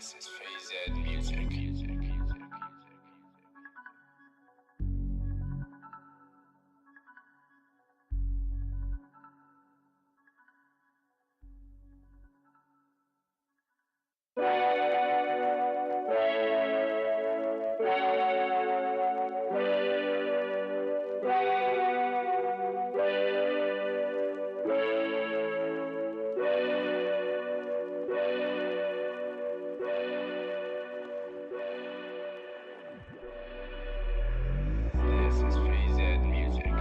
This is Phase Music. This is Phase Music.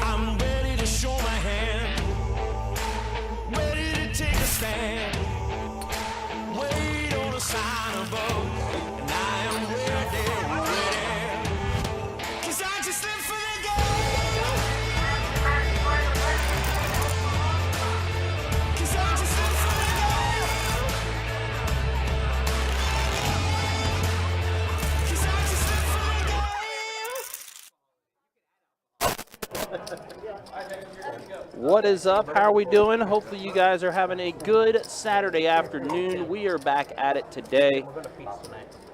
I'm ready to show my hand, ready to take a stand. Wait on a sign above, and I am ready, ready. 'Cause I just live for the game. 'Cause I just live for the game. 'Cause I just live for the game. What is up? How are we doing? Hopefully you guys are having a good Saturday afternoon. We are back at it today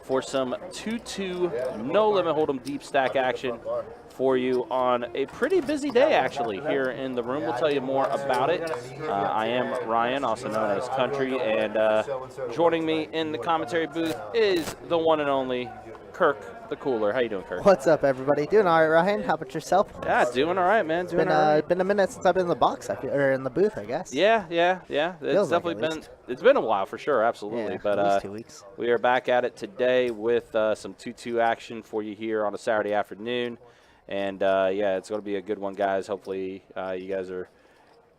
for some 2-2 no limit hold'em deep stack action for you on a pretty busy day actually here in the room. We'll tell you more about it. I am Ryan, also known as Country, and joining me in the commentary booth is the one and only Kirk the Cooler. How you doing, Kirk? What's up, everybody? Doing all right, Ryan? How about yourself? Yeah, doing all right, man. Doing all right. Been a minute since I've been in the box, or in the booth, I guess. Yeah. It's Feels like definitely at been. least. It's been a while for sure, absolutely. Yeah, but at least 2 weeks. we are back at it today with some 2-2 action for you here on a Saturday afternoon, and yeah, it's going to be a good one, guys. Hopefully, you guys are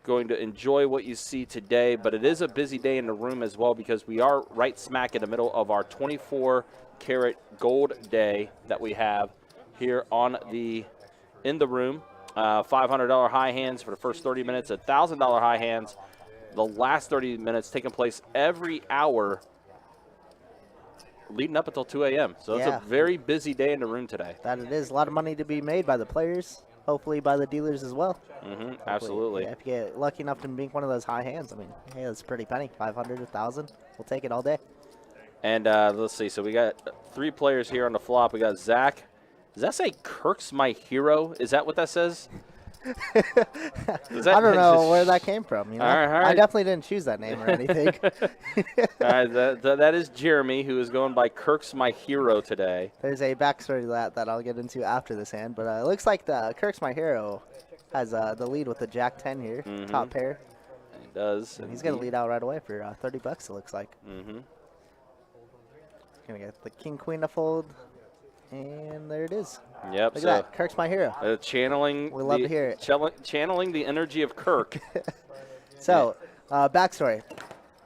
going to enjoy what you see today. But it is a busy day in the room as well because we are right smack in the middle of our 24-karat gold day that we have here in the room. $500 high hands for the first 30 minutes, $1,000 high hands the last 30 minutes, taking place every hour leading up until 2 a.m. So it's Yeah. a very busy day in the room today. That it is. A lot of money to be made by the players, hopefully by the dealers as well. Absolutely. Yeah, if you get lucky enough to make one of those high hands, I mean, hey, that's a pretty penny. 500, 1,000. We'll take it all day. And let's see. So we got 3 players here on the flop. We got Zach. Does that say Kirk's my hero? Is that what that says? I don't know where that came from. You know? All right. I definitely didn't choose that name or anything. All right, that is Jeremy, who is going by Kirk's my hero today. There's a backstory to that I'll get into after this hand, but it looks like the Kirk's my hero has the lead with the Jack 10 here, top pair. He does. And he's going to lead out right away for 30 bucks, it looks like. Mm-hmm. Going to get the King Queen to fold, and there it is. Yep. Look so at that. Kirk's my hero. channeling. We love to hear it. Channeling the energy of Kirk. So, backstory.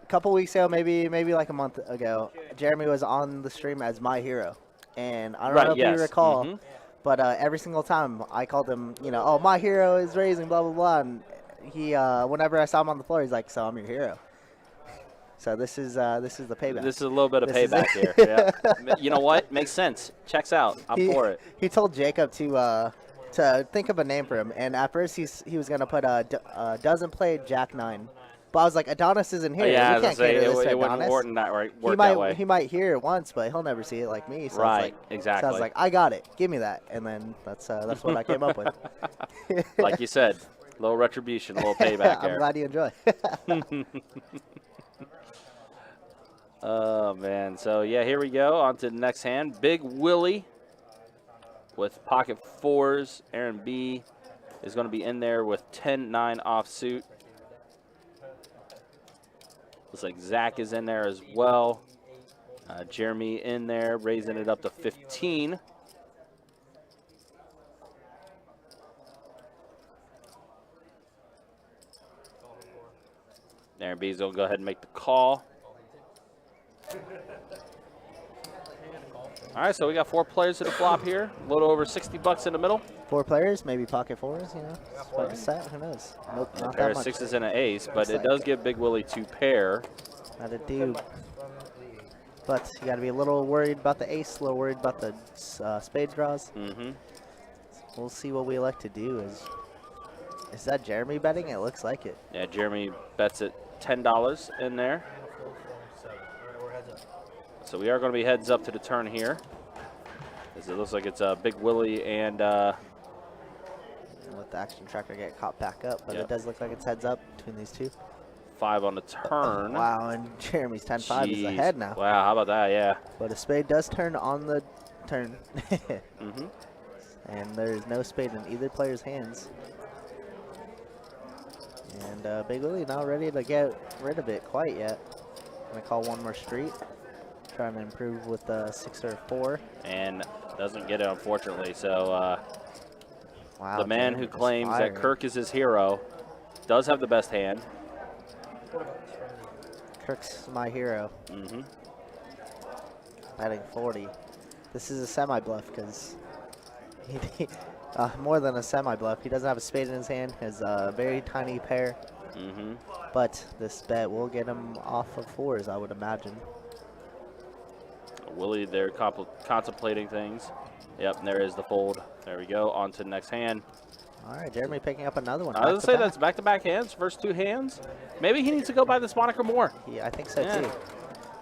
A couple weeks ago, maybe like a month ago, Jeremy was on the stream as my hero. And I don't know if you recall, but every single time I called him, oh, my hero is raising, blah, blah, blah. And he, whenever I saw him on the floor, he's like, so I'm your hero. So this is the payback. This is a little bit of This is payback here. Yeah. You know what? Makes sense. Checks out. I'm for it. He told Jacob to think of a name for him, and at first he was gonna put doesn't play Jack 9, but I was like, Adonis isn't here. Yeah, we can't cater this to it wouldn't Adonis. work that way. He might hear it once, but he'll never see it like me. So Right, So exactly. I was like, I got it. Give me that, and then that's what I came up with. Like you said, a little retribution, a little payback I'm there. glad you enjoy. Oh, man. So, yeah, here we go. On to the next hand. Big Willy with pocket 4s. Aaron B is going to be in there with 10-9 offsuit. Looks like Zach is in there as well. Jeremy in there, raising it up to 15. Aaron B's going to go ahead and make the call. All right, so we got 4 players to the flop here. A little over 60 bucks in the middle. 4 players, maybe pocket 4s, you know. What a set, who knows? Nope, A not pair that of much. 6s and an ace, but it does give Big Willy 2 pair. Not a do. But you got to be a little worried about the ace, a little worried about the spade draws. Mm-hmm. We'll see what we elect to do. Is that Jeremy betting? It looks like it. Yeah, Jeremy bets at $10 in there. So we are going to be heads up to the turn here. As it looks like it's Big Willy and Let the action tracker get caught back up, but Yep. it does look like it's heads up between these two. 5 on the turn. Wow, and Jeremy's 10-5 is ahead now. Wow, how about that? Yeah. But a spade does turn on the turn. Mm-hmm. And there's no spade in either player's hands. And Big Willy not ready to get rid of it quite yet. Gonna call one more street. Trying to improve with 6 or 4. And doesn't get it, unfortunately. So Wow, the man Jeremy who is claims that firing. Kirk is his hero does have the best hand. Kirk's my hero. Mm-hmm. Betting 40. This is a semi-bluff because more than a semi-bluff. He doesn't have a spade in his hand. He has a very tiny pair. Mm-hmm. But this bet will get him off of 4s, I would imagine. Willie, they're contemplating things. Yep, and there is the fold. There we go. On to the next hand. All right, Jeremy picking up another one. I was going to say back-to-back. that's back-to-back hands, first 2 hands. Maybe he needs to go by this moniker more. Yeah, I think so Yeah. too.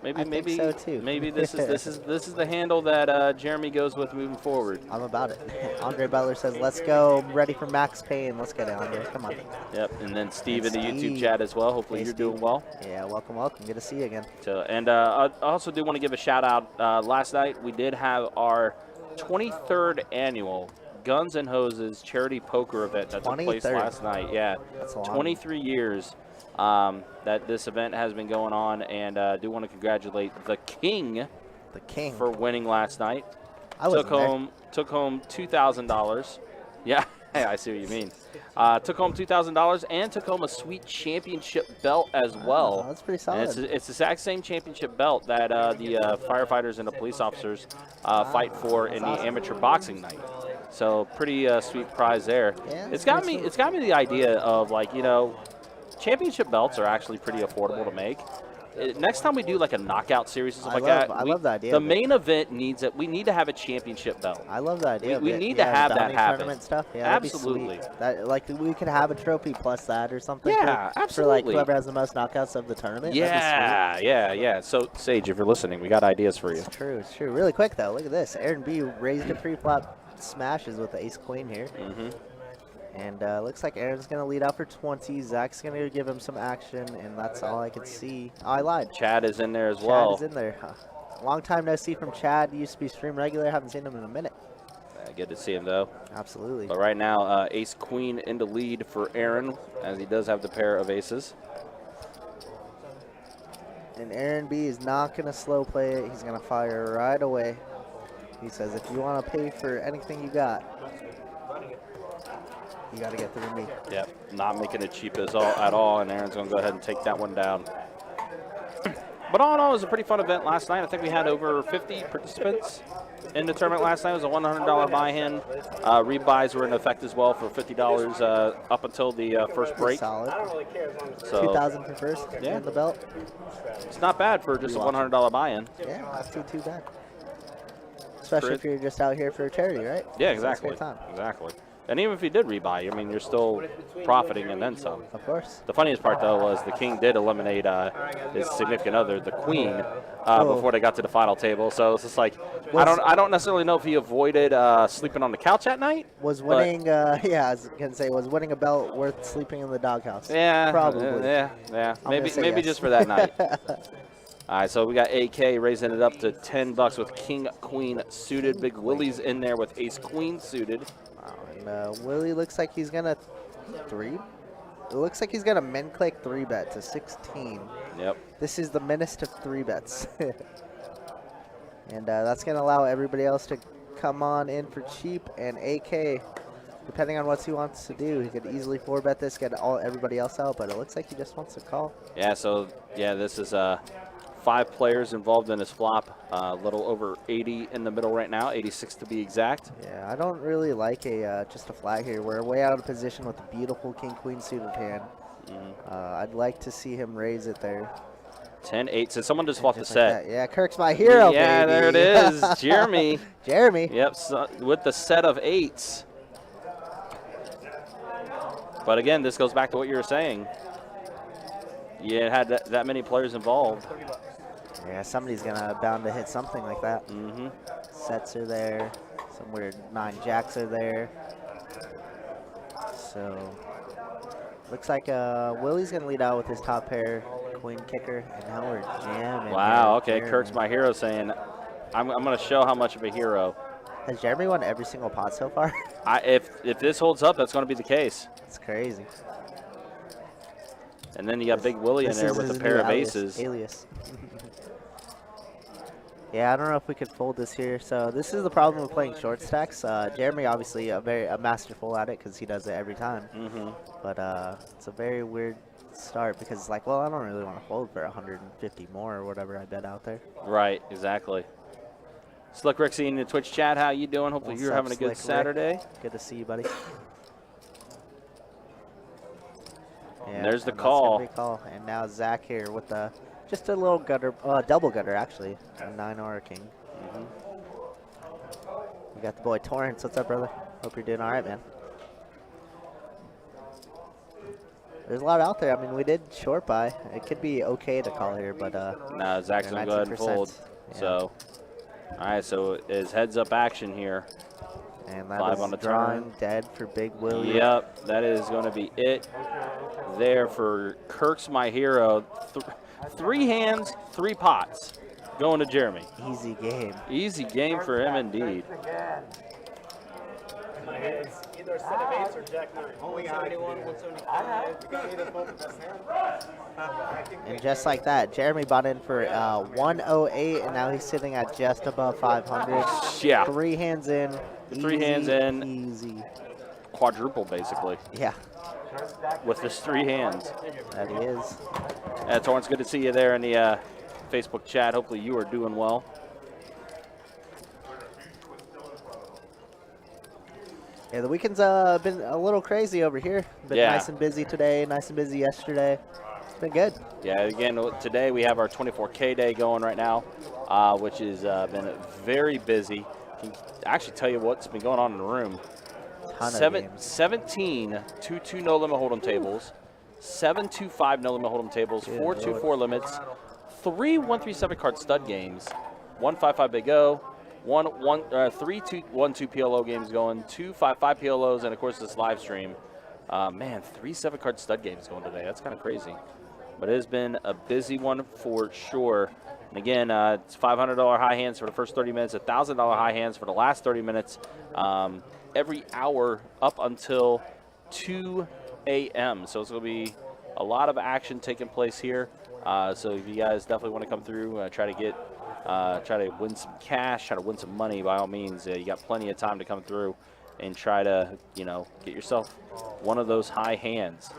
I think so, too. Maybe this is the handle that Jeremy goes with moving forward. I'm about it. Andre Butler says, "Let's go. I'm ready for Max Payne. Let's get it, Andre. Come on." Yep, and then Steve in And the YouTube Steve. chat as well. Hopefully Hey, you're Steve. doing well. Yeah, welcome, welcome. Good to see you again. So, and I also do want to give a shout out. Last night we did have our 23rd annual Guns and Hoses charity poker event that took place 23rd. last night. Yeah, That's a long 23 years that this event has been going on, and I do want to congratulate the King The King. for winning last night. I wasn't there. Took home $2,000. Yeah, I see what you mean. Took home $2,000 and took home a sweet championship belt as well. Oh, that's pretty And solid. it's the exact same championship belt that the firefighters and the police officers fight for in the amateur boxing night. So pretty sweet prize there. Yeah, It's got pretty me. sweet. It's got me the idea of, like, you know, championship belts are actually pretty affordable to make. Next time we do like a knockout series and stuff like that, I love the idea The of it. main event needs it. We need to have a championship belt. I love the idea. We of it. need to Yeah, the have that bounty happen. Tournament stuff. Yeah, that'd be Absolutely. sweet. That, like, we could have a trophy plus that or something. Yeah, for like absolutely. whoever has the most knockouts of the tournament. That'd be Yeah. So Sage, if you're listening, we got ideas for you. sweet. It's true. It's true. Really quick though. Look at this. Aaron B raised a pre-flop smashes with the ace queen here. Mm-hmm. And looks like Aaron's going to lead out for 20. Zach's going to give him some action, and that's all I could see. Oh, I lied. Chad is in there as Chad well. is in there. Long time no see from Chad. Used to be stream regular. Haven't seen him in a minute. Good to see him though. Absolutely. But right now, ace queen in the lead for Aaron, as he does have the pair of aces. And Aaron B is not going to slow play it. He's going to fire right away. He says, if you want to pay for anything you got, you got to get through me. Yep, not making it cheap at all, and Aaron's going to go ahead and take that one down. But all in all, it was a pretty fun event last night. I think we had over 50 participants in the tournament last night. It was a $100 buy-in. Rebuys were in effect as well for $50 up until the first break. Solid. So 2,000 for first Yeah. in the belt. it's not bad for just a $100 buy-in. Yeah, not too bad. Especially if you're just out here for a charity, right? Yeah, So it's a exactly. good time. Exactly. And even if you did rebuy, I mean, you're still profiting and then some. Of course. The funniest part, though, was the King did eliminate his significant other, the Queen, Oh. before they got to the final table. So it's just like, Was- I don't necessarily know if he avoided sleeping on the couch at night. Was but- winning, yeah, I was going to say, was winning a belt worth sleeping in the doghouse? Yeah, Probably. Yeah. I'm Maybe gonna say yes. just for that night. All right, so we got AK raising it up to $10 with King Queen suited. Big Willie's in there with Ace Queen suited. Wow, and Willie looks like he's going to three. It looks like he's going to min click 3-bet to 16. Yep. This is the minest of 3-bets. And that's going to allow everybody else to come on in for cheap. And AK depending on what he wants to do, he could easily 4-bet this, get everybody else out, but it looks like he just wants to call. Yeah, so, yeah, this is 5 players involved in his flop. A little over 80 in the middle right now, 86 to be exact. Yeah, I don't really like just a flag here. We're way out of position with a beautiful king-queen suited hand. I'd like to see him raise it there. 10-8. So someone just fought the Like set. that. Yeah, Kirk's my hero, Yeah, baby. there it is. Jeremy. Jeremy. Yep, so with the set of 8s. But again, this goes back to what you were saying. You had that many players involved. Yeah, somebody's bound to hit something like that. Mm-hmm. Sets are there. Some weird 9 jacks are there. So looks like Willie's gonna lead out with his top pair, queen kicker, and now we're jamming. Wow. Okay, Kirk's my hero, saying, "I'm gonna show how much of a hero." Has Jeremy won every single pot so far? If this holds up, that's gonna be the case. It's crazy. And then you got Big Willy in there with a pair of aces. Alias. Yeah, I don't know if we could fold this here. So this is the problem with playing short stacks. Jeremy obviously a masterful at it because he does it every time. But it's a very weird start because it's like, well, I don't really want to fold for 150 more or whatever I bet out there. Right, exactly. Slick Rick seeing the Twitch chat. How you doing? Hopefully you're having a good Saturday. Good to see you, buddy. Yeah, and there's the call. And now Zach here with just a little gutter, double gutter actually, a 9 or a king. We got the boy Torrance. What's up, brother? Hope you're doing all right, man. There's a lot out there. I mean, we did short buy. It could be okay to call here, but no, Zach's gonna go ahead and fold. Yeah. So, all right, so it's heads up action here. And that 5 is on the drawing turn. Dead for Big Willy. Yep, that is going to be it there for Kirk's my hero. 3 hands, 3 pots going to Jeremy. Easy game. Easy game for him indeed. Either a set of 8s or Jack 9. 171, 175. And just like that, Jeremy bought in for 108, and now he's sitting at just above 500. Yeah. 3 hands in. 3 hands in. Easy. Quadruple, basically. Yeah. With his 3 hands. That he is. Torrance, good to see you there in the Facebook chat. Hopefully you are doing well. Yeah, the weekend's been a little crazy over here. Been nice and busy today, nice and busy yesterday. It's been good. Yeah, again, today we have our 24K day going right now, which has been very busy. I can actually tell you what's been going on in the room. 17 2-2 no limit hold'em tables, 7-2-5 no limit hold'em tables, 4-2-4 limits, 3 1-3-7 card stud games, 1-5-5 big O, 3-2-1-2 PLO games going, 2-5-5 PLOs, and of course this live stream. Man, 3 7-card stud games going today. That's kind of crazy. But it has been a busy one for sure. And again, it's $500 high hands for the first 30 minutes, $1,000 high hands for the last 30 minutes, every hour up until 2 a.m. So it's going to be a lot of action taking place here. So if you guys definitely want to come through, try to win some cash, try to win some money, by all means, you got plenty of time to come through and try to, get yourself one of those high hands.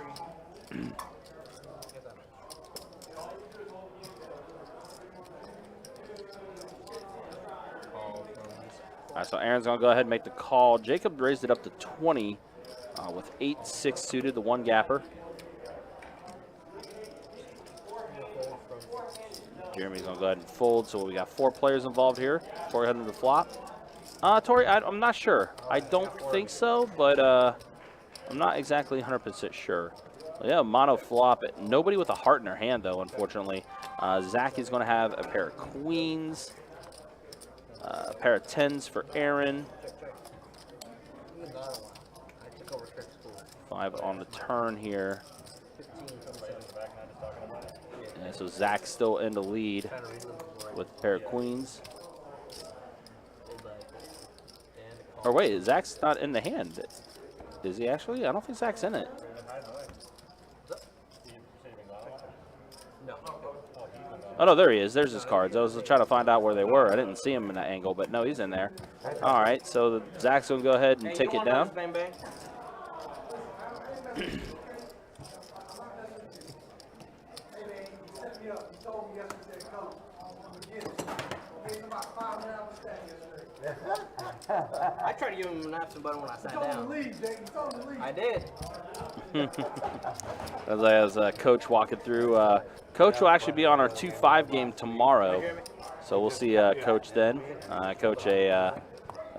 All right, so Aaron's going to go ahead and make the call. Jacob raised it up to 20 with 8-6 suited, the 1 gapper. Jeremy's going to go ahead and fold, so we got 4 players involved here. Tori heading to the flop. Tori, I'm not sure. I don't think so, but I'm not exactly 100% sure. Well, yeah, mono flop. Nobody with a heart in their hand, though, unfortunately. Zach is going to have a pair of queens. A pair of 10s for Aaron. 5 on the turn here. And so Zach's still in the lead with a pair of queens. Or wait, Zach's not in the hand. Is he actually? I don't think Zach's in it. Oh, no, there he is. There's his cards. I was trying to find out where they were. I didn't see him in that angle, but no, he's in there. All right, so Zach's going to go ahead and take it down. Bang, bang. I tried to give him an option button when I sat down. I did. As Coach walking through. Coach will actually be on our 2-5 game tomorrow, so we'll see Coach then. Coach, a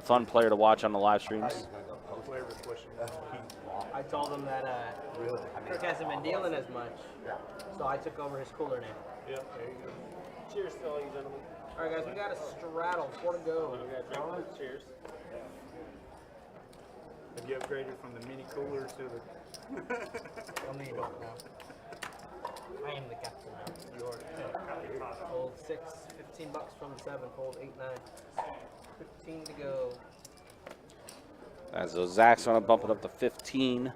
fun player to watch on the live streams. I told him that Kirk hasn't been dealing as much, so I took over his cooler name. Yeah, there you go. Cheers to all you gentlemen. All right, guys, we got a straddle. 4 to go. Cheers. Have you upgraded from the mini cooler to the... I'll need it now. I am the captain now. You are. Fold 6, 15 bucks from the 7. Fold 8, 9. 15 to go. So Zach's going to bump it up to 15.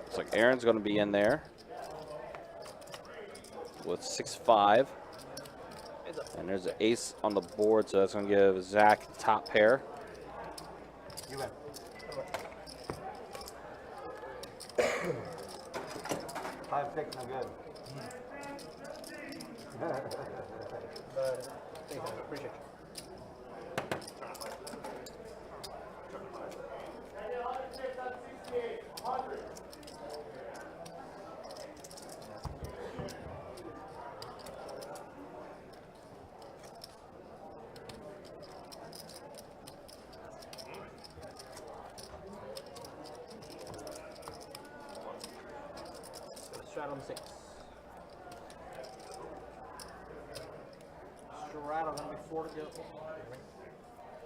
Looks like Aaron's going to be in there with 6-5. And there's an ace on the board, so that's going to give Zach the top pair. You win. 5-6, no good. Thank you. Appreciate you. Straddle 6. Straddle gonna be 4 to go.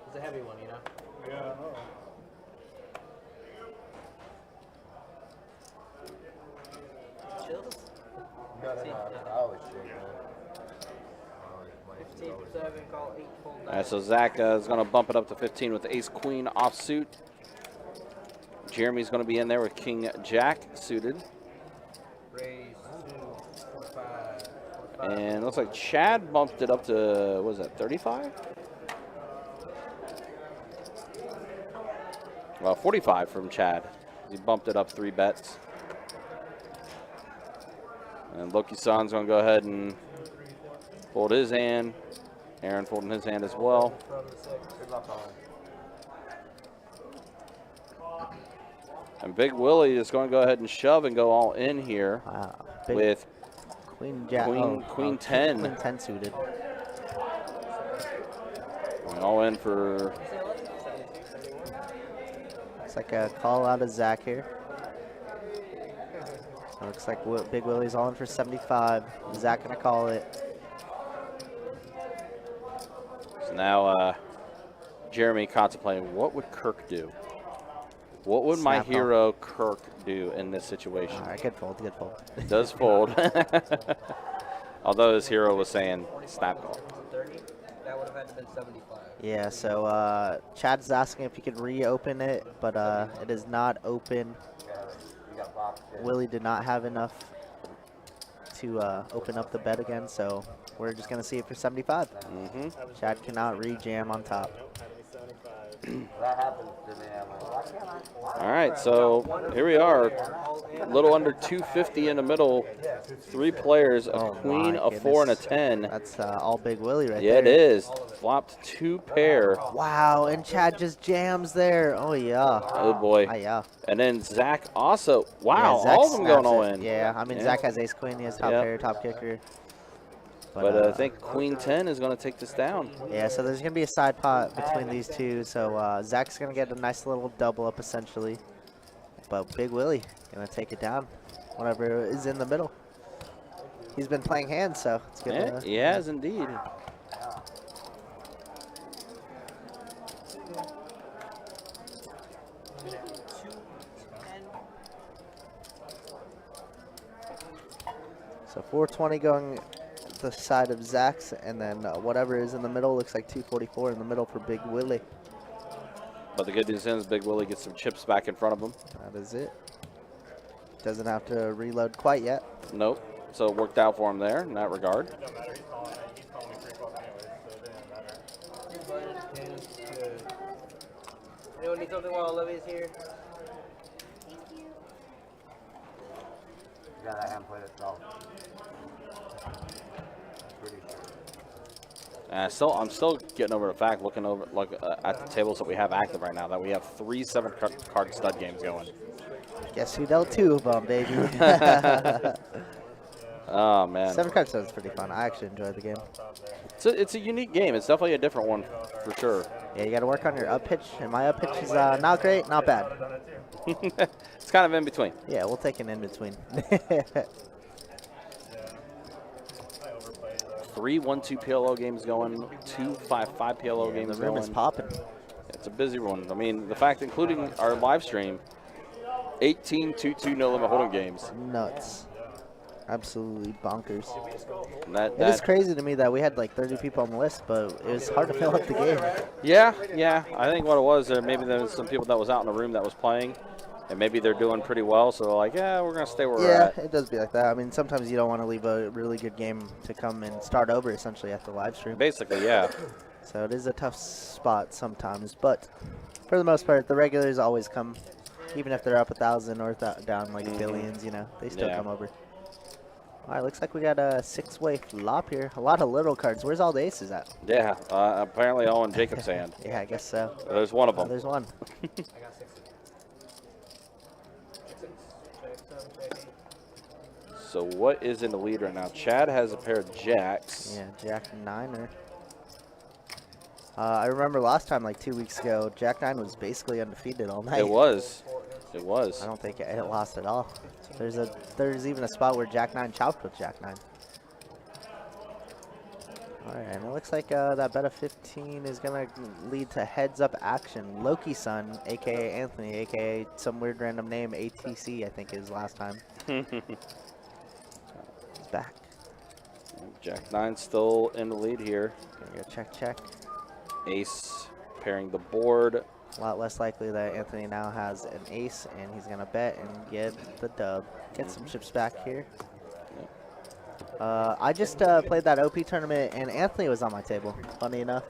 It's a heavy one, you know. Yeah, I know. Chills. No, I always shake, man. 15 for 7, call 8, fold 9. All right, so Zach is going to bump it up to 15 with the ace-queen offsuit. Jeremy's going to be in there with king-jack suited. Raise 2, 45. And it looks like Chad bumped it up to, what was that, 35? Well, 45 from Chad. He bumped it up 3 bets. And Loki-san's going to go ahead and fold his hand. Aaron folding his hand as well. Good luck, Colin. And Big Willy is going to go ahead and shove and go all in here with Queen 10. Queen 10 suited. Going all in for... It's like a call out of Zach here. So looks like Big Willy's all in for 75. Zach gonna call it. So now Jeremy contemplating, what would Kirk do? What would my Snap hero Kirk do in this situation? All right, good fold, good fold. It does fold. Although his hero was saying snap call. 30, that would have had to been 75. Yeah, so Chad's asking if he could reopen it, but it is not open. You got boxed in. Willie did not have enough to open up the bet again, so we're just going to see it for 75. Chad cannot re-jam on top. That happens to me. I'm like, why can't I? All right, so here we are, a little under 250 in the middle. 3 players, a queen, my a 4, and a goodness. 10. That's all Big Willie right Yeah, there. it is. Flopped 2 pair. Wow, and Chad just jams there. Oh, yeah. Oh, boy. Ah, yeah. And then Zach also. Wow, Yeah, Zach all of them going snaps all it. in. Yeah, I mean, Yeah. Zach has ace-queen. He has top Yep. pair, top kicker. But I think queen 10 is going to take this down. Yeah, so there's going to be a side pot between these two. So Zach's going to get a nice little double up, essentially. But Big Willie going to take it down, whatever is in the middle. He's been playing hands, so it's good. Yeah, he has indeed. So 420 going the side of Zach's, and then whatever is in the middle looks like 244 in the middle for Big Willie. But the good news is Big Willy gets some chips back in front of him. That is it. Doesn't have to reload quite yet. Nope. So it worked out for him there in that regard. It don't matter. He's calling me free calls anyways, so it doesn't matter. Anyone need something while Olivia's here? Yeah, that hand played itself. Pretty sure. I'm still getting over the fact, looking over at the tables that we have active right now, that we have 3 7-card stud games going. Guess who dealt 2 of them, baby? Oh man, 7-card stud's pretty fun. I actually enjoy the game. it's a unique game. It's definitely a different one for sure. Yeah, you got to work on your up pitch, and my up pitch is not great, not bad. It's kind of in between. Yeah, we'll take an in between. 3 1-2 PLO games going, 2 5-5 PLO games the room going. is popping. It's a busy one. I mean, the fact, including our live stream, 18 2-2 no limit hold'em games. Nuts. Absolutely bonkers. That It is crazy to me that we had like 30 people on the list, but it was hard to fill up the game. Yeah. I think what it was, maybe there was some people that was out in the room that was playing, and maybe they're doing pretty well, so they're like, yeah, we're gonna stay where we're at. Yeah, it does be like that. I mean, sometimes you don't want to leave a really good game to come and start over essentially at the live stream. Basically, yeah. So it is a tough spot sometimes, but for the most part, the regulars always come, even if they're up 1,000 or down like billions. You know, they still come over. All right, looks like we got a 6-way flop here. A lot of little cards. Where's all the aces at? Yeah, apparently all in Jacob's hand. Yeah, I guess so. There's one of them. There's one. I got 6. So what is in the lead right now? Chad has a pair of jacks. Yeah, Jack 9er. I remember last time, like 2 weeks ago, Jack 9 was basically undefeated all night. It was. It was. I don't think it lost at all. There's even a spot where Jack 9 chopped with Jack 9. All right, and it looks like that bet of 15 is gonna lead to heads up action. Loki's son, aka Anthony, aka some weird random name, ATC, I think is last time. He's back. Jack 9 still in the lead here. Gonna go check. Ace pairing the board. A lot less likely that Anthony now has an ace, and he's going to bet and get the dub. Get some chips back here. I just played that OP tournament, and Anthony was on my table, funny enough.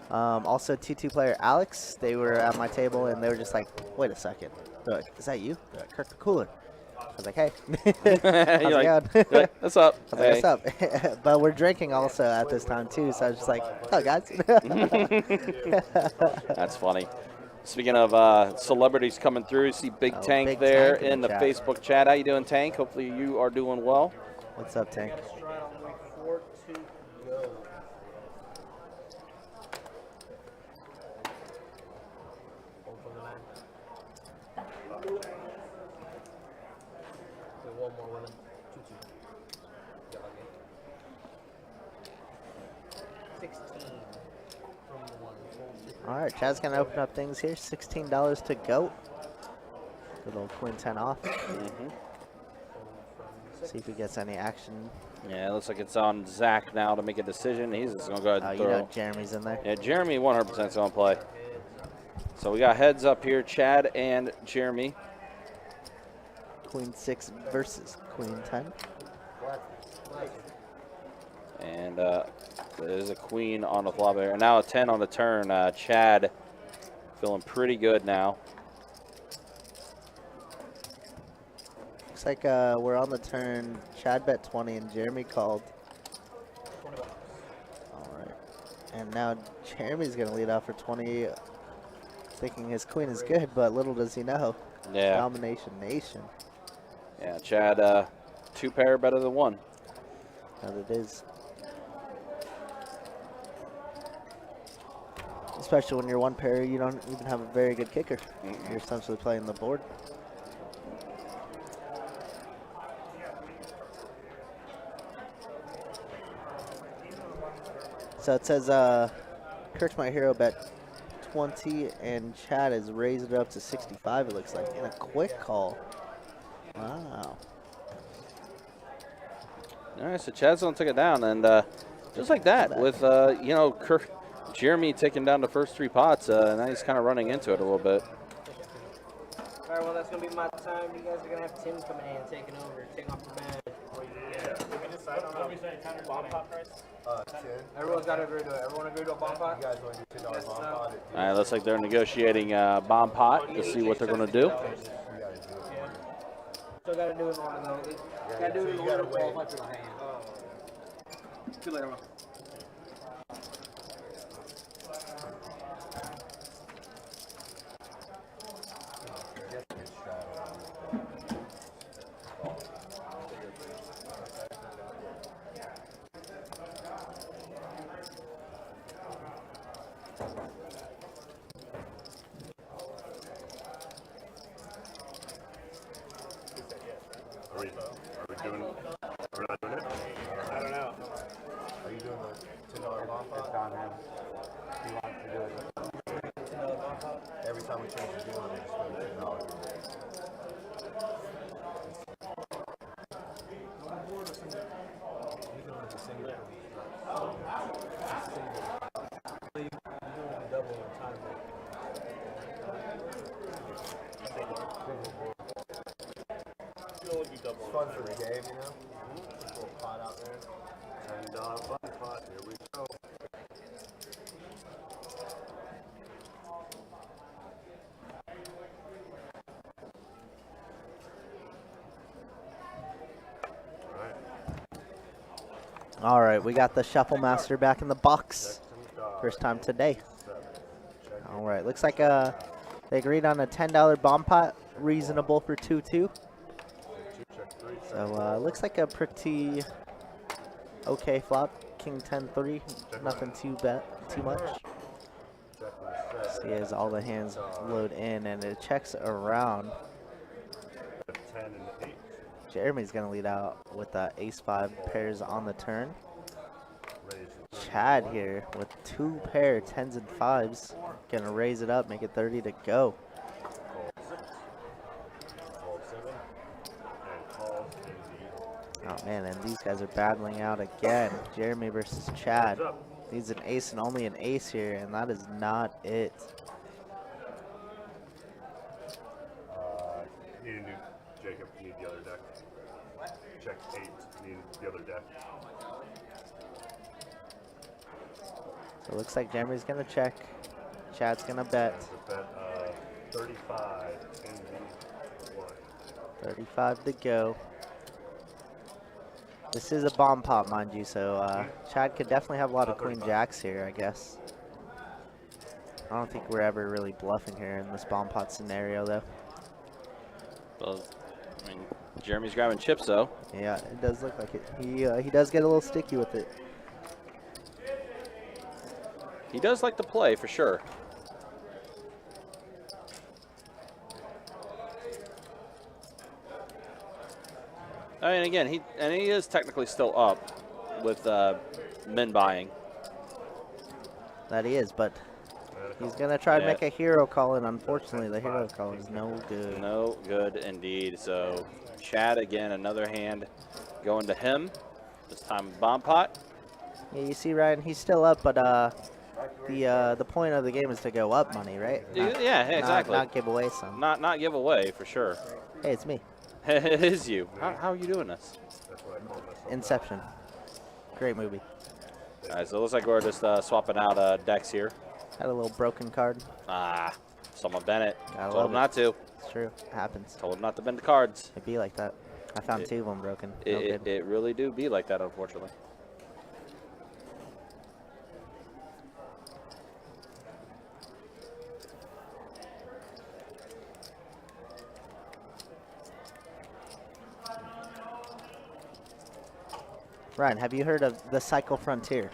Also, 2-2 player Alex, they were at my table, and they were just like, wait a second. They're like, is that you? They're like, Kirk the Cooler. I was like, hey. How's it going? What's up? I was like, what's up? But we're drinking also at this time, too, so I was just like, oh, guys. That's funny. Speaking of celebrities coming through, see Big Tank Big there Tank in the chat. Facebook chat. How you doing, Tank? Hopefully you are doing well. What's up, Tank? Stride on week 4 to go. Hold from the 9. Okay, one more with him. 2-2. Got lucky. 16 from the 1. All right, Chad's going to open up things here. $16 to go. Good old Queen 10 off. See if he gets any action. Yeah, it looks like it's on Zach now to make a decision. He's just going to go ahead and You throw. know Jeremy's in there. Yeah, Jeremy 100% is going to play. So we got heads up here, Chad and Jeremy. Queen 6 versus Queen 10. And there's a queen on the flop there. And now a 10 on the turn. Chad feeling pretty good now. Looks like we're on the turn. Chad bet 20 and Jeremy called. All right. And now Jeremy's going to lead off for 20, thinking his queen is good, but little does he know. Yeah. Domination Nation. Yeah, Chad, 2 pair better than 1. That it is. Especially when you're 1 pair, you don't even have a very good kicker. You're essentially playing the board. So it says Kirk's my hero bet 20 and Chad has raised it up to 65, it looks like, in a quick call. Wow. All right, so Chad's going to take it down. And just like that, with, you know, Kirk, Jeremy taking down the first 3 pots. Now he's kind of running into it a little bit. All right, well, that's going to be my time. You guys are going to have Tim coming in and taking over, taking off the badge. Did we decide on a bomb pot price? 10. Everyone's got to agree to it. Everyone agree to a bomb pot? You guys want to do $10 bomb pot? All right, looks like they're negotiating bomb pot to see what they're going to do. You gotta do it. Still got to do it in order, though. Got to do it in order to qualify for the hand. See you later, man. Are we doing? Are we not doing it? I don't know. Are you doing the $10 bomb pot? It's on him. He wants to do it. $10 bomb pot? Every time we change the deal, we just go $10. It's fun for the game, you know? Little pot out there. $10 bomb pot. Here we go. All right, we got the Shuffle Master back in the box. First time today. All right, looks like they agreed on a $10 bomb pot, reasonable for 2-2. So looks like a pretty okay flop. King 10-3, nothing too much. See as all the hands load in and it checks around. 10 and 8. Jeremy's gonna lead out with the ace-5 pairs on the turn. Chad here with 2 pair 10s and 5s, gonna raise it up, make it 30 to go. Oh man, and these guys are battling out again. Jeremy versus Chad. Needs an ace and only an ace here, and that is not it. Need a new Jacob. Need the other deck. Check 8. Need the other deck. So it looks like Jeremy's gonna check. Chad's gonna bet. Bet 35 in the 1. 35 to go. This is a bomb pot, mind you, so Chad could definitely have a lot of queen jacks here, I guess. I don't think we're ever really bluffing here in this bomb pot scenario, though. Well, I mean, Jeremy's grabbing chips, though. Yeah, it does look like it. He does get a little sticky with it. He does like to play, for sure. I mean, again, he is technically still up with min buying. That he is, but he's going to try to make a hero call, and unfortunately, the hero call is no good. No good indeed. So, Chad, again, another hand going to him. This time, bomb pot. Yeah, you see, Ryan, he's still up, but the point of the game is to go up money, right? Yeah, exactly. Not give away some. Not give away, for sure. Hey, it's me. It is you. How are you doing this? Inception. Great movie. All right, so it looks like we're just swapping out decks here. Had a little broken card. Someone Bennett. Gotta Told him not to. It's true. It happens. Told him not to bend the cards. It'd be like that. I found 2 of them broken. No good. It really do be like that, unfortunately. Ryan, have you heard of the Cycle Frontier?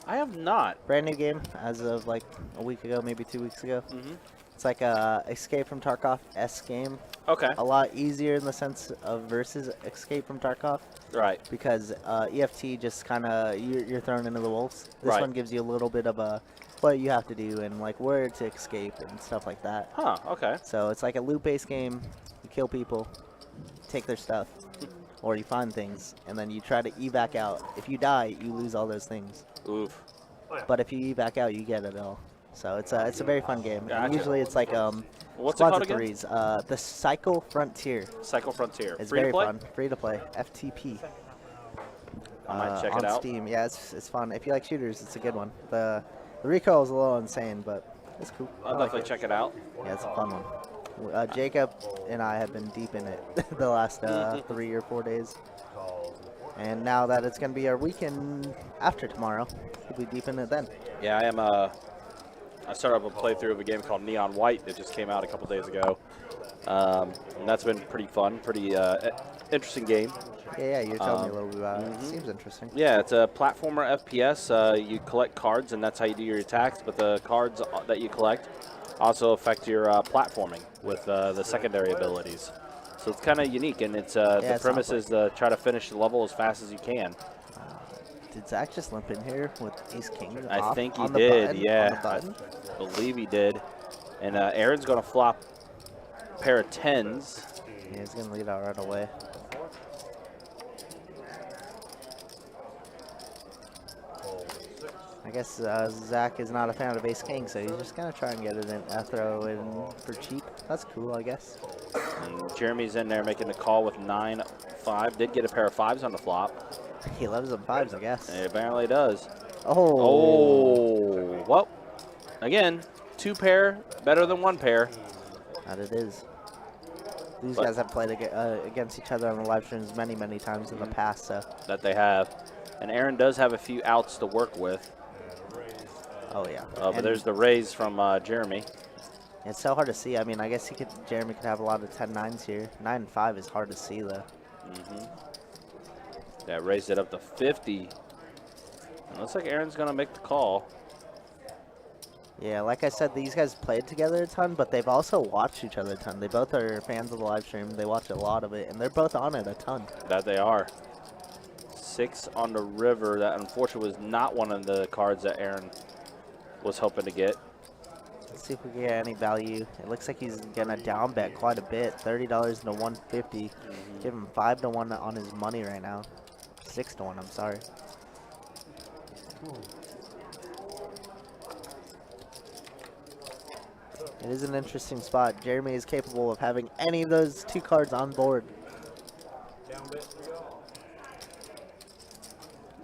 I have not. Brand new game as of like a week ago, maybe 2 weeks ago. Mm-hmm. It's like a Escape from Tarkov-esque game. Okay. A lot easier in the sense of versus Escape from Tarkov. Right. Because EFT just kind of, you're thrown into the wolves. This Right. one gives you a little bit of a what you have to do and like where to escape and stuff like that. Huh, okay. So it's like a loot-based game. You kill people, take their stuff, or you find things, and then you try to evac out. If you die, you lose all those things. Oof. but if you back out, you get it all. So it's a very fun game. Gotcha. And usually it's like What's it squads called of again? threes. The Cycle Frontier. Cycle Frontier. It's Free very to play? fun. Free to play. FTP. I might check on it out. Steam. Yeah, it's fun. If you like shooters, it's a good one. The recoil is a little insane, but it's cool. I'll definitely check it out. Yeah, it's a fun one. Jacob and I have been deep in it the last 3 or 4 days. And now that it's going to be our weekend after tomorrow, we'll be deep in it then. Yeah, I am. I started up a playthrough of a game called Neon White that just came out a couple days ago. And that's been pretty fun, pretty interesting game. Yeah, you're telling me a little bit about it. Seems interesting. Yeah, it's a platformer FPS. You collect cards, and that's how you do your attacks. But the cards that you collect also affect your platforming with the secondary abilities. So it's kind of unique, and it's the premise is to try to finish the level as fast as you can. Did Zach just limp in here with Ace King? I think he on the did, button, yeah. on the button? I believe he did. And Aaron's going to flop a pair of 10s. Yeah, he's going to lead out right away. I guess Zach is not a fan of Ace King, so he's just going to try and get it in, throw in for cheap. That's cool, I guess. And Jeremy's in there making the call with 9-5. Did get a pair of 5s on the flop. He loves them 5s, I guess. It apparently does. Oh. Oh. Well, again, 2 pair, better than 1 pair. That it is. These guys have played against each other on the live streams many, many times in the past, so. That they have. And Aaron does have a few outs to work with. Oh, yeah. But there's the raise from Jeremy. It's so hard to see. I mean, I guess Jeremy could have a lot of 10-9s here. 9-5 is hard to see, though. That raised it up to 50. And looks like Aaron's going to make the call. Yeah, like I said, these guys played together a ton, but they've also watched each other a ton. They both are fans of the live stream. They watch a lot of it, and they're both on it a ton. That they are. 6 on the river. That unfortunately was not one of the cards that Aaron was hoping to get. Let's see if we can get any value. It looks like he's gonna down bet quite a bit. $30 to 150. Give him 5 to 1 on his money right now. 6 to 1. I'm sorry. It is an interesting spot. Jeremy is capable of having any of those 2 cards on board.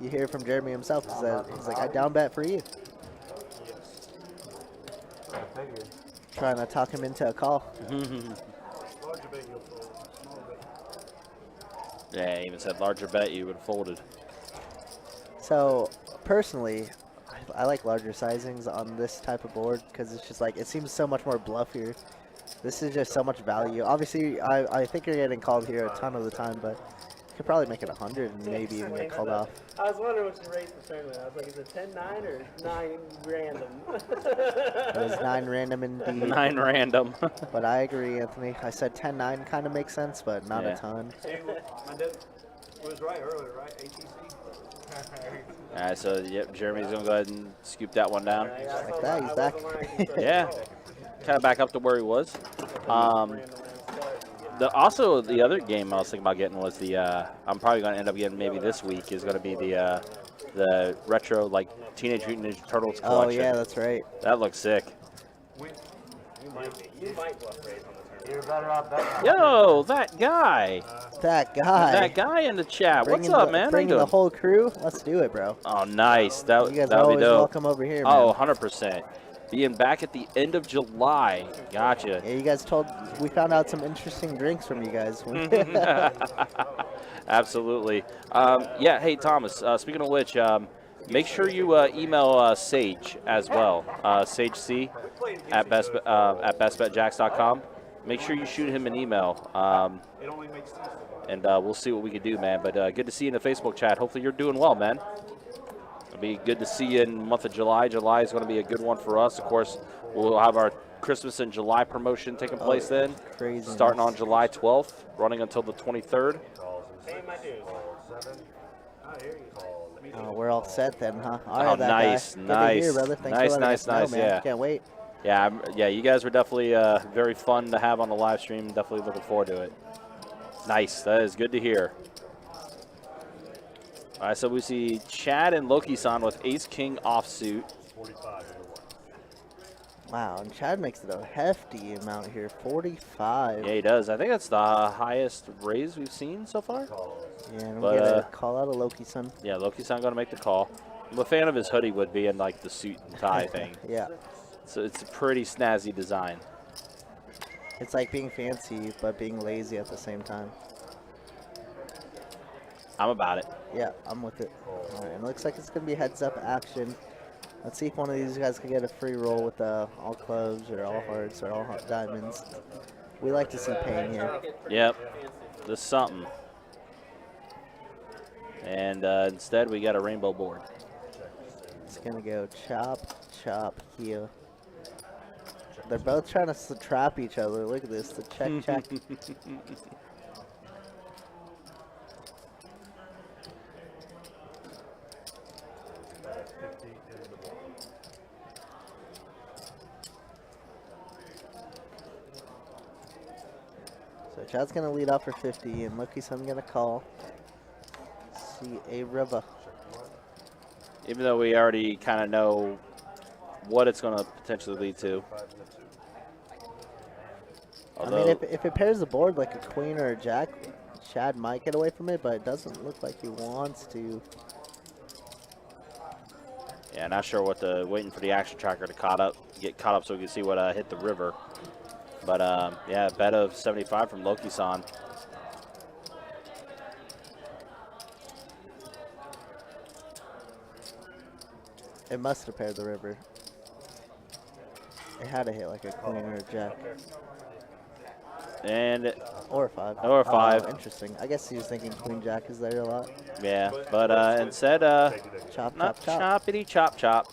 You hear from Jeremy himself. He's like, I down bet for you. Trying to talk him into a call. Yeah, he even said larger bet you would have folded. So, personally, I like larger sizings on this type of board because it's just like, it seems so much more bluffier. This is just so much value. Obviously, I think you're getting called here a ton of the time, but you could probably make it 100 and maybe even get called off. I was wondering what you raised the tournament. I was like, is it 10-9 or 9 random? It was 9 random indeed. 9 random. But I agree, Anthony. I said 10-9 kind of makes sense, but not a ton. My dad was right earlier, right? ATC? All right, so yep, Jeremy's going to go ahead and scoop that one down. Like that, he's back. Yeah, kind of back up to where he was. Also, the other game I was thinking about getting was the, I'm probably going to end up getting maybe this week, is going to be the retro, like, Teenage Mutant Ninja Turtles collection. Oh, yeah, that's right. That looks sick. You might bluff raise on the tournament. You're better off betting. Yo, that guy. That guy. That guy in the chat. Bringing What's up, man? How you Bringing the doing? whole crew. Let's do it, bro. Oh, nice. You That guys would are be always dope. welcome over here, man. Oh, 100%. Being back at the end of July. Gotcha. Yeah, you guys we found out some interesting drinks from you guys. Absolutely. Yeah, hey, Thomas, speaking of which, make sure you email Sage as well, Sage C at bestbetjacks.com. Make sure you shoot him an email, and we'll see what we can do, man. But good to see you in the Facebook chat. Hopefully you're doing well, man. It'll be good to see you in the month of July. July is going to be a good one for us. Of course, we'll have our Christmas in July promotion taking place then. Crazy. Starting on July 12th, running until the 23rd. Oh, we're all set then, huh? All right, Oh, nice, Good nice. to hear, brother. Thanks Nice, for letting nice, us know, nice, man. yeah. Can't wait. Yeah, yeah, you guys were definitely very fun to have on the live stream. Definitely looking forward to it. Nice. That is good to hear. All right, so we see Chad and Loki-san with ace-king offsuit. 45. Wow, and Chad makes it a hefty amount here, 45. Yeah, he does. I think that's the highest raise we've seen so far. Yeah, and we But, get a call out of Loki-san. Yeah, Loki-san going to make the call. I'm a fan of his hoodie would be in like the suit and tie thing. Yeah. So it's a pretty snazzy design. It's like being fancy, but being lazy at the same time. I'm about it. Yeah, I'm with it. All right, and it looks like it's going to be heads-up action. Let's see if one of these guys can get a free roll with all clubs or all hearts or all diamonds. We like to see pain here. Yep, this is something. And instead, we got a rainbow board. It's going to go chop, chop here. They're both trying to trap each other. Look at this, the check, check. So Chad's going to lead off for 50, and Loki-san going to call. See a river. Even though we already kind of know what it's going to potentially lead to. Although, I mean, if it pairs the board like a queen or a jack, Chad might get away from it, but it doesn't look like he wants to. yeah, not sure what waiting for the action tracker to get caught up so we can see what hit the river. But yeah, bet of 75 from Loki-san. It must have paired the river. It had to hit like a queen or a jack. And Or a 5. Or a 5. Oh, interesting. I guess he was thinking queen jack is there a lot. yeah, but instead, Chop, not chop, chop. choppity chop chop.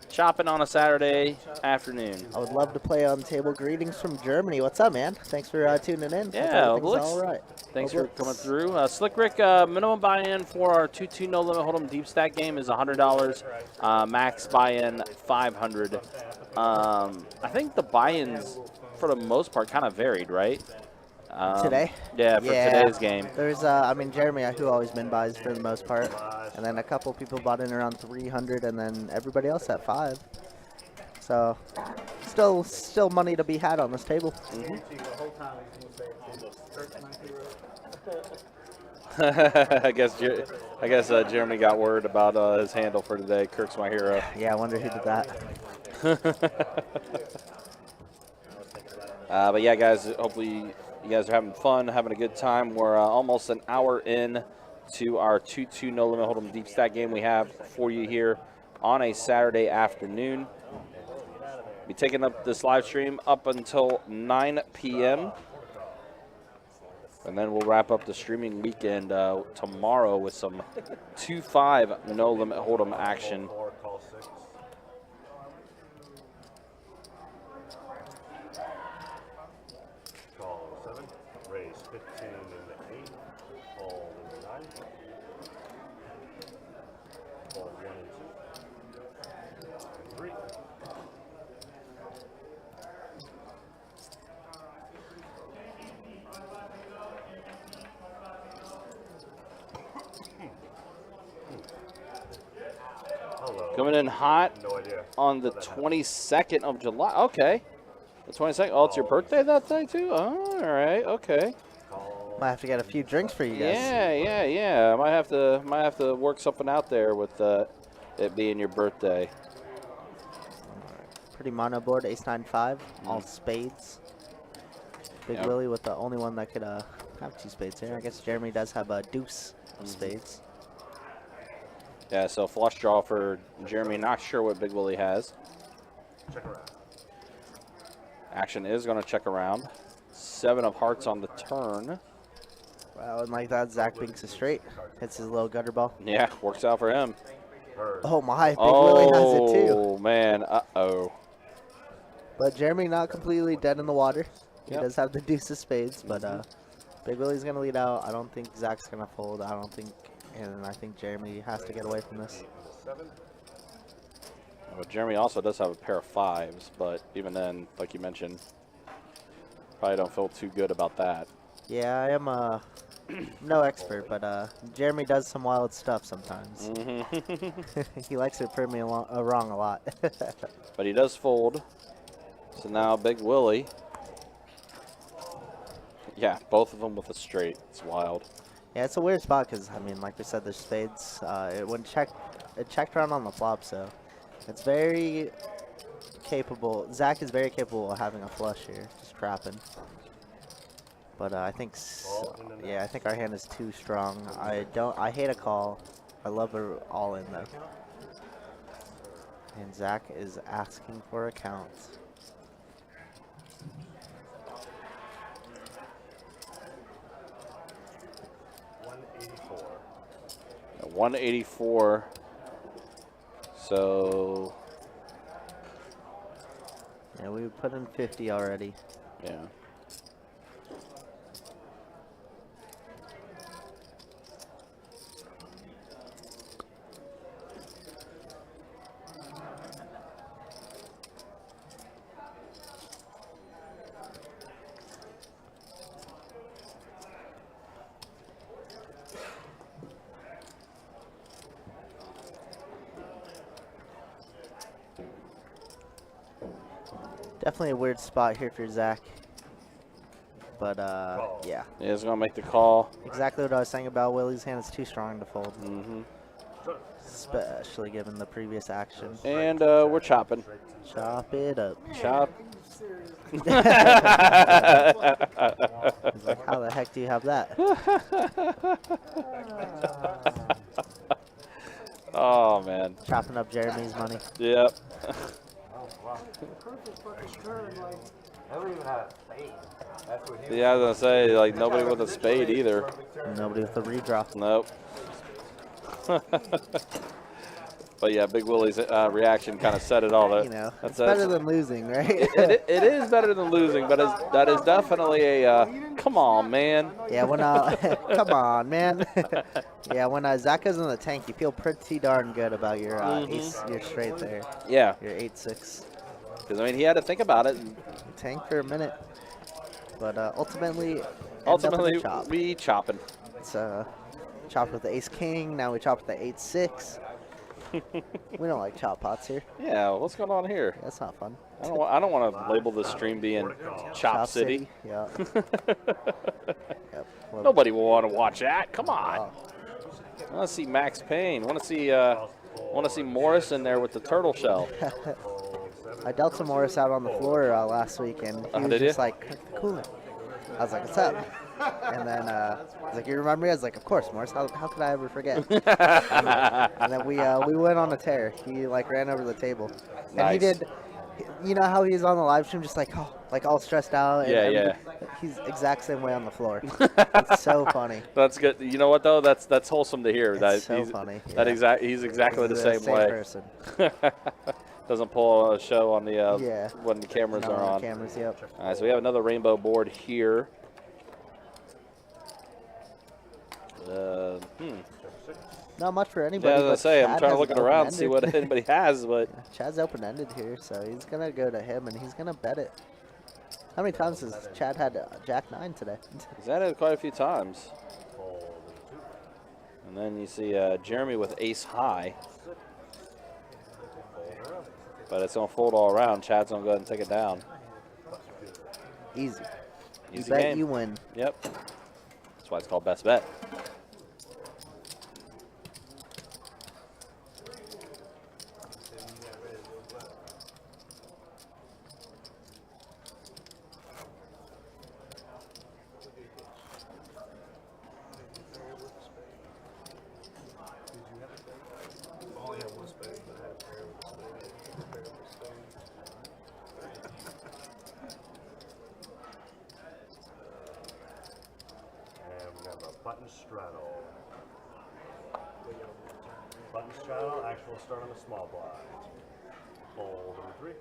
Chopping on a Saturday afternoon. I would love to play on table. Greetings from Germany. What's up, man? Thanks for tuning in. Hope Yeah, everything's Blitz. all right. Thanks Oh, for Blitz. coming through. Slick Rick, minimum buy-in for our 2-2 no limit hold'em deep stack game is $100. Max buy-in $500. I think the buy-ins for the most part kind of varied, right? Today? Yeah, for today's game. There's, I mean, Jeremy, who always min buys for the most part, and then a couple people bought in around 300, and then everybody else at 5. So, still money to be had on this table. I guess Jeremy got word about his handle for today. Kirk's my hero. Yeah, I wonder who did that. But yeah, guys, hopefully you guys are having fun, having a good time. We're almost an hour in to our 2-2 no limit hold'em deep stack game we have for you here on a Saturday afternoon. Be taking up this live stream up until 9 p.m. And then we'll wrap up the streaming weekend tomorrow with some 2-5 no limit hold'em action. Call 7, raise 15 in the 8, call in the 9, call 1 and 2, 3. Hello. Coming in hot No idea. on the 22nd of July. Okay. The 22nd. Oh, it's your birthday that day, too? Oh, all right. Okay. Might have to get a few drinks for you guys. Yeah. Might have to work something out there with it being your birthday. Pretty mono board, ace-9-5, all spades. Big Yep. Willy with the only one that could have 2 spades here. I guess Jeremy does have a deuce of spades. Yeah, so flush draw for Jeremy. Not sure what Big Willy has. Check around. Action is going to check around. 7 of hearts on the turn. Wow, and like that, Zach Binks is straight. Hits his little gutter ball. Yeah, works out for him. Oh my, Big Willy has it too. Oh, man. Uh-oh. But Jeremy not completely dead in the water. He Yep. does have the deuce of spades, but Big Willy's going to lead out. I don't think Zach's going to fold. And I think Jeremy has to get away from this. Well, Jeremy also does have a pair of 5s, but even then, like you mentioned, probably don't feel too good about that. Yeah, I am no expert, but Jeremy does some wild stuff sometimes. He likes to prove me wrong a lot. But he does fold. So now Big Willy. Yeah, both of them with a straight. It's wild. Yeah, it's a weird spot because, I mean, like we said, there's spades. It checked around on the flop, so it's very capable. Zach is very capable of having a flush here, just crapping. But I think, I think our hand is too strong. I hate a call. I love a all in though. And Zach is asking for a count. At 184. So. Yeah, we put in 50 already. Yeah. Definitely a weird spot here for Zach. But, yeah. Yeah, he's going to make the call. Exactly what I was saying about Willie's hand is too strong to fold. Mm-hmm. Especially given the previous action. And we're chopping. Chop it up. Chop. He's like, how the heck do you have that? Oh, man. Chopping up Jeremy's money. Yep. Yeah, I was going to say, like, nobody with a spade either. Nobody with a redraw. Nope. But yeah, Big Willie's reaction kind of said it all. You know, it's better than losing, right? it is better than losing, but that is definitely a come on, man. Yeah, when come on, man. Yeah, when Zach goes in the tank, you feel pretty darn good about your ace, your straight there. Yeah. Your 8-6. Because I mean, he had to think about it. Tank for a minute, but ultimately we chopping. It's chopped with the ace king. Now we chop with the 8-6. We don't like chop pots here. Yeah, what's going on here? That's not fun. I don't want to label this stream being Chop City. Yeah. Yep. Nobody will want to watch that. Come on. Oh. I want to see Max Payne. I want to see Morris in there with the turtle shell. I dealt some Morris out on the floor last week, and he was just like, cool. I was like, what's up? And then he's like, you remember me? I was like, of course, Morris. How could I ever forget? and then we went on a tear. He like ran over the table, and nice. He did. You know how he's on the live stream, just like all stressed out. And yeah. He's exact same way on the floor. It's so funny. That's good. You know what though? That's wholesome to hear. That's so funny. Yeah. He's exactly the same way. Person. Doesn't pull a show on the when the cameras are on. Cameras, yep. All right, so we have another rainbow board here. Not much for anybody. Yeah, as I say, I'm trying to look around and see what anybody has, but Chad's open-ended here, so he's gonna go to him and he's gonna bet it. How many times has Chad had Jack 9 today? he's had it quite a few times. And then you see Jeremy with ace high. But it's going to fold all around. Chad's going to go ahead and take it down. Easy. Easy You bet, game. you win. Yep. That's why it's called best bet. Button straddle, actual start on the small blind. Fold number 3.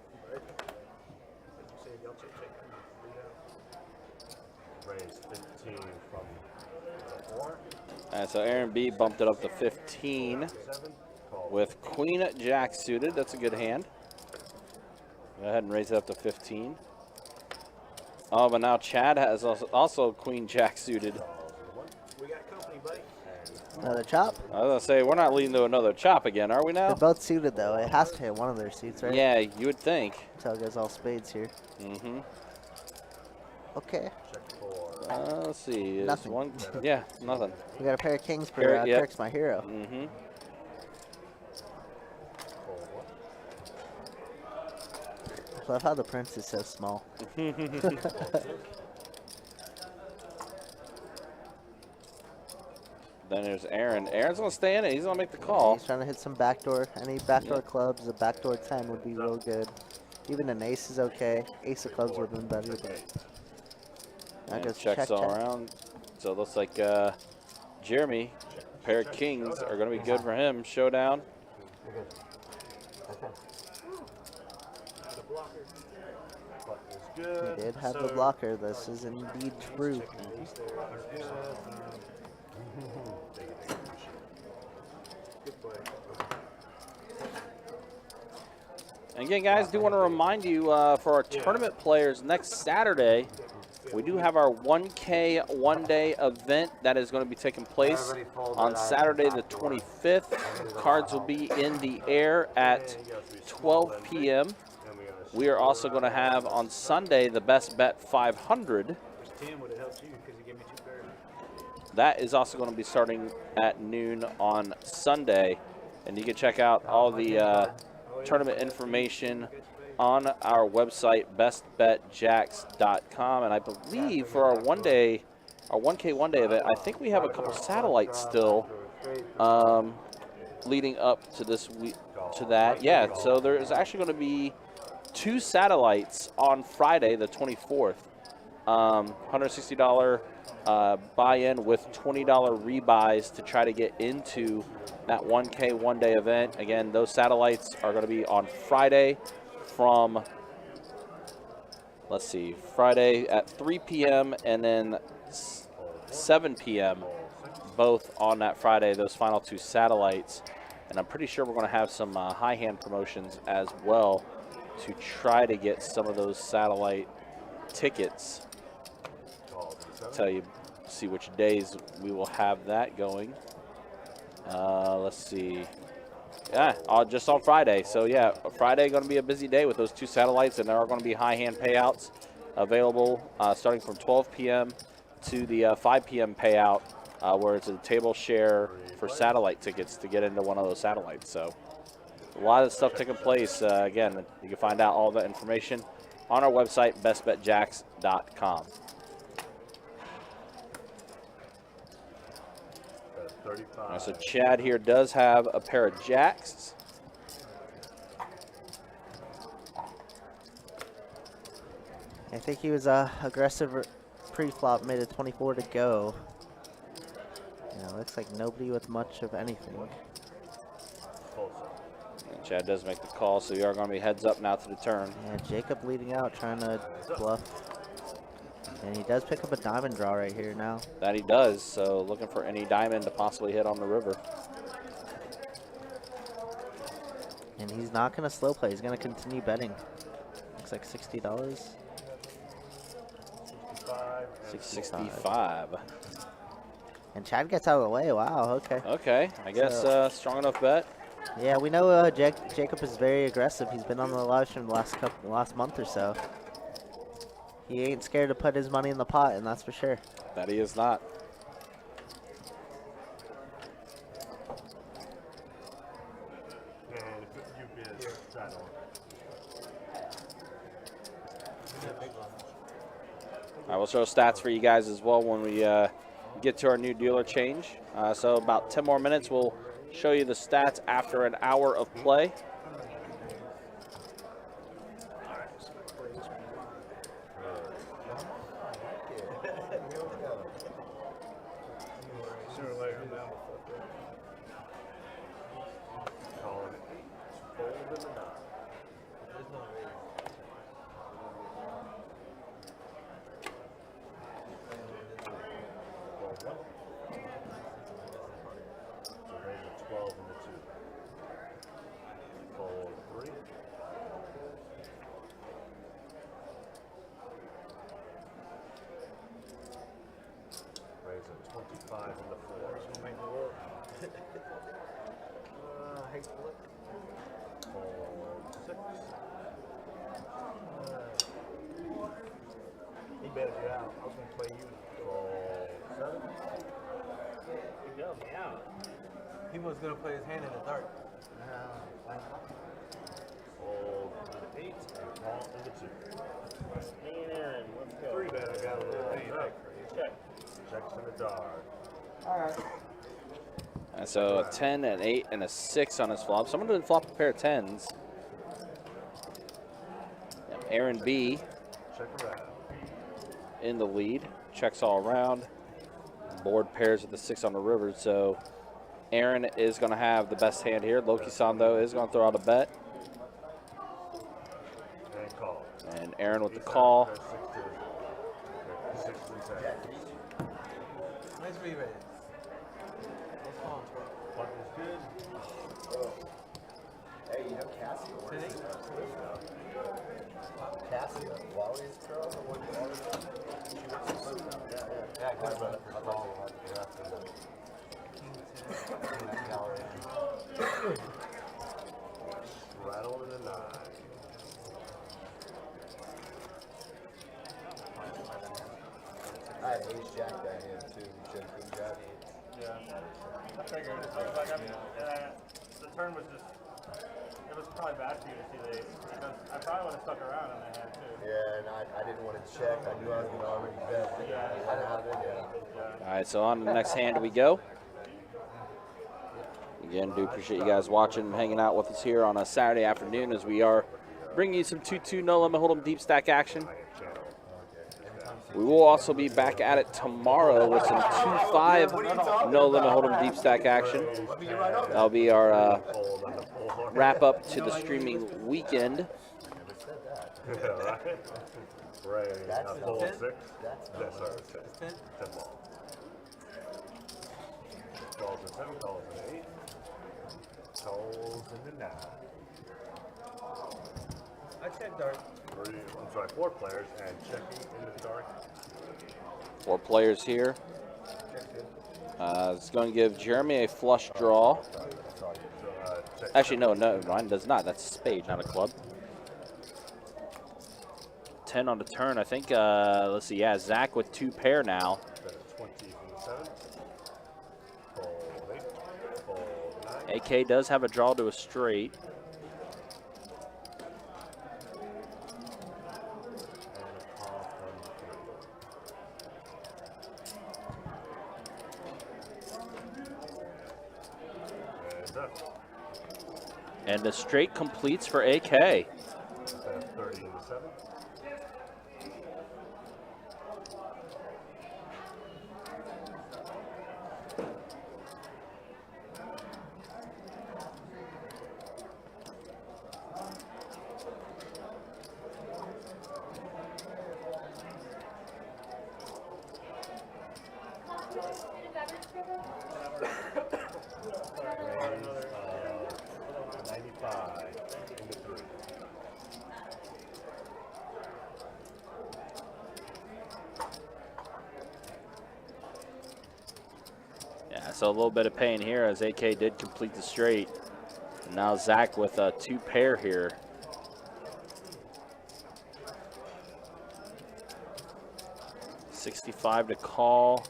Raise 15 from the 4. All right, so Aaron B bumped it up to 15 with Queen Jack suited. That's a good hand. Go ahead and raise it up to 15. Oh, but now Chad has also Queen Jack suited. We got company, buddy. Another chop. I was gonna say we're not leading to another chop again, are we They're now? both suited though. It has to hit one of their suits, right? Yeah, you would think. That's how it goes all spades here. Mm-hmm. Okay. Let's see. Is Nothing. one? Yeah, nothing. We got a pair of kings for Kirk, yep. Kirk's my hero. Mm-hmm. I love how the prince is so small. Then there's Aaron. Aaron's gonna stay in it. He's gonna make the call. He's trying to hit some backdoor. Any backdoor clubs, a backdoor 10 would be real good. Even an ace is okay. Ace of clubs would have been better, but that And goes checks check, all check. around. So it looks like Jeremy, a pair of kings are gonna be good for him. Showdown. He did have the blocker. This is indeed true. And again, guys, do want to remind you for our tournament players next Saturday, we do have our 1K one-day event that is going to be taking place on Saturday the 25th. Cards will be in the air at 12 p.m. We are also going to have on Sunday the Best Bet 500. That is also going to be starting at noon on Sunday. And you can check out all the tournament information on our website, bestbetjacks.com. And I believe for our 1K one-day event, I think we have a couple satellites still leading up to this week, to that. Yeah, so there is actually going to be 2 satellites on Friday, the 24th. $160 buy-in with $20 rebuys to try to get into that 1K one-day event. Again, those satellites are going to be on Friday from, let's see, Friday at 3 p.m. and then 7 p.m. both on that Friday, those final 2 satellites. And I'm pretty sure we're going to have some high hand promotions as well to try to get some of those satellite tickets. Tell you, see which days we will have that going. Let's see. Yeah, just on Friday. So yeah, Friday going to be a busy day with those 2 satellites, and there are going to be high hand payouts available starting from 12 p.m. to the 5 p.m. payout, where it's a table share for satellite tickets to get into one of those satellites. So a lot of stuff taking place. Again, you can find out all the information on our website, bestbetjacks.com. 35. So Chad here does have a pair of jacks. I think he was aggressive pre-flop, made a 24 to go. Yeah, looks like nobody with much of anything. And Chad does make the call, so you are going to be heads up now to the turn. Yeah, Jacob leading out, trying to bluff. And he does pick up a diamond draw right here now. That he does, so looking for any diamond to possibly hit on the river. And he's not going to slow play. He's going to continue betting. Looks like $60. 65. And Chad gets out of the way. Wow, okay. Okay, I guess strong enough bet. Yeah, we know Jacob is very aggressive. He's been on the live stream the last month or so. He ain't scared to put his money in the pot, and that's for sure. That he is not. And you bid that on. I will show stats for you guys as well when we get to our new dealer change. So about 10 more minutes, we'll show you the stats after an hour of play. Sooner or later, I'm down. Calling it. Fold in the 9. Fold 1. So raise a 12 and a 2. Fold 3. Raise a 20 5 and the 4. I hate to look. Fold 6. He better get out. I was going to play you. Fold 7. He got me out. He was going to play his hand in the dark. Fold an 8 and call in the 2. Me and Aaron, let's go. 3 bet. I got a little pain. Check. Checks in the dark. All right. And so a 10, an 8, and a 6 on his flop. Someone didn't flop a pair of 10s. Aaron B Check around. in the lead. Checks all around. Board pairs with the 6 on the river. So Aaron is going to have the best hand here. Loki-san, though, is going to throw out a bet. And call. And Aaron with the call. 6 and 10. Nice re-raise. Button is good. Hey, you know Cassie? Cassie, Wally's girl? The one Wally? She works at Sundown. Yeah, good brother. That's all Rattle in the 9. I had ace jack that hand too. You should have queen jack. Yeah. I figured. I was like, the turn was just, it was probably bad for you to see the ace, because I probably would have stuck around in that hand too. Yeah, and I didn't want to check. I knew I was going to already bet. Yeah. I didn't have it, yeah. All right, so on to the next hand we go. Again, do appreciate you guys watching and hanging out with us here on a Saturday afternoon as we are bringing you some 2-2 no limit hold'em deep stack action. We will also be back at it tomorrow with some 2-5 no limit hold'em deep stack action. That'll be our wrap up to the streaming weekend. Yeah, right? Ray, fold 6. That's our 10. 10 ball. Calls in 7, calls in 8. Calls in the 9. I checked dark. 4 players and checking into the dark. 4 players here. It's going to give Jeremy a flush draw. Actually, no, mine does not. That's a spade, not a club. 10 on the turn. I think, let's see, yeah, Zach with 2 pair now. 20 from the 7. Fold 8. Fold 9. AK does have a draw to a straight. And the straight completes for AK. 30 in the 7. So a little bit of pain here as AK did complete the straight. And now Zach with a 2 pair here. $65 to call.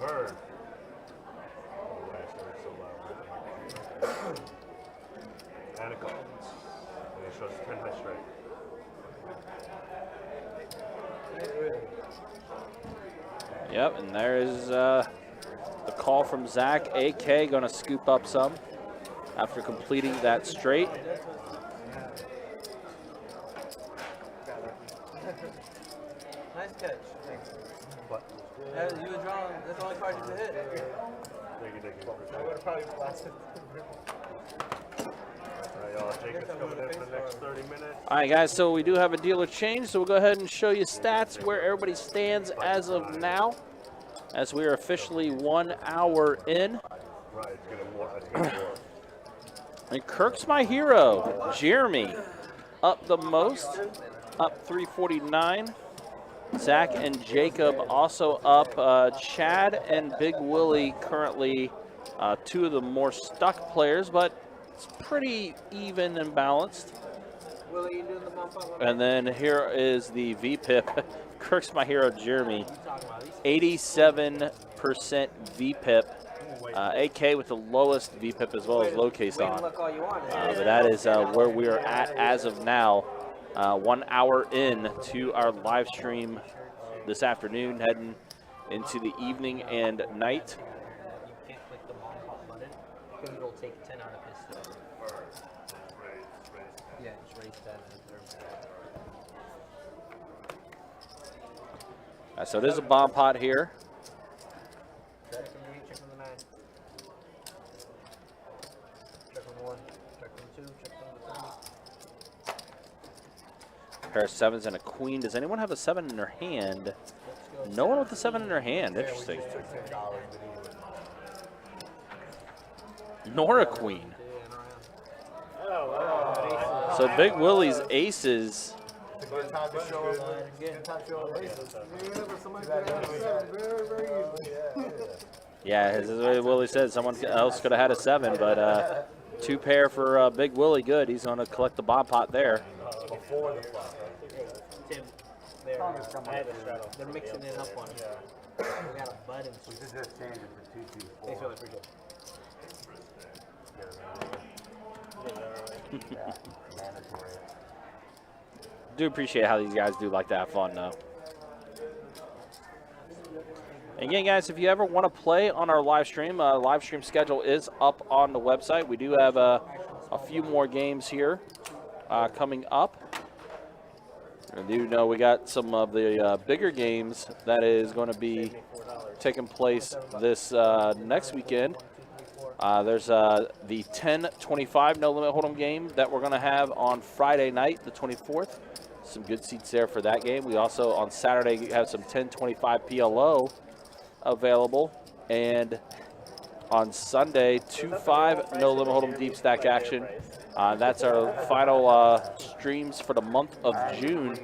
Bird. And a call. And it shows 10 high straight. Yep, and there is the call from Zach. AK going to scoop up some after completing that straight. Nice catch. What? You were drawing. That's the only card you could hit. Thank you. I would have probably blasted. Alright, y'all. Jacob's coming in for the next 30 minutes. All right, guys, so we do have a dealer change, so we'll go ahead and show you stats where everybody stands as of now, as we are officially 1 hour in. Right, it's getting more. It's getting more. And Kirk's my hero. Jeremy up the most, up 349. Zach and Jacob also up. Chad and Big Willy currently two of the more stuck players, but it's pretty even and balanced. Willie, you doing the bump up? And then here is the VPIP. Kirk's my hero, Jeremy. 87% VPIP. AK with the lowest VPIP as well as low case on. But that is where we are at as of now. 1 hour in to our live stream this afternoon, heading into the evening and night. You can't click the bump up button because it'll take 10 out of his stuff. Yeah, just raise that. So it is a bomb pot here. Check from the 8, check from the 9. Check from 1, check from 2, check from the 3. Pair of sevens and a queen. Does anyone have a 7 in their hand? No one with a 7 in their hand. Interesting. Nor a queen. So Big Willy's aces. It's a good time to show him. Good time to show him races. Yeah, as Willie said, someone else could have had a 7, but 2 pair for Big Willy. Good. He's going to collect the bomb pot there. Before the flop. Tim, they're mixing it up on it. We got a button. We should just change it for 224. Thanks, Willie. Appreciate it. Mandatory. Do appreciate how these guys do like to have fun, though. Again, guys, if you ever want to play on our live stream schedule is up on the website. We do have a few more games here coming up. I do know we got some of the bigger games that is going to be taking place this next weekend. There's the 10-25 No Limit Hold'em game that we're going to have on Friday night, the 24th. Some good seats there for that game. We also, on Saturday, have some 10-25 PLO available. And on Sunday, 2-5 No Limit Hold'em Deep Stack action. That's our final streams for the month of June.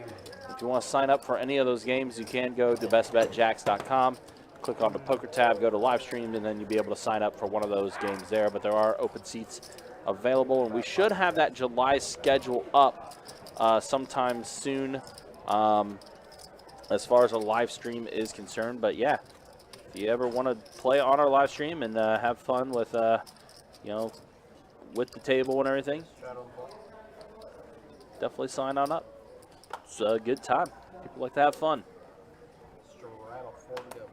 If you want to sign up for any of those games, you can go to bestbetjacks.com. Click on the poker tab, go to live stream, and then you'll be able to sign up for one of those games there. But there are open seats available, and we should have that July schedule up sometime soon as far as a live stream is concerned. But yeah, if you ever want to play on our live stream and have fun with, you know, with the table and everything, definitely sign on up. It's a good time. People like to have fun. Straddle 4 to go.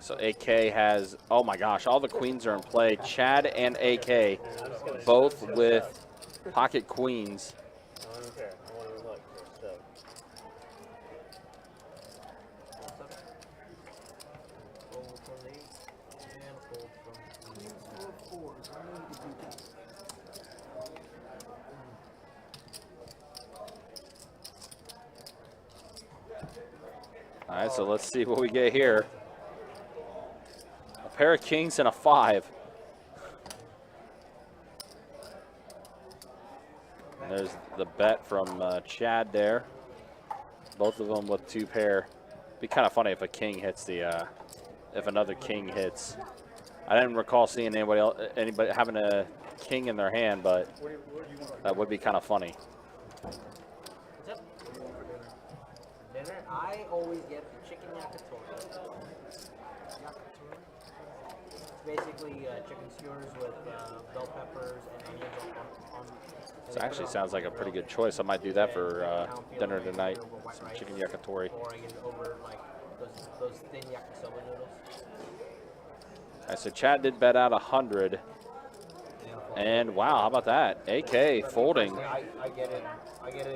So AK has, oh my gosh, all the queens are in play. Chad and AK, both with pocket queens. All right, so let's see what we get here. pair of kings and a 5. And there's the bet from Chad there. Both of them with 2 pair. Be kind of funny if a king hits the, if another king hits. I didn't recall seeing anybody having a king in their hand, but that would be kind of funny. Dinner, I always get the chicken yakitori. Basically chicken skewers with bell peppers and onions on This actually sounds like a pretty good choice. I might do that for dinner tonight. Some chicken yakitori. Or I get over like those thin yakisoba noodles. All right, so Chad did bet out 100. And wow, how about that? AK folding. I get it.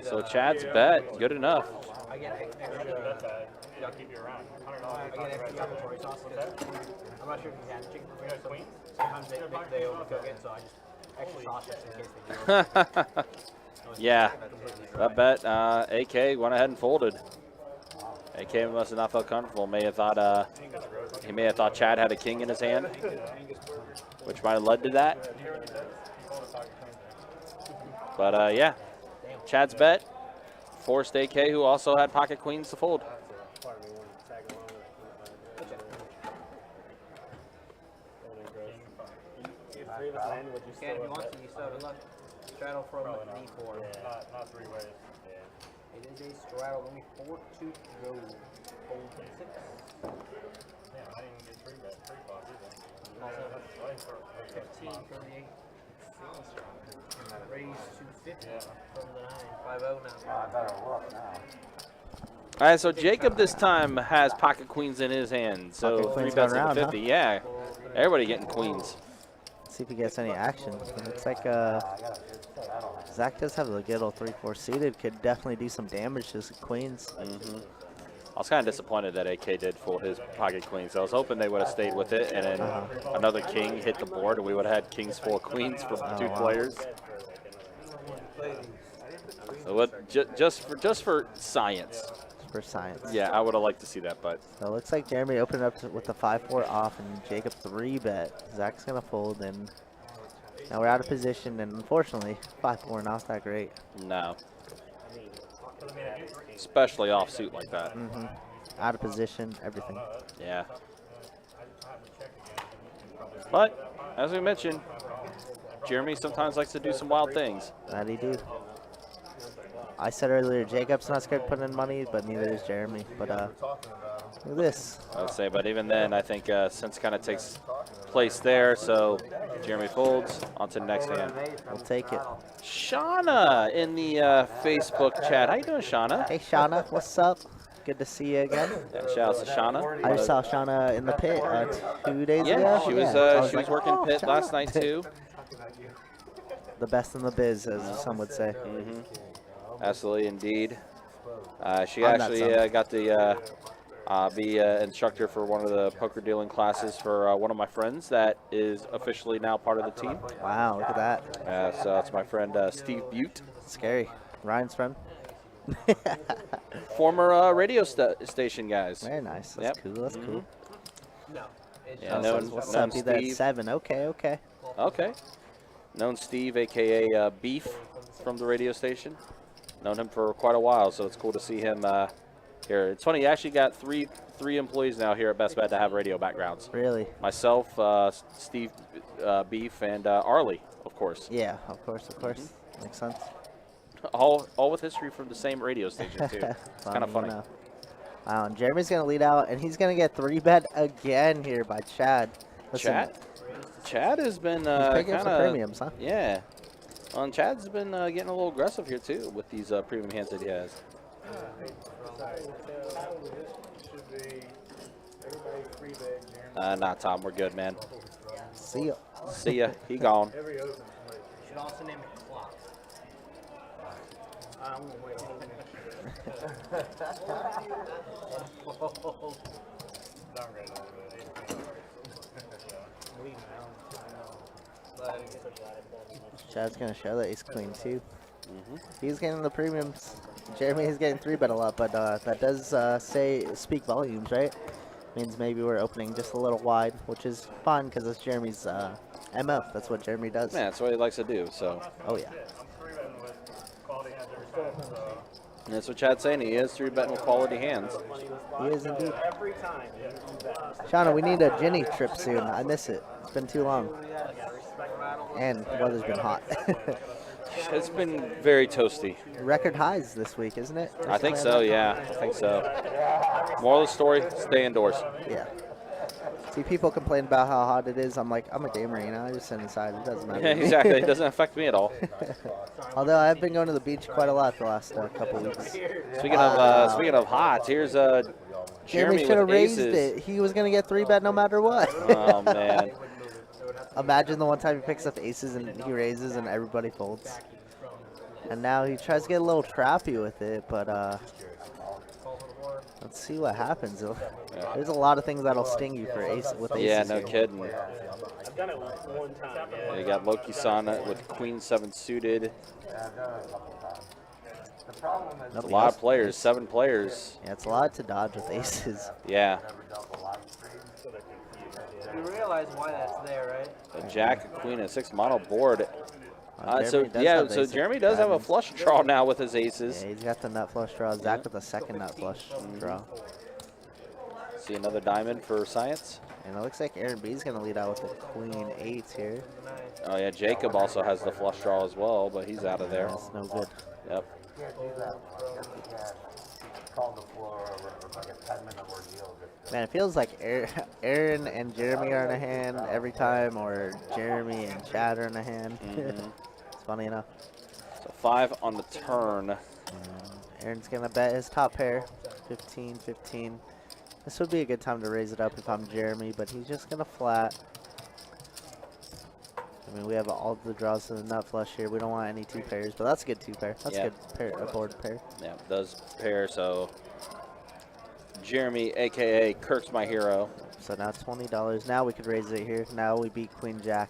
So Chad's bet, good enough. I get extra. I'll keep you around. I get extra yakitori sauce. I'm not sure if you had chicken for queen. Sometimes they overcook it, so I just extra sauce just in case they do. Yeah, that bet, AK went ahead and folded. AK must have not felt comfortable. He may have thought Chad had a king in his hand, which might have led to that. But yeah, Chad's bet forced AK, who also had pocket queens, to fold. Okay, if you want to, you still have luck. Straddle from D4. Not 3 ways. It is a straddle. Only 4 to go. Hold 6. Yeah, I didn't get 3 pots either. 15 from the 8. Raise to 50 from the 9. 5-0 now. I better look now. All right, so Jacob this time has pocket queens in his hand. So Pocket 3 queens bets going into around, 50. Yeah, everybody getting queens. See if he gets any action. It looks like Zach does have a good old 3-4 suited. Could definitely do some damage to his queens. I was kind of disappointed that AK did fold his pocket queens. I was hoping they would have stayed with it, and then another king hit the board, and we would have had kings full of queens for 2 players. So just for science. For science. Yeah, I would have liked to see that, but So it looks like Jeremy opened up with the 5-4 off, and Jacob 3-bet. Zach's gonna fold, and now we're out of position. And unfortunately, 5-4 not that great. no. Especially offsuit like that. Out of position, everything. Yeah. But as we mentioned, Jeremy sometimes likes to do some wild things. That he do. I said earlier, Jacob's not scared of putting in money, but neither is Jeremy. But look at this. I would say, but even then, I think Sense kind of takes place there. So Jeremy folds onto the next hand. We'll take it. Shauna in the Facebook chat. How you doing, Shauna? Hey, Shauna, what's up? Good to see you again. Yeah, shout out to Shauna. I just saw Shauna in the pit 2 days ago. Yeah, she was I like, working oh, pit Shauna. last night too. The best in the biz, as some would say. Absolutely, indeed. She I'm not actually got to be an instructor for one of the poker dealing classes for one of my friends that is officially now part of the team. Wow, look at that. So that's my friend Steve Butte. Scary. Ryan's friend. Former radio station guys. Very nice. That's cool. That's cool. No. Yeah, What's known up? Be that Steve. 7. Okay, okay. Okay. Known Steve, a.k.a. Beef, from the radio station. Known him for quite a while, so it's cool to see him here. It's funny, he actually got three employees now here at Best Bet to have radio backgrounds. Really? Myself, Steve Beef, and Arlie, of course. Yeah, of course, of course. Makes sense. All with history from the same radio station, too. It's kind of funny. You know. Wow, and Jeremy's going to lead out, and he's going to get 3-bet again here by Chad. Listen, Chad has been picking up some premiums, huh? Yeah. And Chad's been getting a little aggressive here, too, with these premium hands that he has. Nah, Tom, we're good, man. See ya. See ya. He gone. You should also name it Clock. I'm going to wait a Chad's going to show that he's clean, too. He's getting the premiums. Jeremy is getting 3-bet a lot, but that does speak volumes, right? Means maybe we're opening just a little wide, which is fun because it's Jeremy's MO. That's what Jeremy does. Yeah, that's what he likes to do. So. Oh yeah. I'm 3-betting with quality hands every time, so. And that's what Chad's saying. He is 3-betting with quality hands. He is indeed. Every time. Shauna, we need a Ginny trip soon. I miss it. It's been too long. And the weather's been hot. It's been very toasty. Record highs this week, isn't it? I think so, yeah. I think so. Moral of the story, stay indoors. Yeah. See, people complain about how hot it is. I'm like, I'm a gamer, you know? I just sit inside. It doesn't matter. Yeah, exactly. It doesn't affect me at all. Although I've been going to the beach quite a lot the last couple weeks. Speaking of hot, here's Jeremy should have raised it. He was going to get 3-bet no matter what. Oh, man. Imagine the one time he picks up aces and he raises and everybody folds. And now he tries to get a little trappy with it, but let's see what happens. There's a lot of things that'll sting you for with aces. Yeah, no kidding. I've done it one time. Yeah, you got Loki-san with Queen 7 suited. It's a lot of players, 7 players. Yeah, it's a lot to dodge with aces. Yeah. You realize why that's there, right? A Jack, a Queen, and a 6 mono board. So Jeremy does have a flush draw now with his aces. Yeah, he's got the nut flush draw. Zach with a second nut flush draw. See another diamond for Science. And it looks like Aaron B is going to lead out with the Queen 8 here. Oh yeah, Jacob also has the flush draw as well, but he's out of there. That's no good. Yep. Man, it feels like Aaron and Jeremy are in a hand every time, or Jeremy and Chad are in a hand. It's funny enough. So 5 on the turn. Aaron's going to bet his top pair, 15, 15. This would be a good time to raise it up if I'm Jeremy, but he's just going to flat. I mean, we have all the draws to the nut flush here. We don't want any 2 pairs, but that's a good 2 pair. That's a good pair, a board pair. Yeah, it does pair, so Jeremy, a.k.a. Kirk's my hero. So now $20. Now we could raise it here. Now we beat Queen Jack.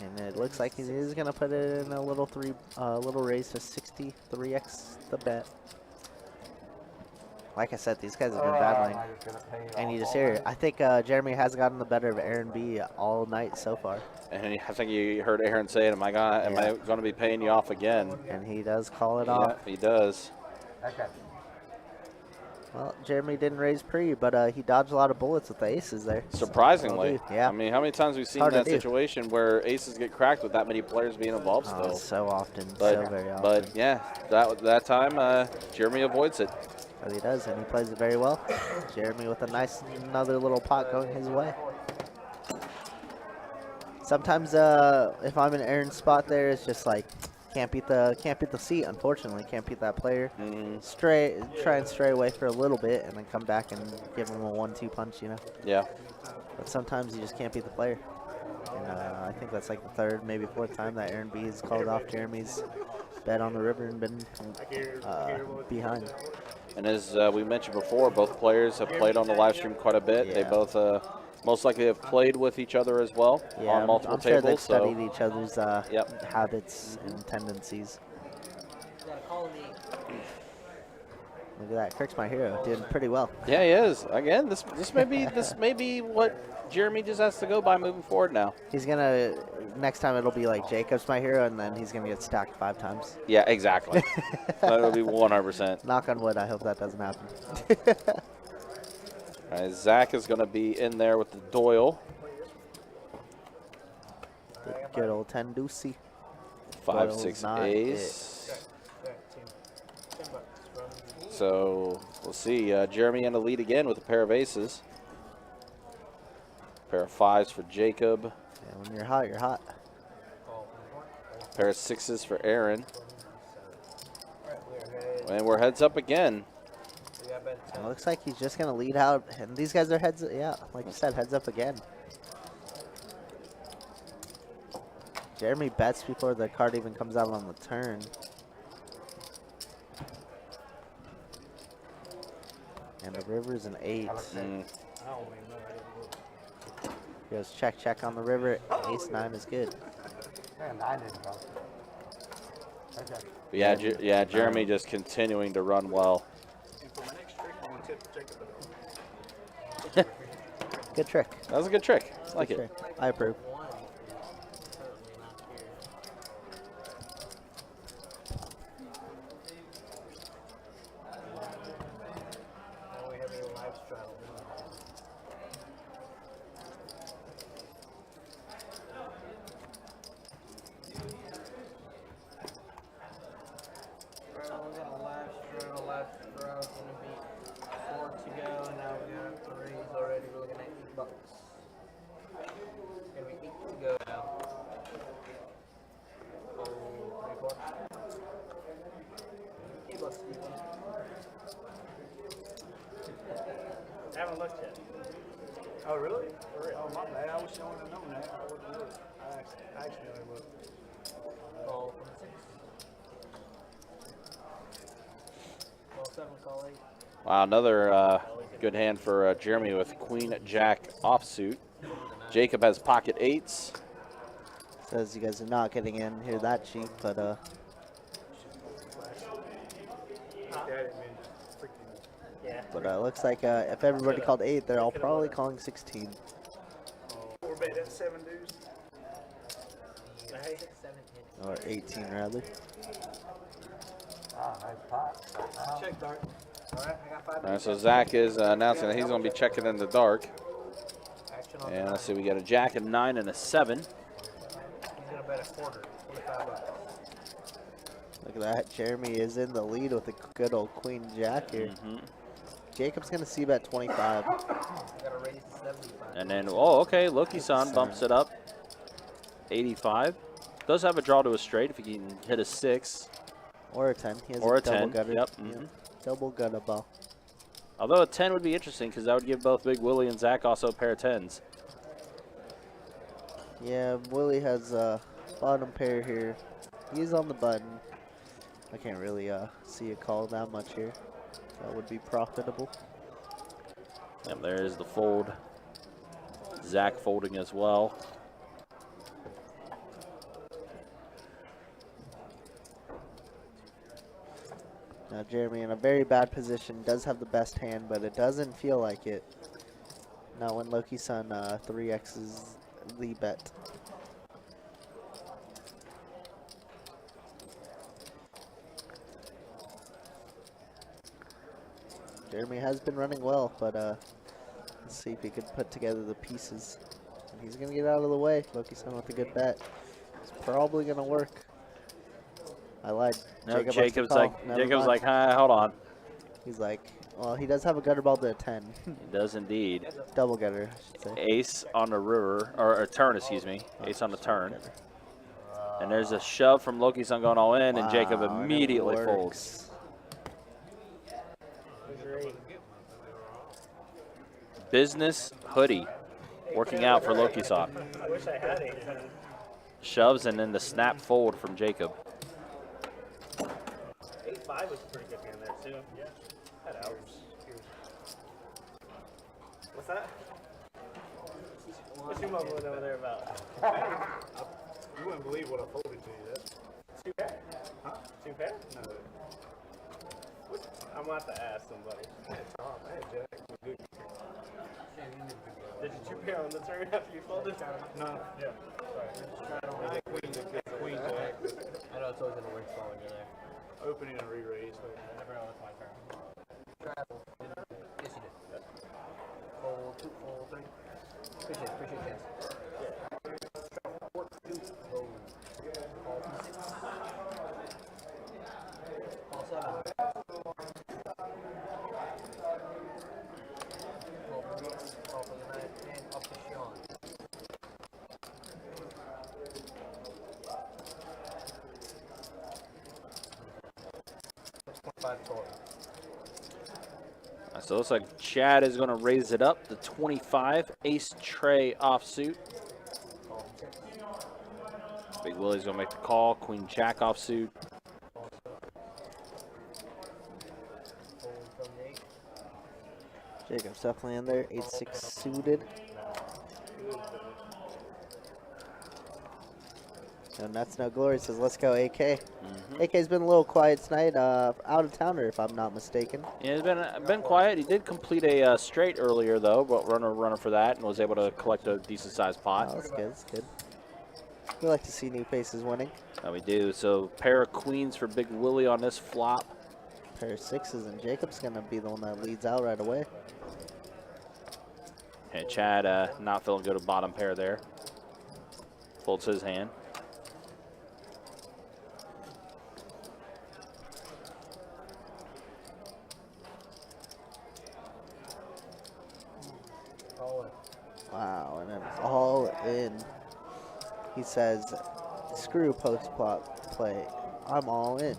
And it looks like he is going to put it in a little little raise to 63x the bet. Like I said, these guys have been battling. And you just hear it. I think Jeremy has gotten the better of Aaron B all night so far. And I think you heard Aaron say it, am I going to be paying you off again? And he does call it off. He does. Okay. Well, Jeremy didn't raise pre, but he dodged a lot of bullets with the aces there. Surprisingly. Yeah. I mean, how many times have we seen that situation where aces get cracked with that many players being involved still? So often. But, so very often. But, yeah, that time, Jeremy avoids it. But he does, and he plays it very well. Jeremy with another little pot going his way. Sometimes if I'm in Aaron's spot there, it's just like can't beat the seat, unfortunately. Can't beat that player. Try and stray away for a little bit and then come back and give him a 1-2 punch, you know? Yeah. But sometimes you just can't beat the player. And I think that's like the 3rd, maybe 4th time that Aaron B has called off Jeremy's bet on the river and been behind. And as we mentioned before, both players have played on the live stream quite a bit. Yeah. They both most likely have played with each other as well on multiple I'm sure tables. they've studied each other's Yep. habits and tendencies. Look at that, Kirk's my hero, doing pretty well. Yeah, he is. Again, this may be what Jeremy just has to go by moving forward now. He's gonna next time it'll be like Jacob's my hero, and then he's gonna get stacked 5 times. Yeah, exactly. That'll be 100%. Knock on wood. I hope that doesn't happen. All right, Zach is going to be in there with the Doyle. The good old 10 deucey. 5-6 ace. So we'll see. Jeremy in the lead again with a pair of aces. Pair of 5s for Jacob. Yeah, when you're hot, you're hot. Pair of 6s for Aaron. And we're heads up again. It looks like he's just gonna lead out, and these guys are heads. Yeah, like you said, heads up again. Jeremy bets before the card even comes out on the turn. And the river's an 8. Goes check on the river. Ace 9 is good. Yeah, Jeremy just continuing to run well. And for my next trick, I'm going to tip Jacob Good trick. That was a good trick. I like Good it. trick. I approve. One is currently not here. Now we have a live straddle. Straddle, we got a live straddle. Live straddle's gonna be 4 to go, and now we got 3s already. We're looking at $8. Gonna be 8 to go now. Oh, 3, 4. $8. I haven't looked yet. Oh, really? For real? Oh, my bad. I wish I would have known that. I wouldn't do it. I accidentally looked. Call from 6. Call 7, call 8. Wow, another good hand for Jeremy with Queen Jack offsuit. Jacob has pocket 8s. Says you guys are not getting in here that cheap, but looks like if everybody called 8, they're all probably calling 16. We're bet at 7 dudes. 6, 7, 10. Or 18 rather. Ah, nice pot. Check dart. All right, I got 5. All right, so Zach is announcing that he's going to be checking in the dark. Action on And the let's see, we got a Jack, a 9, and a 7. He's gonna bet a quarter, $25. Look at that. Jeremy is in the lead with a good old Queen Jack here. Jacob's going to see bet 25. Gotta raise to 75. And then, oh, okay, Loki-san bumps it up. 85. Does have a draw to a straight if he can hit a 6. Or a 10. He has Or a double 10. gutter. Yep. Double gutter ball. Although a 10 would be interesting because that would give both Big Willy and Zach also a pair of 10s. Yeah, Willie has a bottom pair here. He's on the button. I can't really see a call that much here. That would be profitable. And there's the fold. Zach folding as well. Now Jeremy in a very bad position. Does have the best hand, but it doesn't feel like it. Not when Loki-san 3x's the bet. Jeremy has been running well, but let's see if he could put together the pieces. And he's going to get out of the way. Loki-san with a good bet. It's probably going to work. I lied. No, Jacob's like, hi, hold on. He's like, well, he does have a gutter ball to a 10. He does indeed. Double gutter, I should say. Ace on the river, or a turn, excuse me. Ace on the turn. And there's a shove from Loki-san going all in, and Jacob Wow, and it immediately works. folds. Business hoodie working out for Loki-san. I wish I had 8. Shoves and then the snap fold from Jacob. 8-5 was a pretty good hand there too. Yeah. Had hours. What's that? What's your mumbling over there about? You wouldn't believe what I folded to you. That's 2 pair? Huh? 2 pair? No. I'm gonna have to ask somebody. Tom. Hey, Jack. Good. Did you 2 pair on the turn after you folded? No. Yeah. Sorry. Queen Jack. I know it's always gonna work for when you're there. Opening and re-raise. I never know that's my turn. Travel. Yes, you did. Fold 2, fold 3. Appreciate it, chance. Fold. Call 6. Call 7. Call for the 9, and up to Sean. 25 total. So it looks like Chad is going to raise it up to 25. Ace tray offsuit. Big Willy's going to make the call. Queen Jack offsuit. Jacob's definitely in there. 8-6 suited. And that's no glory. Says, let's go, AK. AK's been a little quiet tonight. Out of towner, if I'm not mistaken. Yeah, he's been quiet. He did complete a straight earlier, though, but runner for that, and was able to collect a decent-sized pot. Oh, that's good. That's good. We like to see new faces winning. We do. So pair of queens for Big Willy on this flop. Pair of sixes, and Jacob's going to be the one that leads out right away. And Chad not feeling good at bottom pair there. Folds his hand. Wow, and then all in. He says, screw post-plot play. I'm all in.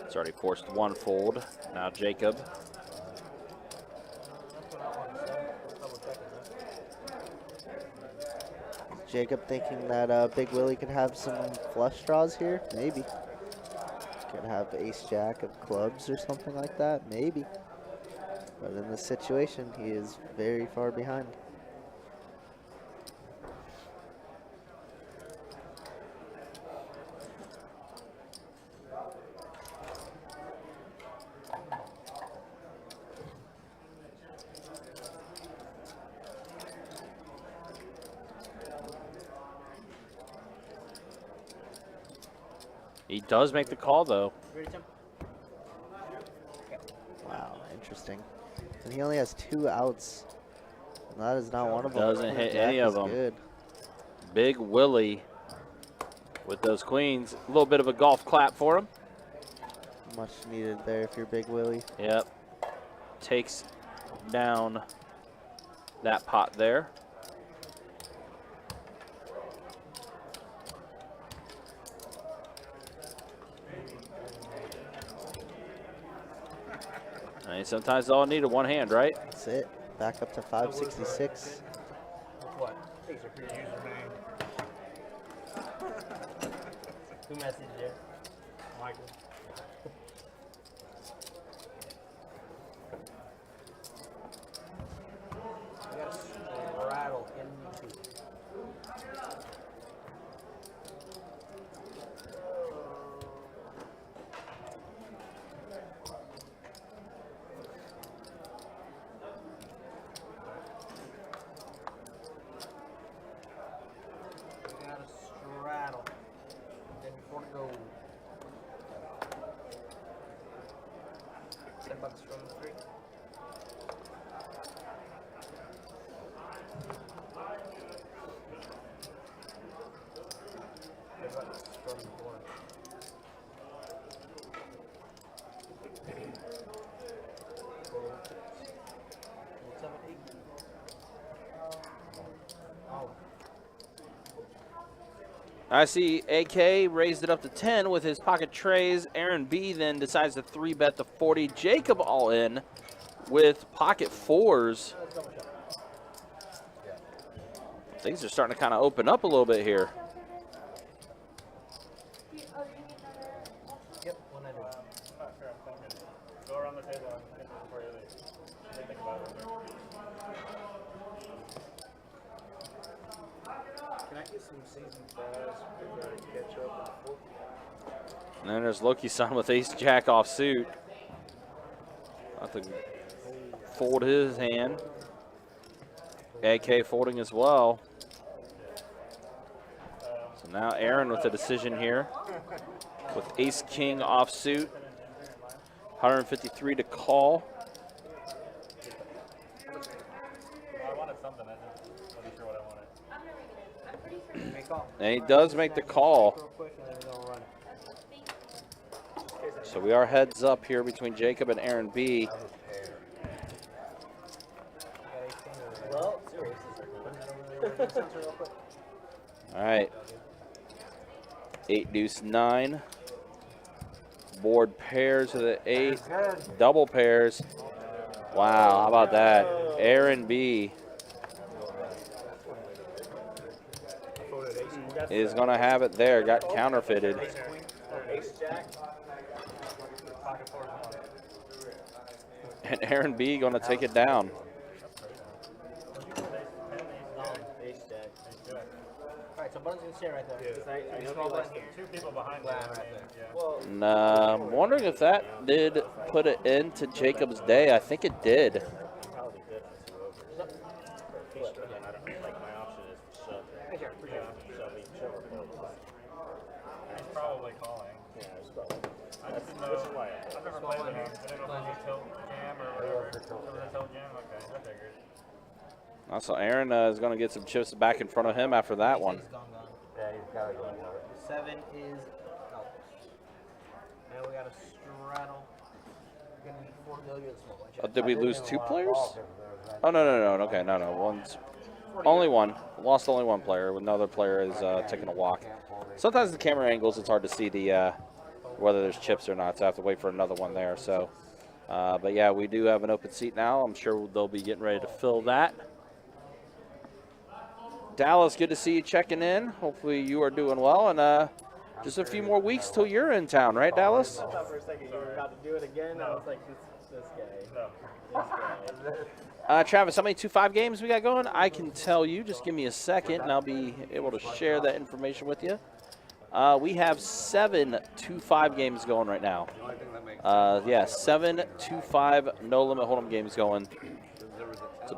It's already forced one fold. Now Jacob. Jacob thinking that Big Willy could have some flush draws here? Maybe. Could have ace-jack of clubs or something like that? Maybe. But in this situation, he is very far behind. He does make the call, though. Wow, interesting. And he only has 2 outs. And that is not one of them. Doesn't hit any of them. Good. Big Willy with those queens. A little bit of a golf clap for him. Much needed there if you're Big Willy. Yep. Takes down that pot there. And sometimes all needed one hand, right? That's it. Back up to 566. What? Thanks for your username. Who messaged you? Michael. I got a rattle in the tooth. $10 from the 3. $10 from the 4. I see AK raised it up to 10 with his pocket trays. Aaron B then decides to 3-bet the 40. Jacob all in with pocket 4s. Things are starting to kind of open up a little bit here. Yep, when I do. Go around the table and get this before you leave. Think about it. Can I get some seasoned fries with ketchup and a fork? And then there's Loki-san with ace-jack offsuit. Have to fold his hand. AK folding as well. So now Aaron with the decision here. With ace-king offsuit. 153 to call. I wanted something. I wasn't sure what I wanted. And he does make the call. So we are heads up here between Jacob and Aaron B. All right. 8 deuce 9. Board pairs of the 8. Double pairs. Wow, how about that? Aaron B is going to have it there. Got counterfeited. And Aaron B going to take it down. Ace jack. Alright, so Buttons can stay right there. Yeah. I small button here. 2 people behind Right you. there. Yeah. Nah, I'm wondering if that did put it into Jacob's day. I think it did. Probably did. And I don't like my option is to shove. He's probably calling. Yeah, it's probably. I just know. I've never played with him. I didn't know if it was a tilt jam or whatever. It was a tilt jam? Okay, I figured. So Aaron is going to get some chips back in front of him after that one. He's gone. Yeah, he's got to go for it. 7 is out. Now we got a straddle. We're going to need 4 to go to the small one. Oh, did we lose 2 players? Oh, no. Okay, no. One's only one. Lost only one player. Another player is taking a walk. Sometimes the camera angles, it's hard to see the whether there's chips or not, so I have to wait for another one there. So, but yeah, we do have an open seat now. I'm sure they'll be getting ready to fill that. Dallas, good to see you checking in. Hopefully you are doing well, and just a few more weeks till you're in town, right, Dallas? I thought for a second you were about to do it again. I was like, this guy. No. Travis, how many 2-5 games we got going? I can tell you. Just give me a second, and I'll be able to share that information with you. We have 7 2-5 games going right now. Yeah, 7 2-5 no limit hold'em games going. It's a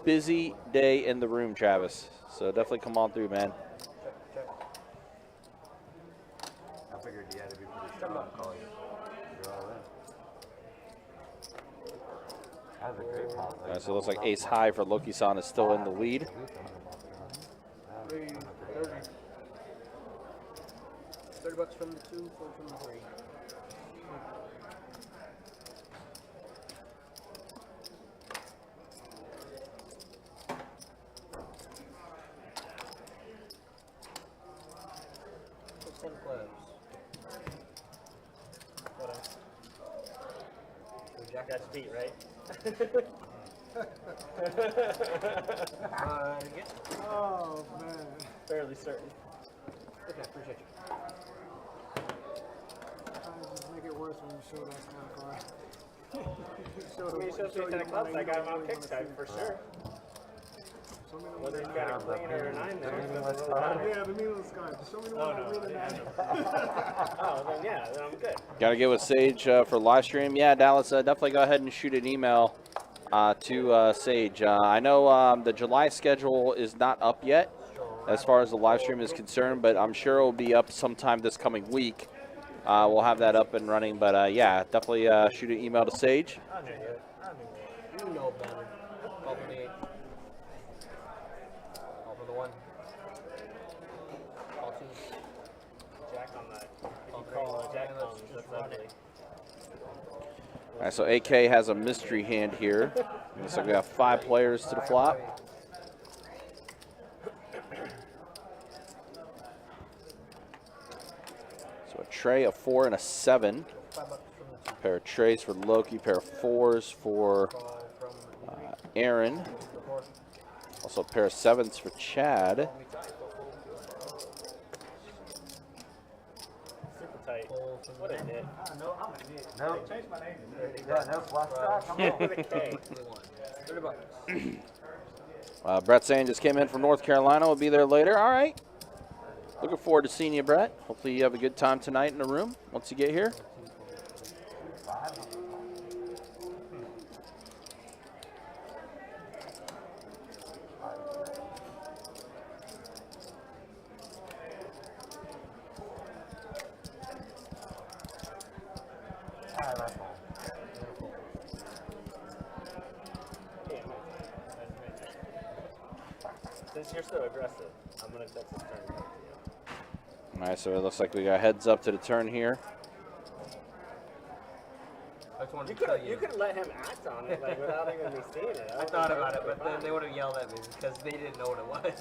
busy day in the room, Travis. So definitely come on through, man. I figured you had to be pretty strong calling it. You're all in. That was a great call. All right, so it looks like ace high for Loki-san is still in the lead. 30 bucks from the 2, 4 from the 3. What's 10 clubs? What else? Jack got beat, right? Oh, man. Fairly certain. Okay, appreciate you. Just make it worse when you show that kind of card. When you show 10 clubs, I got him on kick side for sure. Whether he's got a queen or a 9 there. Yeah, the needle sky. Just show me the one that really matters. Oh, then yeah, then I'm good. Got to get with Sage for live stream. Yeah, Dallas, definitely go ahead and shoot an email to Sage. I know the July schedule is not up yet as far as the live stream is concerned, but I'm sure it will be up sometime this coming week. We'll have that up and running, but yeah, definitely shoot an email to Sage. I knew it. You know better. Open the 8. Open the 1. Call 2. Jack on that. If you call Jack comes, that's ugly. All right, so AK has a mystery hand here. Looks like we have 5 players to the flop. So a tray, a 4, and a 7. Pair of trays for Loki, pair of 4s for Aaron. Also a pair of 7s for Chad. Super tight. What a hit. No. Change my name. Yeah, no flush draw. Come on. With a K. 30 bucks. Brett Sand just came in from North Carolina. Will be there later. All right. Looking forward to seeing you, Brett. Hopefully you have a good time tonight in the room once you get here. Since you're so aggressive, I'm going to touch this turn. All right, so it looks like we got heads up to the turn here. I just wanted to tell you. You could let him act on it, like, without even me seeing it. I thought about it, but then they would have yelled at me because they didn't know what it was.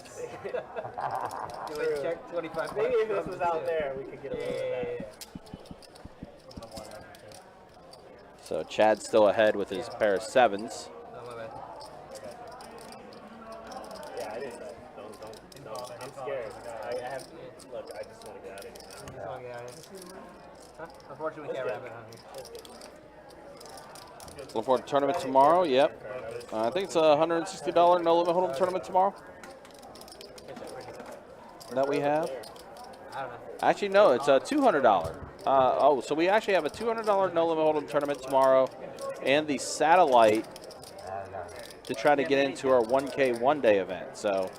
You would check 25. Maybe if this was out there, we could get a little bit of that. So Chad's still ahead with his pair of 7s. No, my bad. Yeah, I didn't know. Don't. I'm scared. I have. Look, I just want to get out of here. You just want to get out of here? Huh? Unfortunately, we can't wrap it on here. Looking forward to tournament tomorrow. Yep. I think it's a $160 no limit hold'em tournament tomorrow. That we have. Actually, no, it's a $200. So we actually have a $200 no limit hold'em tournament tomorrow, and the satellite to try to get into our 1K one-day event. So,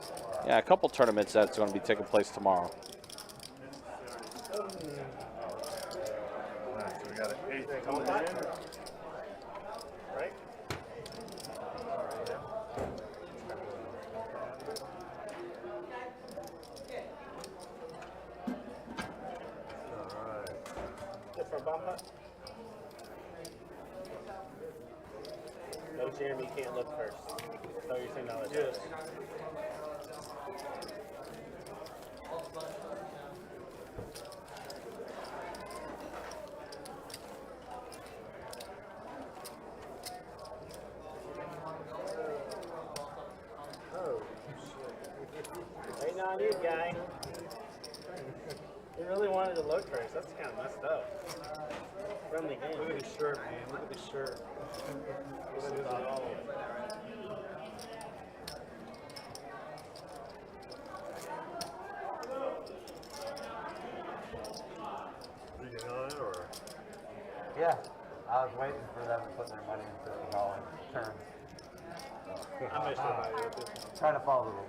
yeah, a couple tournaments that's going to be taking place tomorrow. So we got an 8 coming in. Right? Different bumper. No, Jeremy can't look first. So you're saying no, it's yes. Oh, shit. Waiting on you, guy. He really wanted to look first. That's kind of messed up. Friendly game. Look at his shirt, man. Look at his shirt. You getting on it or? Yeah, I was waiting for them to put their money into the dollar terms. I missed it. Trying to follow the rules.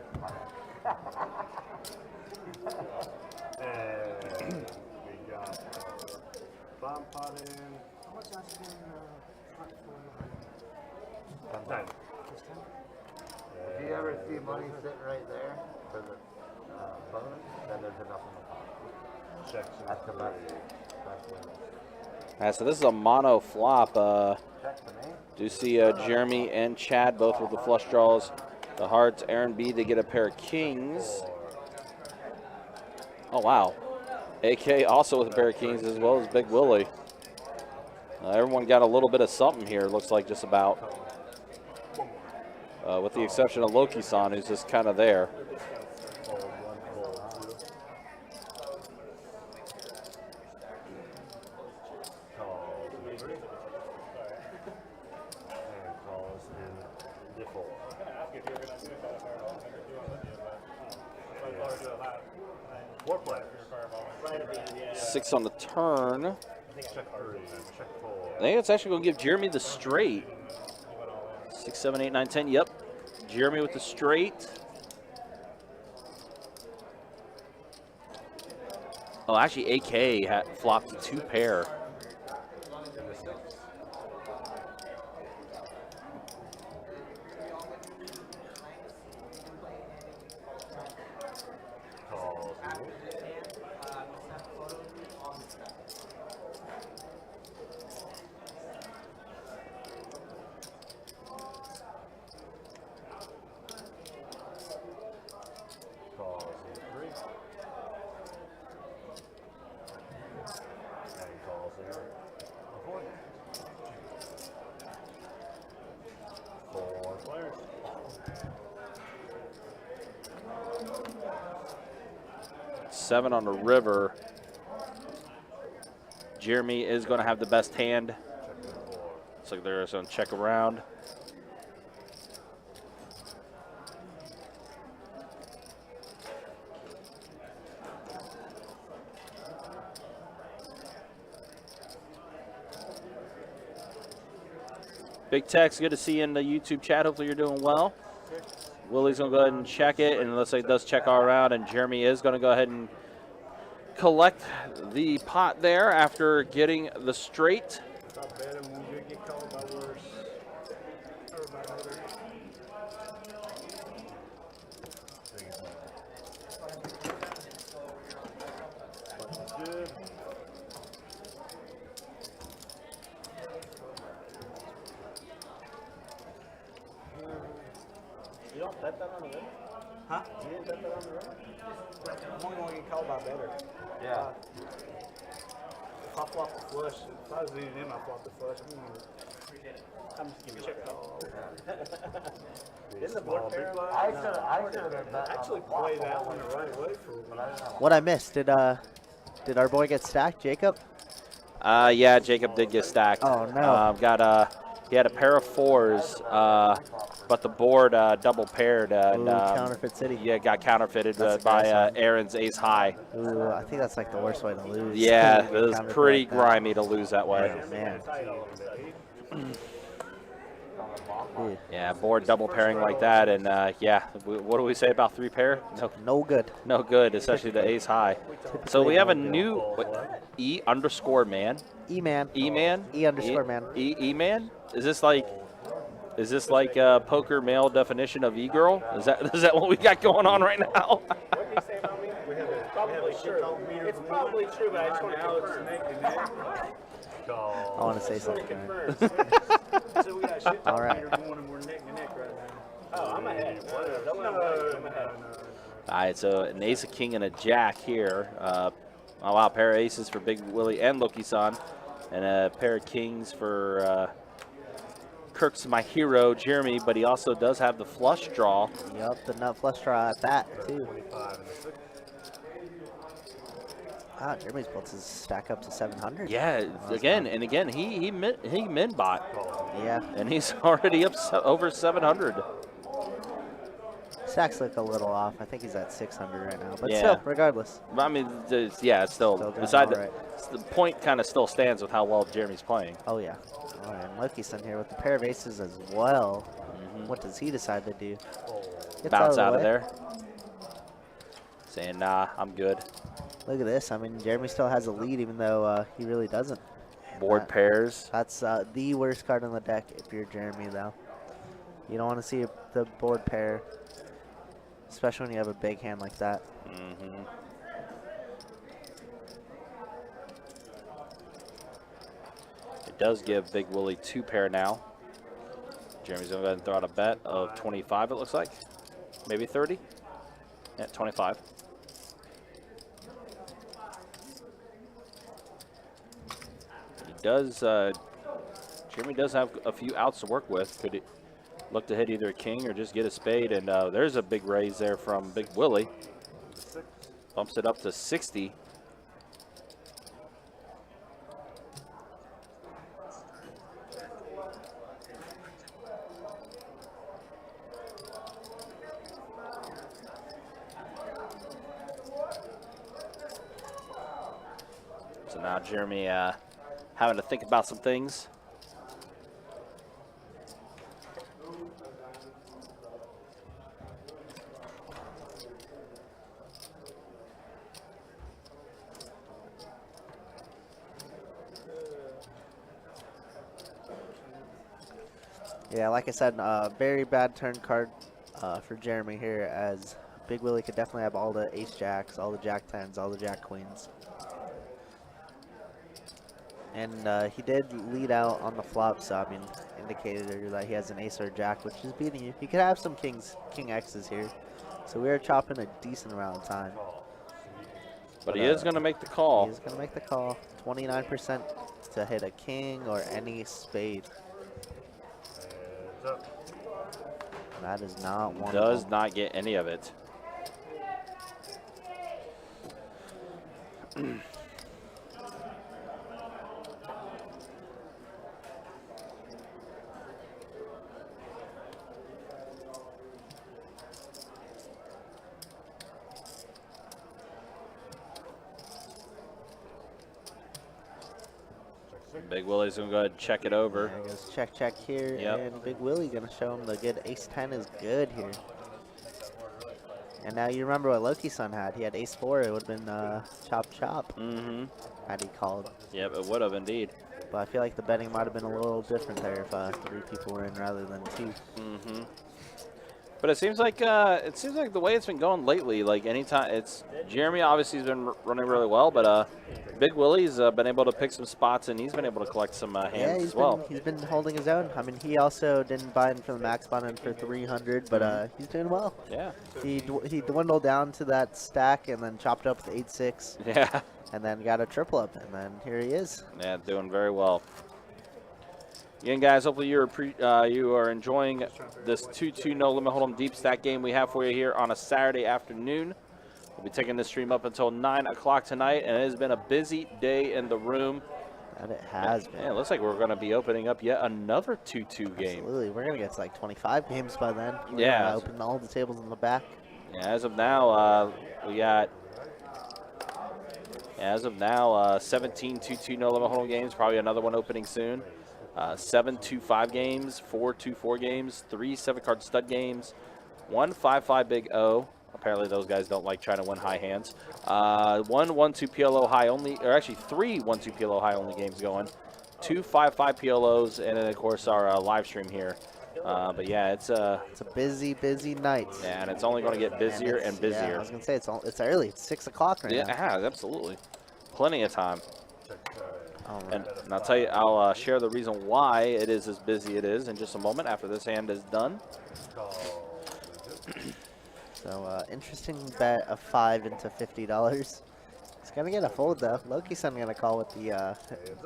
And we got bomb pot in. How much else is in front for 10. If you ever see money sitting right there for the bonus, then there's enough in the pot. Checks in That's the three. best winner. All right, so this is a mono flop. Check to me. Do see Jeremy and Chad both with the flush draws. The hearts, Aaron B to get a pair of kings. Oh, wow. AK also with a pair of kings, as well as Big Willy. Everyone got a little bit of something here, looks like, just about. With the exception of Loki-san, who's just kind of there. Four players. 6 on the turn. Check 3, check 4. I think it's actually going to give Jeremy the straight. 6, 7, 8, 9, 10. Yep. Jeremy with the straight. Oh, actually, AK had flopped a 2 pair. Seven on the river. Jeremy is going to have the best hand. Looks like they're going to check around. Big Tex, good to see you in the YouTube chat. Hopefully you're doing well. Willie's going to go ahead and check it, and it looks like it does check all around, and Jeremy is going to go ahead and collect the pot there after getting the straight. Not bad, and we did get called by worse. Or by other. Good. You don't bet that on the river? Huh? You didn't bet that on the river? I'm only going to get called by better. Yeah. If I flop the flush, if I was leading him, I flop the flush. I'm just giving you a call. Didn't the board pair? I should have been betting Actually on the play flop that one the right way for but I didn't know. What I missed? Did our boy get stacked, Jacob? Yeah, Jacob did get stacked. Oh, no. Got he had a pair of 4s, but the board double paired. And, Counterfeit City. Yeah, got counterfeited by Aaron's ace high. Ooh, I think that's like the worst way to lose. Yeah, it was pretty grimy to lose that way. Oh, man. Yeah, board double pairing like that, and yeah, what do we say about 3-pair? No good. No good, especially the ace high. So we have a new E_man. E-man. E-man. E_man. E-man. Is this like poker male definition of e-girl? Is that what we got going on right now? What did you say about me? It's probably true. It's probably true, but I just want to confirm. I want to say something. So we got shit All right. going and we're neck to neck right now. Oh, I'm ahead. I'm ahead. All right, so an ace, a king, and a jack here. Oh, wow, pair of aces for Big Willy and Loki-san, and a pair of kings for Kirk's my hero, Jeremy, but he also does have the flush draw. Yep, the nut flush draw at that, too. Wow, Jeremy's built his stack up to 700. Yeah, again, he min bot. Yeah. And he's already up over 700. Stacks look a little off. I think he's at 600 right now. But Yeah. still, regardless. I mean, yeah, it's still doing beside all right. the point kind of still stands with how well Jeremy's playing. Oh, yeah. All right, and Loki's in here with the pair of aces as well. What does he decide to do? Gets Bounce out the of way. there. Saying, nah, I'm good. Look at this. I mean, Jeremy still has a lead, even though he really doesn't. Board pairs. That's the worst card on the deck if you're Jeremy, though. You don't want to see the board pair, especially when you have a big hand like that. It does give Big Willy 2-pair now. Jeremy's going to go ahead and throw out a bet of 25, it looks like. Maybe 30? Yeah, 25. Jeremy does have a few outs to work with. Could he look to hit either a king or just get a spade? And there's a big raise there from Big Willy. Bumps it up to 60. So now Jeremy having to think about some things. Yeah, like I said, very bad turn card for Jeremy here, as Big Willy could definitely have all the ace jacks, all the jack tens, all the jack queens. And he did lead out on the flop, so I mean, indicated that he has an ace or a jack, which is beating you. He could have some king X's here, so we are chopping a decent amount of time. But he is going to make the call. He is going to make the call. 29% to hit a king or any spade. That is not one. Does not get any of it. Big Willy's going to go ahead and check it over. Yeah, he goes check here, Yep. and Big Willy going to show him the good ace-10 is good here. And now you remember what Loki-san had. He had ace-4. It would have been chop-chop had he called. Yep, it would have indeed. But I feel like the betting might have been a little different there if 3 people were in rather than 2. But it seems like the way it's been going lately, like anytime it's Jeremy obviously has been running really well, but Big Willy's been able to pick some spots and he's been able to collect some hands as well. He's been holding his own. I mean, he also didn't buy in for the max button for 300, but he's doing well. Yeah. He dwindled down to that stack and then chopped up with 8-6. Yeah. And then got a triple up, and then here he is. Yeah, doing very well. Again, guys, hopefully you are enjoying this 2-2 no limit hold'em deep stack game we have for you here on a Saturday afternoon. We'll be taking this stream up until 9 o'clock tonight, and it has been a busy day in the room. And it has been. Yeah, it looks like we're going to be opening up yet another 2-2 game. Absolutely. We're going to get to like 25 games by then. We're Yeah. gonna open all the tables in the back. Yeah, as of now, we got. As of now, 17 2-2 no-limit hold'em games. Probably another one opening soon. 7 2-5 games, 4 2-4 games, 3 7-card stud games, 1 5-5 Big O. Apparently those guys don't like trying to win high hands. 1 1-2 PLO high only, or actually 3 1-2 PLO high only games going. 2 5-5 PLOs, and then of course our live stream here. But yeah, it's a busy night. Yeah, and it's only going to get busier and busier. Yeah, I was going to say it's early. It's 6 o'clock right now. Yeah, absolutely. Plenty of time. All right. And I'll tell you, I'll share the reason why it is as busy it is in just a moment after this hand is done. So interesting bet of 5 into $50. It's gonna get a fold though. Loki-san gonna call with the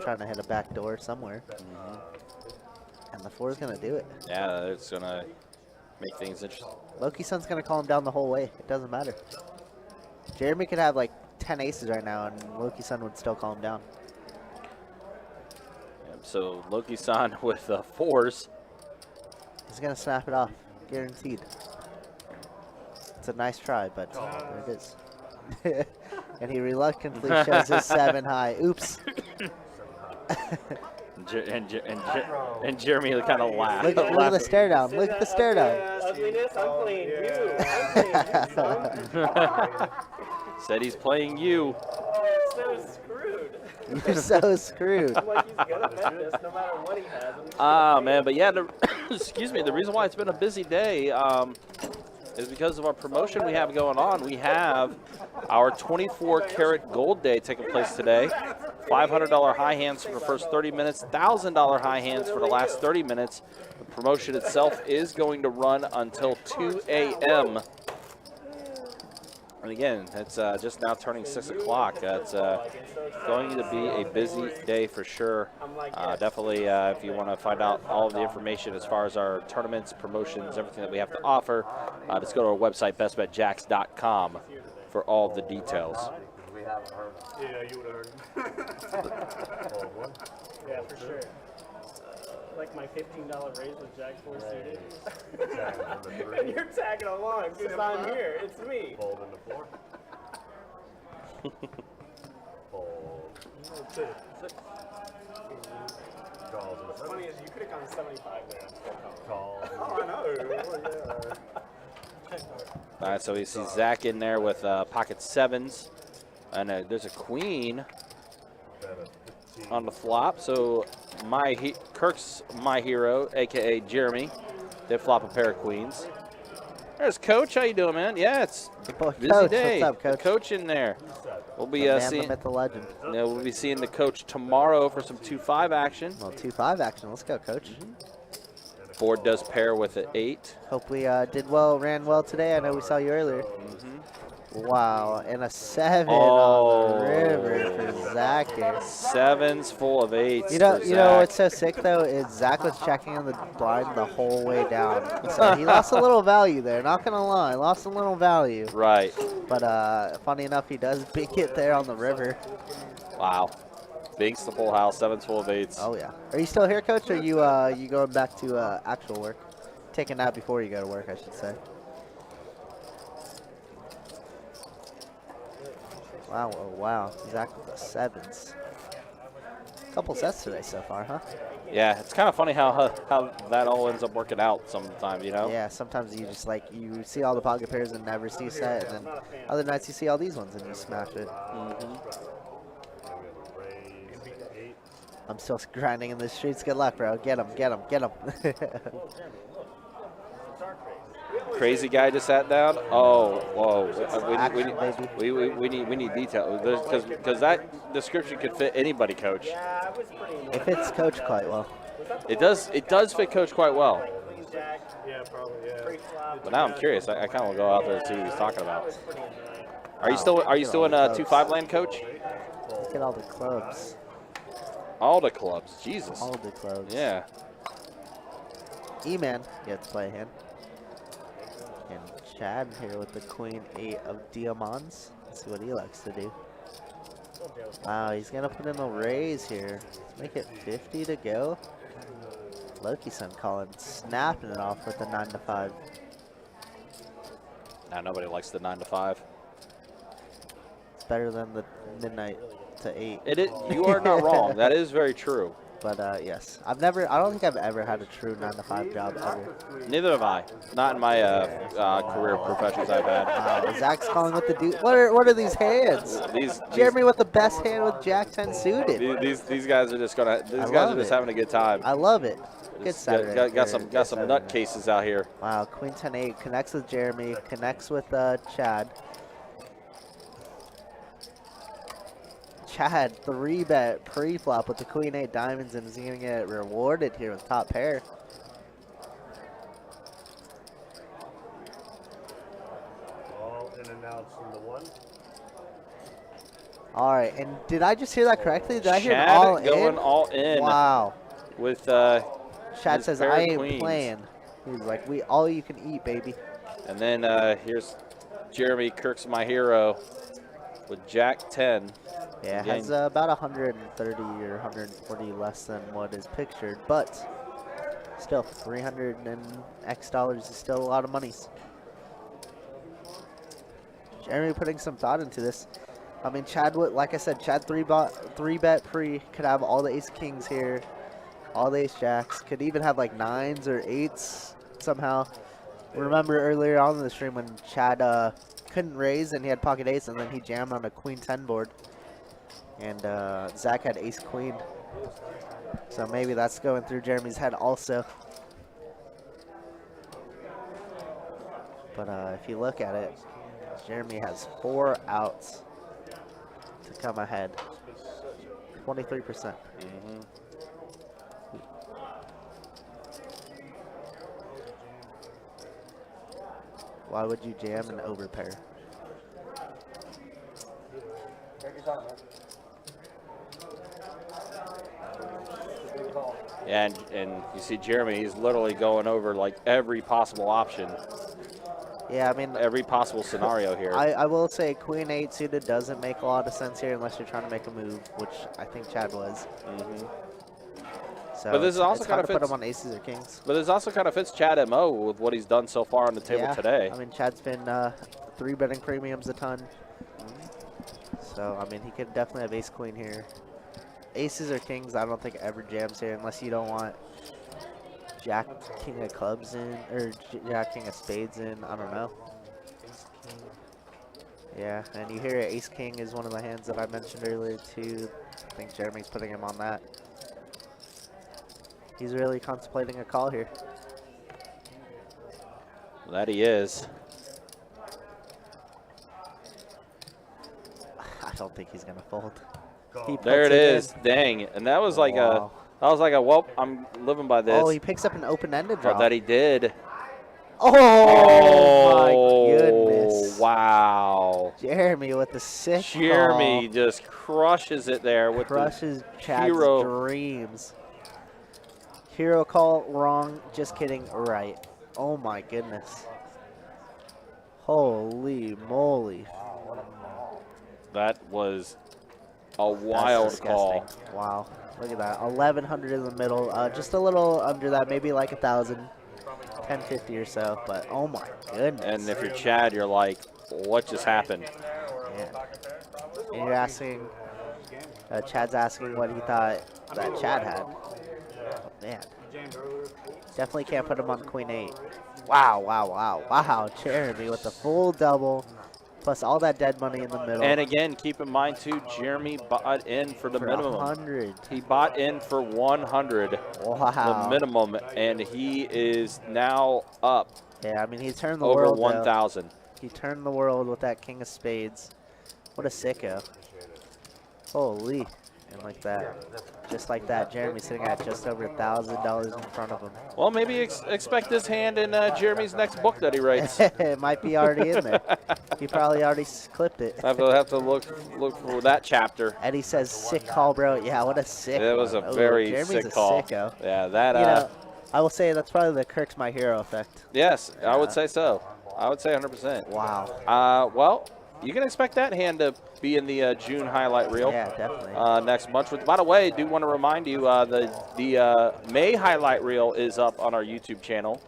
trying to hit a back door somewhere, and the 4 is gonna do it. Yeah, it's gonna make things interesting. Loki-san's gonna call him down the whole way. It doesn't matter. Jeremy could have like 10 aces right now, and Loki-san would still call him down. So Loki-san with 4s. He's gonna snap it off, guaranteed. It's a nice try, but there it is. And he reluctantly shows his 7 high. Oops. and Jeremy kind of laughed. Look at the stare down. Look at the stare down. Ugliness, I'm playing you. Said he's playing you. So screwed. You're so screwed. I'm like, he's gonna bet this no matter what he has. Man, but yeah, excuse me, the reason why it's been a busy day is because of our promotion we have going on. We have our 24-karat gold day taking place today. $500 high hands for the first 30 minutes, $1,000 high hands for the last 30 minutes. The promotion itself is going to run until 2 a.m. And again, it's just now turning 6 o'clock. It's going to be a busy day for sure. Definitely, if you want to find out all of the information as far as our tournaments, promotions, everything that we have to offer, just go to our website, bestbetjacks.com, for all of the details. Yeah, you would have heard him. Yeah, for sure. Like my $15 raise with Jack 4 suited. And you're tagging along because I'm here. It's me. Fold into 4. Fold. Calls What's funny is you could have gone 75 there. Call. Oh, I know. All right, so we see Zach in there with pocket 7s. And there's a queen on the flop. So Kirk's my hero, a.k.a. Jeremy, did flop a pair of queens. There's Coach. How you doing, man? Yeah, it's a busy Coach, day. what's up, Coach? Coach in there. We'll be seeing the legend. we'll be seeing the coach tomorrow for some 2-5 action. Well, 2-5 action. Let's go, Coach. Board does pair with an 8. Hope we ran well today. I know we saw you earlier. Wow, and a 7 on the river for Zach here. 7s full of 8s. You know what's so sick though is Zach was checking on the blind the whole way down, so he lost a little value there. Not gonna lie, lost a little value. Right. But funny enough, he does big it there on the river. Wow. Binks the full house, 7s full of 8s. Oh yeah. Are you still here, Coach? Or are you going back to actual work? Taking that before you go to work, I should say. Wow, oh, wow. Zach with the 7s. Couple sets today so far, huh? Yeah, it's kind of funny how that all ends up working out sometimes, you know? Yeah, sometimes you just you see all the pocket pairs and never see a set, and then other nights you see all these ones and you smash it. I'm still grinding in the streets. Good luck, bro. Get him, get him, get him. Crazy guy just sat down. Oh, whoa! We need detail because that description could fit anybody, Coach. It fits Coach quite well. It does fit Coach quite well. Yeah, probably. Yeah. But now I'm curious. I kind of want to go out there and see what he's talking about. Are you still in 2-5 land, Coach? Look at all the clubs. All the clubs. Jesus. All the clubs. Yeah. E-Man gets to play a hand. And Chad here with the Queen 8 of Diamonds. Let's see what he likes to do. Wow, he's going to put in a raise here. Let's make it 50 to go. Loki-san calling, snapping it off with the 9 to 5. Nah, nobody likes the 9 to 5. It's better than the midnight to 8. It is. You are not wrong. That is very true. But yes, I don't think I've ever had a true 9 to 5 job ever. Neither have I. Not in my career professions I've had. Wow, Zach's calling with the dude. What are these hands? Jeremy with the best hand with Jack 10 suited. These guys are just gonna. These guys are just having a good time. I love it. Good Saturday. Got some nutcases out here. Wow, Queen 10-8 connects with Jeremy, connects with Chad. Chad 3-bet pre-flop with the Queen 8 diamonds and is going to get rewarded here with top pair. All in and out from the 1. All right, and did I just hear that correctly? Did I hear Chad all in? going all in. Wow. With Chad says, I ain't queens. playing. He's like, all you can eat, baby. And then here's Jeremy, Kirk's my hero, with Jack 10. Yeah, has about 130 or 140 less than what is pictured, but still, 300 and X dollars is still a lot of monies. Jeremy putting some thought into this. I mean, Chad would, like I said, Chad 3-bet pre, could have all the ace kings here, all the ace jacks, could even have like 9s or 8s somehow. Remember earlier on in the stream when Chad couldn't raise and he had pocket ace, and then he jammed on a Queen 10 board. And Zach had ace queen. So maybe that's going through Jeremy's head also. But if you look at it, Jeremy has 4 outs to come ahead. 23%. Mm-hmm. Why would you jam an overpair? And you see Jeremy, he's literally going over like every possible option. Yeah, I mean, every possible scenario here. I will say Queen 8 suited doesn't make a lot of sense here unless you're trying to make a move, which I think Chad was. Mm-hmm. So but this is also kind of put him on aces or kings. But this also kind of fits Chad MO with what he's done so far on the table today. I mean, Chad's been 3-betting premiums a ton. So, I mean, he could definitely have ace queen here. Aces or kings, I don't think ever jams here unless you don't want Jack king of clubs in, or Jack king of spades in. I don't know. Yeah, and you hear ace king is one of the hands that I mentioned earlier too. I think Jeremy's putting him on that. He's really contemplating a call here. That he is. I don't think he's gonna fold. There it is. Dang. And that was like well, I'm living by this. Oh, he picks up an open-ended draw. Oh, that he did. Oh, my goodness. Wow. Jeremy with the sick Jeremy call. just crushes it there with crushes Chad's hero dreams. Hero call wrong. Just kidding. Right. Oh my goodness. Holy moly. That was a wild call. Wow. Look at that. 1,100 in the middle. Just a little under that. Maybe like 1,000. 1050 or so. But oh my goodness. And if you're Chad, you're like, what just happened? Yeah. And you're asking, Chad's asking what he thought that Chad had. Oh, man. Definitely can't put him on Queen 8. Wow, wow, wow, wow. Jeremy with the full double, plus all that dead money in the middle. And again, keep in mind too, Jeremy bought in for the minimum. 100. He bought in for 100. Wow. The minimum, and he is now up. Yeah, I mean, he turned the over world. Over 1,000. He turned the world with that king of spades. What a sicko. Holy. And like that. Just like that, Jeremy's sitting at just over $1,000 in front of him. Well, maybe expect this hand in Jeremy's next book that he writes. It might be already in there. He probably already clipped it. Have to look for that chapter. Eddie says, "Sick call, bro." Yeah, what a sick. It was a very sick call. Sicko. Yeah, that. You know, I will say that's probably the Kirk's my hero effect. Yes, I would say so. I would say 100%. Wow. Well, you can expect that hand to be in the June highlight reel. Yeah, definitely. Next month. By the way, I do want to remind you the May highlight reel is up on our YouTube channel.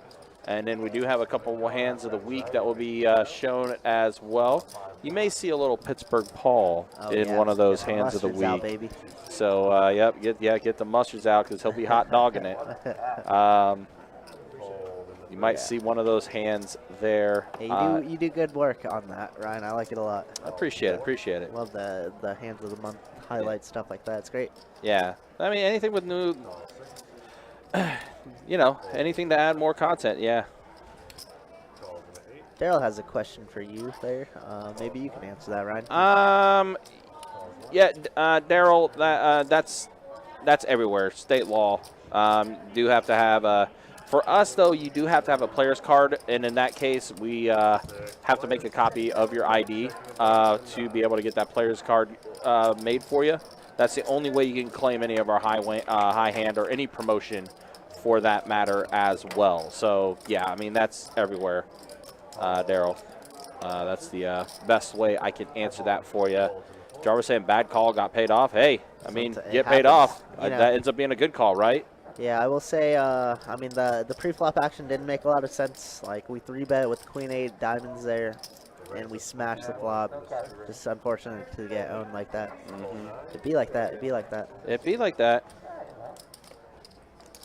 And then we do have a couple more hands of the week that will be shown as well. You may see a little Pittsburgh Paul in one of those hands of the week. Out, baby. So, yep, get the mustards out because he'll be hot dogging it. You might see one of those hands there. Yeah, you do good work on that, Ryan. I like it a lot. I appreciate it. Love the hands of the month highlights, stuff like that. It's great. Yeah. I mean, anything with new, you know, anything to add more content, yeah. Daryl has a question for you there. Maybe you can answer that, Ryan. Yeah, Daryl, that's everywhere. State law. Do have to have for us, though, you do have to have a player's card, and in that case, we have to make a copy of your ID to be able to get that player's card made for you. That's the only way you can claim any of our high hand or any promotion for that matter as well. So, yeah, I mean, that's everywhere, Daryl. That's the best way I can answer that for you. Jarvis saying bad call, got paid off. Hey, I mean, get paid off. That ends up being a good call, right? Yeah, I will say, I mean, the pre-flop action didn't make a lot of sense. Like, we 3-bet with Queen 8 diamonds there, and we smashed the flop. Just unfortunate to get owned like that. It'd be like that. It'd be like that.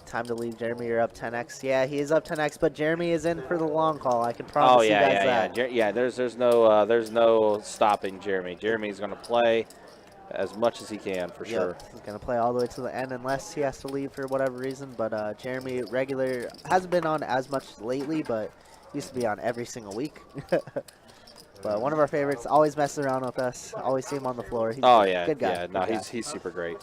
Time to leave, Jeremy. You're up 10x. Yeah, he is up 10x, but Jeremy is in for the long haul. I can promise you guys that. Yeah, there's no stopping Jeremy. Jeremy's going to play as much as he can, for sure. He's going to play all the way to the end unless he has to leave for whatever reason. But Jeremy, regular, hasn't been on as much lately, but used to be on every single week. But one of our favorites, always messes around with us. Always see him on the floor. He's good guy. Yeah, no, he's super great.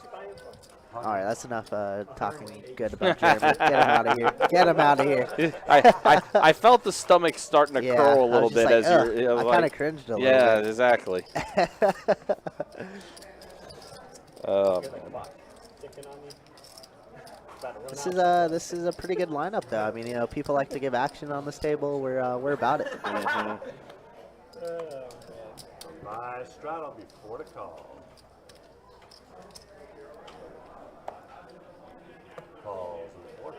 All right, that's enough talking good about Jeremy. Get him out of here. Get him out of here. I felt the stomach starting to curl a little bit like, as you're. I kind of cringed a little bit. Yeah, exactly. Oh man. This is a pretty good lineup, though. I mean, you know, people like to give action on this table. We're about it. My straddle before the call. Calls in 4.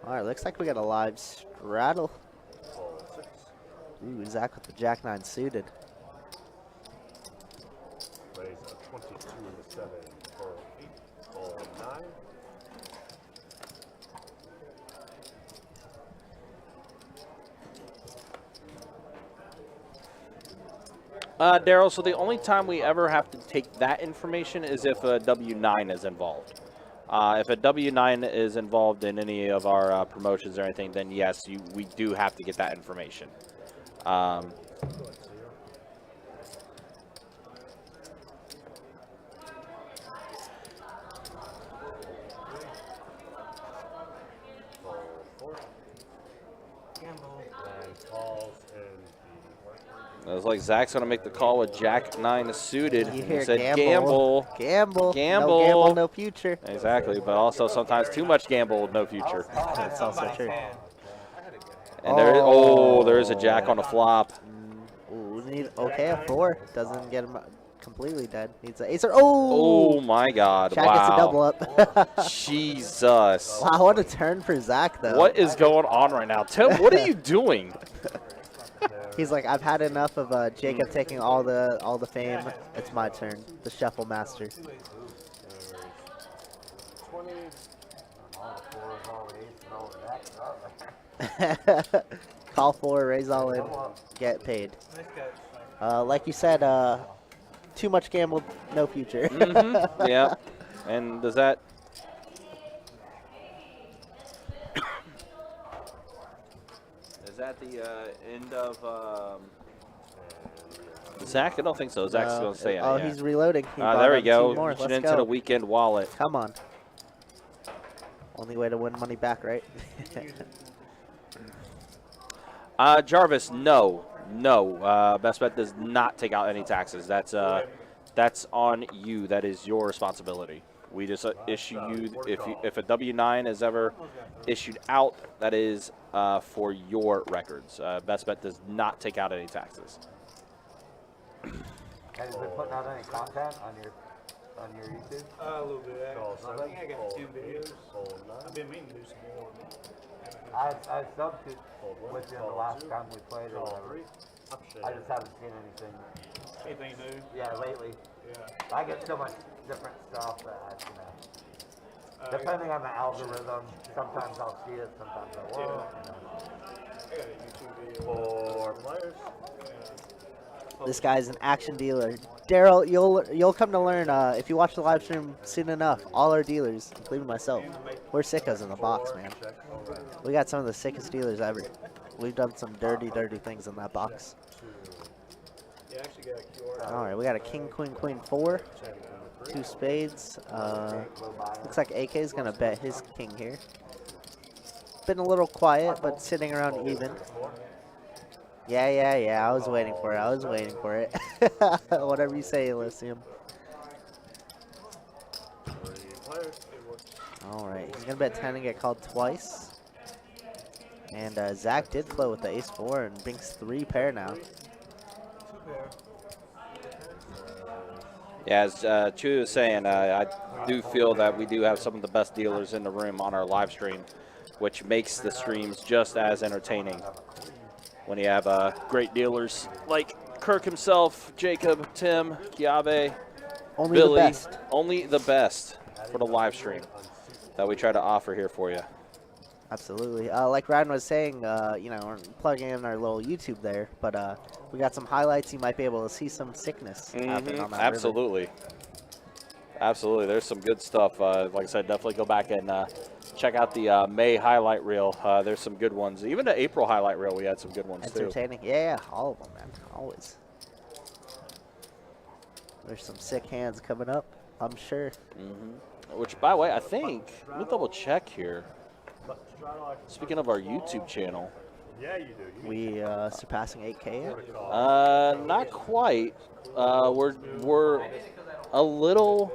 All right, looks like we got a live straddle. Call 6. Ooh, Zach with the Jack-9 suited. Raise a 22 and a 7 for 8. Call 9. Daryl, so the only time we ever have to take that information is if a W9 is involved. If a W9 is involved in any of our promotions or anything, then yes, we do have to get that information. It was like Zach's going to make the call with Jack-9 suited. You He hear said gamble. Gamble. No gamble, no future. Exactly, but also sometimes too much gamble, no future. That's also true. And there is a Jack on the flop. Ooh, okay, a 4. Doesn't get him completely dead. Needs an ace or Oh my God! Chad Wow. gets a double up. Jesus. Wow, what a turn for Zach, though. What is going on right now? Tim, what are you doing? He's like, I've had enough of Jacob taking all the fame. It's my turn. The shuffle master. 20. All 4s, all 8s, and all that. Call 4, raise all in, get paid. Like you said, too much gamble, no future. Yeah. And does that... Is that the end of Zach? I don't think so. Zach's going to say it. Oh, yeah. he's reloading. He There we go. Let's Reaching into go. the weekend wallet. Come on. Only way to win money back, right? Jarvis, no. Best Bet does not take out any taxes. That's that's on you. That is your responsibility. We just issue you, if a W-9 is ever issued out, that is for your records. Best Bet does not take out any taxes. Have you been putting out any content on your YouTube? A little bit. I think I got 2 videos. I've been meaning to do some more. I subbed it with you the last time we played or whatever. I just haven't seen anything. Anything new? Yeah, lately. Yeah. I get so much different stuff that, you know, depending on the algorithm, sometimes I'll see it, sometimes I won't. You know. I got a YouTube video. 4 players. This guy's an action dealer. Daryl, you'll come to learn if you watch the live stream soon enough. All our dealers, including myself, we're sickos in the box, man. We got some of the sickest dealers ever. We've done some dirty things in that box. Yeah, I actually got a QR. All right, we got a king, queen, 4, 2 spades. Looks like AK is gonna bet his king here. Been a little quiet, but sitting around even. Yeah. I was waiting for it. Whatever you say, Elysium. All right, he's gonna bet 10 and get called twice. And Zach did flow with the ace-4 and binks 3 pair now. Yeah, as Chu was saying, I do feel that we do have some of the best dealers in the room on our live stream, which makes the streams just as entertaining. When you have great dealers like Kirk himself, Jacob, Tim, Kiabe, Only Billy, the best. only the best for the live stream that we try to offer here for you. Absolutely. Like Ryan was saying, you know, we're plugging in our little YouTube there, but we got some highlights. You might be able to see some sickness happen on that Absolutely. river. Absolutely. There's some good stuff. Like I said, definitely go back and check out the May highlight reel. There's some good ones. Even the April highlight reel, we had some good ones too. Entertaining. Yeah, all of them, man. Always. There's some sick hands coming up, I'm sure. Which, by the way, I think, let me double check here. Speaking of our YouTube channel. Yeah, you do. We surpassing 8K yet? Not quite. We're a little.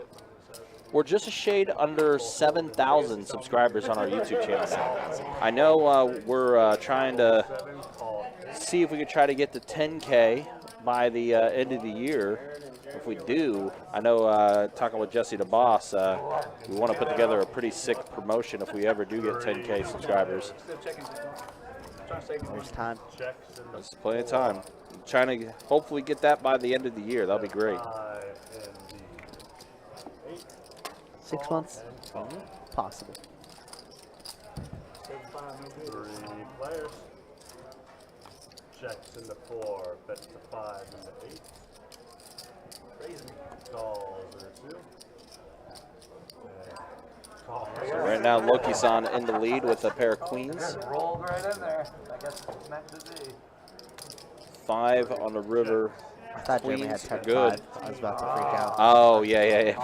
We're just a shade under 7,000 subscribers on our YouTube channel now. I know we're trying to see if we could try to get to 10K by the end of the year. If we do, I know talking with Jesse the Boss, we want to put together a pretty sick promotion if we ever do get 10K subscribers. There's time. There's plenty of time. I'm trying to hopefully get that by the end of the year. That'll be great. 6 months? Possible. 3 players. Checks in the 4, bets the 5 and the 8. Calls are 2. So right now, Loki-san in the lead with a pair of queens. Rolled right in there. I guess it's meant to be. 5 on the river. I thought Jeremy had Queens are 10-5. good. I was about to freak out. Oh, yeah.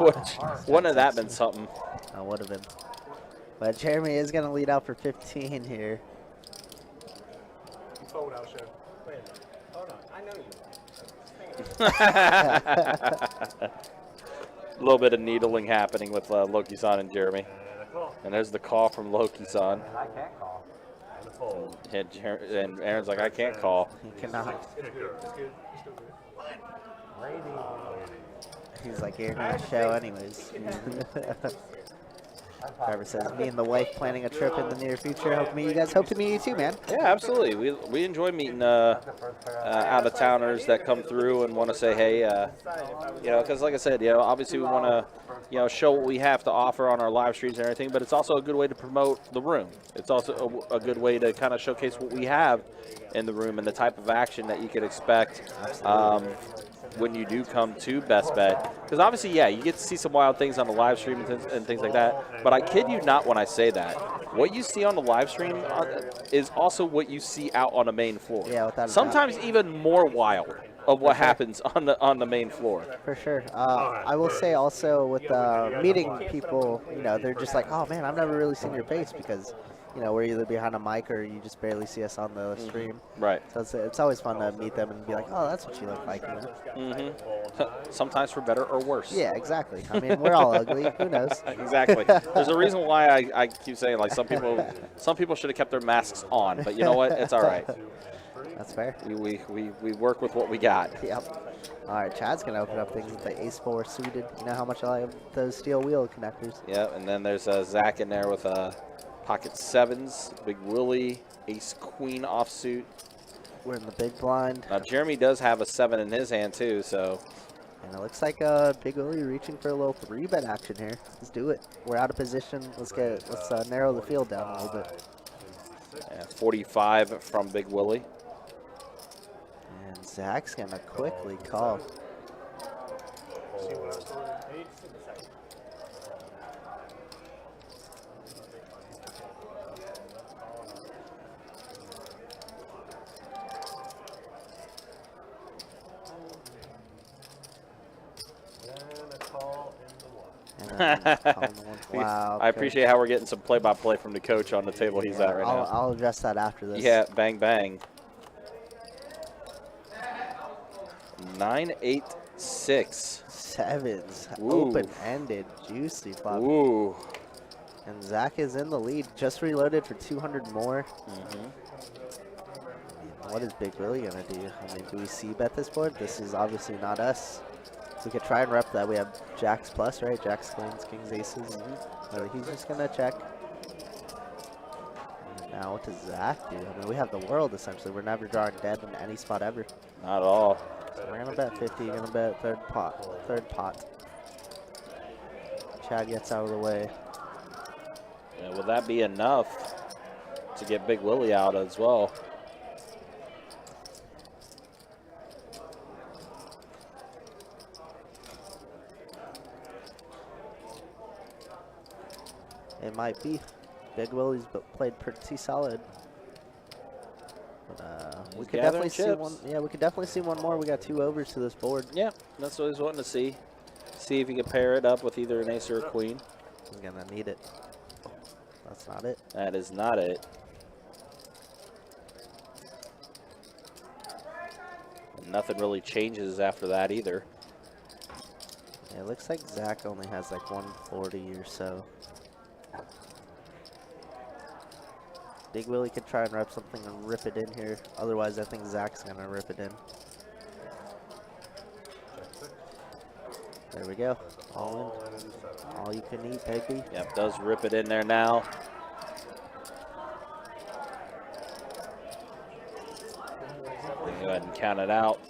Wouldn't have that been something? That would have been. But Jeremy is going to lead out for 15 here. You fold out, show. Wait a minute. Hold on. I know you. A little bit of needling happening with Loki-san and Jeremy. And there's the call from Loki-san. I can't call. And Aaron's like, I can't call. He cannot. He's like, you're going to show anyways. Trevor says, me and the wife planning a trip in the near future. Hope to meet you guys. Hope to meet you too, man. Yeah, absolutely. We enjoy meeting out-of-towners that come through and want to say, hey, you know, because like I said, you know, obviously we want to, you know, show what we have to offer on our live streams and everything, but it's also a good way to promote the room. It's also a good way to kind of showcase what we have in the room and the type of action that you could expect when you do come to Best Bet. Because obviously, yeah, you get to see some wild things on the live stream and things like that. But I kid you not when I say that. What you see on the live stream is also what you see out on the main floor. Yeah, without a sometimes even more wild of what happens on the main floor. For sure. I will say also with meeting people, you know, they're just like, oh man, I've never really seen your face because you know, we're either behind a mic or you just barely see us on the stream. Right. So it's always fun to meet them and be like, oh, that's what you look like. You know? Sometimes for better or worse. Yeah, exactly. I mean, we're all ugly. Who knows? Exactly. There's a reason why I keep saying, like, some people should have kept their masks on, but you know what? It's all right. That's fair. We work with what we got. Yep. All right, Chad's going to open up things with the ace-4 suited. You know how much I like those steel wheel connectors. Yep, and then there's Zach in there with pocket 7s, Big Willy, ace-queen offsuit. We're in the big blind. Now, Jeremy does have a 7 in his hand, too, so. And it looks like Big Willy reaching for a little 3-bet action here. Let's do it. We're out of position. Let's narrow the field down a little bit. Yeah, 45 from Big Willy. And Zach's going to quickly call. Wow. I appreciate how we're getting some play-by-play from the coach on the table he's at right now. I'll address that after this. Yeah, bang, bang. 9-8-6. 7s. Ooh. Open-ended. Juicy flop. Ooh. And Zach is in the lead. Just reloaded for 200 more. What is Big Willy going to do? I mean, do we C-bet this board? This is obviously not us. We could try and rep that. We have jacks plus, right? Jacks, queens, kings, aces. He's just going to check. And now what does Zach do? I mean, we have the world, essentially. We're never drawing dead in any spot ever. Not at all. So we're going to bet 50. Going to bet third pot. Chad gets out of the way. Yeah, will that be enough to get Big Willy out as well? It might be. Big Willy's played pretty solid. But we could definitely see one. Yeah, we could definitely see one more. We got 2 overs to this board. Yeah, that's what he's wanting to see. See if he can pair it up with either an ace or a queen. He's gonna need it. That's not it. That is not it. Nothing really changes after that either. Yeah, it looks like Zach only has like 140 or so. Big Willy could try and rep something and rip it in here. Otherwise, I think Zach's going to rip it in. There we go. All in. All you can eat, baby. Yep, does rip it in there now. Go ahead and count it out.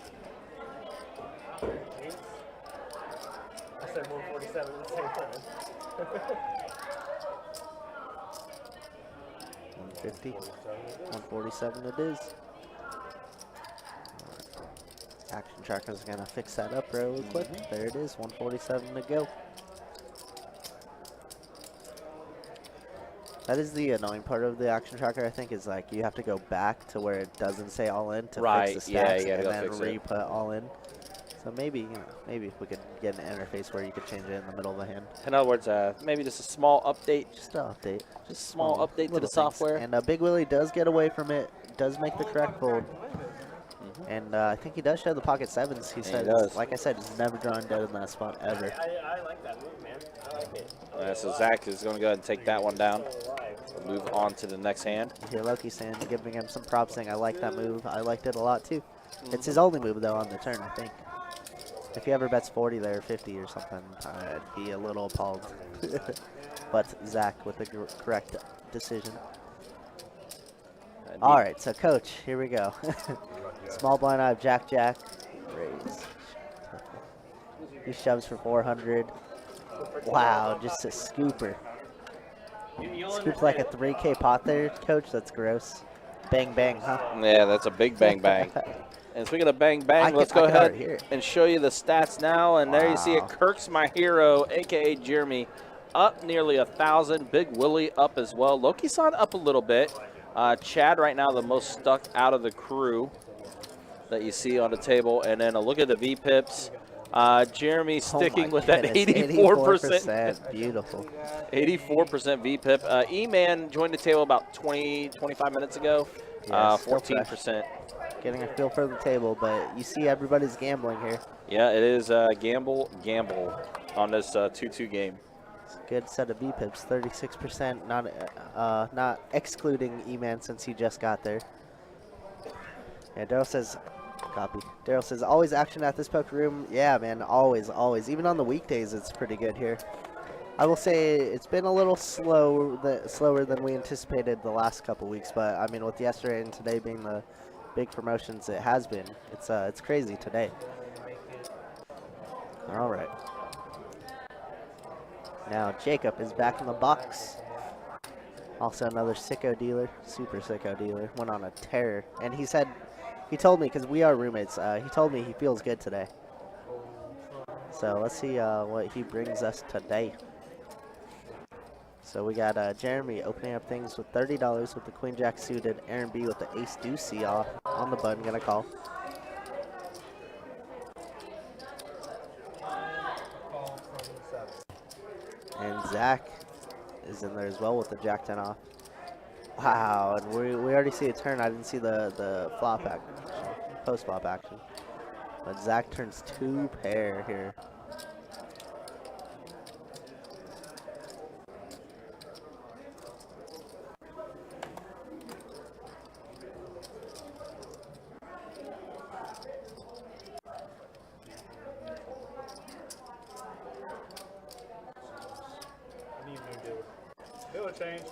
I said 147 at the same time. 150. 147 it is. Action tracker's gonna fix that up really quick. There it is, 147 to go. That is the annoying part of the action tracker, I think, is like you have to go back to where it doesn't say all in to fix the stacks and then re-put all in. So maybe, you know, maybe if we could get an interface where you could change it in the middle of the hand. In other words, maybe just a small update. Just an update. Just a small update to the software. And Big Willy does get away from it, does make the correct fold. And I think he does show the pocket 7s. He said, like I said, he's never drawn dead in that spot ever. I like that move, man. I like it. So Zach is going to go ahead and take that one down. We'll move on to the next hand. You hear Loki saying, giving him some props, saying, I like that move. I liked it a lot, too. It's his only move, though, on the turn, I think. If he ever bets 40 there, 50 or something, I'd be a little appalled. But Zach with the correct decision. All right, so Coach, here we go. Small blind, I have Jack, raise. He shoves for 400. Wow, just a scooper. Scoops like a 3K pot there, Coach. That's gross. Bang, bang, huh? Yeah, that's a big bang, bang. And speaking of bang, bang, let's go ahead and show you the stats now. And there you see it. Kirk's my hero, a.k.a. Jeremy, up nearly 1,000. Big Willy up as well. Loki-san up a little bit. Chad right now the most stuck out of the crew that you see on the table. And then a look at the VPIPs. Jeremy sticking Oh with that goodness, 84%. Beautiful. 84% VPIP. E-Man joined the table about 25 minutes ago. Yeah, still 14%. Getting a feel for the table, but you see everybody's gambling here. Yeah, it is gamble on this 2-2 game. It's a good set of VPIPs, 36%, not excluding E-Man since he just got there. Yeah, Daryl says, copy. Daryl says, always action at this poker room. Yeah, man, always, always. Even on the weekdays, it's pretty good here. I will say it's been a little slower than we anticipated the last couple weeks, but I mean, with yesterday and today being the big promotions, it has been. It's crazy today. All right. Now Jacob is back in the box. Also another sicko dealer, super sicko dealer. Went on a tear, and he told me, because we are roommates, he told me he feels good today. So let's see what he brings us today. So we got Jeremy opening up things with $30 with the Queen Jack suited. Aaron B with the Ace Deuce C off on the button, gonna call. And Zach is in there as well with the Jack 10 off. Wow, and we already see a turn. I didn't see the flop action, post flop action. But Zach turns 2 pair here. Dealer change.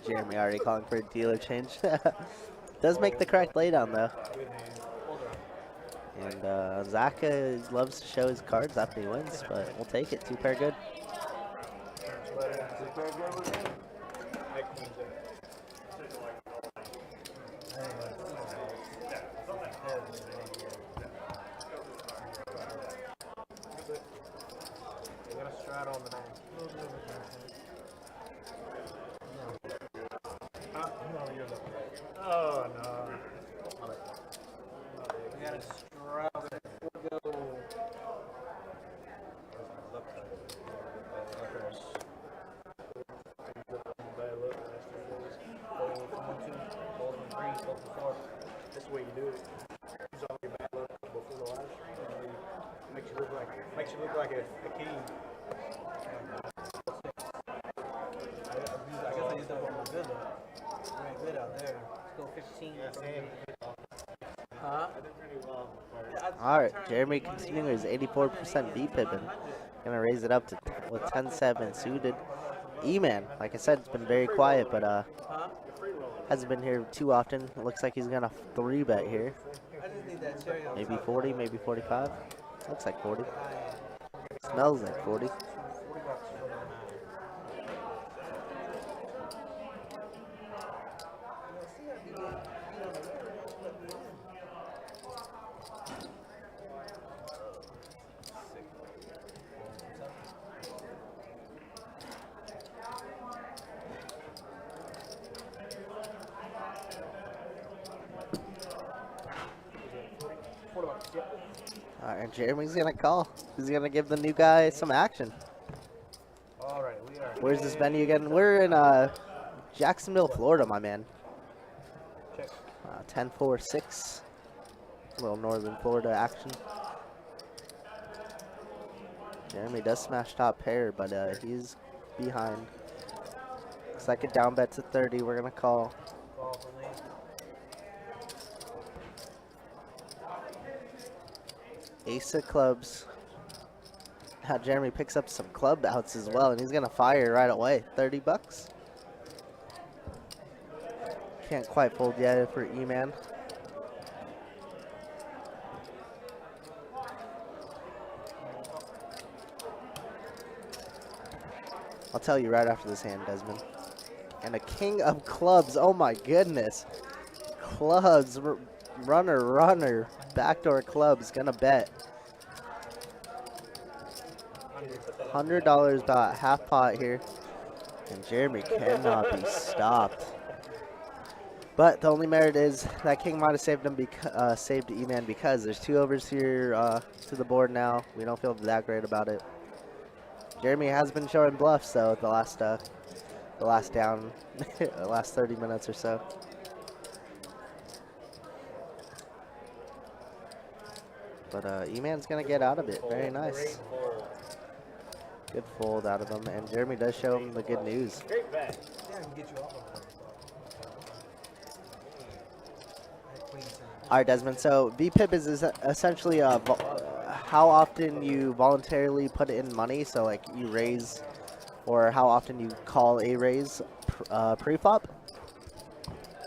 Jeremy already calling for a dealer change. Does make the correct laydown though. And Zach loves to show his cards after he wins, but we'll take it. 2 pair good. Oh no. We got a Stroud go. That's the way you do it. Use all your bad luck before the live stream. Makes you look like a king. I guess I used up all my good luck. Very good out there. Let's go 15. Huh? All right, Jeremy continuing his 84% VPIP and gonna raise it up to with 10-7 suited. E-Man, like I said, it's been very quiet, but hasn't been here too often. It looks like he's gonna 3-bet here. Maybe 40, maybe 45. Looks like 40. Smells like 40. And Jeremy's gonna call. He's gonna give the new guy some action. All right, we are. Where's this venue again? We're in Jacksonville, Florida, my man. 10-4-6. A little northern Florida action. Jeremy does smash top pair, but he's behind. Looks like a down bet to 30. We're gonna call. Ace of clubs. Now Jeremy picks up some club outs as well, and he's gonna fire right away. 30 bucks. Can't quite fold yet for E-Man. I'll tell you right after this hand, Desmond. And a king of clubs. Oh my goodness. Clubs. Runner. Backdoor clubs. Gonna bet. $100 about half pot here. And Jeremy cannot be stopped. But the only merit is that king might have saved him, saved E-Man because there's 2 overs here to the board now. We don't feel that great about it. Jeremy has been showing bluffs though the last down, the last 30 minutes or so. But E-Man's gonna get out of it. Very nice. Good fold out of him, and Jeremy does show him the good news. Great bet. Yeah, I can get you off of All right, Desmond. So VPIP is essentially how often you voluntarily put in money. So like you raise, or how often you call a raise pre-flop.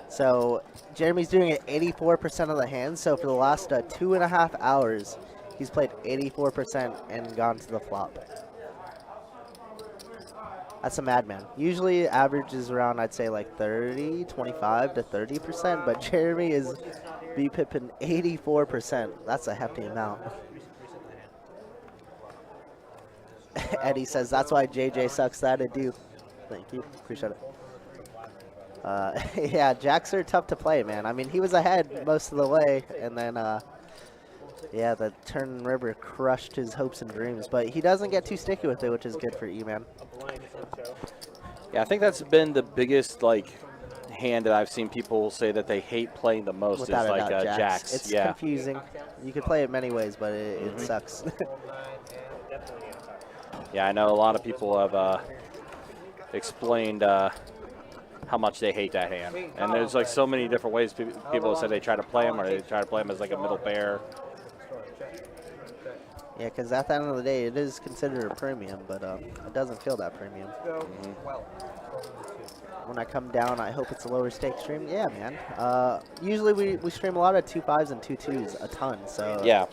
So Jeremy's doing it 84% of the hands. So for the last 2.5 hours, he's played 84% and gone to the flop. That's a madman. Usually average is around, I'd say like 25 to 30%, but Jeremy is VPIPing 84%. That's a hefty amount. Eddie says that's why JJ sucks that to do. Thank you. Appreciate it. Yeah, jacks are tough to play, man. I mean, he was ahead most of the way, and then, yeah, the turn river crushed his hopes and dreams. But he doesn't get too sticky with it, which is good for E-Man. Yeah, I think that's been the biggest, like, hand that I've seen people say that they hate playing the most Without is, like, jacks. It's yeah. confusing. You could play it many ways, but it sucks. Yeah, I know a lot of people have explained how much they hate that hand. And there's like so many different ways people say they try to play them, or they try to play them as like a middle pair. Yeah, because at the end of the day, it is considered a premium, but it doesn't feel that premium. When I come down, I hope it's a lower stake stream. Yeah, man. Usually we stream a lot of 2-5s and 2-2s, a ton. So yeah.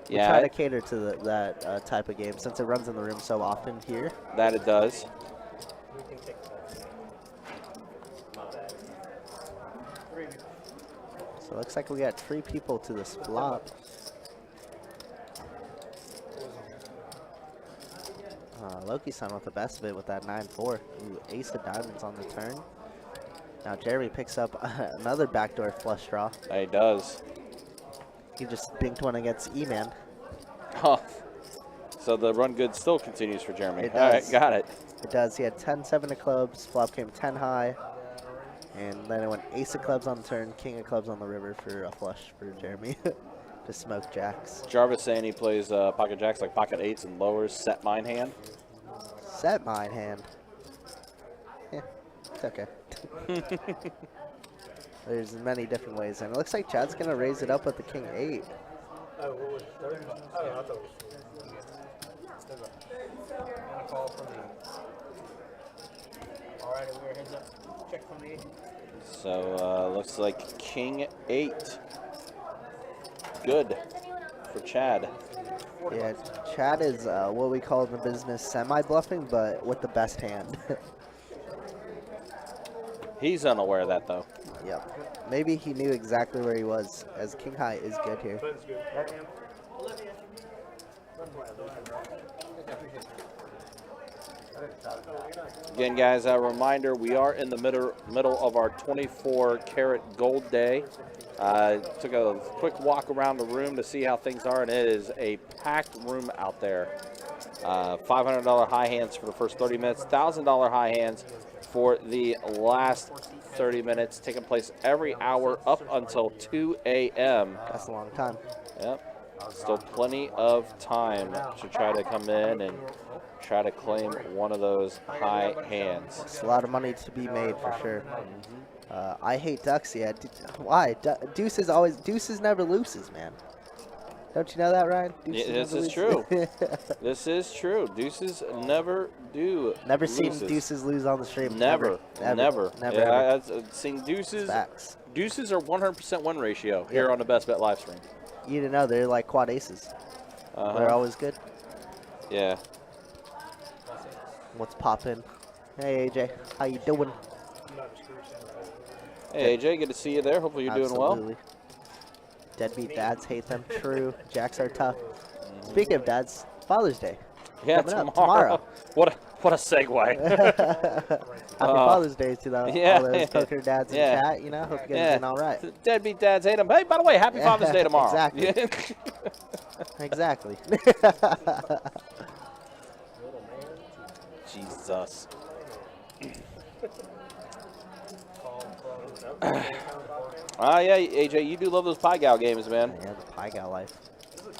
We Yeah. try to cater to that type of game since it runs in the room so often here. That it does. So it looks like we got 3 people to this flop. Loki-san with the best of it with that 9-4. Ooh, ace of diamonds on the turn. Now Jeremy picks up another backdoor flush draw. He does. He just binked one against E-Man. Huh. So the run good still continues for Jeremy. It All does. right, got it. It does. He had 10-7 of clubs. Flop came 10 high. And then it went ace of clubs on the turn, king of clubs on the river for a flush for Jeremy. To smoke jacks. Jarvis saying he plays pocket jacks like pocket 8s and lowers, set mine hand. Set mine hand. Yeah, it's okay. There's many different ways, and it looks like Chad's gonna raise it up with the king 8. Oh, what was third? Oh, I thought it was alright, we were heads up. Check from the 8. So looks like king 8. Good for Chad. Yeah, Chad is what we call in the business semi-bluffing, but with the best hand. He's unaware of that, though. Yep. Maybe he knew exactly where he was, as king high is good here. Again, guys, a reminder, we are in the middle of our 24-karat gold day. Took a quick walk around the room to see how things are, and it is a packed room out there. $500 high hands for the first 30 minutes, $1,000 high hands for the last 30 minutes, taking place every hour up until 2 a.m. That's a long time. Yep. Still plenty of time to try to come in and try to claim one of those high hands. It's a lot of money to be made for sure. I hate ducks. Yeah, why? Deuces never loses, man. Don't you know that, Ryan? This is true. This is true. Deuces never do. Never seen deuces lose on the stream. Never. Yeah, I've seen deuces. Facts. Deuces are 100% win ratio here on the Best Bet live stream. You didn't know they're like quad aces. They're always good. Yeah. What's poppin'? Hey AJ, how you doing? Hey AJ, good to see you there. Hopefully you're doing well. Deadbeat dads hate them. True. Jacks are tough. Speaking of dads, Father's Day. Yeah, tomorrow. What What a segue. Happy Father's Day to all those poker dads in chat. You know, hope you guys are doing all right. Deadbeat dads hate them. Hey, by the way, happy Father's Day tomorrow. Exactly. Exactly. Jesus. Yeah, AJ, you do love those Pie Gal games, man. Yeah, the Pie Gal life.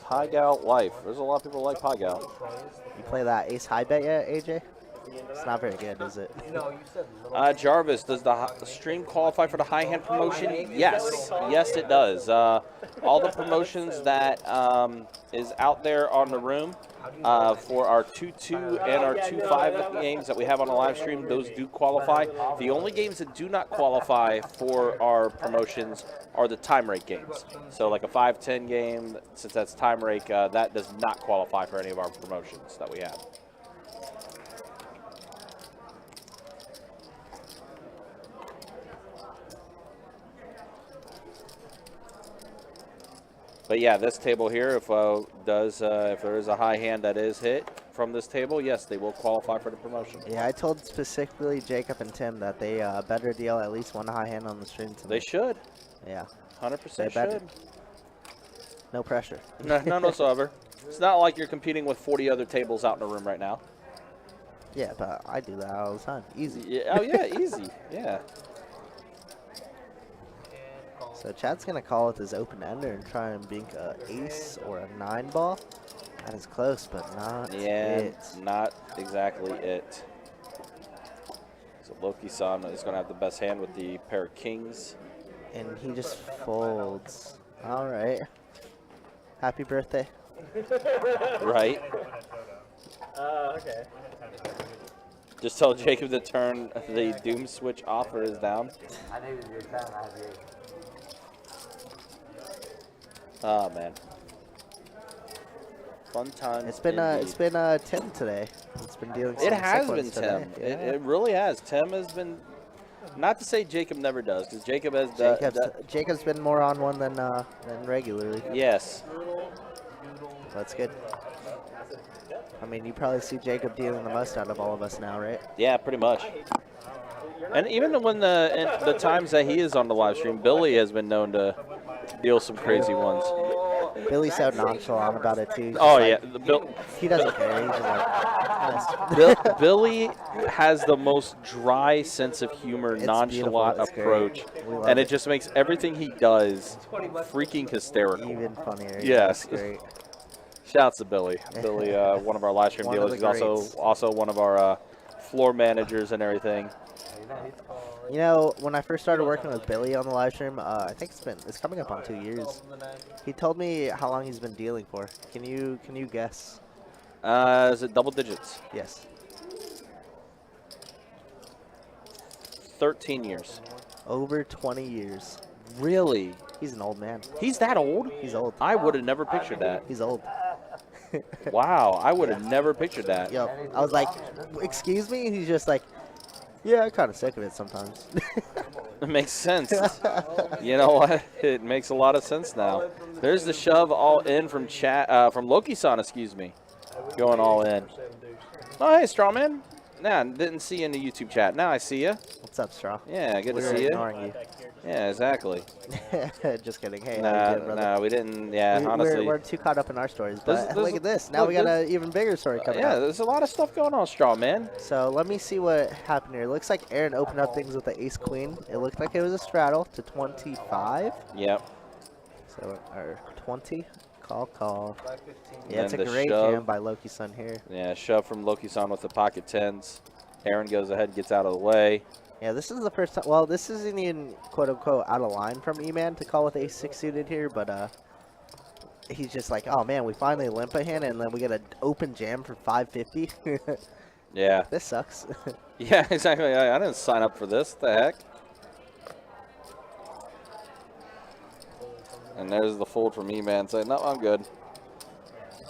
Pie Gal life. There's a lot of people who like Pie Gal. You play that Ace High Bet yet, AJ? It's not very good, is it? No, you said Jarvis, does the stream qualify for the high hand promotion? Yes. Yes, it does. All the promotions that is out there on the room for our 2-2 and our 2-5 games that we have on the live stream, those do qualify. The only games that do not qualify for our promotions are the time rate games. So like a 5-10 game, since that's time rate, that does not qualify for any of our promotions that we have. But yeah, this table here, if there is a high hand that is hit from this table, yes, they will qualify for the promotion. Yeah, I told specifically Jacob and Tim that they better deal at least one high hand on the stream tonight. They should. Yeah. 100% should. No pressure. None whatsoever. It's not like you're competing with 40 other tables out in the room right now. Yeah, but I do that all the time. Easy. Yeah, oh yeah, easy. Yeah. So Chad's going to call with his open ender and try and bink a ace or a 9 ball. That is close, but not it. Not exactly it. So Loki-san is going to have the best hand with the pair of kings. And he just folds. All right. Happy birthday. Right. okay. Just tell Jacob to turn the doom switch off or is down. I needed your 10, I have your 8. Oh man, fun time. It's been Tim today. It's been dealing. It has been today. Tim. Yeah. It really has. Tim has been. Not to say Jacob never does, because Jacob has. Jacob's been more on one than regularly. Yes. That's good. I mean, you probably see Jacob dealing the most out of all of us now, right? Yeah, pretty much. And even when the times that he is on the live stream, Billy has been known to deal some crazy ones. Billy's so nonchalant about it too. Oh like, yeah, he doesn't care. He's just like, Billy has the most dry sense of humor, nonchalant approach, and it just makes everything he does freaking hysterical. Even funnier. Yes. Great. Shouts to Billy. Billy, one of our live stream dealers. He's also one of our floor managers and everything. You know, when I first started working with Billy on the live stream, I think it's coming up on 2 years. He told me how long he's been dealing for. Can you guess? Is it double digits? Yes. 13 years. Over 20 years. Really? He's an old man. He's that old? He's old. I would have never pictured that. He's old. Wow, I would have never pictured that. Yo, I was like, excuse me? He's just like, yeah, I'm kind of sick of it sometimes. It makes sense. You know what? It makes a lot of sense now. There's the shove all in from from Loki-san, excuse me. Going all in. Oh, hey, Strawman. Nah, didn't see you in the YouTube chat. Now I see you. What's up, Straw? Yeah, good to see you. Ignoring you. Yeah, exactly. Just kidding. Hey, nah, we didn't. Yeah, honestly. We're too caught up in our stories. But look at this. Now we got an even bigger story coming out. Yeah, there's a lot of stuff going on, Straw, man. So let me see what happened here. Looks like Aaron opened up things with the ace-queen. It looked like it was a straddle to 25. Yep. So, or 20. Call. Yeah, And it's a great jam by Loki-san here. Yeah, shove from Loki-san with the pocket tens. Aaron goes ahead and gets out of the way. Yeah, this is the first time. Well, this isn't even quote-unquote out of line from E-Man to call with ace-6 suited here, but he's just like, oh, man, we finally limp a hand, and then we get an open jam for 550. Yeah. This sucks. Yeah, exactly. I didn't sign up for this. What the heck? And there's the fold from E-Man saying, no, I'm good.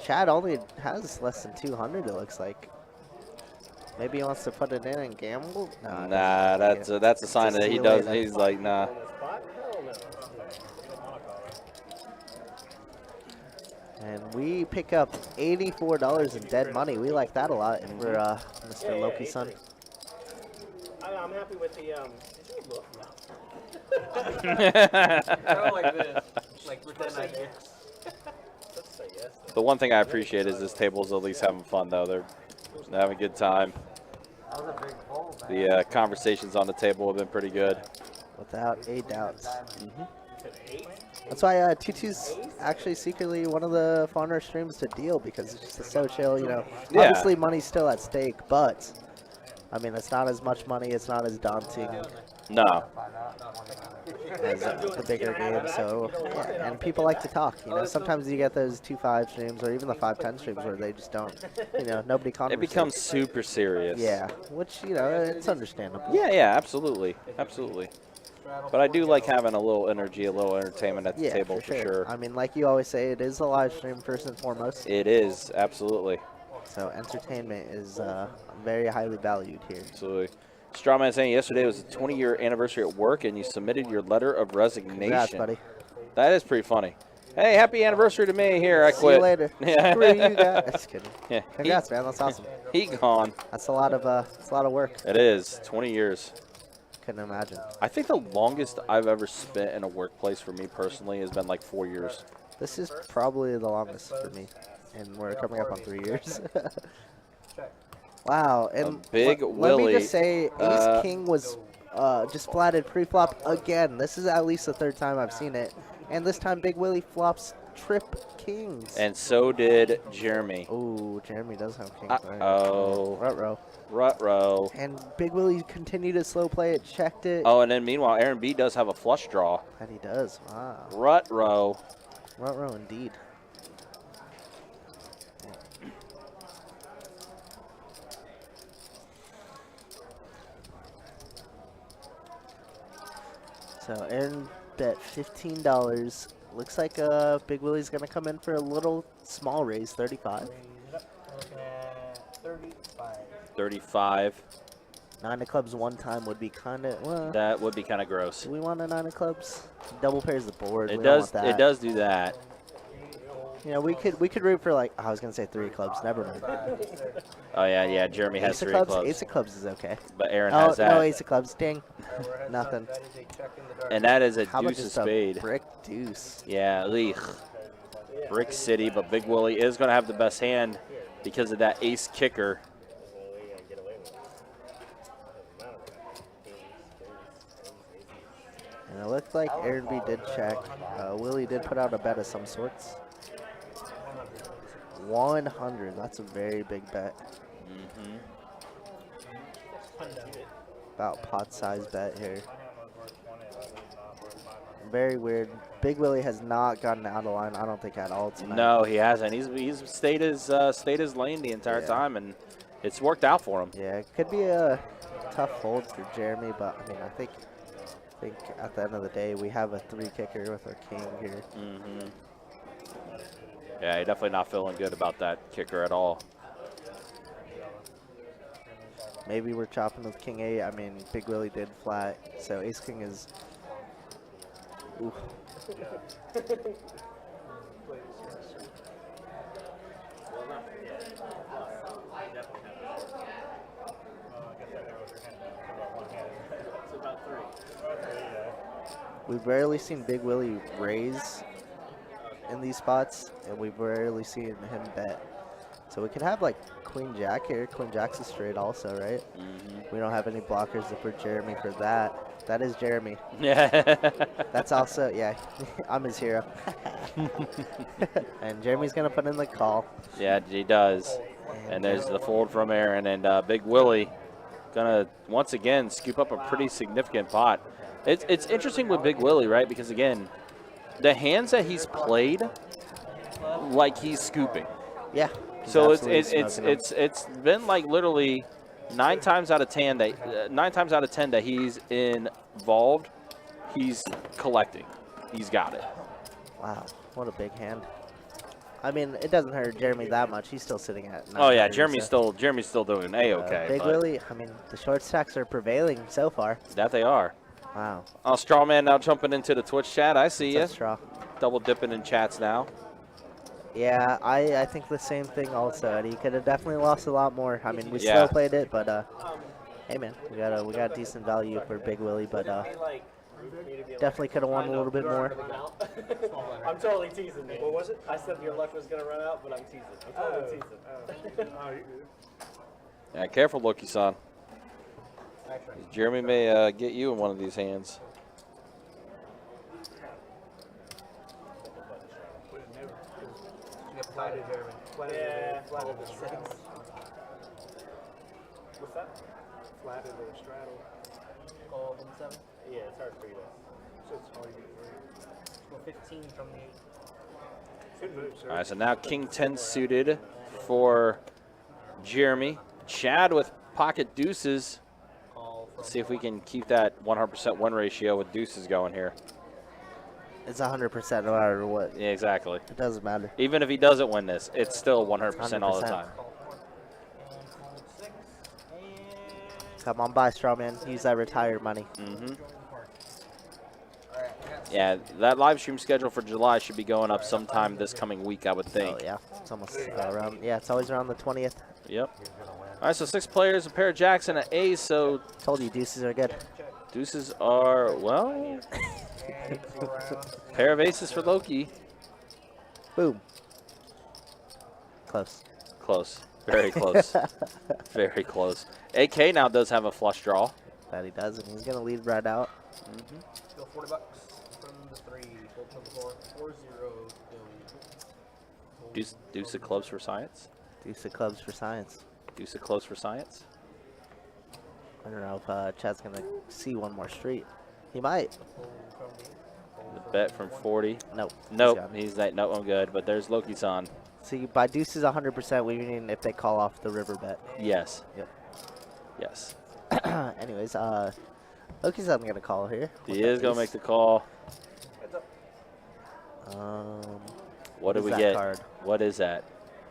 Chad only has less than 200, it looks like. Maybe he wants to put it in and gamble? Nah, that's a sign that he does. He's like, nah. And we pick up $84 in dead money. We like that a lot for Mr. Loki's son. I'm happy with the. Did you look? Kind of like this. Like pretend I did. The one thing I appreciate is this table's at least having fun, though. They're having a good time. That was a big hole, man. The conversations on the table have been pretty good. Without a doubt. That's why Tutu's actually secretly one of the funner streams to deal, because it's just so chill, you know. Yeah. Obviously, money's still at stake, but I mean, it's not as much money. It's not as daunting No. as the bigger game. So, yeah, and people like to talk. You know, sometimes you get those 2-5 streams or even the 5-10 streams where they just don't. You know, nobody conversates. It becomes super serious. Yeah, which you know, it's understandable. Yeah, absolutely, absolutely. But I do like having a little energy, a little entertainment at the table for sure. I mean, like you always say, it is a live stream first and foremost. It is, absolutely. So entertainment is very highly valued here. Absolutely. Strawman saying yesterday was the 20-year anniversary at work, and you submitted your letter of resignation. Congrats, buddy. That is pretty funny. Hey, happy anniversary to me. Here, I quit. See you later. Yeah. Screw you guys. Just kidding. Yeah. Congrats, man. That's awesome. He gone. That's a lot of work. It is 20 years. Couldn't imagine. I think the longest I've ever spent in a workplace for me personally has been like 4 years. This is probably the longest for me, and we're coming up on 3 years. Wow, and Big let Willy. me just say, Ace King was just flatted pre-flop again. This is at least the third time I've seen it, and this time Big Willy flops trip kings. And so did Jeremy. Ooh, Jeremy does have kings. Oh. Ruh-roh. Ruh-roh. And Big Willy continued to slow play it, checked it. Oh, and then meanwhile, Aaron B does have a flush draw. And he does. Wow. Ruh-roh. Ruh-roh indeed. So Aaron bet $15. Looks like Big Willy's gonna come in for a little small raise, 35. Looking at 35. 35. 9 of clubs one time would be kind of well. That would be kind of gross. Do we want a 9 of clubs? Double pairs the board. It we don't does. want that. It does do that. You know, we could root for like I was gonna say 3 clubs. Never mind. Oh yeah. Jeremy has Ace of 3 clubs. clubs. Ace of clubs is okay. But Aaron Oh has that. no, Ace of clubs. Ding. Nothing. And that is a How about deuce of just a spade. brick deuce? Yeah, leech. Brick City, but Big Willy is going to have the best hand because of that ace kicker. And it looked like Aaron B did check. Willie did put out a bet of some sorts. 100. That's a very big bet. About pot size bet here. Very weird. Big Willy has not gotten out of line, I don't think, at all tonight. No, he hasn't. He's stayed his lane the entire time, and it's worked out for him. Yeah, it could be a tough fold for Jeremy, but I mean, I think at the end of the day, we have a 3 kicker with our king here. Yeah, he's definitely not feeling good about that kicker at all. Maybe we're chopping with king 8. I mean, Big Willy did flat, so ace king is. Ooh. We've rarely seen Big Willy raise in these spots, and we've rarely seen him bet. So we could have like Queen Jack here. Queen Jack's a straight also, right? We don't have any blockers for Jeremy for that. That is Jeremy. Yeah. That's also, yeah, I'm his hero. And Jeremy's going to put in the call. Yeah, he does. And there's the fold from Aaron, and Big Willy going to, once again, scoop up a pretty significant pot. It's interesting with Big Willy, right? Because, again, the hands that he's played, like he's scooping. Yeah. So it's been like literally 9 times out of 10 that he's involved, he's collecting. He's got it. Wow, what a big hand. I mean, it doesn't hurt Jeremy that much. He's still sitting at 9. Oh yeah, Jeremy's still doing A-okay. Big Willy, I mean, the short stacks are prevailing so far. That they are. Wow. Oh, Strawman now jumping into the Twitch chat. I see you. Straw. Double dipping in chats now. Yeah, I think the same thing also, and he could have definitely lost a lot more. I mean, we still played it, but hey man, we got decent value for Big Willy, but definitely could have won a little bit more. I'm totally teasing you. What was it? I said your luck was gonna run out, but I'm teasing. I'm totally teasing. Yeah, careful, Loki-san. Jeremy may get you in one of these hands. Yeah, flat of the six. What's that? Flat of the straddle. Call them 7. Yeah, it's hard for you to. So it's hard to get Go 15 from the 8. Good move, sir. All right, so now King 10 suited for Jeremy. Chad with pocket deuces. Let's see if we can keep that 100% win ratio with deuces going here. It's 100% no matter what. Yeah, exactly. It doesn't matter. Even if he doesn't win this, it's still 100% all the time. Come on by, Strawman. Use that retired money. Mm-hmm. Yeah, that live stream schedule for July should be going up sometime this coming week, I would think. Oh, yeah. It's almost around. Yeah, it's always around the 20th. Yep. All right, so 6 players, a pair of jacks and an ace. So told you deuces are good. Deuces are, well, pair of aces for Loki. Boom. Close. Close. Very close. Very close. AK now does have a flush draw. That he does, and he's going to lead right out. Go $40 from the 3. Hold from the 4. 4-0. Deuce of clubs for science. Deuce of clubs for science. Deuce of clubs for science. I don't know if Chad's going to see one more street. He might. The bet from 40. Nope. Nope. He's that. No, I'm good. But there's Loki-san. See, by deuces 100%, we mean if they call off the river bet. Yes. Yep. Yes. Anyways, Loki-san going to call here. He is going to make the call. What do we get? Card? What is that?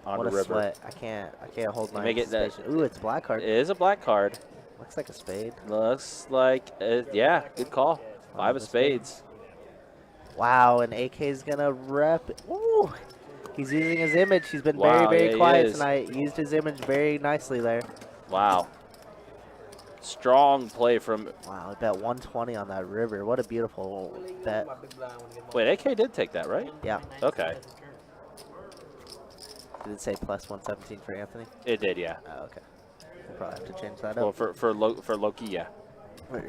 On what the a river. sweat. I can't hold my make it that. Ooh, it's a black card. It is a black card. Looks like a spade. Looks like, yeah, good call. 5 of spades. Wow, and AK's going to rep. Ooh. He's using his image. He's been very quiet tonight. Used his image very nicely there. Wow. Strong play from... Wow, I bet 120 on that river. What a beautiful bet. Wait, AK did take that, right? Yeah. Okay. Did it say plus 117 for Anthony? It did, yeah. Oh, okay. We'll probably have to change that well, up. for Loki, yeah.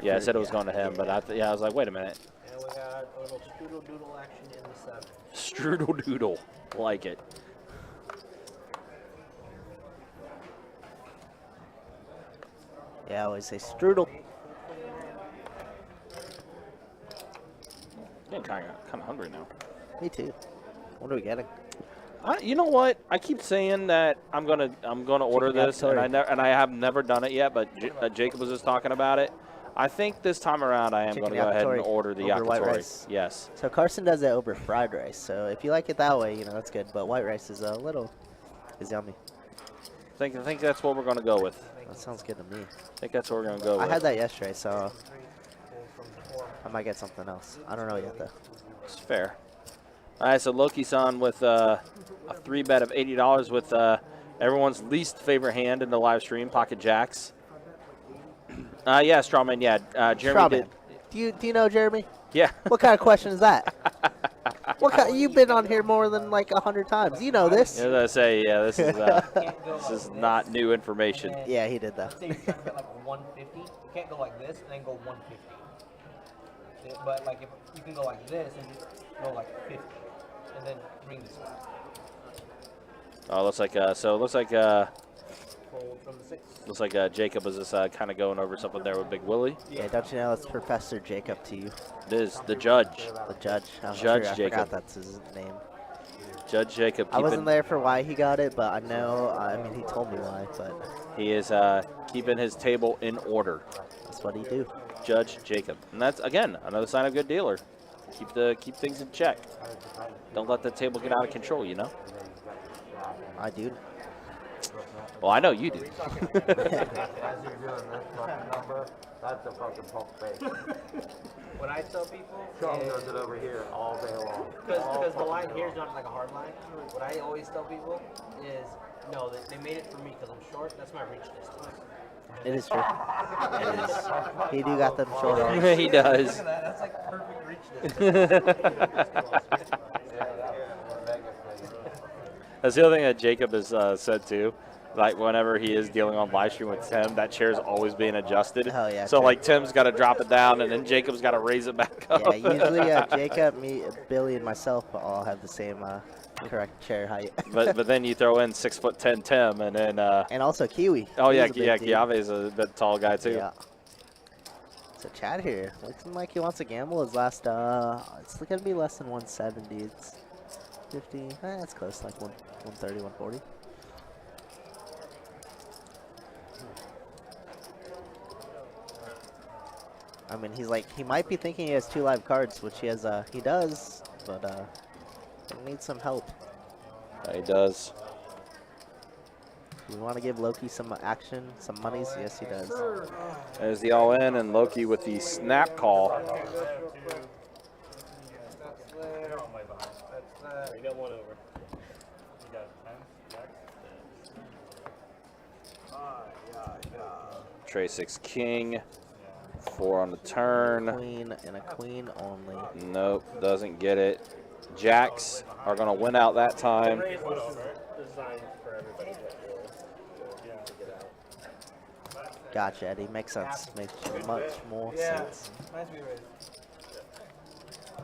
Yeah, I said it was going to him, but I was like, wait a minute. And we got a little strudel doodle action in the 7. Strudel doodle. Like it. Yeah, I always say strudel. Getting kind of hungry now. Me too. What are we getting? You know what? I keep saying that I'm gonna order this, and I have never done it yet. But Jacob was just talking about it. I think this time around I am going to go ahead and order the yakitori. Yes. So Carson does it over fried rice. So if you like it that way, you know that's good. But white rice is is yummy. I think that's what we're going to go with. That sounds good to me. I think that's what we're going to go with. I had that yesterday, so I might get something else. I don't know yet though. It's fair. All right, so Loki-san with a 3-bet of $80 with everyone's least favorite hand in the live stream, pocket jacks. Yeah, Strawman. Yeah, Jeremy Strawman. did. Do you know Jeremy? Yeah. What kind of question is that? You've been on here more than like 100 times. You know this. As I say, yeah, this is not new information. Yeah, he did though. Say you're trying to get like 150, you can't go like this and then go 150. But like if you can go like this and go like 50, and then bring this one. Oh, looks like Fold from the 6. Looks like Jacob was just kind of going over something there with Big Willy. Yeah, don't you know it's Professor Jacob to you? It is the judge. The judge. Judge I Jacob. forgot that's his name. Judge Jacob. I wasn't there for why he got it, but I know. I mean, he told me why. But he is keeping his table in order. That's what he do. Judge Jacob, and that's again another sign of a good dealer. Keep things in check. Don't let the table get out of control. You know. I do. Well, I know you do. As you're doing this fucking number, that's a fucking pump fake. What I tell people Sean does it over here all day long. Because the line here is not like a hard line. What I always tell people is, no, they made it for me because I'm short. That's my reach distance. It is true. He do got them short arms. He does. That's like perfect reach distance. That's the other thing that Jacob has said too. Like whenever he is dealing on live stream with Tim, that chair's always being adjusted. Oh, yeah, so true. like Tim's got to drop it down, and then Jacob's got to raise it back up. Yeah, usually Jacob, me, Billy, and myself all have the same correct chair height. but then you throw in 6'10" Tim, and then and also Kiwi. oh yeah, He's a big dude. Kiave's a bit tall guy too. Yeah. So Chad here, looking like he wants to gamble his last. It's gonna be less than 170. It's 50. That's close, like 130, 140. I mean, he's like, he might be thinking he has 2 live cards, which he has. He does, but he needs some help. He does. We want to give Loki some action, some monies. Yes, he does. There's the all-in, and Loki with the snap call. You got one over. You got 10 next. Tray 6 king. 4 on the turn. Queen and a queen only. Nope, doesn't get it. Jacks are going to win out that time. Designed for everybody to get out. Gotcha, Eddie. Makes sense. Makes much more sense. Reminds me of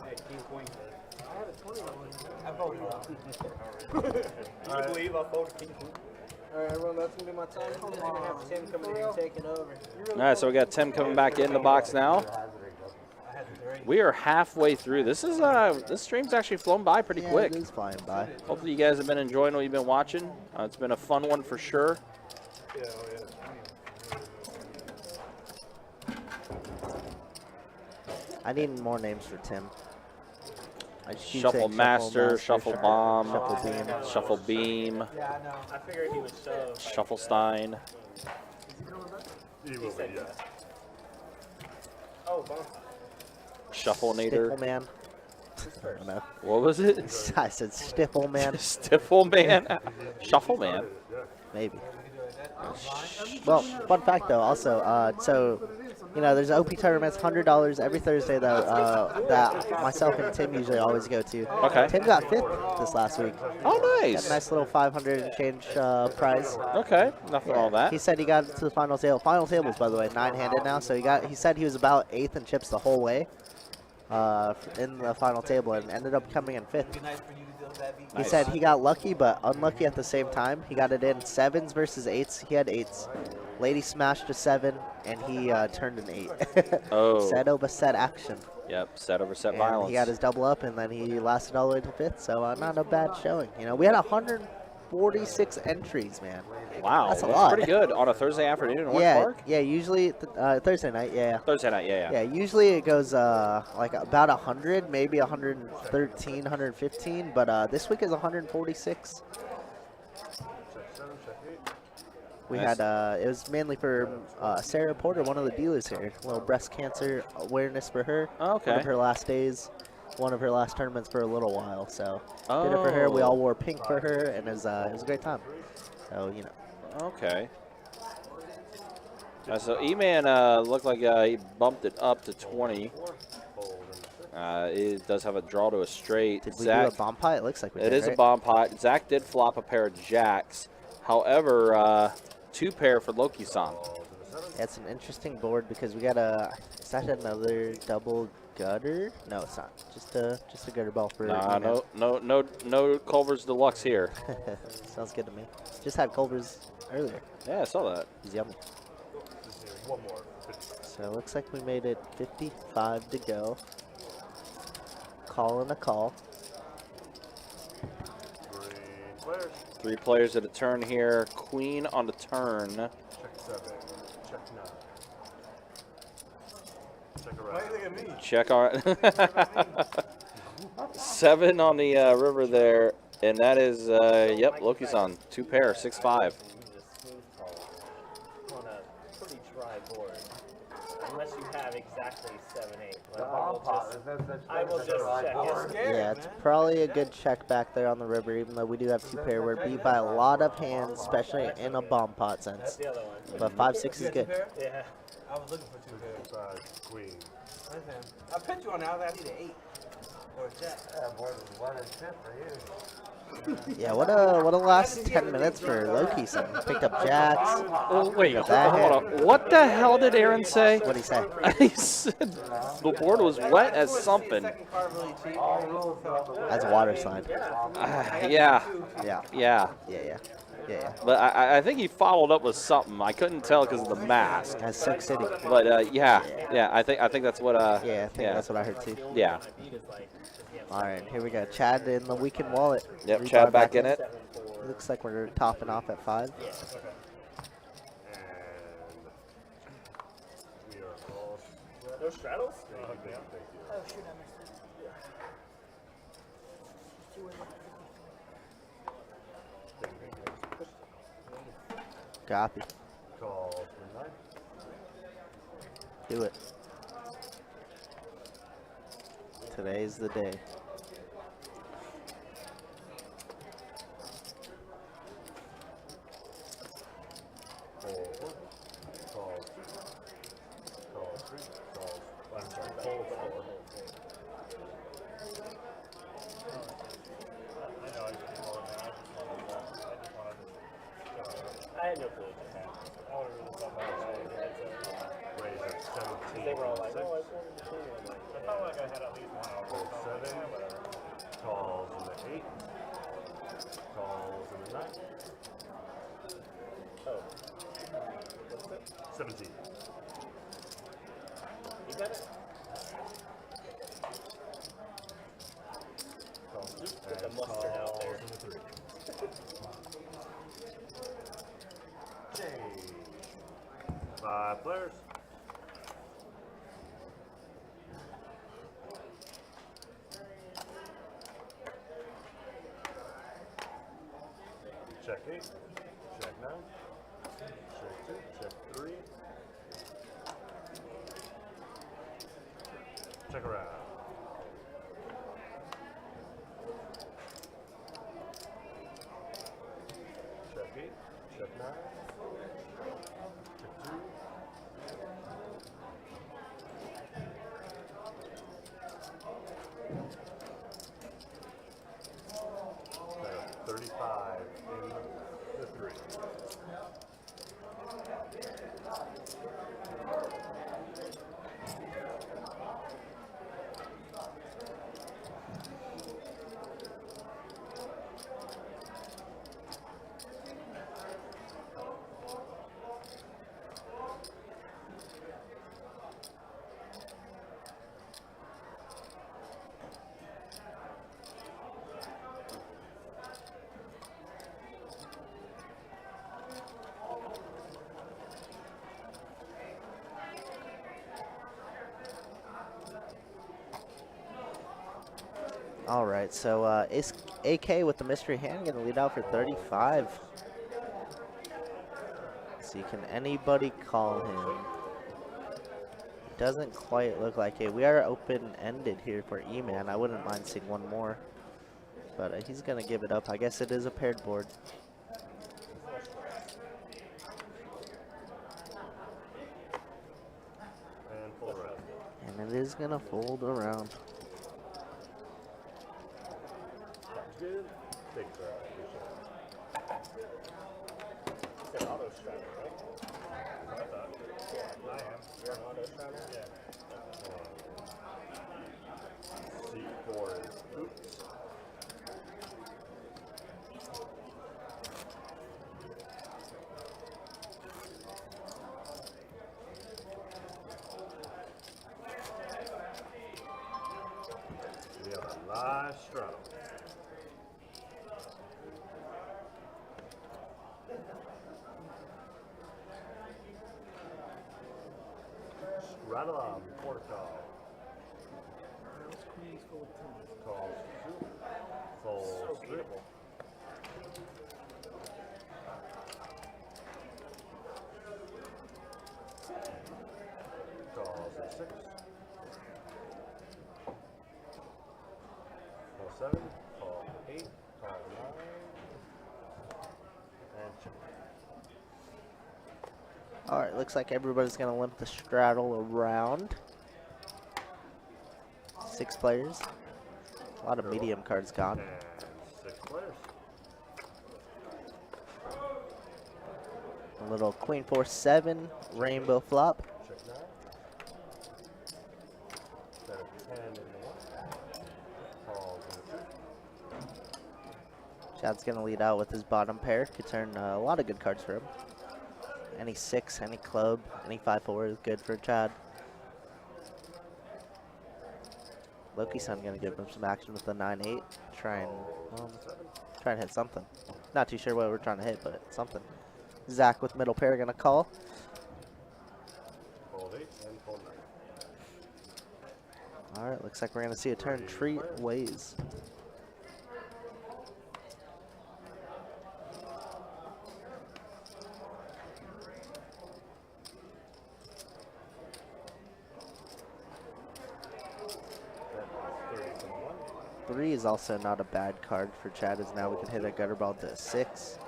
Hey, King Queen. I have a 20 on I voted out. Can you believe I folded King Queen? Alright, everyone, that's gonna be my time. I'm gonna have Tim coming in and taking over. All right, so we got Tim coming back in the box now. We are halfway through. This is this stream's actually flown by pretty quick. It is flying by. Hopefully you guys have been enjoying what you've been watching. It's been a fun one for sure. I need more names for Tim. I just keep Shuffle saying Master, Shuffle Bomb, Shuffle Beam. Shuffle Beam, Yeah, I know. I figured he was so. Shuffle Stein, He will be, yeah. Oh, bomb. Shuffle-nator. Stifle Man. I don't know. What was it? I said Stifle Man. Stifle Man? Shuffle Man? Maybe. Well, fun fact though, also, so, you know, there's OP tournaments, $100 every Thursday though, that myself and Tim usually always go to. Okay. Tim got 5th this last week. Oh, Got nice. a nice little 500 and change prize. Okay, nothing wrong with that. He said he got to the final table. Final tables, by the way, 9-handed now. So he said he was about 8th in chips the whole way in the final table and ended up coming in 5th. He said he got lucky, but unlucky at the same time. He got it in 7s versus 8s. He had 8s. Lady smashed a 7, and he turned an 8. Oh. Set over set action. Yep, set over set And violence. he got his double up, and then he lasted all the way to 5th. So not a bad showing. You know, we had 146 entries, man. Wow, That's a lot. pretty good on a Thursday afternoon in Orange Yeah, Park? yeah. Usually Thursday night. Yeah. Thursday night, yeah. Yeah, usually it goes like about 100, maybe 113, 115, but this week is 146. We Nice. had it was mainly for Sarah Porter, one of the dealers here. A little breast cancer awareness for her. Oh, okay. One of her last days, one of her last tournaments for a little while. So did it for her. We all wore pink for her, and it was a great time. So you know. Okay. So E-Man looked like he bumped it up to 20. It does have a draw to a straight. Did we do a bomb pot? It looks like we did. It is a right? bomb pot. Zach did flop a pair of jacks. However, 2 pair for Loki-san. It's an interesting board because we got is that another double gutter? No, it's not. Just a gutter ball for. Nah, E-Man. no Culver's Deluxe here. Sounds good to me. Just had Culver's earlier. Yeah, I saw that. It's yummy. One more. So it looks like we made it 55 to go. Calling a call. 3 players. 3 players at a turn here. Queen on the turn. Check 7. Check 9. Check around. Why do you look at me? Check our 7 on the river there, and that is yep, Loki-san. 2 pair, 6-5. on a pretty dry board. Unless you have exactly 7/8. I will just check it. Yeah, it's probably a good check back there on the river, even though we do have 2 pair. We're beat by a lot of hands, especially in a bomb pot sense. That's the other one. But 5-6 is good. Yeah. I was looking for 2 pairs. Side queen. I picked you on now that I need an 8 or a jack. Yeah, more than 1 and 10 for you. Yeah, what a last 10 minutes for Loki. Son. Picked up jacks. Oh, wait, Got that hold on. What the hell did Aaron say? What'd he say? He said the board was wet as something. As a water slide. Yeah. Yeah. Yeah. Yeah. But I think he followed up with something. I couldn't tell because of the mask. As Silk City. But yeah. I think that's what. Yeah, I think that's what I heard too. Yeah. All right, here we go. Chad in the weekend wallet. Yep, Rebar Chad back in it. Looks like we're topping off at 5. And we are all No straddles? thank you. Oh, shoot, I missed it. Copy. Call for 9. Do it. Today's the day. I had no clue what just happened. I would have really thought that was Raise at 17. They were all like, oh, I just wanted to see you. I'm like, I felt like I had at least 1 out. Fold 7. Calls in the 8. Calls in the 9. oh. What's it? 17. You got it? Calls 2. Put the mustard out there. In the 3. J. 5 players. Check 8. Check 9. Check 2. Check 3. Check around. Check 8. Check 9. Check 2. 35 in the 3. All right, so is AK with the mystery hand going to lead out for 35. So can anybody call him? Doesn't quite look like it. We are open-ended here for E-Man. I wouldn't mind seeing one more. But he's going to give it up. I guess it is a paired board. And fold around. And it is going to fold around. Good. Big try. It's an auto straddle, right? I thought. Yeah, I am. You're an auto straddle? Yeah. Seat 4 is oops. We have a live straddle. Straddle on quarter call. Calls 2. Folds 3. 7, call 8, call 9, and check. All right, looks like everybody's going to limp the straddle around. 6 players. A lot of medium cards gone. And 6 players. A little queen 4-7 rainbow flop. Check 9. Set of 10 in the 1. Calls in the 2. Chad's going to lead out with his bottom pair. Could turn a lot of good cards for him. Any 6, any club, any 5-4 is good for Chad. Loki-san going to give him some action with the 9-8. Try and hit something. Not too sure what we're trying to hit, but something. Zach with middle pair going to call. Fold 8 and fold 9. All right, looks like we're going to see a turn treat ways. Three is also not a bad card for Chad, as now we can hit a gutter ball to 6.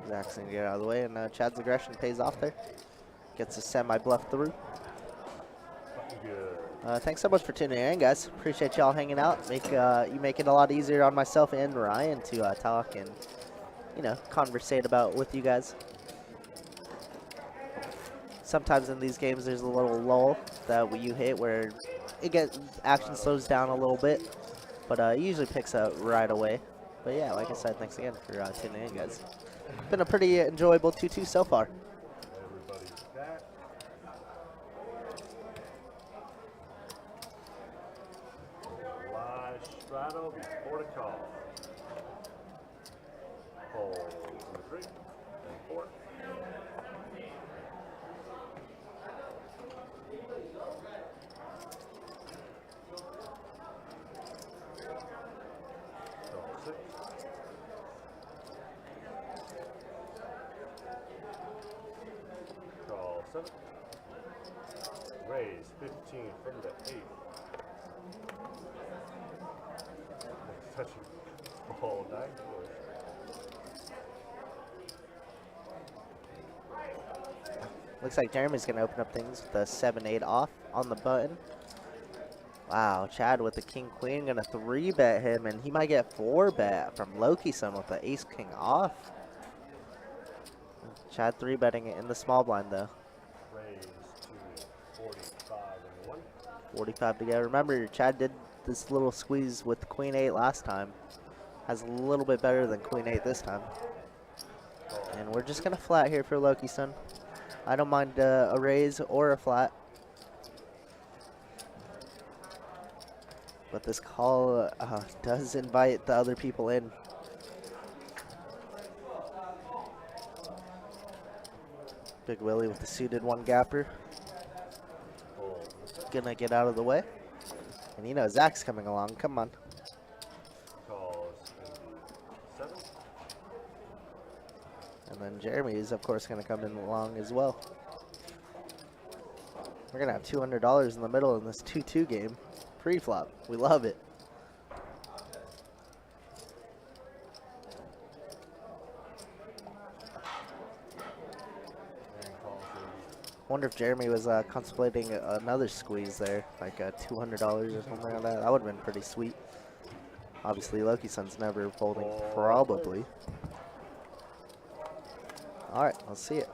Zach's gonna get out of the way, and Chad's aggression pays off there. Gets a semi-bluff through. Thanks so much for tuning in, guys. Appreciate y'all hanging out. You make it a lot easier on myself and Ryan to talk and, you know, conversate about with you guys. Sometimes in these games there's a little lull that you hit where action slows down a little bit, but it usually picks up right away. But yeah, like I said, thanks again for tuning in, guys. Been a pretty enjoyable 2-2 so far. Everybody's back. Live straddle before the call. Hold in the 3 and 4. Call 6. Call 7. Raise 15 from the 8. Touching ball 9. Looks like Jeremy's going to open up things with the 7-8 off on the button. Wow, Chad with the king-queen going to 3-bet him, and he might get 4-bet from Loki-san with the ace-king off. Chad 3-betting it in the small blind, though. Raise to 45 and 1. 45 to go. Remember, Chad did this little squeeze with queen 8 last time. Has a little bit better than queen 8 this time. And we're just going to flat here for Loki-san. I don't mind a raise or a flat. But this call does invite the other people in. Big Willy with the suited 1-gapper. Gonna get out of the way. And you know, Zach's coming along. Come on. Calls in the 7. And then Jeremy is, of course, going to come in along as well. We're going to have $200 in the middle in this 2-2 game. Pre-flop. We love it. Wonder if Jeremy was contemplating another squeeze there, like $200 or something like that. That would have been pretty sweet. Obviously, Loki-san's never folding, probably. All right, let's see it.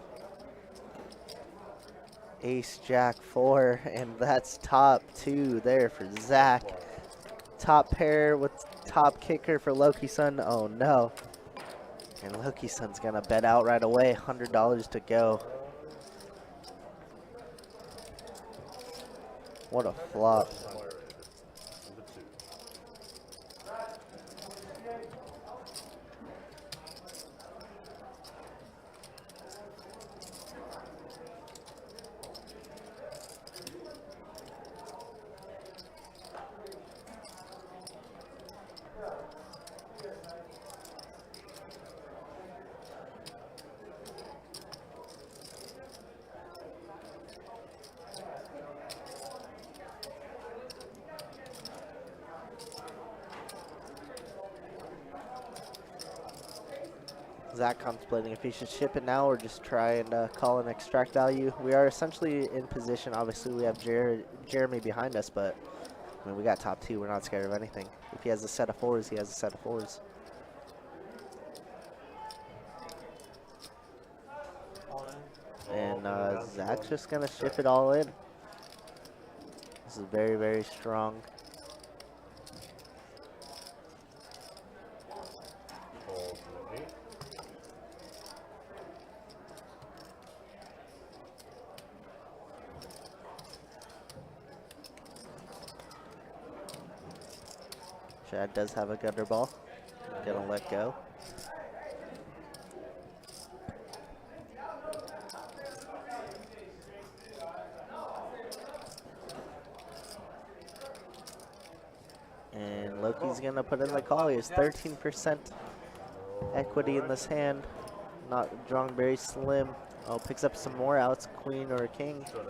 Ace, Jack, 4, and that's top 2 there for Zach. Top pair with top kicker for Loki-san. Oh no. And Loki-san's gonna bet out right away. $100 to go. What a flop. Zach contemplating if he should ship it now or just try and call and extract value. We are essentially in position. Obviously, we have Jeremy behind us, but I mean, we got top 2. We're not scared of anything. If he has a set of 4s, he has a set of 4s. And Zach's just going to ship it all in. This is very, very strong. Chad does have a gutter ball. Gonna let go. And Loki's gonna put in the call. He has 13% equity in this hand. Not drawing very slim. Oh, picks up some more outs, queen or a king. He's got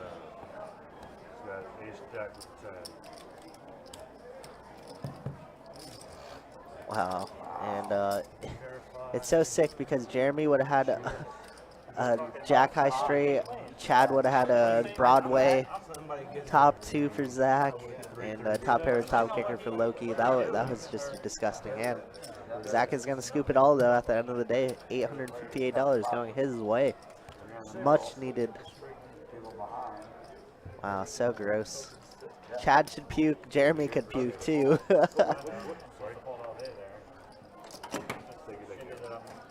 ace jack with 10. Wow, and it's so sick because Jeremy would have had a jack high straight, Chad would have had a Broadway, top 2 for Zach, and top pair top kicker for Loki. That was just a disgusting hand. Zach is gonna scoop it all though at the end of the day. $858 going his way. Much needed. Wow, so gross. Chad should puke. Jeremy could puke too.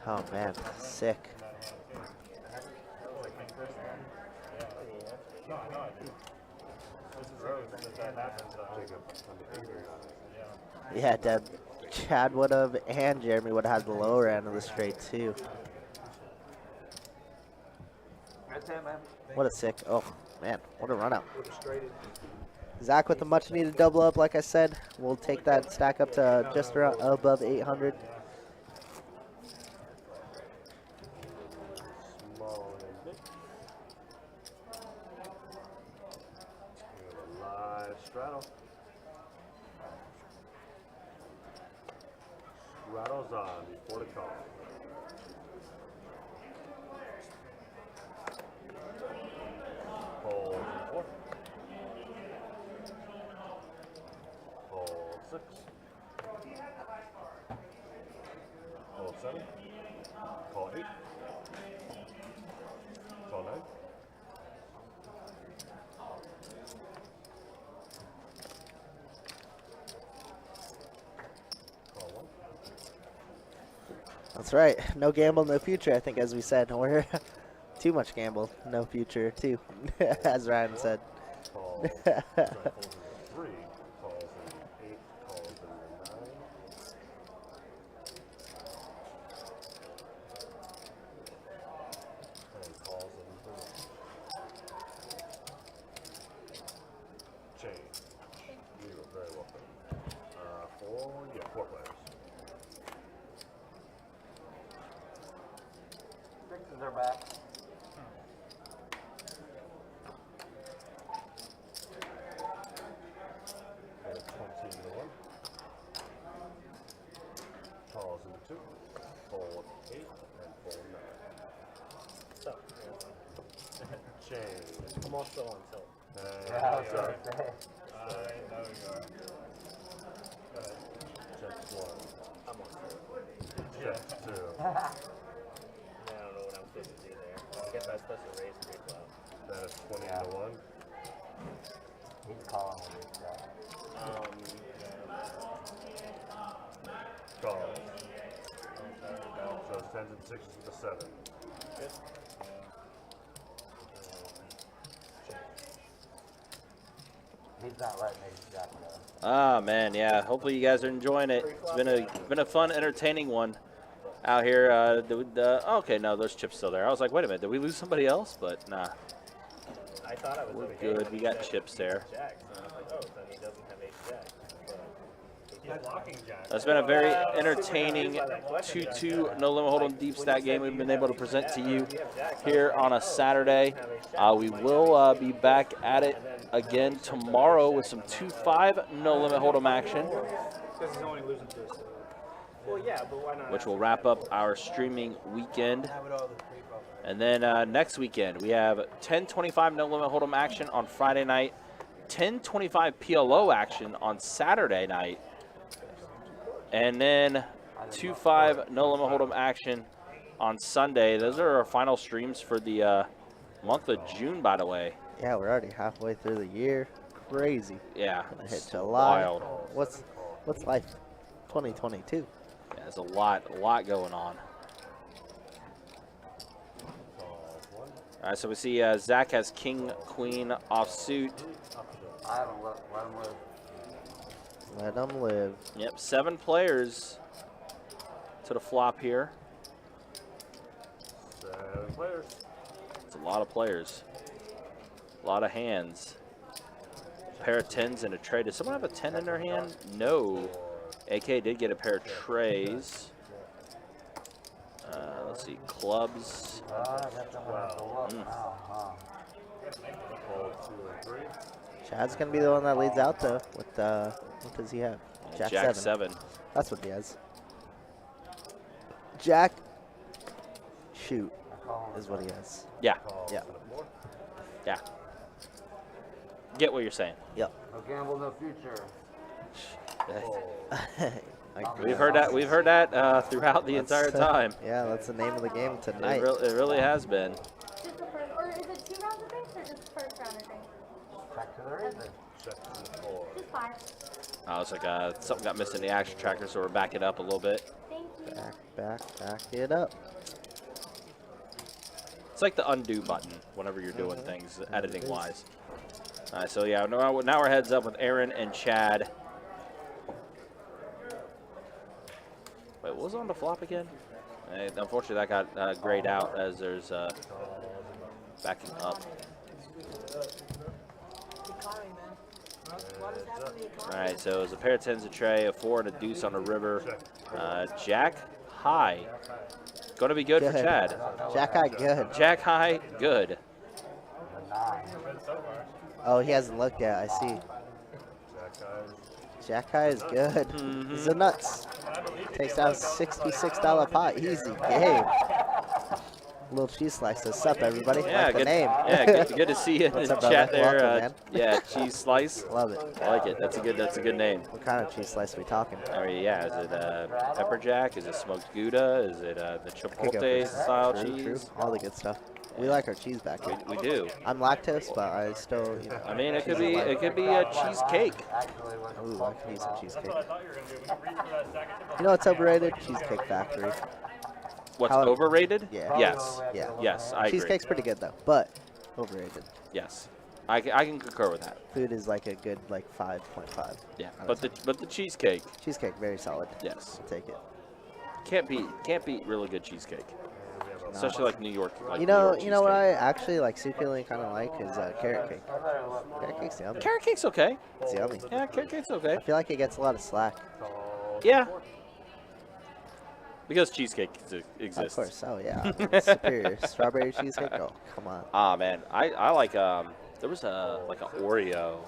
Oh man, sick. Yeah, Deb. Chad would have and Jeremy would have had the lower end of the straight too. What a sick. Oh man, what a run out. Zach with a much needed double up, like I said. We'll take that stack up to just around above 800. Straddles on before the call. Hold 4. Hold 6. Hold 7. Call 8. Call 9. That's right. No gamble, no future, I think, as we said. We're too much gamble, no future, too, as Ryan said. Calls in 3, calls in 8, calls in 9. And calls in 3. Change. You are very welcome. 4 players. Fixes are back. And 20 to 1. Calls into 2. Fold 8 and fold 9. So, Change. I'm also on tilt. Yeah, And sorry. I know you are. Go ahead. Check 1. I'm on tilt. Check 2. I don't know what I'm supposed to do there. I guess I'm supposed to raise pretty well. That is 20 to 1. He's calling with his guy. Call. So it's 10s and 6s with a 7. Good. He's not letting his jack go. Ah man, yeah. Hopefully you guys are enjoying it. It's been a fun, entertaining one out here. Okay, no, there's chips still there. I was like, wait a minute, did we lose somebody else? But nah, I thought I was we're okay good. with We ace got jack. chips there. Jack, so I was like, oh, then he doesn't have ace jack. But Blocking jack. It's been a very entertaining 2-2 no limit hold'em deep stack game we've been able to present to you here on a Saturday. We will be back at it again tomorrow with some 2-5 no limit hold'em action. Because he's only losing to us. Well, yeah, but why not? which will wrap up our streaming weekend. And then next weekend, we have 10:25 No Limit Hold'em action on Friday night, 10:25 PLO action on Saturday night, and then 2-5 No Limit Hold'em action on Sunday. Those are our final streams for the month of June, by the way. Yeah, we're already halfway through the year. Crazy. Yeah, Gonna hit it's July. wild. What's life? 2022. Yeah, there's a lot going on. All right, so we see Zach has king, queen offsuit. I haven't let him live. Let them live. Yep, 7 players to the flop here. 7 players. It's a lot of players. A lot of hands. A pair of 10s and a tray. Does someone have a 10 in their hand? No. AK did get a pair of trays. Let's see, clubs. That's a look now, huh? 2 and 3. Chad's gonna be the one that leads out though. With what does he have? Jack 7. That's what he has. Jack. Shoot, is what he has. Yeah. Yeah. Yeah. Get what you're saying. Yep. No gamble, no future. We've heard that throughout the entire time. Yeah, that's the name of the game It tonight. really has been. Just the first, or is it 2 rounds of binks or just the first round of binks? Check to the reason. Check to the 4. Just 5. Oh, it's like something got missed in the action tracker, so we're backing up a little bit. Thank you. Back it up. It's like the undo button whenever you're doing things editing wise. All right, so yeah, now we're heads up with Aaron and Chad. Wait, what was on the flop again? Unfortunately, that got grayed out as there's backing up. All right, so it was a pair of 10s, a tray, a 4, and a deuce on the river. Jack high. Going to be good for Chad. Jack high, good. Jack high, good. Oh, he hasn't looked yet. I see. Jack high is good. He's a nuts. Takes down $66 pot. Easy game. Little cheese slice. What's up, everybody? Yeah, like good the name. Yeah, good to see you in What's the up, chat brother? there. Welcome, man. Yeah, cheese slice. Love it. I like it. That's a good name. What kind of cheese slice are we talking? I mean, yeah, is it pepper jack? Is it smoked Gouda? Is it the chipotle style cheese? True. All the good stuff. We like our cheese back here. We do. I'm lactose, but I still, you know. I mean, it could be a cheesecake. Ooh, I could use some cheesecake. You know what's overrated? Cheesecake Factory. What's overrated? Yeah. Yes. Yeah. Yes, I agree. Cheesecake's pretty good though, but overrated. Yes, I can concur with that. Food is like a good 5.5. Yeah, but the cheesecake. Cheesecake very solid. Yes. I'll take it. Can't beat really good cheesecake. Especially like New York. Like you know New York what I actually secretly kind of like is carrot cake. Carrot cake's yummy. Carrot cake's okay. It's yummy. Yeah, carrot cake's okay. I feel like it gets a lot of slack. Yeah. Because cheesecake exists. Of course. Oh yeah. Superior. Strawberry cheesecake. Oh come on. Ah man, I like there was an Oreo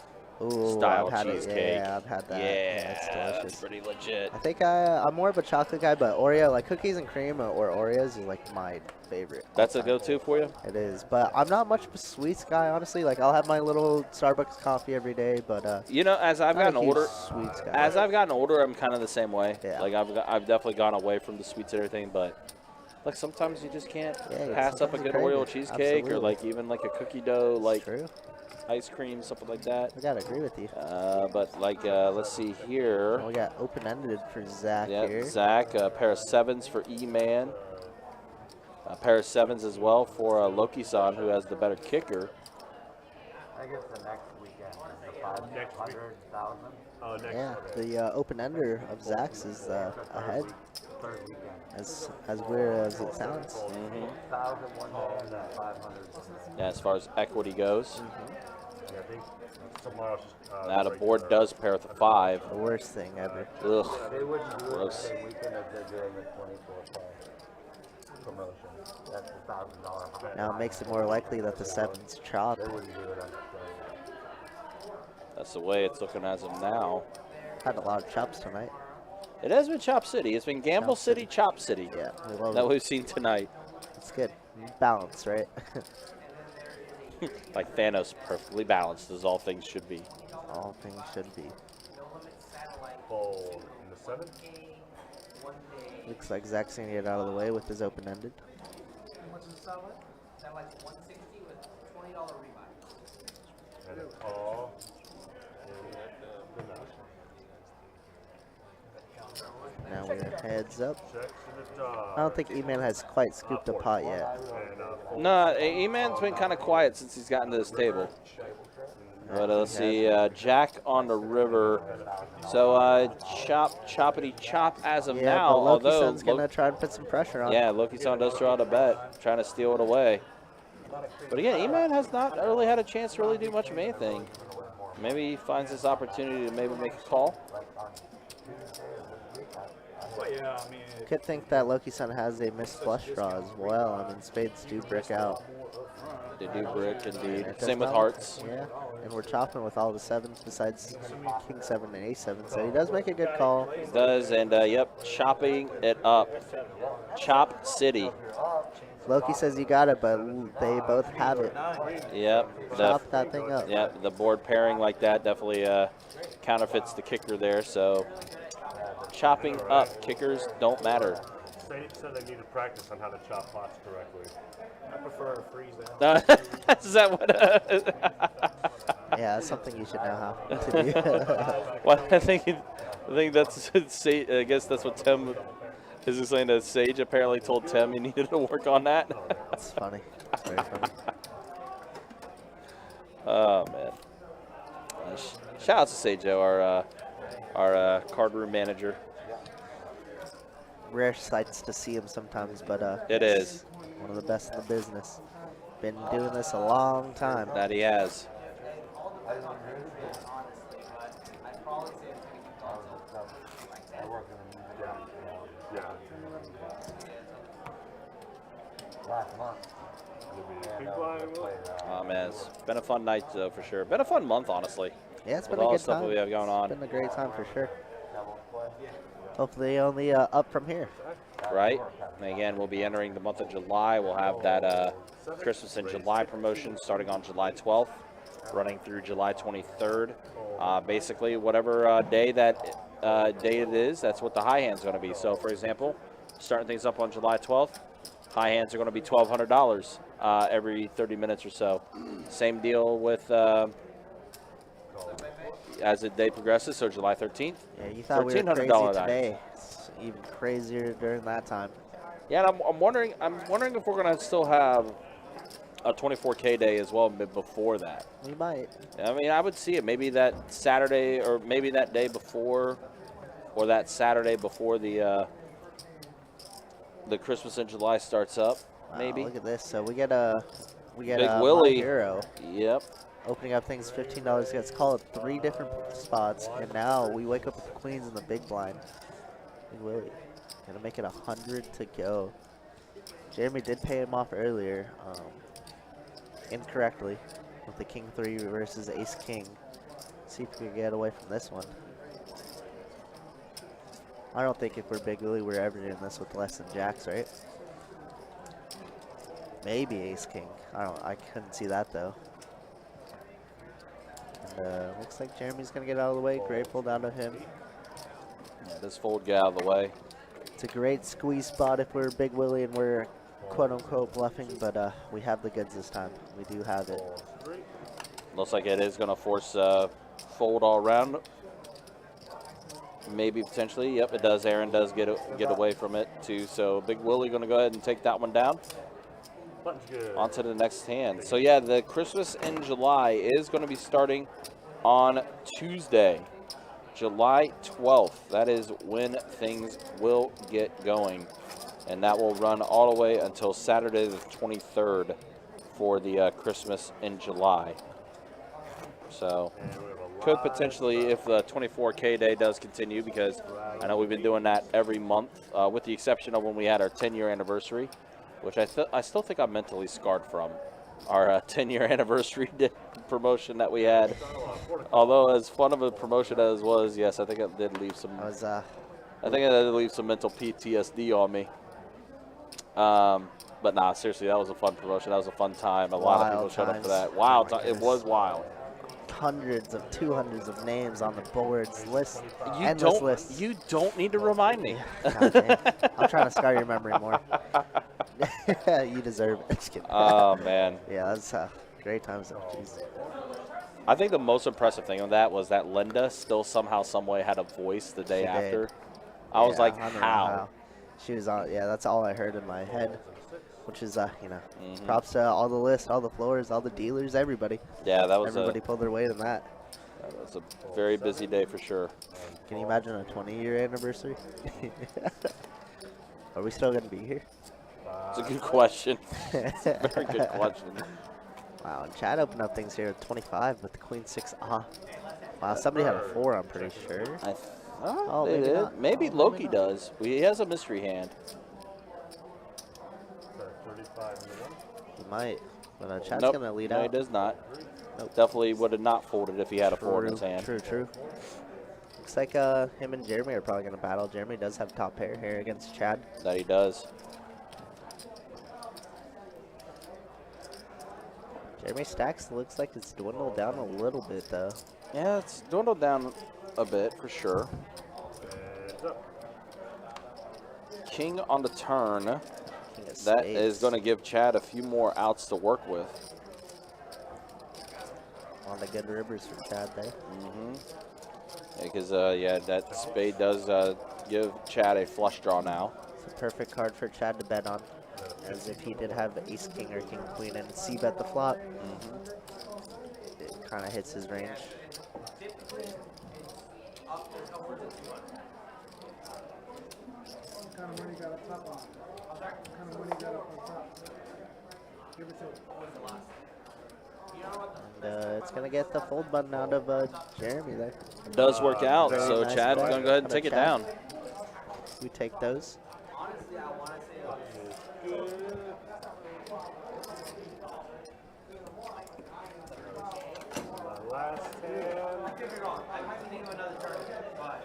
style cheesecake. Yeah, I've had that. Yeah, it's delicious. that's pretty legit. I think I'm more of a chocolate guy, but Oreo, like cookies and cream or Oreos, is like my favorite. That's a go-to for you? It is, but I'm not much of a sweets guy, honestly. Like I'll have my little Starbucks coffee every day, but you know, as I've gotten older, sweets guy. as I've gotten older, I'm kind of the same way. Yeah. Like I've definitely gone away from the sweets and everything, but like sometimes you just can't pass up a good Oreo cheesecake or like even like a cookie dough, like ice cream, something like that. I gotta agree with you. But like, let's see here. We got open-ended for Zach here. Zach, a pair of 7s for E-Man. A pair of 7s as well for Loki-san, who has the better kicker. I guess the next weekend is the 500,000. Oh, next Yeah, the open-ender of Zach's is ahead. As weird as it sounds. Mm-hmm. 1,100 and 500. Yeah, as far as equity goes. Yeah, I think someone else Now the board does pair with a 5. The worst thing ever. Ugh. They wouldn't do it the Gross. same weekend if they're doing a 24K promotion. That's a $1,000. Now it makes it more likely that the 7's chop. They wouldn't do it on the That's the way it's looking as of now. Had a lot of chops tonight. It has been Chop City. It's been Gamble City, Chop City. Yeah, we love that it. we've seen tonight. It's good. Balance, right? Like Thanos, perfectly balanced, as all things should be. All things should be. Fold in the 7. Looks like Zach's gonna get out of the way with his open-ended. And a call. Now we're heads up. Check to the dog. I don't think E-Man has quite scooped a pot yet. No, E-Man's been kind of quiet since he's gotten to this table. But let's see, Jack on the river. So choppity chop as of now. But Although Loki-san's gonna try and put some pressure on. Yeah, Loki-san does throw out a bet, trying to steal it away. But again, E-Man has not really had a chance to really do much of anything. Maybe he finds this opportunity to maybe make a call. Well, yeah, I mean, Could think that Loki-san has a missed flush draw as well. I mean, spades do brick out. They do brick, indeed. It does Same with not- hearts. Yeah, and we're chopping with all the 7s besides King 7 and Ace 7. So he does make a good call. He does, and yep, chopping it up. Chop City. Loki says you got it, but they both have it. Yep. Chop that thing up. Yep, the board pairing like that definitely counterfeits the kicker there. So chopping up, kickers don't matter. They said they need to practice on how to chop pots correctly. I prefer a freeze down. Is that what? Yeah, that's something you should know how to do. Well, I think that's. I guess that's what Tim is saying. That Sage apparently told Tim he needed to work on that. That's funny. It's very funny. Oh man! Shout out to Sage-O, our card room manager. Rare sights to see him sometimes, but It is. one of the best in the business. Been doing this a long time. That he has. Yeah. Last month. Oh man, it's been a fun night though for sure. Been a fun month, honestly. Yeah, it's with been a all the good stuff time. we have going on. It's been a great time for sure. Hopefully only up from here. Right? And again, we'll be entering the month of July. We'll have that Christmas in July promotion starting on July 12th, running through July 23rd. Basically, whatever day it is, that's what the high hand's going to be. So, for example, starting things up on July 12th, high hands are going to be $1,200 every 30 minutes or so. Same deal with as the day progresses. So July 13th, Yeah, you thought we were crazy $1,400 today. It's even crazier during that time. Yeah, and I'm wondering if we're gonna still have a 24K day as well before that. We might. I mean, I would see it maybe that Saturday or maybe that day before, or that Saturday before the Christmas in July starts up. Maybe. Wow, look at this. So we get a Big Willy. hero. Yep. Opening up things $15. Let's call it 3 different spots, and now we wake up with the queens in the big blind. Big Willy. Gonna make it 100 to go. Jeremy did pay him off earlier, incorrectly, with the King 3 versus Ace King. See if we can get away from this one. I don't think if we're Big Willy, we're ever doing this with less than jacks, right? Maybe Ace King. I couldn't see that though. And looks like Jeremy's gonna get out of the way. Great fold out of him. Yeah, this fold get out of the way. It's a great squeeze spot if we're Big Willy and we're quote unquote bluffing, but we have the goods this time. We do have it. Looks like it is going to force fold all around. Maybe potentially. Yep, it does. Aaron does get away from it too. So Big Willy going to go ahead and take that one down. On to the next hand. So yeah, the Christmas in July is going to be starting on Tuesday, July 12th. That is when things will get going. And that will run all the way until Saturday the 23rd for the Christmas in July. So could potentially, if the 24K day does continue, because I know we've been doing that every month, with the exception of when we had our 10-year anniversary, which I still think I'm mentally scarred from, our 10-year anniversary promotion that we had. Although as fun of a promotion as was, yes, I think it did leave some I think that leaves some mental PTSD on me. But nah, seriously, that was a fun promotion. That was a fun time. A lot of people showed up for that. Wild time. It was wild. Hundreds of 200s of names on the boards. Endless list. You don't need to remind me. God, man. I'm trying to scar your memory more. You deserve it. Just kidding. Oh, man. Yeah, that's great times. Jeez. I think the most impressive thing on that was that Linda still somehow, some way had a voice the day after. I was like, how? She was on. Yeah, that's all I heard in my head. Which is, props to all the lists, all the floors, all the dealers, everybody. Yeah, that was everybody pulled their weight in that. That was a very busy day for sure. Can you imagine a 20-year anniversary? Are we still going to be here? It's a good question. It's a very good question. Wow, and Chad opened up things here at 25 with the Queen 6 off. Wow, somebody had a 4, I'm pretty sure. They did. Maybe Loki does. He has a mystery hand. He might, but Chad's going to lead out. No, he does not. Nope. Definitely would have not folded if he had a 4 in his hand. True. Looks like him and Jeremy are probably going to battle. Jeremy does have top pair here against Chad. That he does. Jeremy stacks looks like it's dwindled down a little bit, though. Yeah, it's dwindled down a bit for sure. King on the turn. That is going to give Chad a few more outs to work with. On the good rivers for Chad there. Because, that spade does give Chad a flush draw now. It's a perfect card for Chad to bet on. As if he did have ace king or king queen and c-bet the flop. It kind of hits his range. And it's going to get the fold button out of Jeremy there. It does work out, so nice Chad's going to go ahead and take it down. We take those. Last hand. I could be wrong. I might be thinking of another tournament, but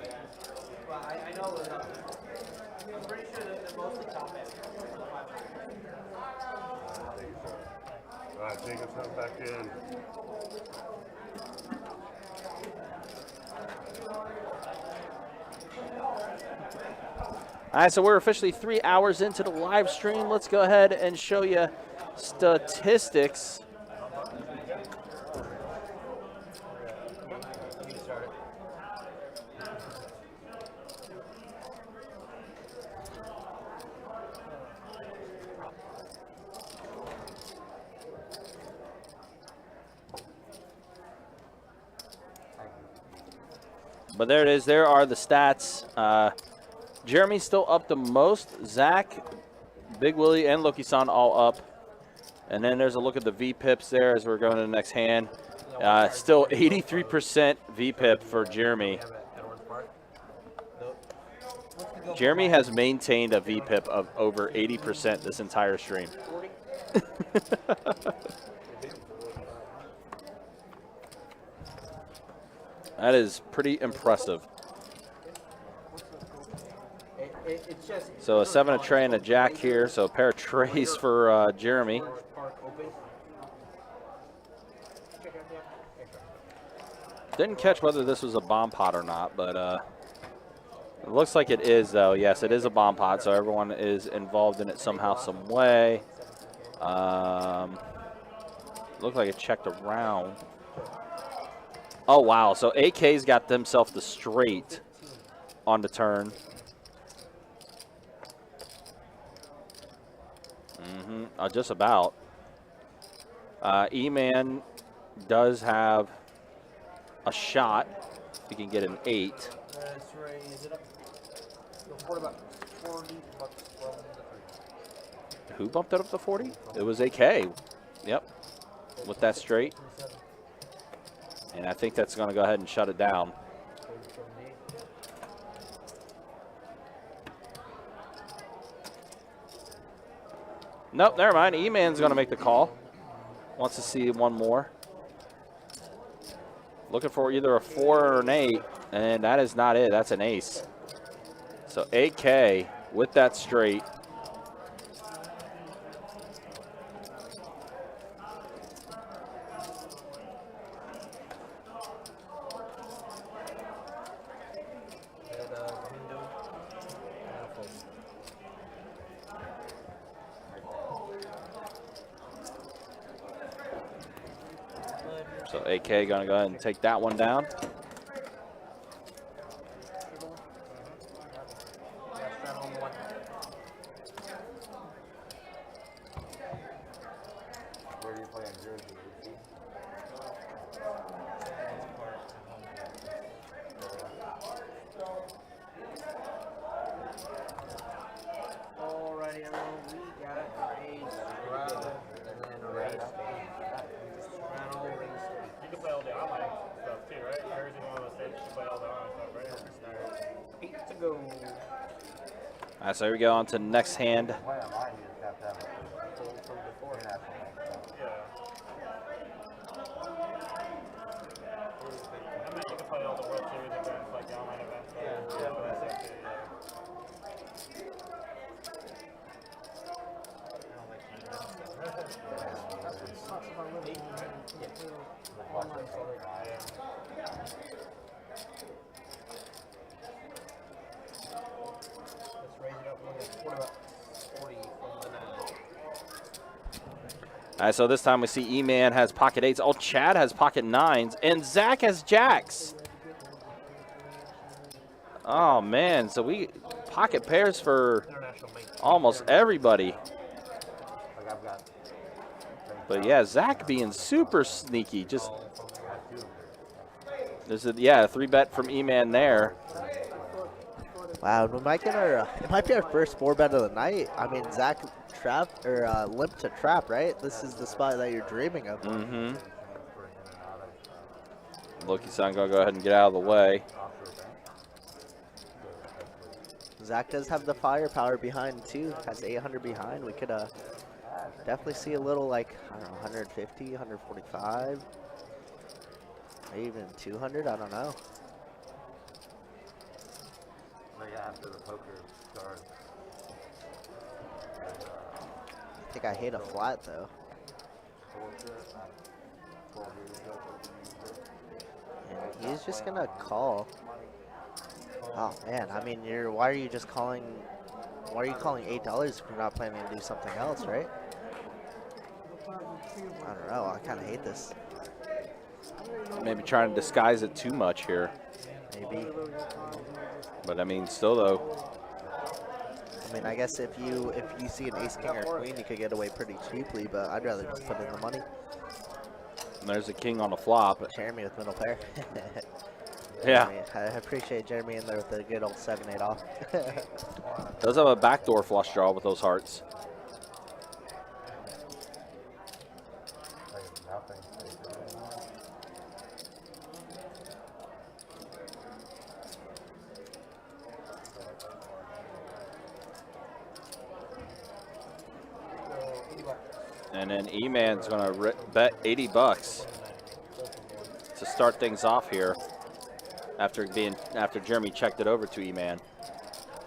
I know it was up. I'm pretty sure that they're mostly top end. All right, Jacob's coming back in. All right, so we're officially 3 hours into the live stream. Let's go ahead and show you statistics. But there it is. There are the stats. Jeremy's still up the most. Zach, Big Willy, and Loki-san all up. And then there's a look at the VPIPs there as we're going to the next hand. Still 83% VPIP for Jeremy. Jeremy has maintained a VPIP of over 80% this entire stream. That is pretty impressive. So a 7, a tray, and a jack here. So a pair of trays for Jeremy. Didn't catch whether this was a bomb pot or not, but it looks like it is, though. Yes, it is a bomb pot, so everyone is involved in it somehow, some way. Looked like it checked around. Oh, wow. So AK's got themselves the straight on the turn. Just about. E-Man does have a shot. He can get an 8. Who bumped it up to 40? It was AK. Yep. With that straight. And I think that's going to go ahead and shut it down. Nope, never mind. E-Man's going to make the call. Wants to see one more. Looking for either a 4 or an 8, and that is not it. That's an ace. So AK with that straight. So AK gonna go ahead and take that one down. Where do you play in Jersey? Alrighty, everyone, we got raised round and then raised round raised. You can play all the online stuff too, right? Jersey, one of those states, you can play all the online stuff, right? Eight to go. All right, so here we go on to the next hand. Play online, you just have to have a Goal from before. international rank. Yeah. I mean, you can play all the World Series events, like the online events. Like, Yeah, all that stuff too, yeah. Let's raise it up. We're going to 40 from the 9. All right, so this time we see E-Man has pocket 8s. Oh, Chad has pocket 9s. And Zach has jacks. Oh, man. So we pocket pairs for almost everybody. Like I've got. But, yeah, Zach being super sneaky. Just there's a 3-bet from E-Man there. Wow, we might get our it might be our first 4-bet of the night. I mean, Zach trap or limp to trap, right? This is the spot that you're dreaming of. Mm-hmm. Loki-san gonna go ahead and get out of the way. Zach does have the firepower behind too. Has 800 behind. We could definitely see a little, like, I don't know, 150, 145, maybe even 200. I don't know. Like after the poker starts. I think I hit a flat though. And he's just gonna call. Oh man, I mean, why are you just calling? Why are you calling $8 if you're not planning to do something else, right? I don't know. I kind of hate this. Maybe trying to disguise it too much here. Maybe. But I mean, still though. I mean, I guess if you see an ace, king, or queen, you could get away pretty cheaply. But I'd rather just put in the money. And there's a king on the flop. Jeremy with middle pair. Yeah. I appreciate Jeremy in there with the good old 7-8 off. Does have a backdoor flush draw with those hearts. And then E-Man's gonna bet 80 bucks to start things off here after Jeremy checked it over to E-Man.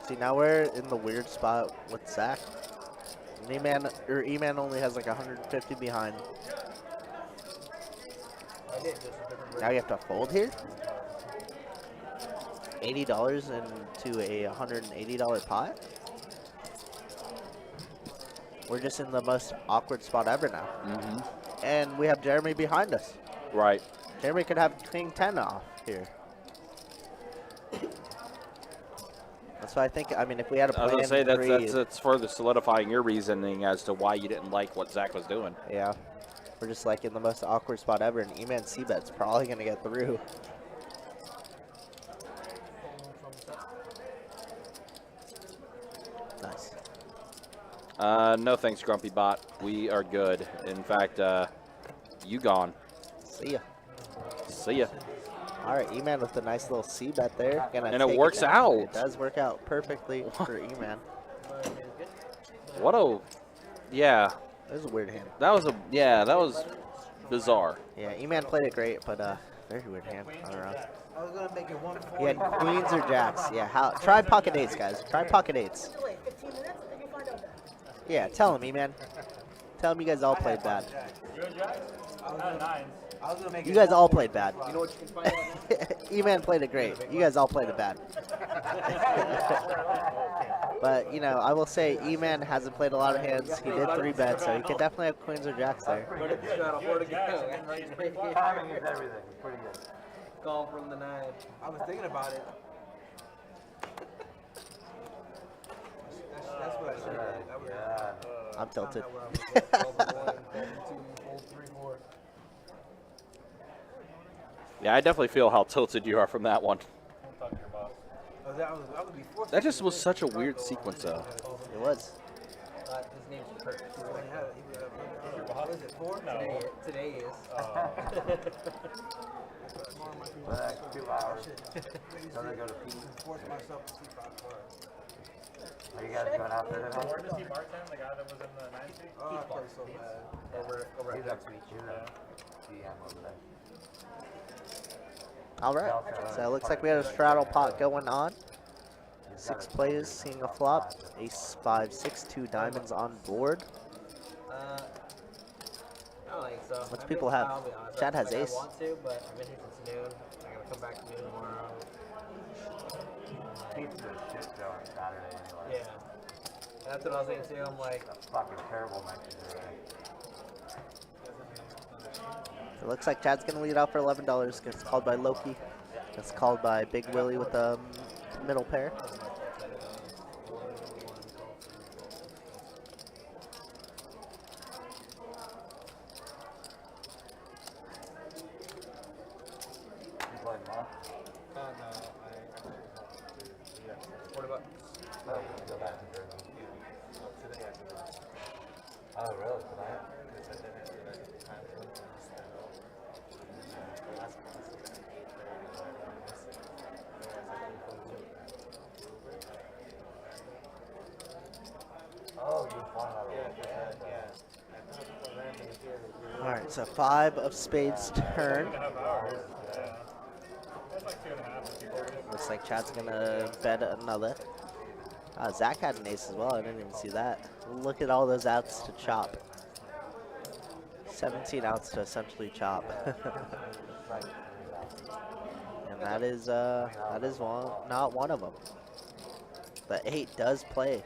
See, now we're in the weird spot with Zach. E-Man only has like 150 behind. Now you have to fold here? $80 into a $180 pot? We're just in the most awkward spot ever now. Mm-hmm. And we have Jeremy behind us. Right. Jeremy could have king 10 off here. That's why I think, I mean, if we had a plan, I was going to say, that's further solidifying your reasoning as to why you didn't like what Zach was doing. Yeah. We're just like in the most awkward spot ever, and E-Man C-bet's probably going to get through. Nice. No thanks, Grumpy Bot. We are good. In fact, you gone. See ya. See ya. All right, E-Man with a nice little C-bet there. And it works out. It does work out perfectly for E-Man. What a, yeah. That was a weird hand. That was bizarre. Yeah, E-Man played it great, but Very weird hand. I don't know. I was gonna make it 140. He had queens or jacks. Yeah, how? Try pocket eights, guys. Try pocket eights. Delay 15 minutes, and you find out that. Yeah, tell him, E-Man. Tell him you guys all played bad. You had jacks? I had nines. I was gonna make You it guys all played bad. You know what you can find out now? E-Man played it great. You guys all played it bad. But, you know, I will say E-Man hasn't played a lot of hands. He did 3 bets, so he could definitely have queens or jacks there. Timing is everything. It's pretty good. Call from the 9. I was thinking about it. That's what I should have did. Yeah. I'm tilted. Yeah, I definitely feel how tilted you are from that one. That just was such a weird sequence, though. It was. His name's Kirk. What is it, 4? Today is. For the next 2 hours. So they go to pee. Force myself to see 5 Are you guys going out there tonight? Where does he bartend? The guy that was in the 9 seat? Oh, I play so bad. Over at Ducks Beach. He's a GM over there. All right. So it looks like we had a straddle pot going on. 6 plays, seeing a flop. Ace 5, 6, 2 diamonds on board. I don't think so. What's people have? I'll be honest. Chad has Like, ace. I want to, but I've been here since noon. I gotta come back to noon tomorrow. Pizza is shit show on Saturday anyway. Yeah. That's what I was thinking too. I'm like, It's a fucking terrible match today. It looks like Chad's going to lead out for $11. Gets called by Loki. Gets called by Big Willy with the middle pair. You playing tomorrow? what about? Oh, you can go back to Jersey. Oh, really? Tonight? Oh, you flying out of All right, so 5 of spades turn. Looks like Chad's going to bet another. Zach had an ace as well. I didn't even see that. Look at all those outs to chop. 17 outs to essentially chop. And that is one, not one of them. The 8 does play.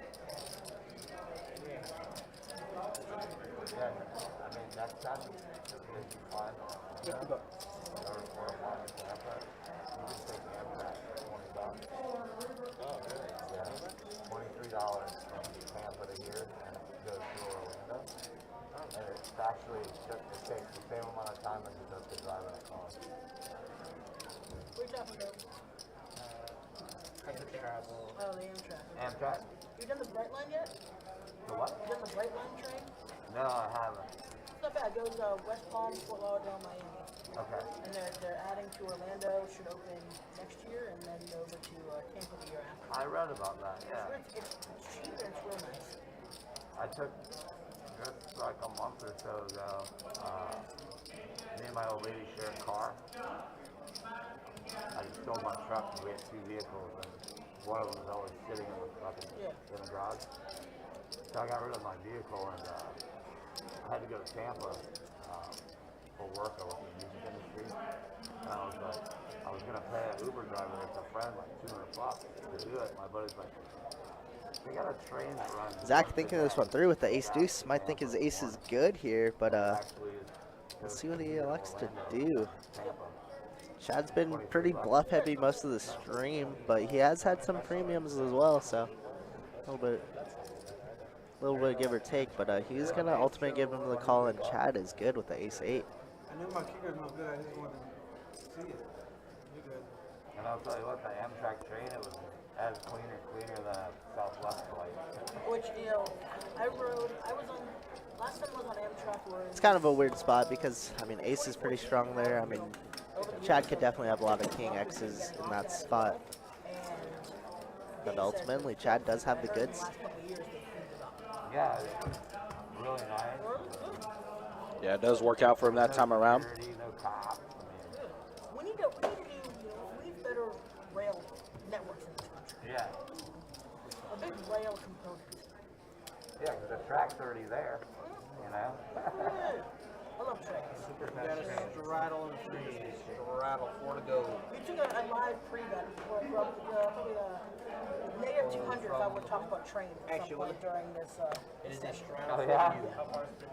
$23 from Tampa to here and it goes to Orlando. And it's actually just, it takes the same amount of time as it does to drive in a car. Where you talking about? Oh, the Amtrak. Amtrak? You done the Bright Line yet? The what? You done the Bright Line train? No, I haven't. It's not bad. It goes West Palm, Fort Lauderdale, Miami. Okay. And they're adding to Orlando. Should open next year, and then over to Tampa the year after. I read about that, yeah. It's cheap and it's real nice. I took, just like a month or so ago, me and my old lady share a car. I just sold my truck and we had 2 vehicles and one of them was always sitting in the fucking, in the garage. So I got rid of my vehicle and I had to go to Tampa for work. I was in the music industry. And I was gonna pay an Uber driver with a friend like $200 to do it. My buddy's like, they got a train that runs. Zach thinking this one through with the ace deuce. Might think his ace is good here, but let's see what he elects to do. Chad's been pretty bluff heavy most of the stream, but he has had some premiums as well, so a little bit give or take. But he's gonna ultimately give him the call, and Chad is good with the ace 8. I knew my kicker's no good. I just wanted to see it. You're good. And I'll tell you what, the Amtrak train, it was as cleaner than a Southwest flight. Which, you know, I was on, last time I was on Amtrak where It's kind of a weird spot because, I mean, ace is pretty strong there. I mean, Chad could definitely have a lot of king X's in that spot. But ultimately, Chad does have the goods. Yeah, it's really nice. Yeah, it does work out for him that time around. No cops. I Yeah. A big rail component. Yeah, because the track's already there, you know? I love tracks. We got a straddle and three. Straddle, 4 to go. We took a live pre-bet for probably a day or 200 if I would talk about trains at some point during this. It is a straddle Oh, for yeah? you. How far is it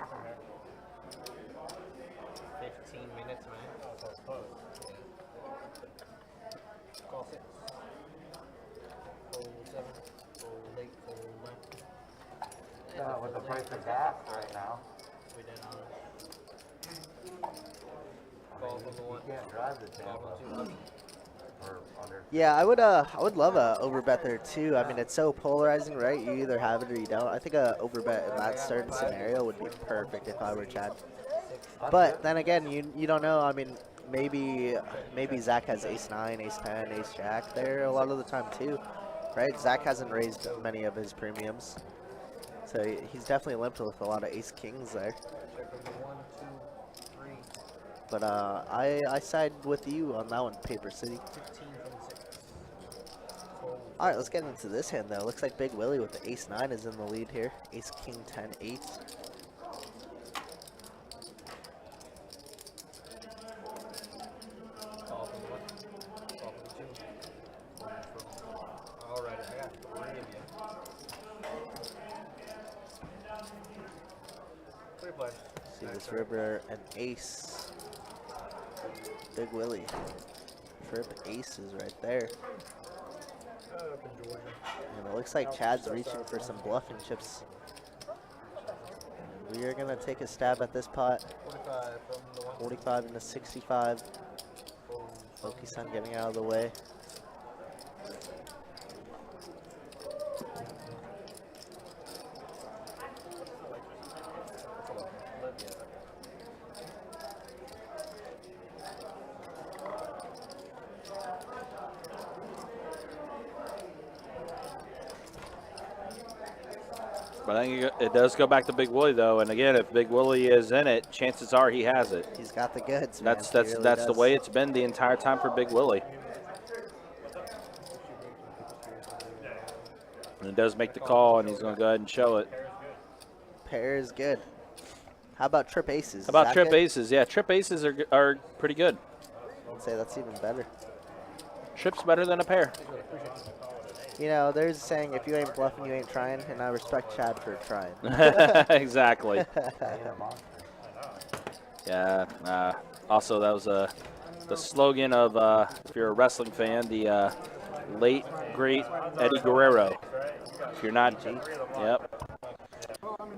from here? 15 minutes, man. Oh, so it's close. Call 6. Fold 7. Fold 8. Fold 9. With the price of gas right now. We did on. You can't drive the Tampa for under. Yeah, I would love a overbet there too. I mean, it's so polarizing, right? You either have it or you don't. I think a overbet in that certain scenario would be perfect if I were Chad. But then again, you don't know. I mean, maybe Zach has ace 9, ace 10, ace jack there a lot of the time too, right? Zach hasn't raised many of his premiums, so he's definitely limped with a lot of ace kings there. But I side with you on that one, Paper City. 15 from 6. All right, let's get into this hand though. Looks like Big Willy with the ace 9 is in the lead here. Ace king 10 8. Call from 1. Call from 2. Alright, I got 3 of you. 3 players. See this river, an ace. Big Willy. Trip aces right there. And it looks like Chad's reaching for some bluffing chips. We are gonna take a stab at this pot. 45 from the 1. 45 into 65. Focus on getting out of the way. But I think it does go back to Big Willy though, and again, if Big Willy is in it, chances are he has it. He's got the goods, man. That's He really the does. way it's been the entire time for Big Willy. And he does make the call, and he's going to go ahead and show it. Pair is good. How about trip aces? How about Is that trip good? aces? Yeah, trip aces are pretty good. I'd say that's even better. Trip's better than a pair. You know, there's a saying, if you ain't bluffing, you ain't trying, and I respect Chad for trying. Exactly. Yeah. Also, that was the slogan of, if you're a wrestling fan, the late, great Eddie Guerrero. If you're not, yep.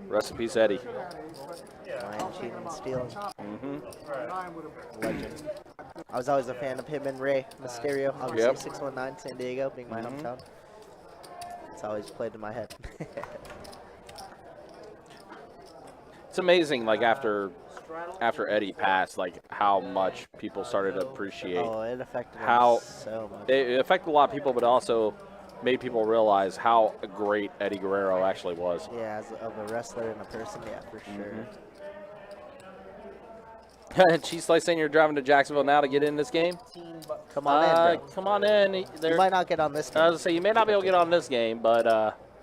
Rest in peace, Eddie. Lying, cheating, and stealing. Mm-hmm. Legend. I was always a fan of him and Ray Mysterio. Obviously, Yep. 619 San Diego being my hometown. It's always played in my head. It's amazing, like after Eddie passed, like how much people started to appreciate. Oh, it affected him how so much. it affected a lot of people, but also made people realize how great Eddie Guerrero actually was. Yeah, as of a wrestler and a person, yeah, for sure. Cheese Slice saying you're driving to Jacksonville now to get in this game? Come on in, bro. Come on in. You might not get on this game. I was going to say, you may not be able to get on this game, but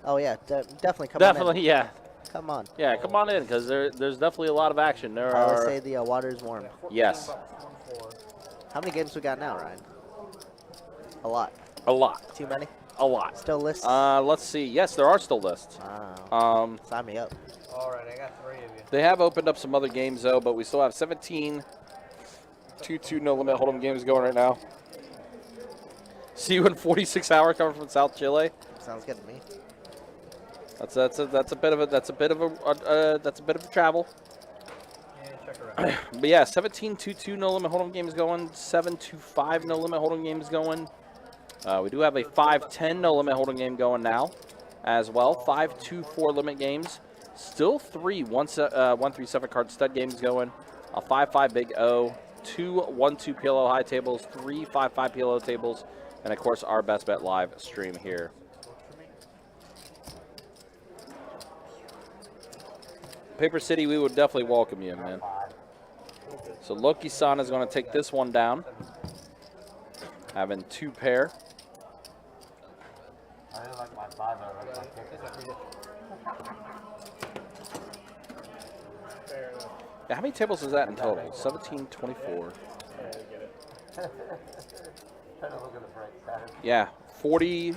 oh, yeah, definitely come definitely, on in. yeah. Come on. Yeah, come on in, because there's definitely a lot of action. There I are. would say the water's warm. Yes. How many games we got now, Ryan? A lot. A lot. Too many? A lot. Still lists? Let's see. Yes, there are still lists. Wow. Sign me up. All right, I got 3 of you. They have opened up some other games, though, but we still have 17 2-2 no-limit hold'em games going right now. See you in 46 hour coming from South Chile. Sounds good to me. That's a bit of a travel. Yeah, check her out. But yeah, 17 2-2 no-limit hold'em games going. 7-5 no-limit hold'em games going. We do have a 5-10 no-limit hold'em game going now, as well. 5-2-4 limit games. Still 3 1-3-7 card stud games going. A 5-5 Big O. 2 1-2 PLO high tables. 3 5-5 PLO tables. And of course, our Best Bet live stream here. Paper City, we would definitely welcome you, man. So Loki-san is going to take this one down. Having 2 pair. 5 out of my kicker. Fair enough. Yeah, how many tables is that in total? 17, 24. Yeah, I get it. Trying to look at the bright side. Yeah, 40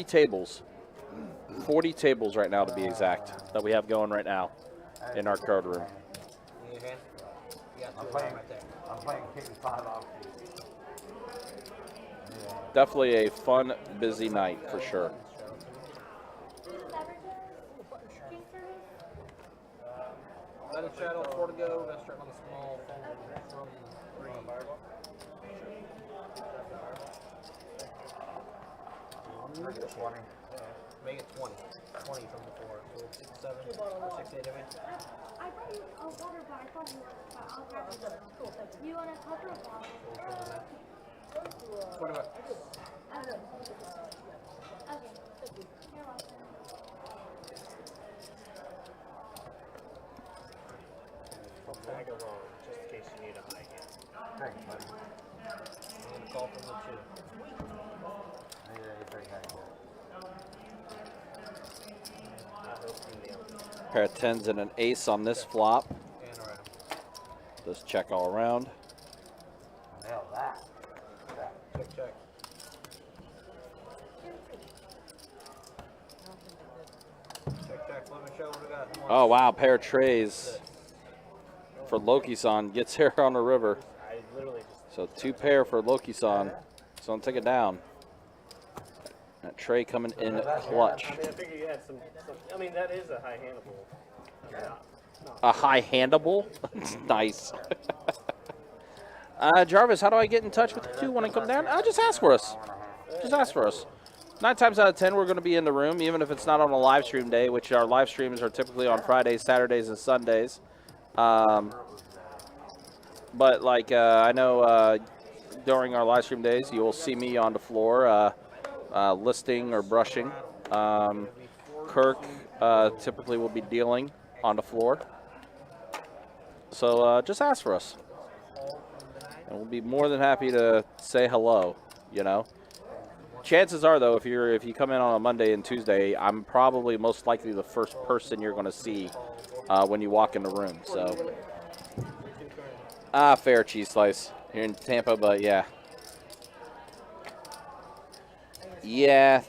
tables. 40 tables right now, to be exact, that we have going right now in our card room. I'm playing King 5 off. Definitely a fun, busy night for sure. Better channel, 4 to go. Let's start on the small phone from 3. Make it 20. Make it 20. 20 from the 4. So 6, 7, 6, 8 of it. I thought you a water bottle. I thought you were, but I'll grab it. You want a cover bottle? What about? Okay. You're welcome. Tag along, just in case you need a high hand. Thanks, buddy. I'm going to call from the 2. Pair of 10s and an ace on this flop. And around. Just check all around. Nail that. Check, check. Check, check. Let me show what we got. Oh, wow, pair of trays for Loki-san. Gets here on the river. I literally just. So 2 pair for Loki-san. So don't take it down. That tray coming in clutch. I mean, I figured you had some I mean, that is a high handable. A high-handable? Nice. Jarvis, how do I get in touch with the 2 when I come down? Just ask for us. Just ask for us. 9 times out of 10, we're going to be in the room, even if it's not on a live stream day, which our live streams are typically on Fridays, Saturdays, and Sundays. But, like, I know during our live stream days, you will see me on the floor listing or brushing. Kirk typically will be dealing on the floor. So just ask for us. And we'll be more than happy to say hello, you know. Chances are, though, if you come in on a Monday and Tuesday, I'm probably most likely the first person you're going to see when you walk in the room. So, fair cheese slice here in Tampa, but yeah. Yeah.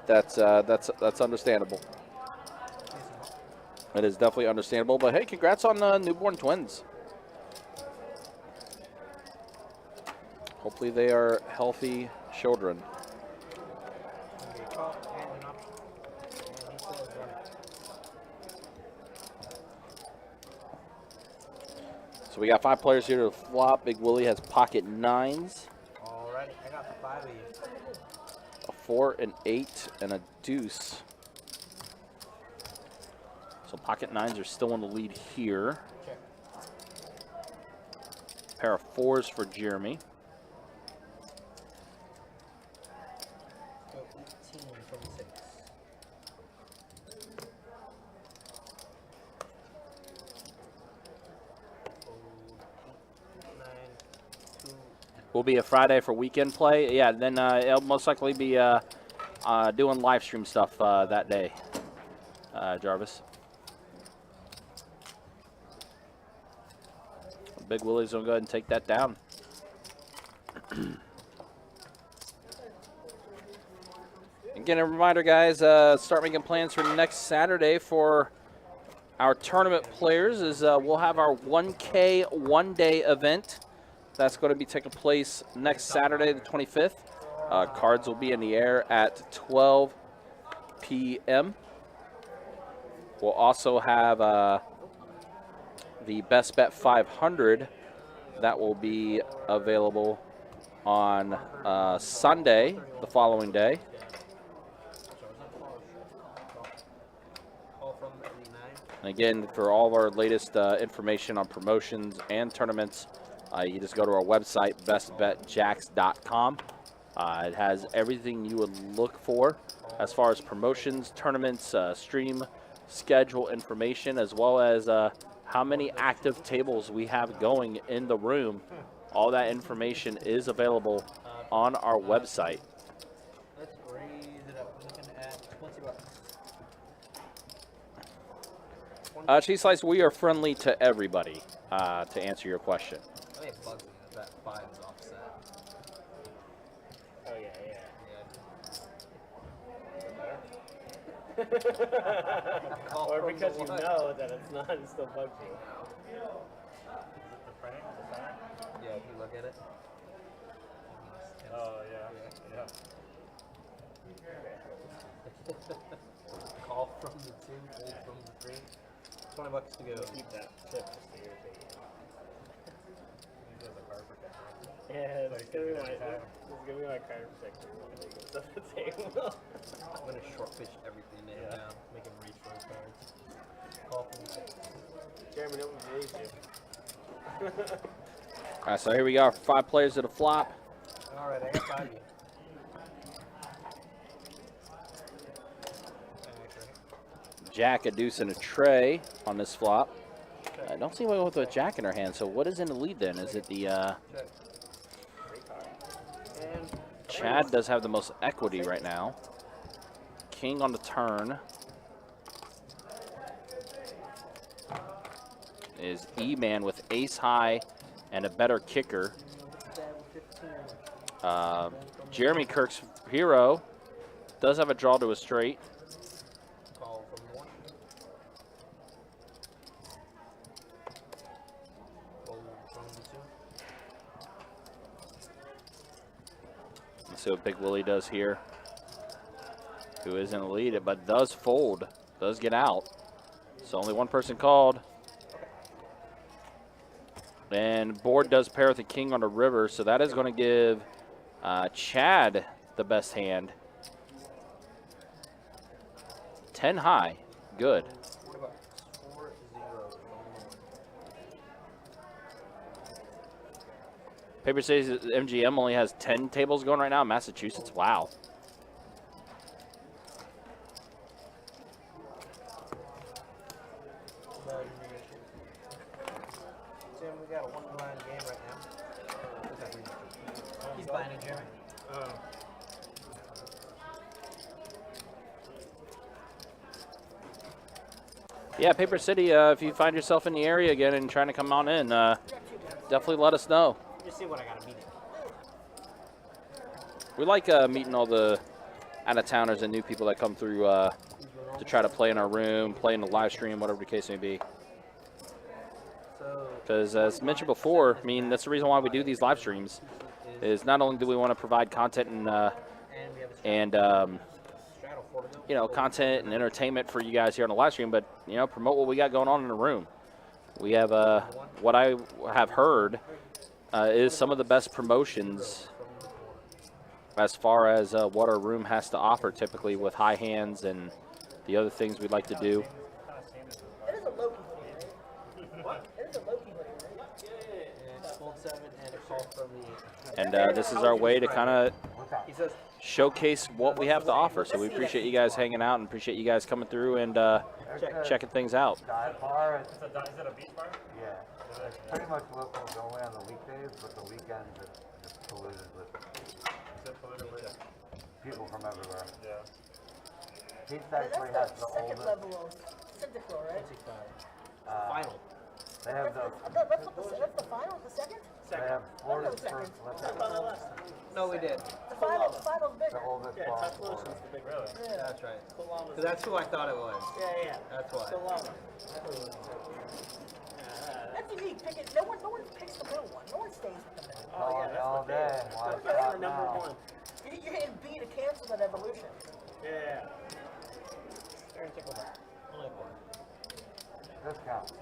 That's understandable. It is definitely understandable. But hey, congrats on newborn twins. Hopefully they are healthy children. So we got 5 players here to flop. Big Willy has pocket 9s. Alrighty, I got the 5 of you. A 4, an 8, and a deuce. So pocket 9s are still in the lead here. Check. Pair of 4s for Jeremy. Go 18 from 6. Will be a Friday for weekend play. Yeah, then it'll most likely be doing live stream stuff that day, Jarvis. Big Willy's going to go ahead and take that down. Again, a reminder, guys, start making plans for next Saturday for our tournament players. We'll have our 1K one-day event. That's going to be taking place next Saturday, the 25th. Cards will be in the air at 12 p.m. We'll also have the Best Bet 500 that will be available on Sunday, the following day. And again, for all of our latest information on promotions and tournaments, you just go to our website, bestbetjacks.com. It has everything you would look for as far as promotions, tournaments, stream schedule information, as well as how many active tables we have going in the room. All that information is available on our website. Let's raise it up. Looking at Cheese Slice, we are friendly to everybody, to answer your question. I think it bugs me that 5 is offset. Oh, yeah. Or because you know that it's not, it still bugs you. Is it the frame? The center? Yeah, if you look at it. Oh, yeah. Call from the 2, hold from the 3. $20 to go. Keep that chip just to irritate you. Yeah, it's gonna be my card protector. That's the table. I'm gonna short pitch everything down, make him reach for his cards. Call from the 6. Jeremy, don't believe you. All right, so here we go. 5 players at a flop. All right, I got 5 you. Jack, a deuce, and a tray on this flop. I don't see anyone with a jack in her hand, so what is in the lead then? Is it the... Chad does have the most equity right now. King on the turn is E-Man with ace high and a better kicker. Jeremy Kirk's hero does have a draw to a straight. Call from the 1. Hold from the 2. Let's see what Big Willy does here. Who is in the lead, but does fold, does get out. So only one person called. And board does pair with a king on the river, so that is going to give Chad the best hand. 10 high, good. Paper says MGM only has 10 tables going right now in Massachusetts. Wow. Tim, we got a 1-blind game right now. He's buying it, Jeremy. Yeah, Paper City, if you find yourself in the area again and trying to come on in, definitely let us know. Just see what I got to meet. We like meeting all the out-of-towners and new people that come through to try to play in our room, play in the live stream, whatever the case may be. Because as mentioned before, I mean, that's the reason why we do these live streams, is not only do we want to provide content and you know, content and entertainment for you guys here on the live stream, but, you know, promote what we got going on in the room. We have, what I have heard is some of the best promotions as far as what our room has to offer, typically with high hands and the other things we'd like to do. It is a Loki hoodie, right? What? It is a Loki hoodie, right? And fold 7 and a call from the... And this is our way to kind of showcase what we have to offer. So we appreciate you guys hanging out and appreciate you guys coming through and checking things out. Is it a beach bar? Yeah. It's pretty much locals only on the weekdays, but the weekends it's polluted with people from everywhere. Yeah. Pete's actually has the Second oldest. level of Syndical, right? Final. They have the. That's the final, the second? They have Florida's second. first No, we did. The final's bigger. the oldest Yeah, ball. Tuscaloosa's the big really. Yeah. That's right. Because that's who I thought it was. Yeah. That's why. That's unique. Pick it. No one picks the middle one. No one stays with the middle. All day. Why That's stop the number now? 1. You're hitting B to cancel that evolution. Yeah. Discount.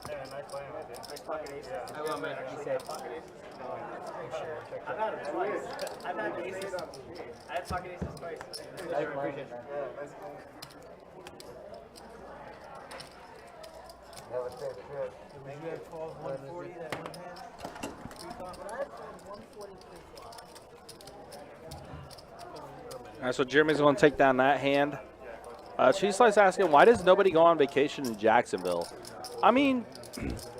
Yeah, nice playing with you. Nice pocket aces. I will, man. He said. I've had them twice. I've had aces. I had pocket aces twice. I appreciate it. Never say shit. Maybe I called 140 that one hand. All right, so Jeremy's going to take down that hand. Cheese Slice asking, why does nobody go on vacation in Jacksonville? I mean,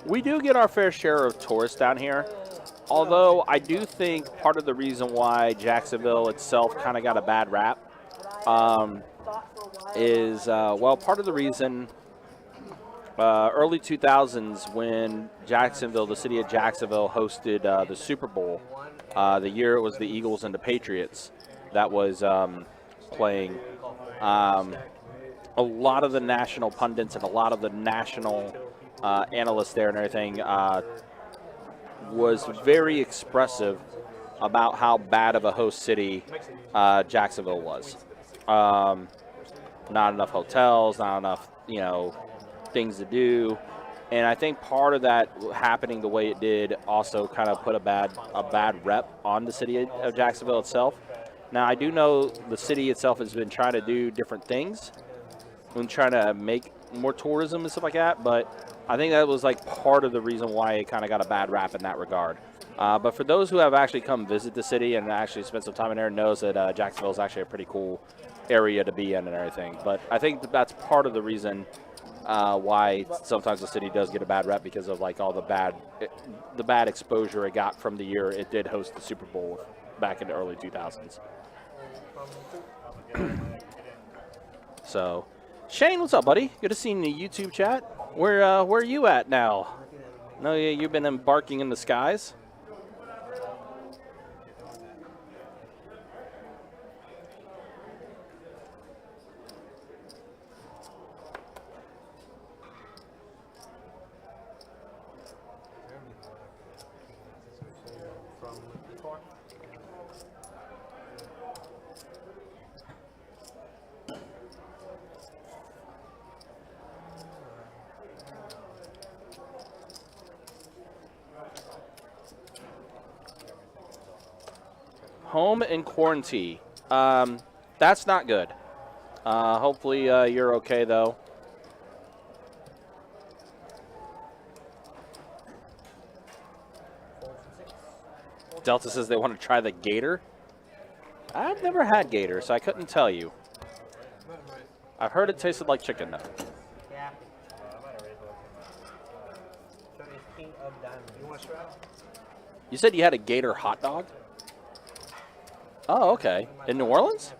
we do get our fair share of tourists down here. Although I do think part of the reason why Jacksonville itself kind of got a bad rap is, well, part of the reason early 2000s when Jacksonville, the city of Jacksonville, hosted the Super Bowl, the year it was the Eagles and the Patriots that was playing. A lot of the national pundits and a lot of the national analysts there and everything was very expressive about how bad of a host city Jacksonville was. Not enough hotels, not enough, things to do. And I think part of that happening the way it did also kind of put a bad rep on the city of Jacksonville itself. Now, I do know the city itself has been trying to do different things and trying to make more tourism and stuff like that, but I think that was like part of the reason why it kind of got a bad rap in that regard. But for those who have actually come visit the city and actually spent some time in there, knows that Jacksonville is actually a pretty cool area to be in and everything. But I think that's part of the reason why sometimes the city does get a bad rep, because of like all the bad exposure it got from the year it did host the Super Bowl back in the early 2000s. So, Shane, what's up, buddy? Good to see you in the YouTube chat. Where are you at now? No, you've been embarking in the skies. Home in quarantine. That's not good. Hopefully you're okay, though. Delta says they want to try the gator. I've never had gator, so I couldn't tell you. I've heard it tasted like chicken, though. Yeah. You said you had a gator hot dog? Oh, okay. In New Orleans?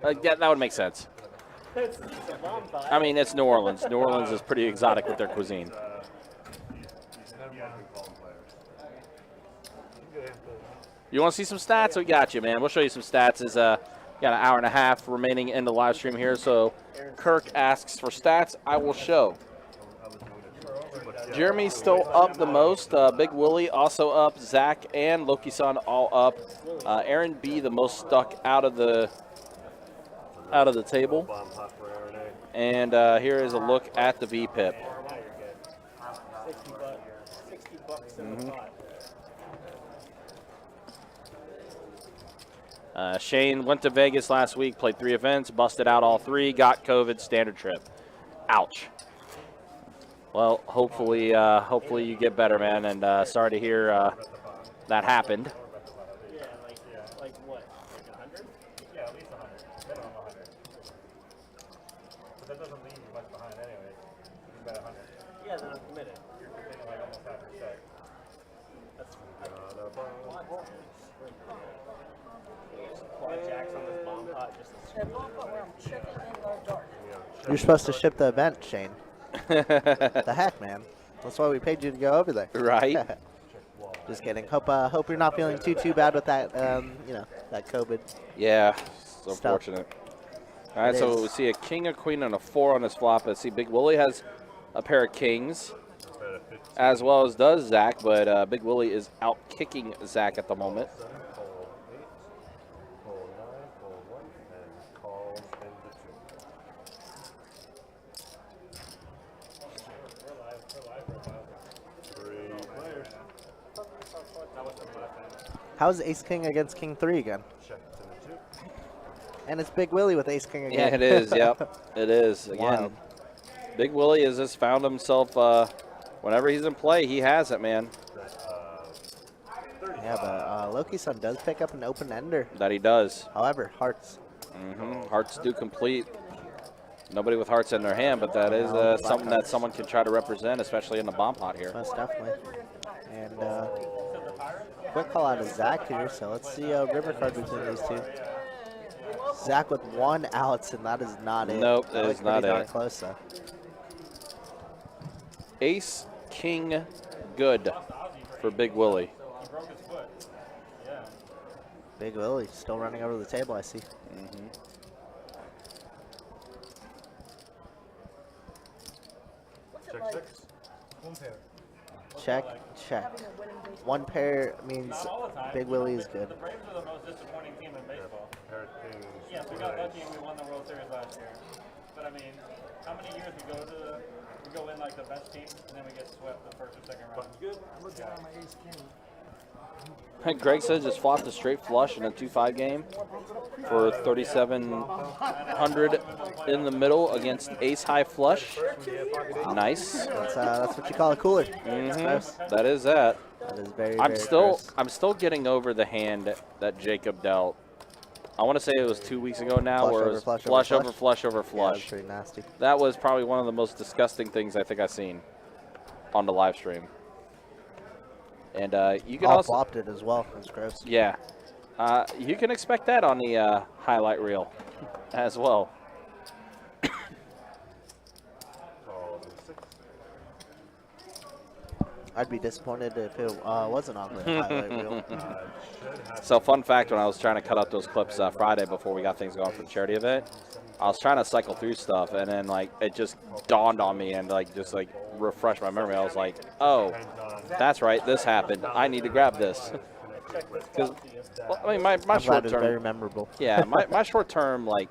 Yeah, that would make sense. I mean, it's New Orleans. New Orleans is pretty exotic with their cuisine. You want to see some stats? We got you, man. We'll show you some stats. Got an hour and a half remaining in the live stream here, so Kirk asks for stats. I will show. Jeremy's still up the most. Big Willy also up. Zach and Loki-san all up. Aaron B the most stuck out of the table. And here is a look at the VPIP. Shane went to Vegas last week, played 3 events, busted out all 3, got COVID, standard trip. Ouch. Well, hopefully you get better, man, and sorry to hear that happened. Yeah, like what? Like 100? Yeah, at least 100. Minimum 100. But that doesn't leave you much behind anyway. You bet 100. Yeah, then I'm committed. You're committed like almost half your set. That's Jack's on this bomb pot just where I'm checking in the dark. You're supposed to ship the event, Shane. The heck, man. That's why we paid you to go over there. Right. Just kidding. Hope you're not feeling too bad with that, that COVID. Yeah, it's unfortunate. All right, so we see a king, a queen, and a 4 on this flop. Let's see, Big Willy has a pair of kings, as well as does Zach, but Big Willy is out kicking Zach at the moment. How's Ace King against King 3 again? And it's Big Willy with Ace King again. Yeah, it is. Yep, it is again. Wild. Big Willy has just found himself. Whenever he's in play, he has it, man. Yeah, but Loki-san does pick up an open ender. That he does. However, hearts. Hearts do complete. Nobody with hearts in their hand, but that is something that someone can try to represent, especially in the bomb pot here. Most definitely. And quick call out of Zach here, so let's see a river card between these two. Zach with 1 out, and that is not it. Nope, that is not darn it. Close though. Ace, king, good for Big Willy. He broke his foot. Yeah. Big Willy still running over the table, I see. Mm-hmm. Check 6. One pair. Check, check. 1 pair means Not all the time. Big Willy is good. The Braves are the most disappointing team in baseball. Pair of kings. Yes, we got lucky and we won the World Series last year. But I mean, how many years we go in like the best team and then we get swept the first or second round? Good. I'm looking at my ace king. Greg said just flopped a straight flush in a 2-5 game for 3,700 in the middle against ace high flush. Nice. That's what you call a cooler. Mm-hmm. That is that. That is very. I'm very still close. getting over the hand that Jacob dealt. I want to say it was 2 weeks ago now, Flush where over it was flush flush over over flush. flush over Yeah, flush. that's pretty nasty. That was probably one of the most disgusting things I think I've seen on the live stream. And you can also flopped it as well. That's gross. yeah, you can expect that on the highlight reel as well. I'd be disappointed if it wasn't on the highlight reel. So fun fact, when I was trying to cut out those clips Friday before we got things going for the charity event, I was trying to cycle through stuff, and then like it just dawned on me and just refreshed my memory. I was like, oh, that's right, this happened. I need to grab this. Because I mean, my short term, very memorable. Yeah, my short term, like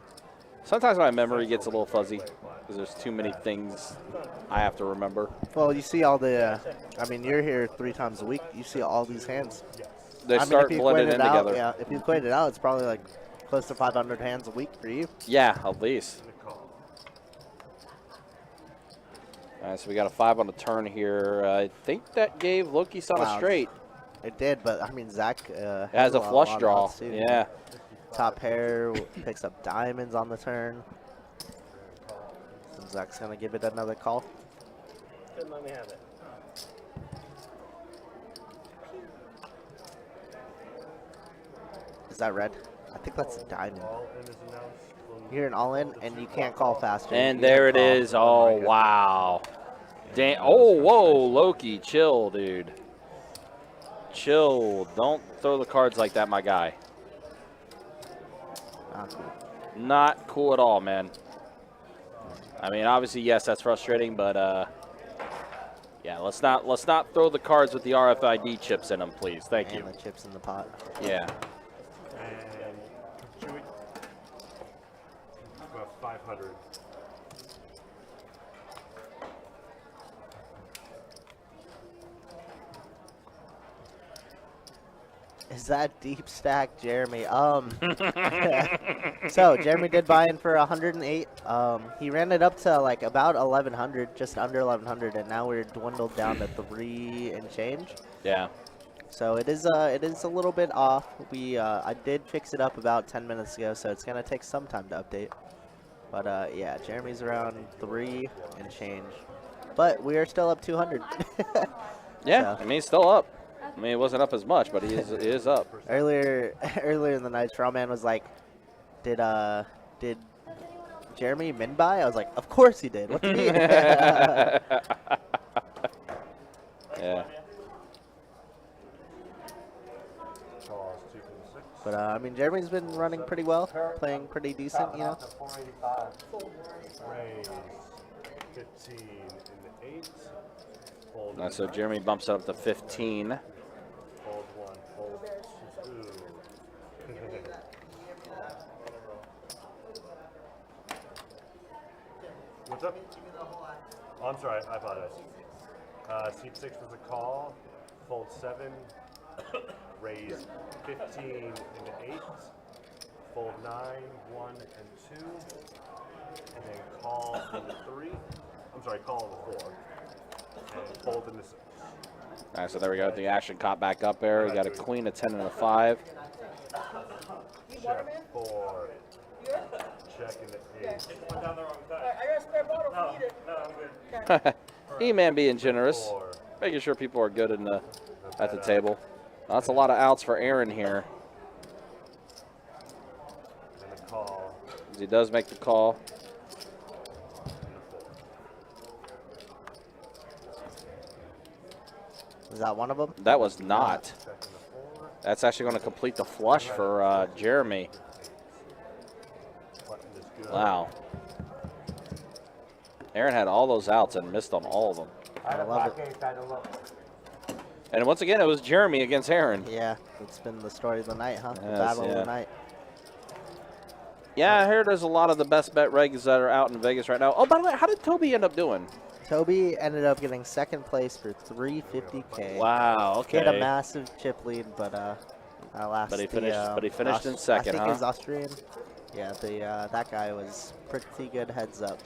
sometimes my memory gets a little fuzzy because there's too many things I have to remember. Well, you see all the. I mean, you're here 3 times a week. You see all these hands. They start blending in together. Yeah, if you equate it out, it's probably like close to 500 hands a week for you. Yeah, at least. All right, so we got a 5 on the turn here. I think that gave Loki on a straight. It did, but I mean, Zach has a flush draw. Too. Yeah. Top pair picks up diamonds on the turn. And Zach's gonna give it another call. Couldn't let me have it. Is that red? I think that's a diamond. You're an all-in, and you can't call faster. And there it is. Oh, wow. Damn. Oh, whoa, Loki. Chill, dude. Chill. Don't throw the cards like that, my guy. Not cool. Not cool at all, man. I mean, obviously, yes, that's frustrating, but yeah, let's not throw the cards with the RFID chips in them, please. Thank you. And the chips in the pot. Yeah. And Chewy. About 500. Is that deep stack, Jeremy? So Jeremy did buy in for 108. He ran it up to like about 1100, just under 1100, and now we're dwindled down to 3 and change. Yeah. So it is a little bit off. I did fix it up about 10 minutes ago, so it's gonna take some time to update. But yeah, Jeremy's around 3 and change, but we are still up 200. Yeah, So. I mean, he's still up. I mean, it wasn't up as much, but he is up. Earlier in the night, Strawman was like, "Did Jeremy min buy?" I was like, "Of course he did. What do you mean?" Yeah. But I mean, Jeremy's been running pretty well, playing pretty decent, you know. Raise 15 in the 8. Fold So Jeremy bumps it up to 15. Fold 1, fold 2. What's up? Oh, I'm sorry, I apologize. Seat 6 was a call. Fold 7. Raise 15 into 8. Fold 9, 1, and 2. And then call into 3. I'm sorry, call into 4. And fold into 6. All right, so there we go. The action caught back up there. We got a queen, a 10, and a 5. Check 4. Check into 8. Went down the wrong side. I got a spare bottle if you need it. No, I'm good. E-Man being generous, making sure people are good at the table. That's a lot of outs for Aaron here. And a call he does make the call. Is that one of them? That was not. That's actually going to complete the flush for Jeremy. Wow. Aaron had all those outs and missed on all of them. I love it. And once again, it was Jeremy against Aaron. Yeah, it's been the story of the night, huh? Yes, the battle of the night. Yeah, I heard there's a lot of the best bet regs that are out in Vegas right now. Oh, by the way, how did Toby end up doing? Toby ended up getting second place for $350K. Wow, okay. He had a massive chip lead, but last. But he finished in second, I think huh? he was Austrian. Yeah, that guy was pretty good heads up.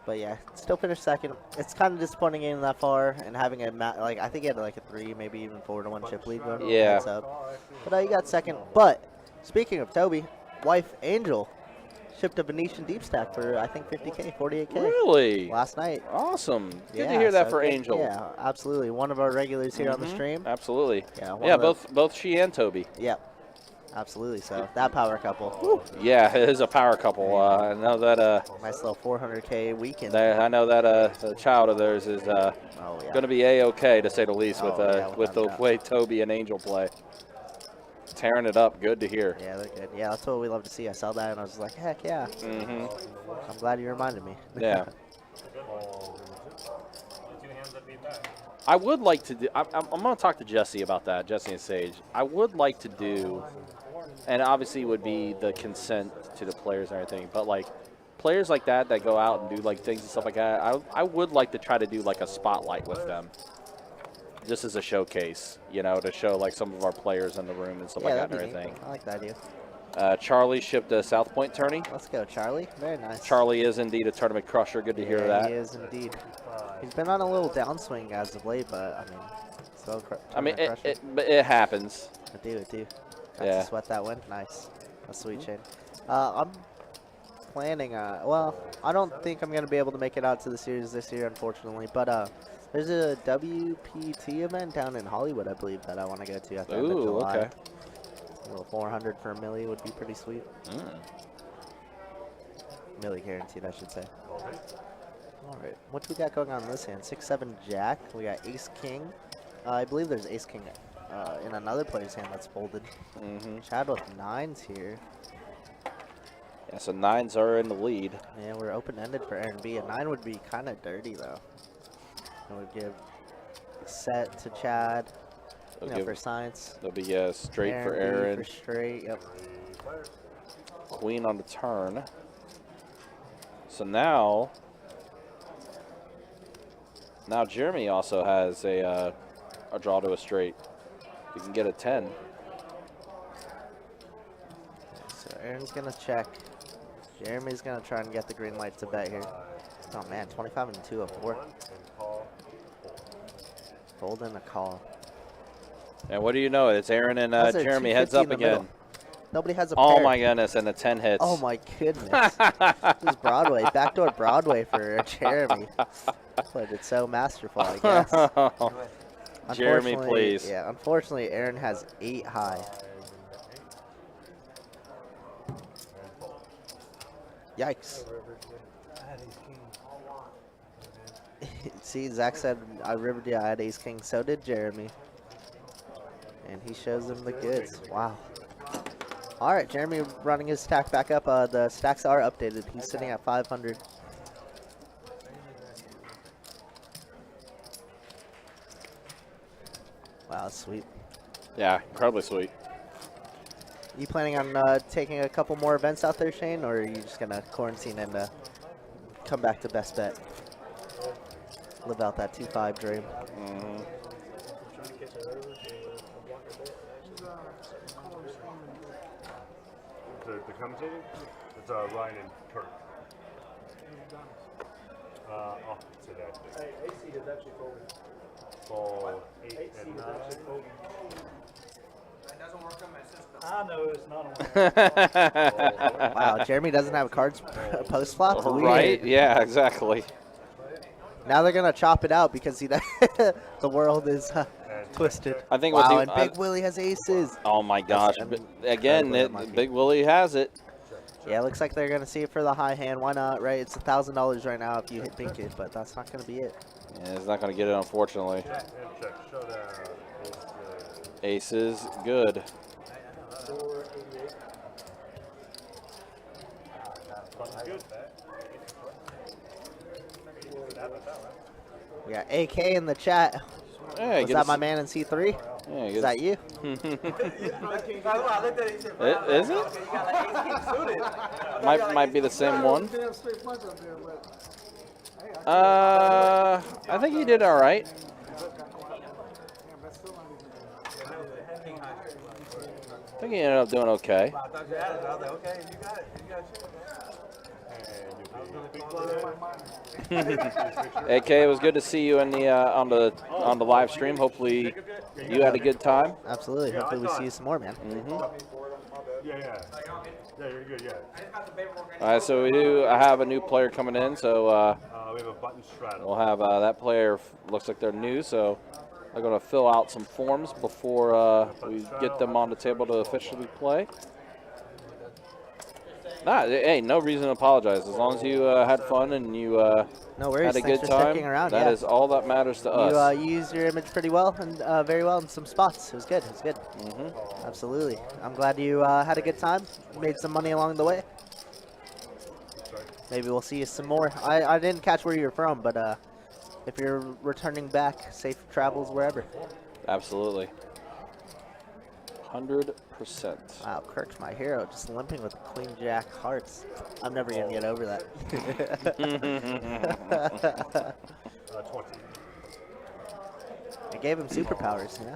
But yeah, still finished second. It's kind of disappointing getting that far and having I think he had like a 3, maybe even 4-1 chip lead going. Yeah. Heads up. But he got second. But speaking of Toby, wife Angel shipped a Venetian deep stack for I think 50K, 48K. Really? Last night. Awesome. Good to hear that for Angel. Yeah, absolutely. One of our regulars here on the stream. Absolutely. Yeah, both she and Toby. Yep. Absolutely. So that power couple. Woo. Yeah, it is a power couple. I know that. Nice little 400K weekend. I know that the child of theirs is going to be a-okay to say the least with the way Toby and Angel play. Tearing it up. Good to hear. Yeah, they're good. Yeah, that's what we love to see. I saw that and I was like, heck yeah. I'm glad you reminded me. Yeah. I would like to do. I'm going to talk to Jesse about that, Jesse and Sage. I would like to do, and obviously it would be the consent to the players and everything, but like players like that go out and do like things and stuff like that, I would like to try to do like a spotlight with them. Just as a showcase, to show like some of our players in the room and stuff like that and everything. I like that idea. Charlie shipped a South Point tourney. Let's go, Charlie. Very nice. Charlie is indeed a tournament crusher. Good to hear that. He is indeed. He's been on a little downswing as of late, but I mean, still it happens. It do. Got to sweat that one. Nice. A sweet chain. I'm planning. Well, I don't think I'm gonna be able to make it out to the series this year, unfortunately. But there's a WPT event down in Hollywood, I believe, that I want to go to at the end of July. Okay. A little 400 for a milli would be pretty sweet. Milli guaranteed, I should say. All right, what do we got going on in this hand? 6-7 Jack. We got Ace King. I believe there's Ace King in another player's hand that's folded. Chad with 9s here. Yeah, so 9s are in the lead. Yeah, we're open-ended for Aaron B. A 9 would be kind of dirty, though. It would give set to Chad. For science. There'll be straight Aaron for Aaron. B for straight, yep. Queen on the turn. So now Jeremy also has a draw to a straight. He can get a 10. So Aaron's gonna check. Jeremy's gonna try and get the green light to bet here. Oh man, 25 and 2 of 4. Fold in a call. And what do you know? It's Aaron and Jeremy heads up again. Nobody has a pair. Oh my goodness, and the 10 hits. Oh my goodness. This is Broadway. Backdoor Broadway for Jeremy. Played it so masterful, I guess. Jeremy, please. Yeah, unfortunately, Aaron has 8 high. Yikes. See, Zach said I had Ace King. So did Jeremy. And he shows him the goods. Wow. All right, Jeremy running his stack back up. The stacks are updated. He's sitting at 500. Wow, that's sweet. Yeah, incredibly sweet. You planning on taking a couple more events out there, Shane, or are you just going to quarantine and come back to best bet? Live out that 2-5 dream. The commentating? It's Ryan and Kirk. Off today. Hey, AC is actually folding. Ball 8 and 9. That doesn't work on my system. I know it's not on. Wow, Jeremy doesn't have cards post flop. Right? Yeah, exactly. Now they're gonna chop it out because the world is twisted. I think. Wow, and Big Willy has aces. Oh my gosh! Again, Big Willy has it. Yeah, it looks like they're going to see it for the high hand. Why not, right? It's $1,000 right now if you hit bink it, but that's not going to be it. Yeah, it's not going to get it, unfortunately. And check. Showdown. Ace is good. 488. Good. We got AK in the chat. Yeah, Was that my man in C3? Yeah, Is that you? Is it? Might be the same one. I think he did all right. I think he ended up doing okay. AK, it was good to see you in the on the live stream. Hopefully, you had a good time. Absolutely. Hopefully, we see you some more, man. Yeah, you're good. Yeah. All right, so we do have a new player coming in. So We have a button straddle. we'll have that player. Looks like they're new, so they're going to fill out some forms before we get them on the table to officially play. Hey, no reason to apologize. As long as you had fun and you no worries. had a Thanks good for time, sticking around. that is all that matters to us. You used your image pretty well and very well in some spots. It was good. It was good. Absolutely. I'm glad you had a good time. Made some money along the way. Maybe we'll see you some more. I didn't catch where you're from, but if you're returning back, safe travels wherever. Absolutely. 100%. Wow, Kirk's my hero, just limping with Queen Jack hearts. I'm never going to get over that. 20. It gave him superpowers, you know?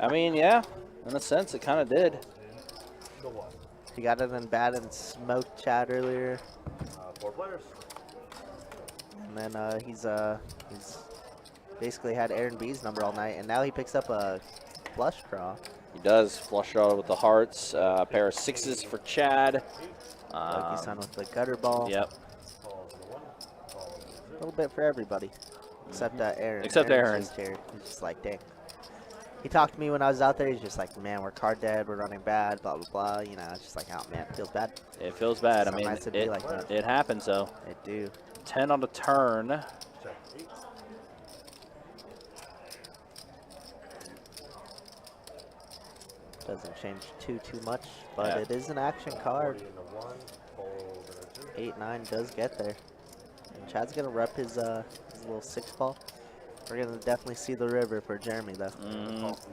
I mean, yeah, in a sense, it kind of did. He got it in bad and smoked Chad earlier. 4 players. And then he's basically had Aaron B's number all night, and now he picks up a flush draw. He does flush draw with the hearts. A pair of 6s for Chad. Lucky son with the gutter ball. Yep. A little bit for everybody, except Aaron. Except Aaron. He's just like, dang. He talked to me when I was out there. He's just like, man, we're card dead. We're running bad. Blah blah blah. You know, it's just like, oh man, it feels bad. It feels bad. Some I mean, nights it'd be like that. it happens though. It do. 10 on the turn. Doesn't change too much, but Yeah. it is an action card. 8-9 does get there, and Chad's gonna rep his little 6 ball. We're gonna definitely see the river for Jeremy though.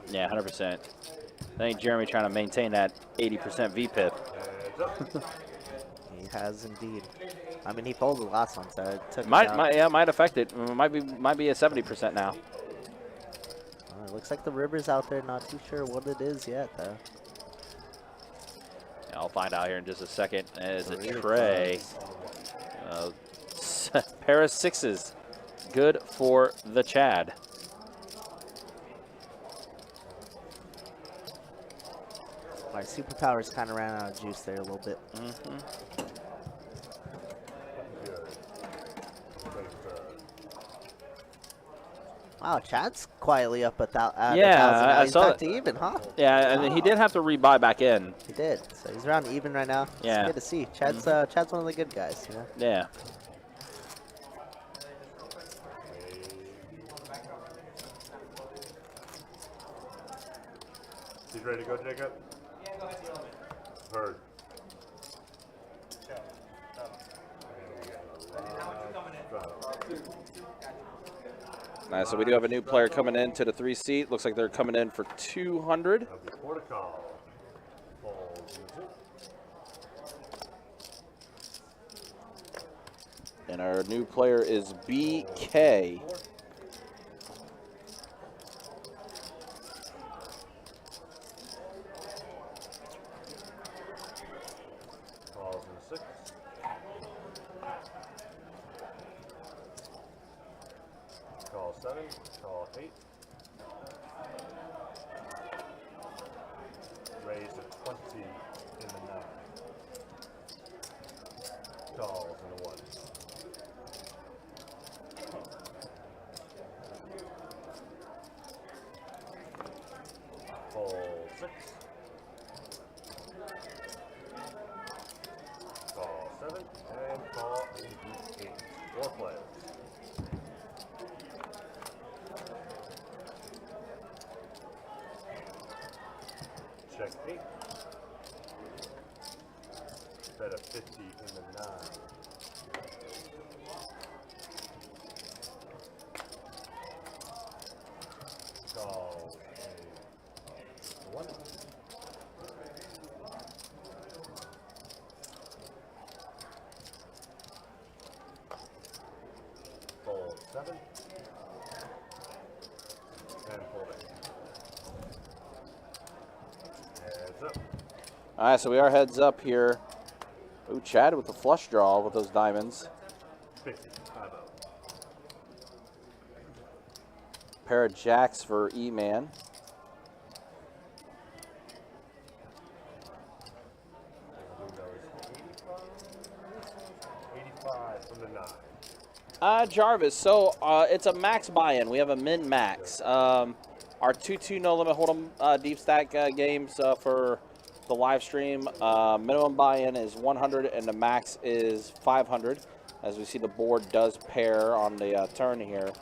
Yeah, 100%. I think Jeremy trying to maintain that 80% VPIP. He has indeed. I mean, he folded the last one, so it took. Might affect it. Might be a 70% now. It looks like the river's out there. Not too sure what it is yet, though. Yeah, I'll find out here in just a second. It's a tray. Pair of 6s. Good for the Chad. My superpowers kind of ran out of juice there a little bit. Wow, Chad's quietly up at 1,000. Yeah, I He's saw back that. to even, huh? Yeah, and he did have to rebuy back in. He did. So he's around even right now. Yeah. It's good to see. Chad's Chad's one of the good guys, you know? Yeah. He's ready to go, Jacob? Heard. Nice. So we do have a new player coming in to the 3 seat. Looks like they're coming in for 200. And our new player is BK. Calls in 6. Call 7. Call 8. Raise to 20 in the 9. Calls in the 1. Call 6. 4 players. Check 8. Bet a 50 in the 9. Call a 1. Fold 7. And fold 8. Heads up. All right, so we are heads up here. Ooh, Chad with the flush draw with those diamonds. 50. Pair of jacks for E-Man. From the 9. Jarvis, so it's a max buy-in. We have a min-max. Our 2-2 no-limit hold'em deep stack games for the live stream. Minimum buy-in is 100 and the max is 500. As we see, the board does pair on the turn here.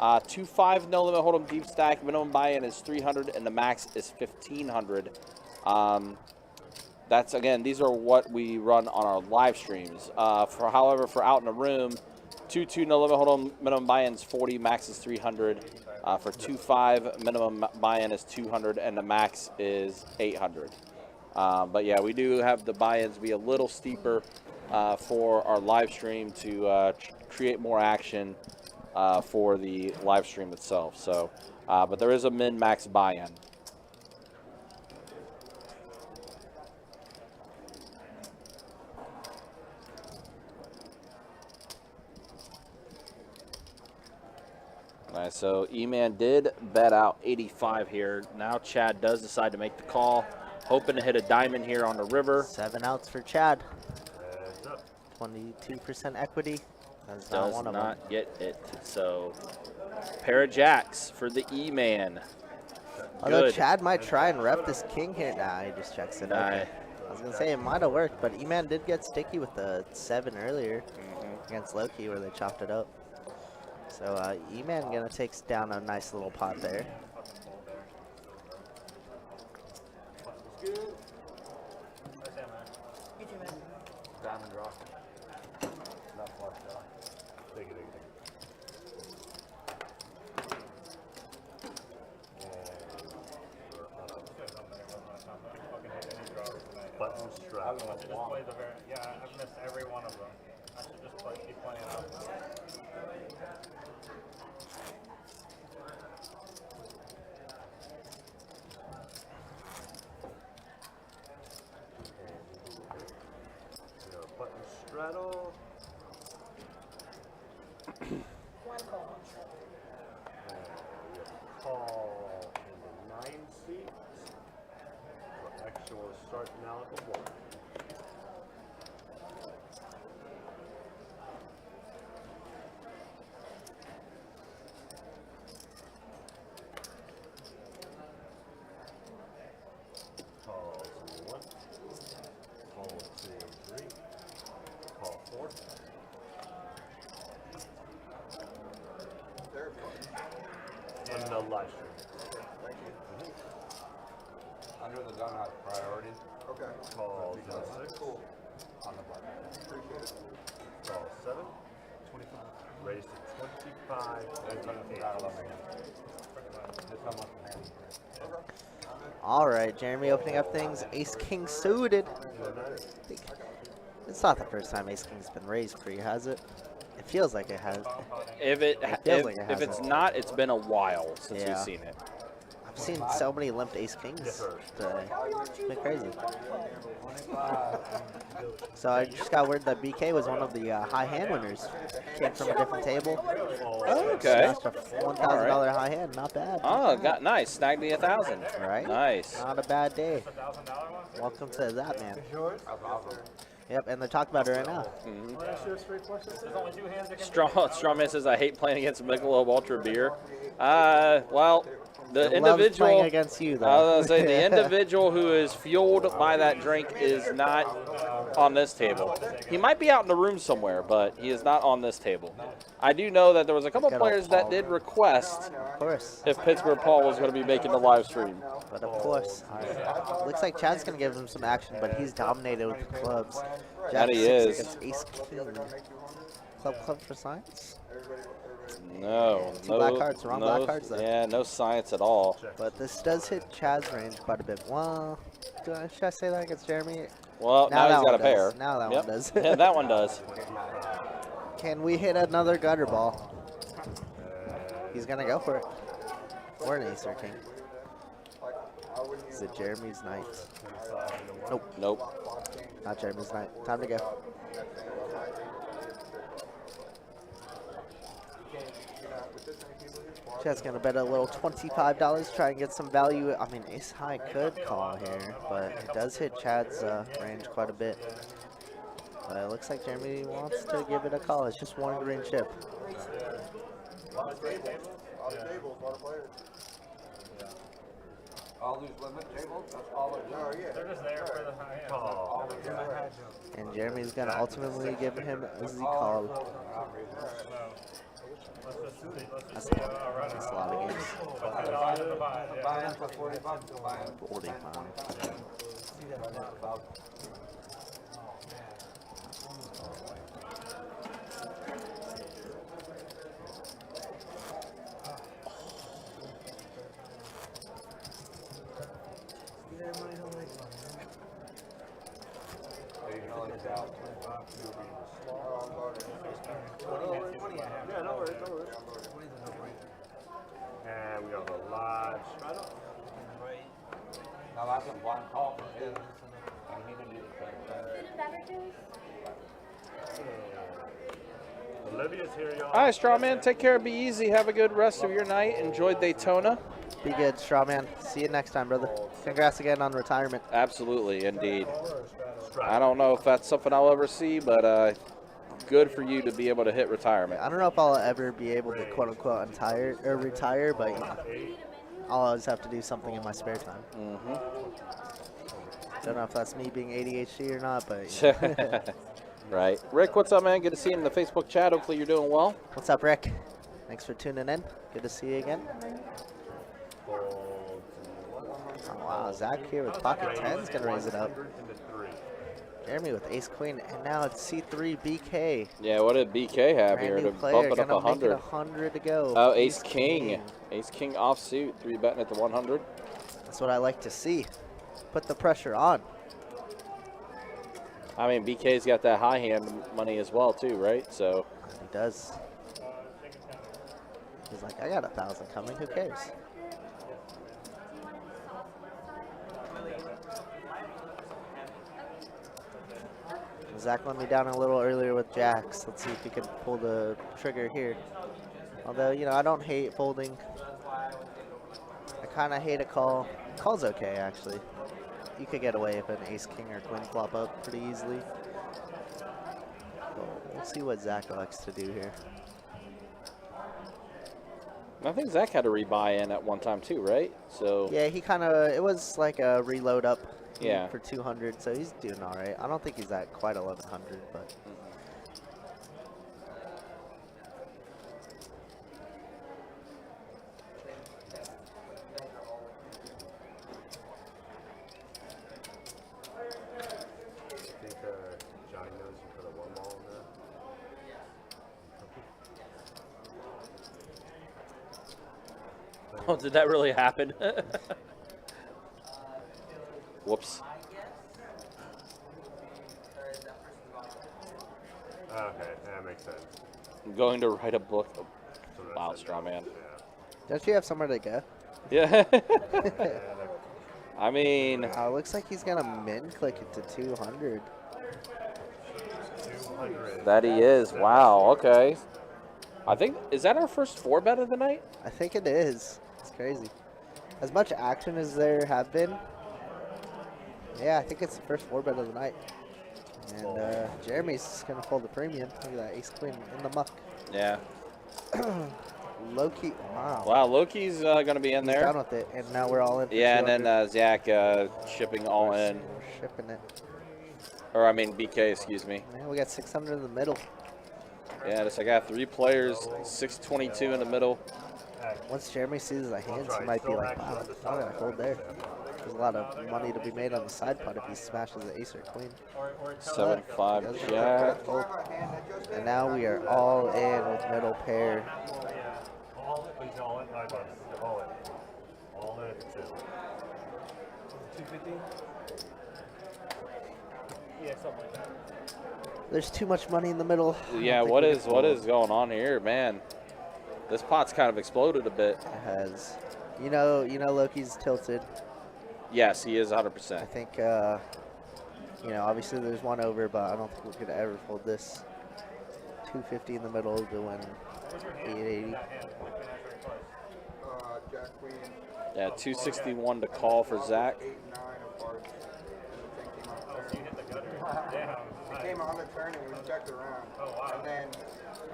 2-5 no limit hold'em deep stack. Minimum buy-in is 300 and the max is 1500. That's again, these are what we run on our live streams. However, for out in the room, 2-2 no limit hold'em minimum buy-in is 40, max is 300. For 2-5 minimum buy-in is 200 and the max is 800. But yeah, we do have the buy-ins be a little steeper for our live stream to create more action for the live stream itself. So, but there is a min-max buy-in. All right, so E-Man did bet out 85 here. Now Chad does decide to make the call, hoping to hit a diamond here on the river. 7 outs for Chad. 22% equity. That's not one of them. Does not get it. So, pair of jacks for the E-Man. Although Good. Chad might try and rep this king here. Nah, he just checks it. Nah. Okay. I was going to say it might have worked, but E-Man did get sticky with the 7 earlier against Loki where they chopped it up. So E-Man going to take down a nice little pot there. Diamond draw. Not flush draw. Take it. Button strap. Yeah, I've missed every one of them. I should just keep playing out. Button straddle. One call. Call in the 9 seat. Actual start now at the 1. Call 1. Call 2 and 3. Call 4. And the live stream. Thank you. Under the gun has priority. Okay. Call 6. Cool. On the button. Appreciate it. Call 7. 25. Raise to 25. All right, Jeremy opening up things. Ace King suited. It's not the first time Ace King's been raised pre, has it? It feels like it has. If it's not, it's been a while since we've seen it. I've seen so many limped Ace Kings today. It's been crazy. So I just got word that BK was one of the high hand winners. Came from a different table. Oh, okay. Smashed a $1,000 high hand, not bad. Oh, got nice. Snagged the 1,000. Right? Nice. Not a bad day. Welcome to that, man. Yep, and they're talking about it right now. Strongman says, I hate playing against Michelob Ultra beer. Well, the individual against you, though. I was going to say the individual who is fueled by that drink is not on this table. He might be out in the room somewhere, but he is not on this table. I do know that there was a couple players that did request if Pittsburgh Paul was going to be making the live stream. But of course, looks like Chad's going to give him some action, but he's dominated with the clubs. That he is. Against Ace King. Club for science? No. Black cards, wrong black cards though. Yeah, no science at all. But this does hit Chad's range quite a bit. Well, should I say that against Jeremy? Well, now he's got a pair. Now that one does. Yeah, that one does. Can we hit another gutter ball? He's going to go for it. Or an ace or king. Is it Jeremy's night? Nope. Nope. Not Jeremy's night. Time to go. Chad's going to bet a little $25, try and get some value. I mean, ace high could call here, but it does hit Chad's range quite a bit. But it looks like Jeremy wants to give it a call. It's just one green chip. All these limit tables, that's all it is. They're just there for the call. And Jeremy's going to ultimately give him a Z call. That's a lot of games. 45. Yeah, no worries, no worries. And we got a lodge. Now I can one call for him, and he can do the same thing. Olivia's here, y'all. All right, Strawman, take care. Be easy. Have a good rest of your night. Enjoy Daytona. Be good, Strawman. See you next time, brother. Congrats again on retirement. Absolutely, indeed. I don't know if that's something I'll ever see, but good for you to be able to hit retirement. I don't know if I'll ever be able to quote-unquote retire, but you know, I'll always have to do something in my spare time. Don't know if that's me being ADHD or not, but you know. Right. Rick, what's up, man? Good to see you in the Facebook chat. Hopefully you're doing well. What's up, Rick? Thanks for tuning in. Good to see you again. Oh, wow, Zach here with pocket 10 is going to raise it up. Jeremy with ace queen, and now it's C3 BK. Yeah, what did BK have here to bump it up 100? 100 to go. Oh, ace king. Ace king offsuit, 3-betting at the 100. That's what I like to see. Put the pressure on. I mean, BK's got that high hand money as well, too, right? So he does. He's like, I got 1,000 coming. Who cares? Zach let me down a little earlier with jacks. Let's see if he can pull the trigger here. Although, you know, I don't hate folding. I kind of hate a call. Call's okay, actually. You could get away if an ace, king, or queen flop up pretty easily. So we'll see what Zach likes to do here. I think Zach had a rebuy in at one time too, right? So yeah, he kind of, it was like a reload up. Yeah. For 200, so he's doing all right. I don't think he's at quite 1,100, but. Oh, did that really happen? Whoops. Okay, that makes sense. I'm going to write a book. Wow, straw man. Don't you have somewhere to go? Yeah. I mean. Looks like he's going to min click it to 200. 200. That he is. Wow, okay. I think, is that our first 4-bet of the night? I think it is. It's crazy. As much action as there have been. Yeah, I think it's the first 4-bet of the night. And Jeremy's going to fold the premium. Look at that, ace queen in the muck. Yeah. Loki, wow. Wow, Loki's going to be in there. He's done with it, and now we're all in. Yeah, and then Zach shipping all in. We're shipping it. Or I mean BK, excuse me. Man, we got 600 in the middle. Yeah, I got 3 players, 622 in the middle. Once Jeremy sees the hands, he might be like, wow, I'm going to hold there. There's a lot of money to be made on the side putt if he smashes the ace or queen. 7-5 jack. And now we are all in with middle pair. All in, all in. All in, 250? Yeah, something like that. There's too much money in the middle. Yeah, what is going on here, man? This pot's kind of exploded a bit. It has. You know Loki's tilted. Yes, he is 100%. I think, obviously there's one over, but I don't think we could ever fold this. 250 in the middle to win 880. Yeah, 261 to call for Zach. It came on the turn and we checked around. And then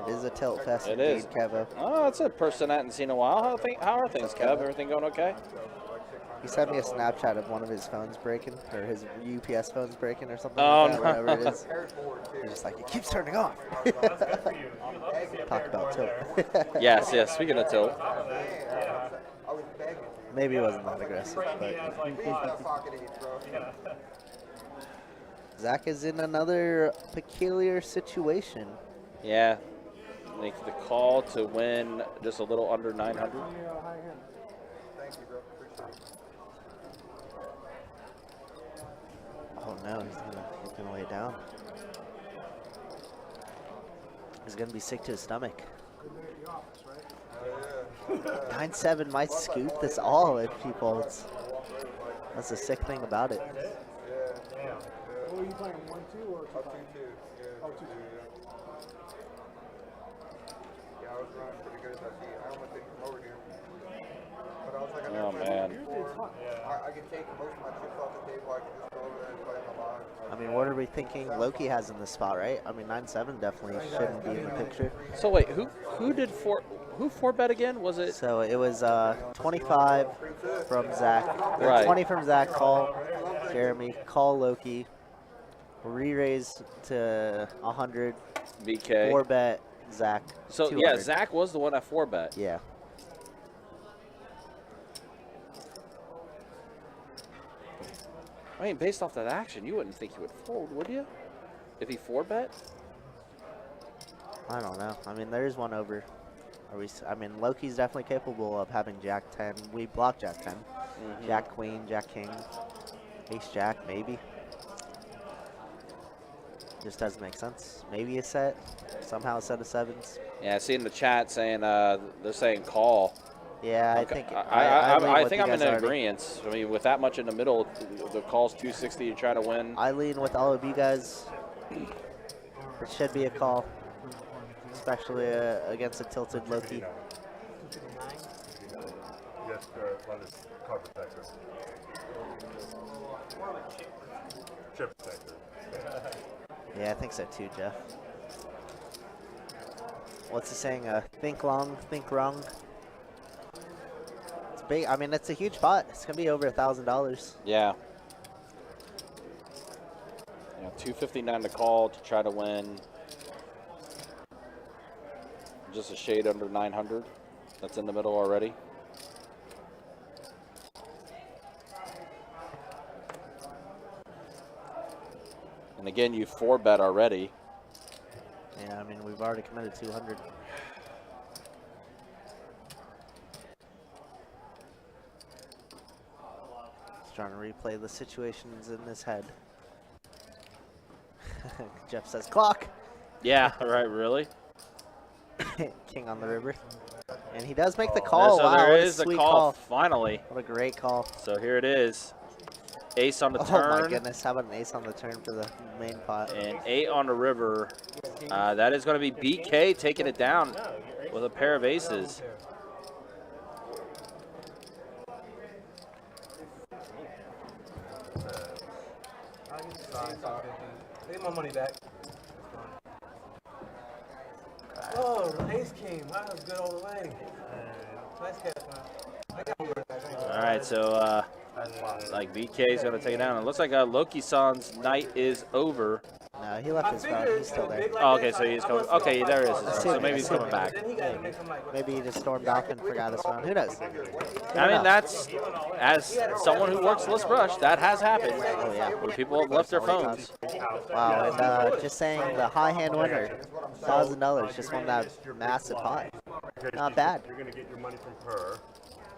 It is a tilt fest It indeed, is. Kevo. Oh, that's a person I hadn't seen in a while. How are things, Kev? Everything going okay? He sent me a Snapchat of one of his phones breaking, or his UPS phone's breaking or something Oh, like that, no. whatever it is. He's just like, it keeps turning off. Talk about tilt. Yes, speaking of tilt. Maybe it wasn't that aggressive, but Zach is in another peculiar situation. Yeah. Make the call to win just a little under 900. Oh no, he's gonna lay it down. He's gonna be sick to his stomach. 9-7 might scoop this all if he folds. That's the sick thing about it. What were you playing, 1-2 or 2-5? 2-2. Yeah, 2-2. Yeah, I was running pretty good as I see. I almost didn't come over here. But I was like, Oh, man. I can take most of my chips off the table. I can just go over there and play on the line. I mean, what are we thinking Loki has in this spot, right? I mean, 9-7 definitely shouldn't be in the picture. So wait, who four bet again? Was it? So it was 25 from Zach. Or Right. 20 from Zach, call Jeremy, call Loki, re-raise to 100, BK. 4-bet Zach. So 200. yeah, Zach was the one at 4-bet. Yeah. I mean, based off that action, you wouldn't think he would fold, would you? If he 4-bet? I don't know. I mean, there is one over. I mean, Loki's definitely capable of having Jack 10. We block Jack 10. Jack Queen, Jack King, Ace Jack, maybe. Just doesn't make sense. Maybe a set. Somehow a set of 7s. Yeah, I see in the chat saying they're saying call. Yeah, Okay. I think I'm in agreement. I mean, with that much in the middle, the call's 260 to try to win. I lean with all of you guys. It should be a call, especially against a tilted Loki. Yes, on this card protector. Chip protector. Yeah, I think so too, Jeff. What's the saying? Think long, think wrong. It's big. I mean, it's a huge pot. It's gonna be over $1,000. Yeah. Yeah, 259 to call to try to win. Just a shade under 900. That's in the middle already. And again, you 4-bet already. Yeah, I mean, we've already committed 200. Just trying to replay the situations in his head. Jeff says clock. Yeah, right, really? King on the river. And he does make the call. So wow, there what a is the sweet call, finally. What a great call. So here it is. Ace on the Oh turn. my goodness, how about an ace on the turn for the main pot? And 8 on the river. That is going to be BK taking it down with a pair of aces. Take my money back. Oh, the ace came. Wow, that was good all the way. Nice catch, man. I got one back. All right, so Like BK's going to take it down. It looks like Loki-san's night is over. No, he left his phone. He's still there. Oh, okay, so he's coming. Okay, there it is. So maybe he's coming back. Maybe he just stormed off and forgot his phone. Who knows? I mean, that's, as someone who works List Brush, that has happened. Oh, yeah. Where people have left their phones. Wow, and just saying the high hand winner, $1,000, just won that massive pot. Not bad. You're going to get your money from her,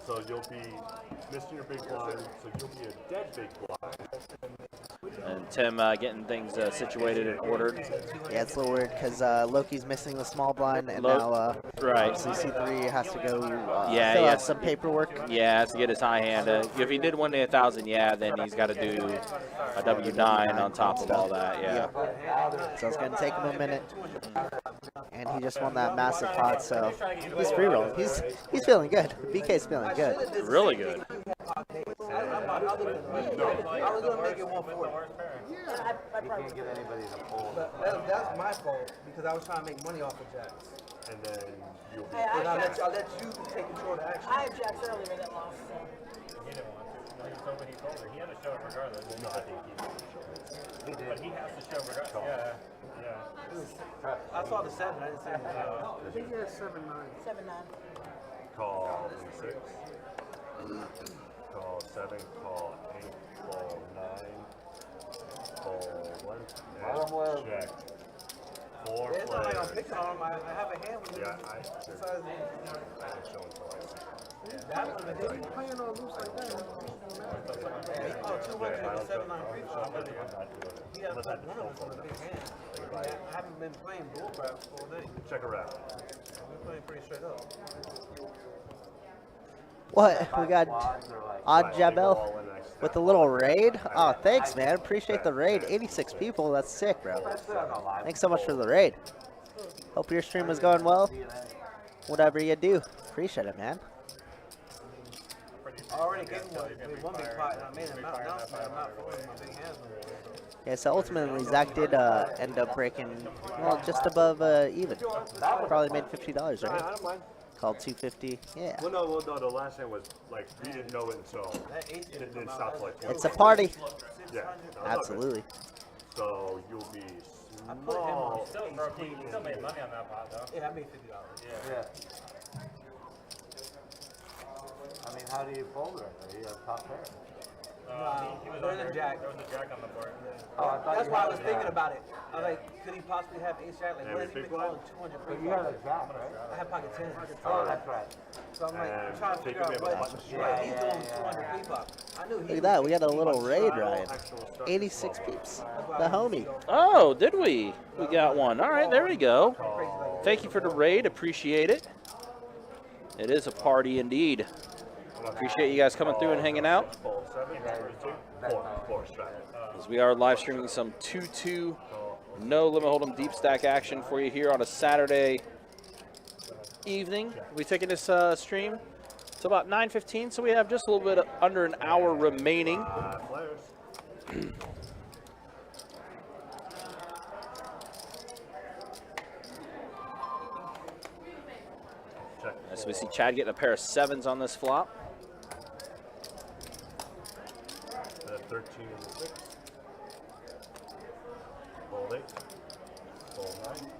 so you'll be missing your big blind, so you'll be a dead big blind. And Tim getting things situated and ordered. Yeah, it's a little weird because Loki's missing the small blind, and now right. C3 has to go yeah, fill out some paperwork. Yeah, has to get his high hand. If he did win the 1,000, yeah, then he's got to do a W9 on top of all that. Yeah. So it's gonna take him a minute, and he just won that massive pot. So he's free rolling. He's feeling good. BK's feeling good. Really good. I was gonna make it 140. You can't get anybody to pull. That's my fault because I was trying to make money off of jacks. And then you'll be. And I'll let you take control of the action. I had jacks earlier that lost. He didn't want to. No, he told me. He had to show it regardless. No, I think he did show it. But he has to show regardless. Yeah. I saw the 7. I didn't see the 9. I think he had 7-9. 7-9. Call 6. Call 7. Call 8. Call 9. Call 1. And check. 4 It's not like I'm players. picking on him. I have a hand with him. Yeah, I'm showing twice. That would have been playing on loose like that. Oh, 200 and 7-9 pre-flop. He has like one of us on a big hand. I haven't been playing bullcrap all day. Check around. I've been playing pretty straight up. What? We got Odd Jabel with the little raid. Oh, thanks, man. Appreciate the raid. 86 people. That's sick, bro. Thanks so much for the raid. Hope your stream is going well. Whatever you do. Appreciate it, man. I already gave him one big pot, and I made him out. Now I'm not pulling my big hands on it. Yeah, so ultimately, Zach did end up breaking, well, just above even. Probably made $50, right? I don't mind. Called 250. Yeah. Well, no, the last hand was like we didn't know it until it didn't stop like. It's a party. Yeah. Absolutely. So you'll be I put him on. small. He still made money on that pot, though. Yeah, I made $50. Yeah. I mean, how do you fold right there? You have top pair. He was There's a jack. There was a jack on the board. Oh, I thought That's you why I had was a thinking jack. about it. I was like, could he possibly have ace jack? Like, Yeah, what has he big been blind. calling 200 But free you had a calls? jack, right? I had pocket 10. Oh, that's right. So I'm like, I'm And trying to take figure out him what. in. Right, he's doing 200 free pop. I knew he Look at that. We got a little raid, Ryan. Actual stuff. 86 peeps. The homie. Oh, did we? We got one. All right, there we go. Thank you for the raid. Appreciate it. It is a party indeed. Appreciate you guys coming through and hanging out. Fold 7, 4 strike. As we are live streaming some 2-2 no limit hold'em deep stack action for you here on a Saturday evening. We're taking this stream to about 9:15, so we have just a little bit under an hour remaining. Players. Check. So we see Chad getting a pair of 7s on this flop. 13 and 6. Fold 8. Fold 9.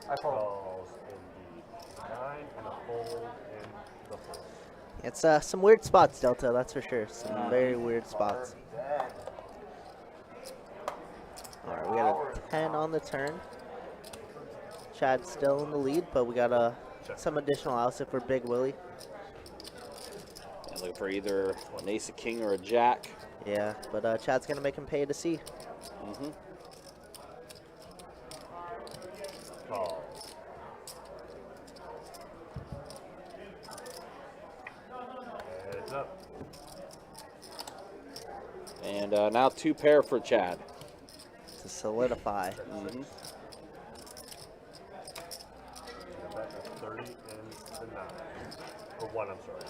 I fold. Calls in the 9 and a fold in the 4. It's some weird spots, Delta, that's for sure. Some very weird spots. All right, we got a 10 on the turn. Chad's still in the lead, but we got some additional outs for Big Willy. And looking for either an ace, a king, or a jack. Yeah, but Chad's going to make him pay to see. Mm-hmm. Calls. Heads up. And now 2 pair for Chad. To solidify. Mm-hmm. Back to 30 and the 9. Or 1, I'm sorry.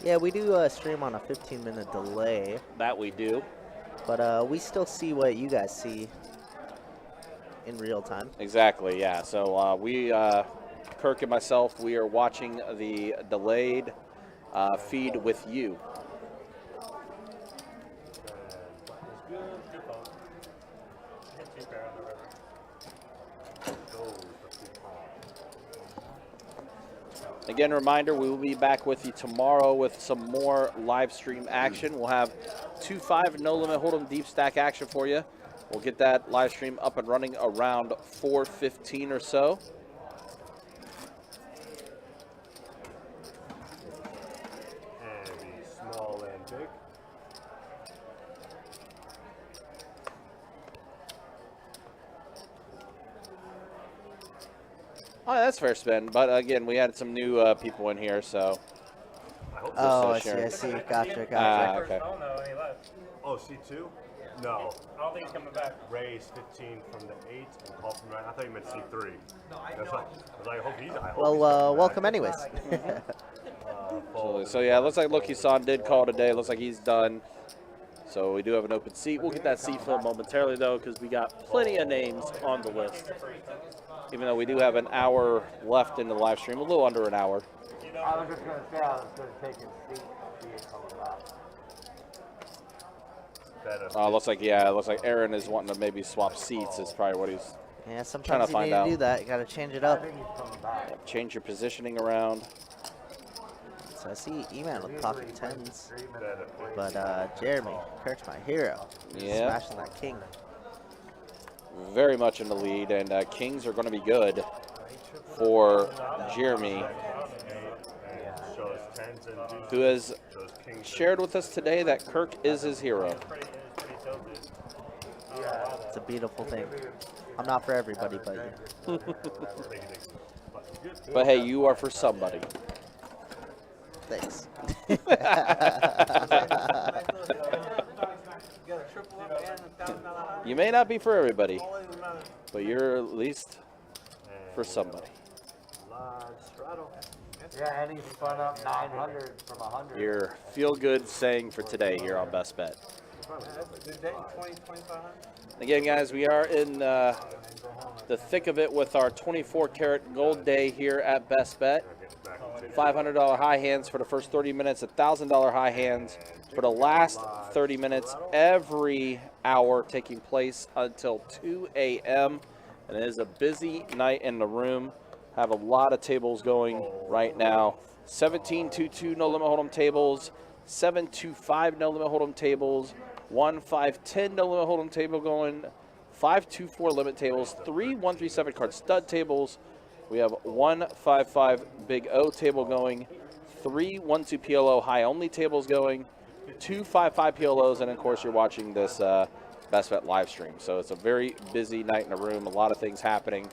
Yeah, we do stream on a 15-minute delay, That we do. but we still see what you guys see in real time. Exactly, yeah. So we, Kirk and myself, we are watching the delayed feed with you. Again, reminder, we will be back with you tomorrow with some more live stream action. We'll have 2-5 no limit hold'em deep stack action for you. We'll get that live stream up and running around 4:15 or so. And the small and big. Oh, that's fair spin. But again, we had some new people in here, so. Oh, I see. Gotcha. Okay. Oh, no, he left. Oh, C2? No. I don't think he's coming back. Raise 15 from the 8 and call from right. I thought you meant C3. I was like, I hope he's. Well, welcome anyways. So yeah, it looks like Loki-san did call today. It looks like he's done. So we do have an open seat. We'll get that seat filled momentarily, though, because we got plenty of names on the list. Even though we do have an hour left in the live stream, a little under an hour. I was just going to say I was going to take his seat and see it coming back. Looks like Aaron is wanting to maybe swap seats. Is probably what he's trying to you find need out. to do that. You got to change it up. Change your positioning around. So I see E-Man with pocket 10s, but Jeremy, Kirk's my hero. Yeah. Smashing that king. Very much in the lead, and kings are going to be good for Jeremy, who has shared with us today that Kirk is his hero. It's a beautiful thing. I'm not for everybody, but But hey, you are for somebody. Thanks. You may not be for everybody, but you're at least for somebody. Yeah, and he's spun up 900 from 100. Your feel-good saying for today here on Best Bet. Again, guys, we are in the thick of it with our 24-karat gold day here at Best Bet. $500 high hands for the first 30 minutes, $1,000 high hands for the last 30 minutes, every hour taking place until 2 a.m. And it is a busy night in the room. Have a lot of tables going right now. 17-2-2 no limit hold'em tables, 7-2-5 no limit hold'em tables, 1-5-10 no limit hold'em table going, 5-2-4 limit tables, 3 1-3-7 card stud tables. We have 1-5-5 Big O table going, 3 1-2 PLO high only tables going, 2 5-5 PLOs, and of course you're watching this Best Bet live stream. So it's a very busy night in the room, a lot of things happening.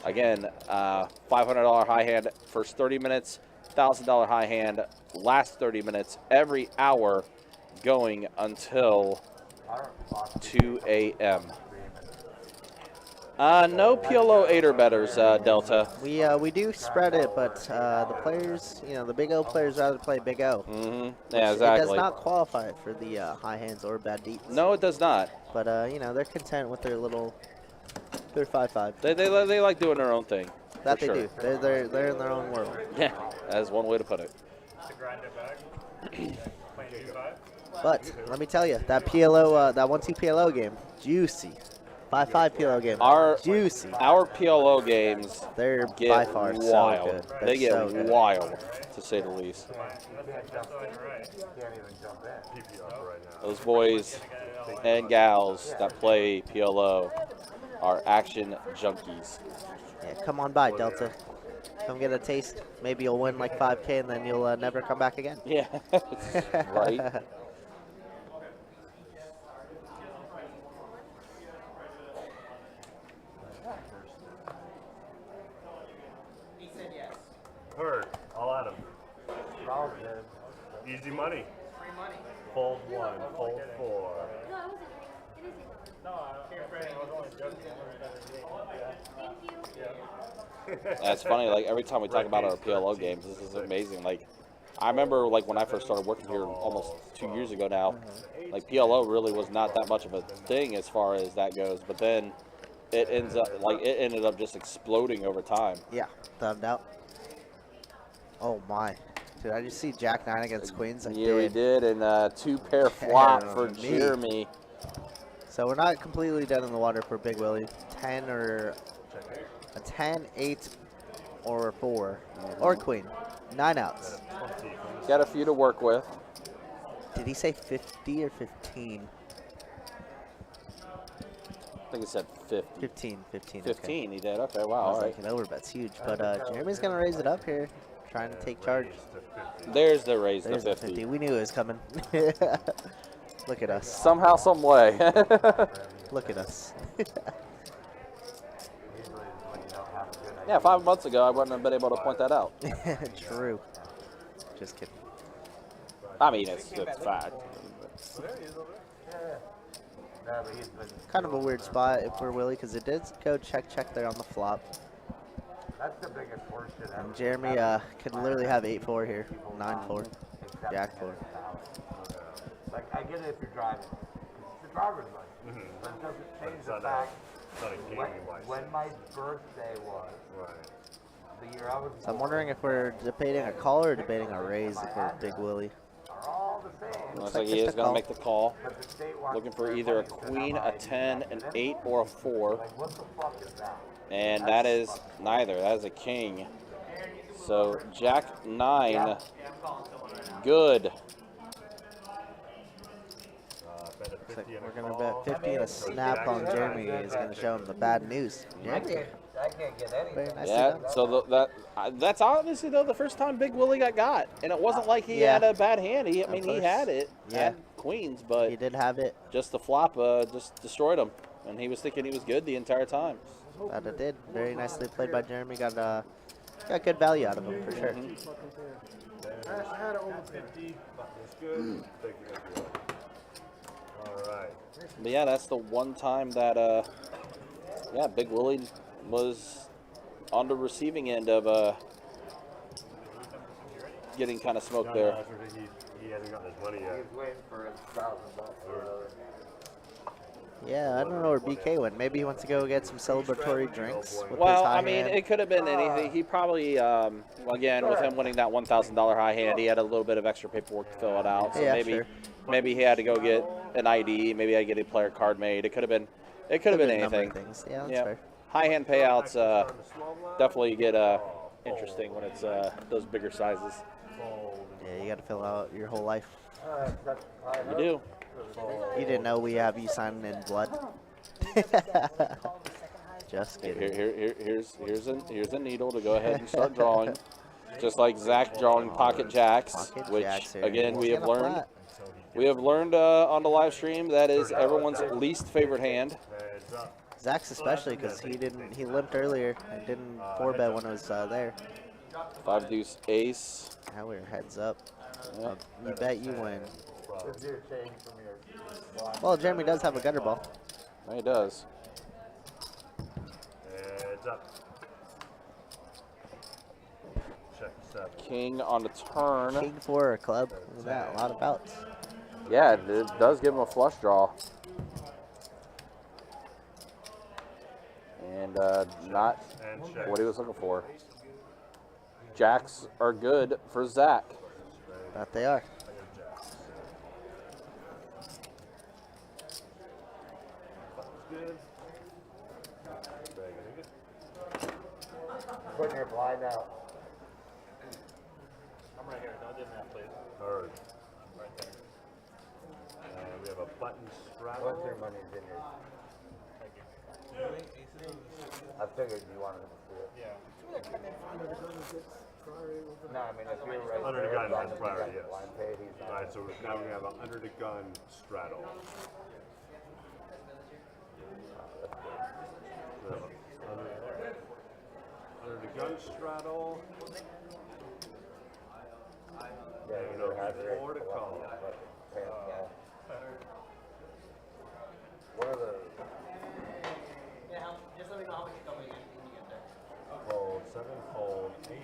Again, $500 high hand first 30 minutes, $1,000 high hand last 30 minutes, every hour going until 2 a.m. No PLO 8 or betters, Delta. We do spread it, but the players, the Big O players rather play Big O. Mm-hmm. Yeah, exactly. It does not qualify for the high hands or bad deeps. No, it does not. But they're content with their 5-5. They like doing their own thing. That they do. They're in their own world. Yeah, that's one way to put it. To grind it back. Playing 2-5. But let me tell you, that PLO, that 1-2 PLO game, juicy. 5-5 PLO game, juicy. Our PLO games, they're get by far wild. so good. They get so good. wild, to say the least. Those boys and gals that play PLO are action junkies. Yeah, come on by, Delta. Come get a taste. Maybe you'll win like 5K and then you'll never come back again. Yeah, right. Kirk, all at him. Easy money. Free money. Fold 1, fold 4. No, I wasn't free. It is free. No, I was only joking. Thank you. That's funny. Like every time we talk about our PLO games, this is amazing. Like I remember, like when I first started working here almost 2 years ago now. Like PLO really was not that much of a thing as far as that goes. But then it ends up it ended up just exploding over time. Yeah, without doubt. Oh my. Did I just see Jack 9 against Queens? Yeah, we did, and 2-pair flop for Jeremy. So we're not completely dead in the water for Big Willy. 10 or a 10, 8, or 4, or Queen. 9 outs. Got a few to work with. Did he say 50 or 15? I think he said 50. 15. 15, okay. He did. Okay, wow. I was all like, right. an overbet's huge, but Jeremy's going to raise it up here, trying to take charge. There's the raise There's to 50. We knew it was coming. Look at us. Somehow, some way. Look at us. Yeah, 5 months ago, I wouldn't have been able to point that out. True. Just kidding. I mean, it's fact. Kind of a weird spot for Willie because it did go check there on the flop. That's the biggest horseshit ever. And Jeremy could literally have 8-4 here, 9-4, Jack 4. Like, I get it if you're driving. It's the driver's license. But it doesn't change the fact when my birthday was. The year I was So I'm wondering if we're debating a call or debating a raise for Big Willie. all the same. Looks like he is going to make the call. Looking for either a queen, a 10, an 8, or a 4. Like, what the fuck is that? And that is neither. That is a king. So Jack 9, good. Looks like we're going to bet 50 and a snap on Jeremy is going to show him the bad news. I can't get anything. Very nice. Yeah, so that's obviously, though, the first time Big Willie got. And it wasn't like he had a bad hand. He had it. Had queens, but he did have it. Just the flop just destroyed him. And he was thinking he was good the entire time. That it did. Very nicely played by Jeremy. Got good value out of him, for sure. I had it over 50, but it's good. All right. But yeah, that's the one time that Big Willie was on the receiving end of getting kind of smoked there. He hasn't gotten his money yet. He's waiting for his $1,000. Yeah, I don't know where BK went. Maybe he wants to go get some celebratory drinks. With Well, his high I mean, hand. it could have been anything. He probably, again, with him winning that $1,000 high hand, he had a little bit of extra paperwork to fill it out. So maybe he had to go get an ID. Maybe I get a player card made. It could have been anything. Things. Yeah, that's fair. High hand payouts definitely get interesting when it's those bigger sizes. Yeah, you got to fill out your whole life. You do. You didn't know we have you signing in blood. Just kidding. Here's a needle to go ahead and start drawing. Just like Zach drawing pocket jacks, which again we have learned. We have learned on the live stream that is everyone's least favorite hand. Zach's especially because he limped earlier and didn't 4-bet when it was there. 5 deuce ace. Now we're heads up. You bet you win. Well, Jeremy does have a gutter ball. He does. Heads up. Check 7. King on the turn. King 4 club. Look at that, a lot of outs. Yeah, it does give him a flush draw. And not what he was looking for. Jacks are good for Zach. That they are. Putting your blind out. I'm right here. Don't do that, please. Third. Right there. And we have a button straddle. Once your money's in your... Thank you. I figured you wanted to see it. Yeah. No, I mean, if you're right Under the there, gun has priority, yes. blind paid, he's not. Alright, so now we have an under the gun straddle. Under the gun straddle. And you have it. 4 to call. What are the... Just let me know how much you're coming in when you get there. Fold 7, fold 8.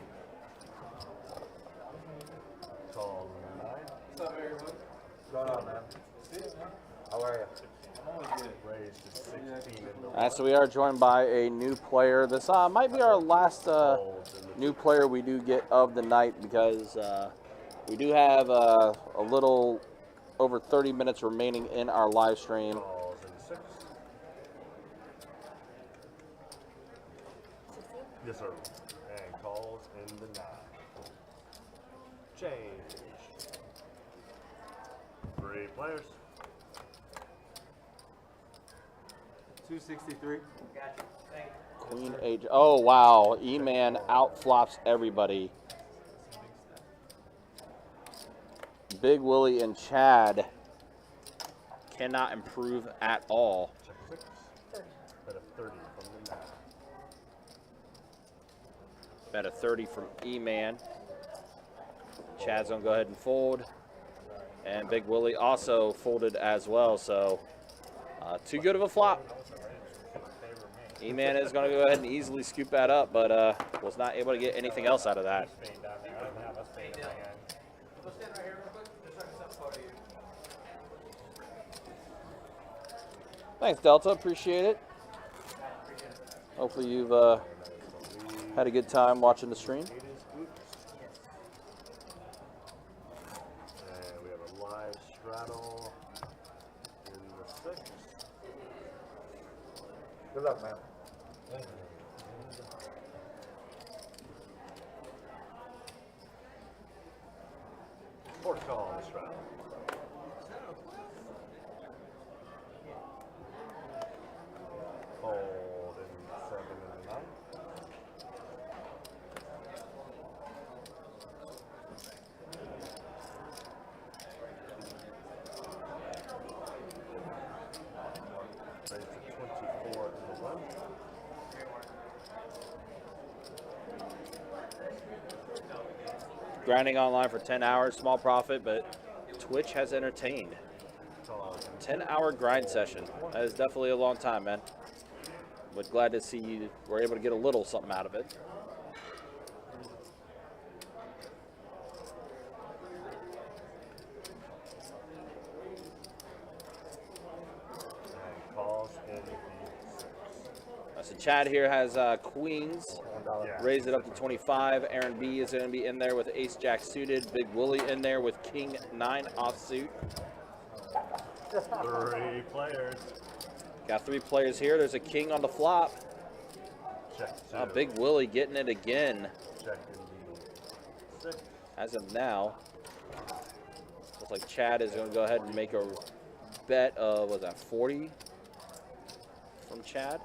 Call 9. What's going on, man? How are you? Raised to 16 in the All right, so we are joined by a new player. This might be our last new player we do get of the night because we do have a little over 30 minutes remaining in our live stream. calls in the 6. Yes, sir. And calls in the 9. Change. 3 players. 263. Gotcha. Thank you. Queen H. Oh, wow. E-Man outflops everybody. Big Willy and Chad cannot improve at all. Check 6. Bet a 30 from the 9. Bet a 30 from E-Man. Chad's going to go ahead and fold. And Big Willy also folded as well, so too good of a flop. E-Man is going to go ahead and easily scoop that up, but was not able to get anything else out of that. Thanks, Delta. Appreciate it. Hopefully you've had a good time watching the stream. And we have a live straddle in the 6. Good luck, man. Fourth call on the straddle. Fold in 7 and 9. Raise to 24 in the 1. Grinding online for 10 hours, small profit, but Twitch has entertained. 10-hour grind session. That is definitely a long time, man. But glad to see you were able to get a little something out of it. And calls in the 6. So Chad here has queens. Raise it up to 25. Aaron B is going to be in there with ace jack suited. Big Willy in there with king 9 offsuit. 3 players. Got 3 players here. There's a king on the flop. Check 2. Big Willy getting it again. Check in the 6. As of now, looks like Chad is going to go ahead and make a bet of, was that 40 from Chad?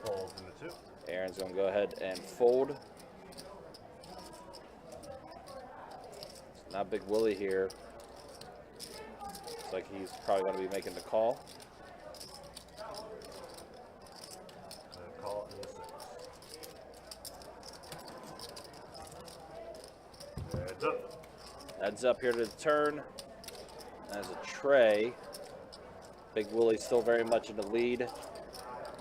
Folds in the 2. Aaron's going to go ahead and fold. Now Big Willy here. Looks like he's probably going to be making the call. And call in the 6. Heads up. Heads up here to the turn. As a tray. Big Willy still very much in the lead.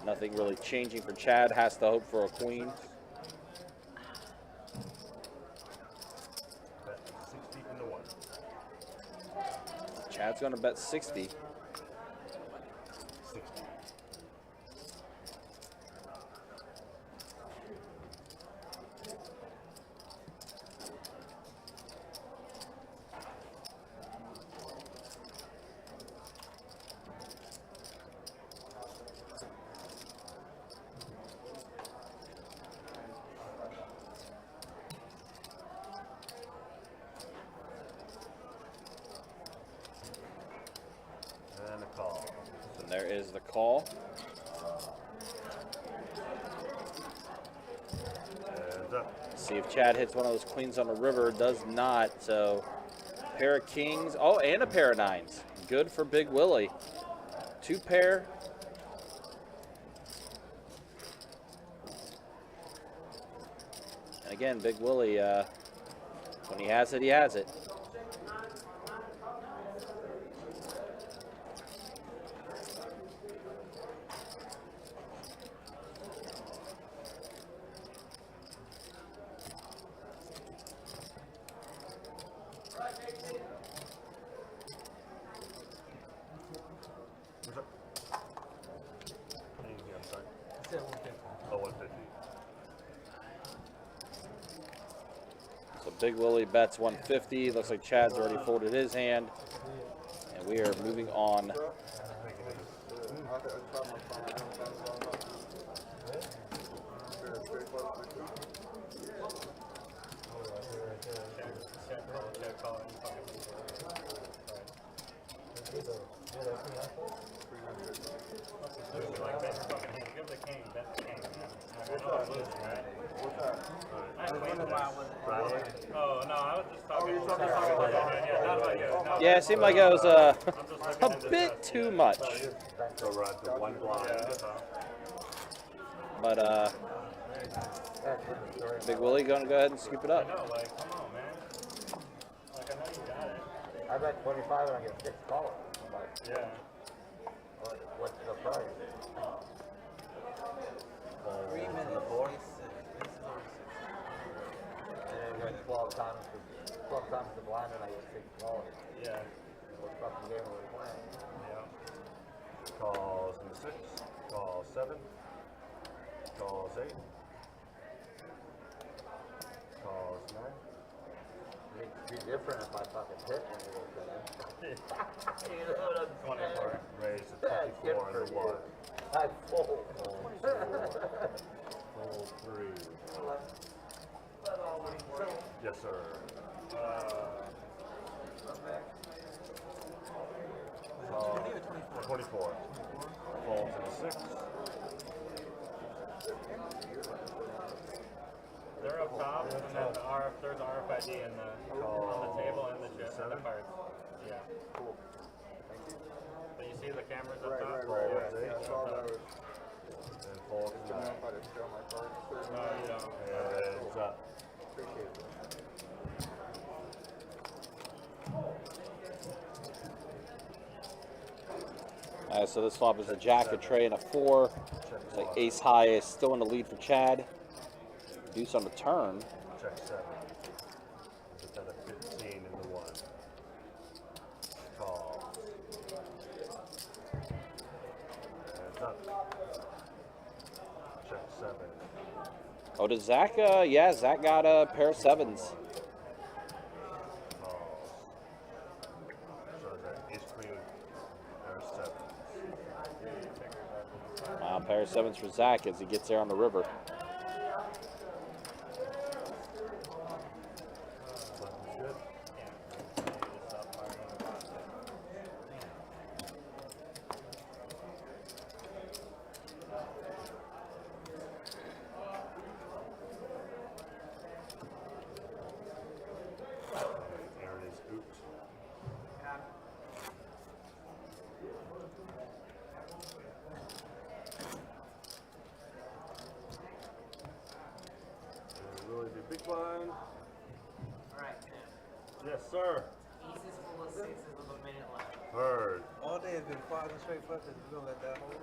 Nothing really changing for Chad. Has to hope for a queen. Bet 60 in the 1. Chad's going to bet 60. 60. And a call. And there is the call. Heads up. See if Chad hits one of those queens on the river. Does not. So pair of kings. Oh, and a pair of 9s. Good for Big Willy. 2 pair. And again, Big Willy, when he has it, he has it. Big Willy bets 150. Looks like Chad's already folded his hand. And we are moving on. Oh, no, I was just talking about not about you. No. Yeah, it seemed like it was a bit too much. So we're at the one blind. But Big Willy going to go ahead and scoop it up. I know, like, come on, man. Like, I know you got it. I bet 25 and I get 6 callers. Like, Yeah. what's the price? 3 minutes, 46. And then we got 12 times the blind and I get 6 callers. Yeah. What fucking game are we playing? Yeah. Calls in the 6. Calls 7. Calls 8. Calls 9. It'd be different if I fucking hit one of those things. 24. Raise to 24 and the 1. I fold. Fold 4. Fold 3. Yes, sir. 24. Fold to the 6. They're up top, and then there's RFID on the table and the chip and the cards. Yeah. Cool. But you see the cameras up top? Yeah, I saw that. And fold to I don't know 9. if I just show my cards. No, you don't. Heads up. Appreciate it. So this flop is a jack, a tray, and a 4. It's like ace high is still in the lead for Chad. Deuce on the turn. Check 7. It's at a 15 in the 1. Call. Heads up. Check 7. Oh, does Zach? Yeah, Zach got a pair of 7s. Calls. So is that ace queen or 7? Wow, pair of 7s for Zach as he gets there on the river. Good. Aaron is ooped. Really be big blind. Alright, Yes, sir. Aces full of 6s with a minute left. Heard. All day has been 5 and straight fuckers. You gonna let that hold?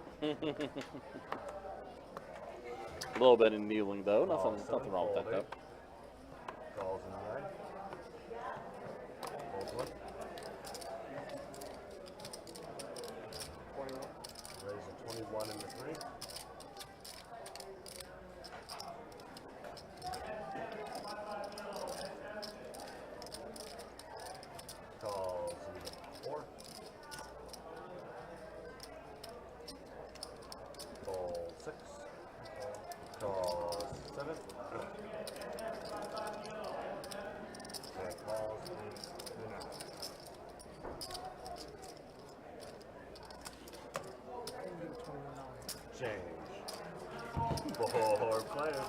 A little bit in kneeling though. Nothing wrong with that though. Calls in 9. Folds 1. Raise a 21 in the 3. Calls in the 4. Fold 6. Calls 7. And calls in 9. Change. 4 players.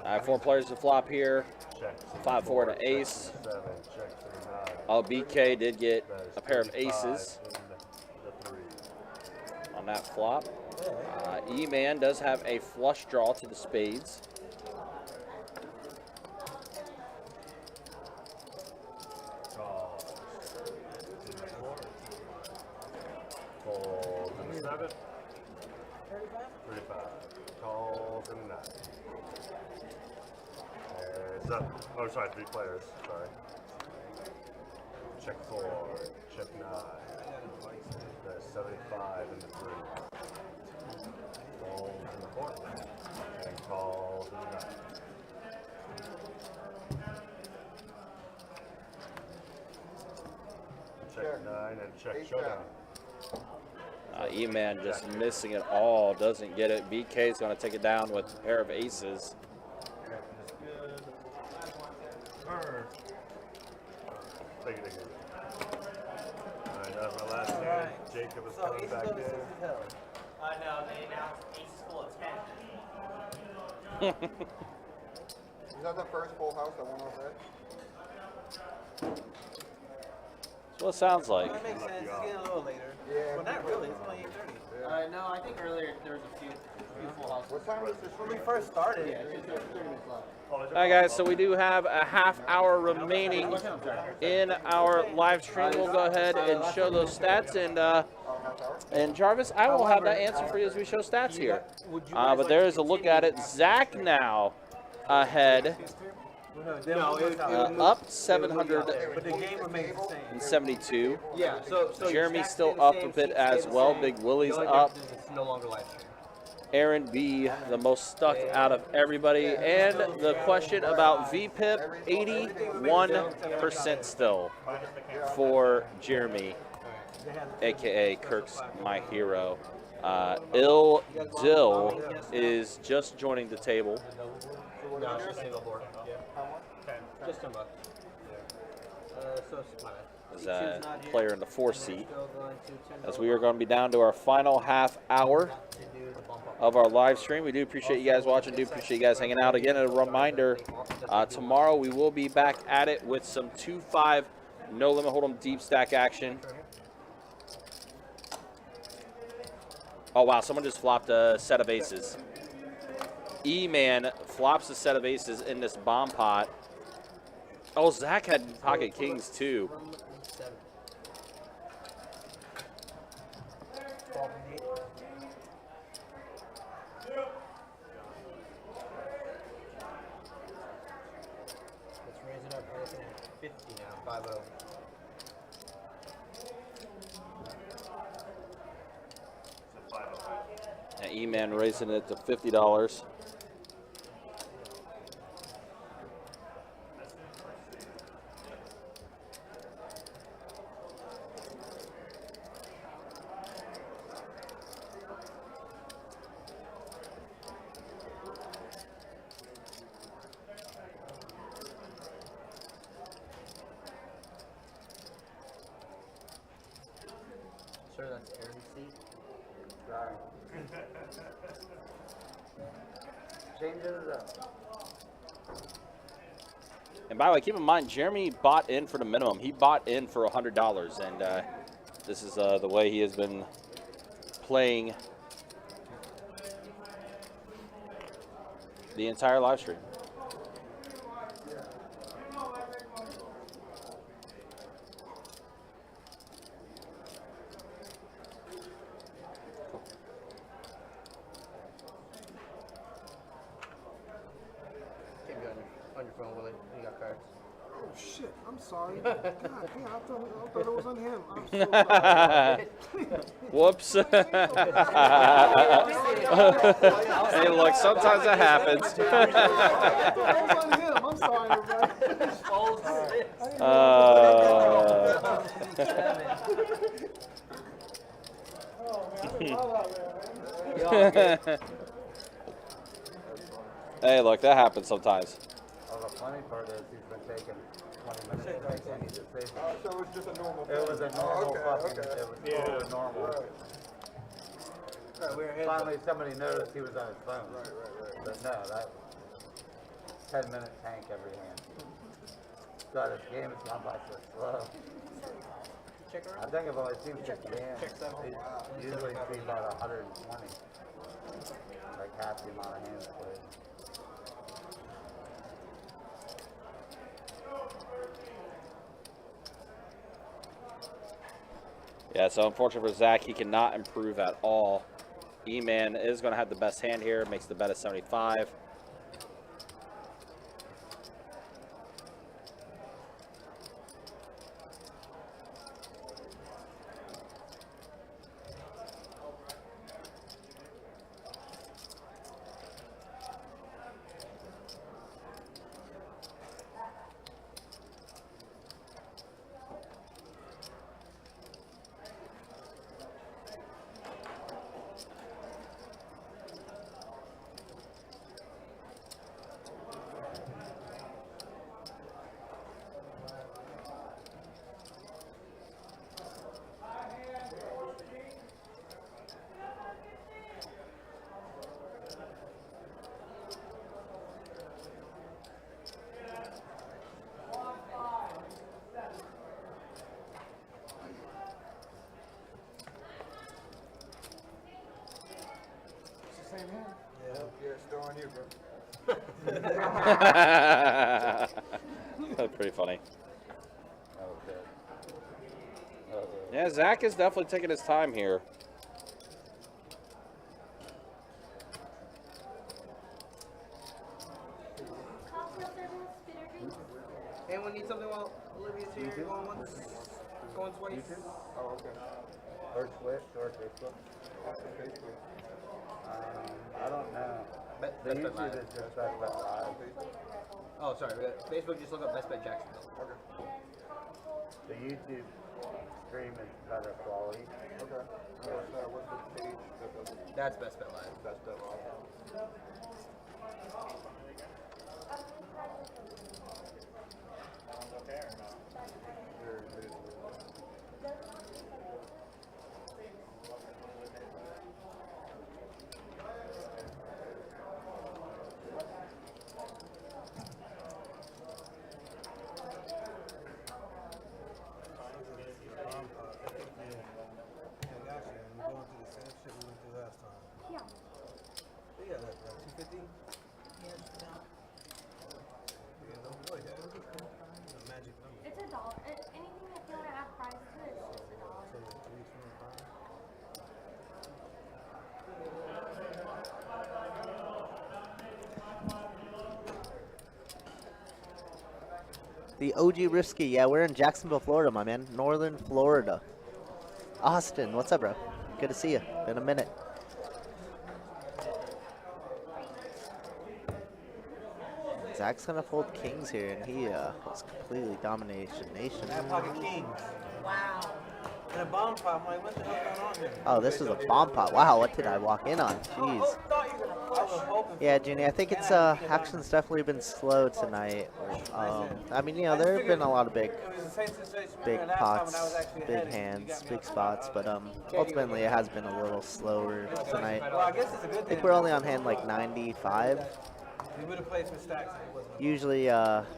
I have 4 players to flop here. Check. 5, 4, and an ace. 7. Check to the 9. Oh, BK did get That is a pair of 35 aces in the 3. on that flop. E-Man does have a flush draw to the spades. Calls in the 4. Folds in the 7. 35. Calls in the 9. Heads up. Oh, sorry, 3 players. Sorry. Check 4. Check 9. There's 75 in the 3. Folds in the 4. And calls in the 9. 9 and check showdown. E-Man just missing it all, doesn't get it. BK is going to take it down with a pair of aces. Take it. All right, that was my last hand. Jacob is coming back in. No, they announced aces full of 10. Is that the first full house that went off there? That's what it sounds like. That makes sense. It's getting a little later. Yeah. Well, not really. It's only 8:30. No, I think earlier there was a few full houses. What time was this? When we first started. Yeah, it's just 30 minutes left. All right, guys, so we do have a half hour remaining in our live stream. We'll go ahead and show those stats. And Jarvis, I will have that answer for you as we show stats here. But there is a look at it. Zach now ahead. Up 772. Yeah, so Jeremy's still up a bit as well. Big Willy's up. It's no longer live stream. Aaron B, the most stuck out of everybody. And the question about VPIP, 81% still for Jeremy, a.k.a. Kirk's My Hero. Il Dill is just joining the table. No, it's a single board. Just $10. So split. As a player in the 4 seat, as we are going to be down to our final half hour of our live stream. We do appreciate you guys watching, do appreciate you guys hanging out. Again, a reminder, tomorrow we will be back at it with some 2-5 no limit hold'em deep stack action. Oh wow, someone just flopped a set of aces. E-Man flops a set of aces in this bomb pot. Oh, Zach had pocket kings too. Let's raise it up. We're looking at 50 now, 5-0. And E-Man raising it to $50. Sure, that's Aaron's seat. Sorry. Changes it up. And by the way, keep in mind, Jeremy bought in for the minimum. He bought in for $100, and this is the way he has been playing the entire live stream. Can't be on your phone, Willie. You got cards. Oh shit, I'm sorry. God damn, I thought it was on him. I'm so sorry. Whoops. Hey, look, sometimes that happens. I thought it was on him. I'm sorry, everybody. Hey, look, that happens sometimes. Well, the funny part is he's been taking 20 minutes to make any decisions. So it was just a normal. It was a normal fucking, okay. it was totally normal. Finally, somebody noticed he was on his phone. But no, that 10-minute tank every hand. God, this game has gone by so slow. I think I've only seen 50 hands. Usually see about 120. Like half the amount of hands played. Yeah, so unfortunately for Zach, he cannot improve at all. E-Man is going to have the best hand here, makes the bet at 75. That's pretty funny. Yeah, Zach is definitely taking his time here. Anyone need something while Olivia's here? Going once? Going twice? Oh, okay. Or Twitch or Facebook. Facebook. I don't know. The YouTube is just Best Bet Live. Oh, sorry. Facebook, just look up Best Bet Jacksonville. Okay. The YouTube stream is better quality. Okay. What's the page? That's Best Bet Live. Best Bet Live. It's $1. Anything that you want to add fries to is just $1. The OG Risky. Yeah, we're in Jacksonville, Florida, my man. Northern Florida. Austin, what's up, bro? Good to see you. Been a minute. Zach's gonna fold kings here, and he was completely domination nation. That pocket kings. Wow. And a bomb pot. I'm like, what the hell's going on here? Oh, this is a bomb pot. Wow, what did I walk in on? Jeez. Yeah, Ginny, I think it's action's definitely been slow tonight. I mean, you know, there have been a lot of big pots, big hands, big spots, but ultimately it has been a little slower tonight. I think we're only on hand like 95. We would have played some stacks if it wasn't. Usually,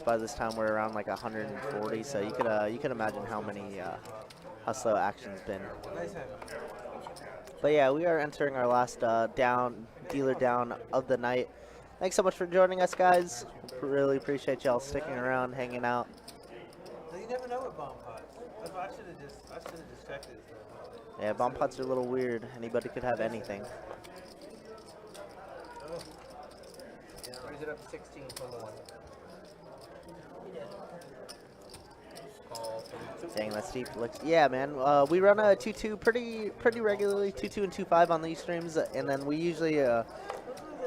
by this time we're around like 140, so you can imagine how slow action's been. But yeah, we are entering our last dealer down of the night. Thanks so much for joining us, guys. Really appreciate y'all sticking around, hanging out. You never know with bomb pots. That's why I should have just checked it. Yeah, bomb pots are a little weird. Anybody could have anything. Raise it up to 16 from the 1. Dang, that's deep. Yeah, man. We run a 2-2 pretty regularly, 2-2 and 2-5 on these streams, and then we usually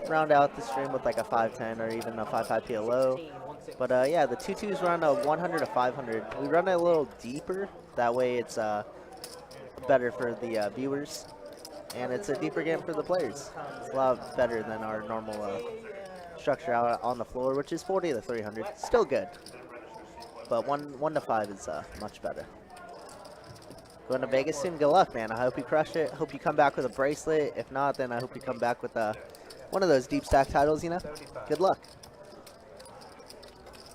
round out the stream with like a 5-10 or even a 5-5 PLO. But yeah, the 2-2s run a 100 to 500. We run it a little deeper. That way, it's better for the viewers, and it's a deeper game for the players. It's a lot better than our normal structure out on the floor, which is 40 to 300. Still good. But 1 to 5 is much better. Going to Vegas soon. Good luck, man. I hope you crush it. Hope you come back with a bracelet. If not, then I hope you come back with one of those deep stack titles, you know? Good luck.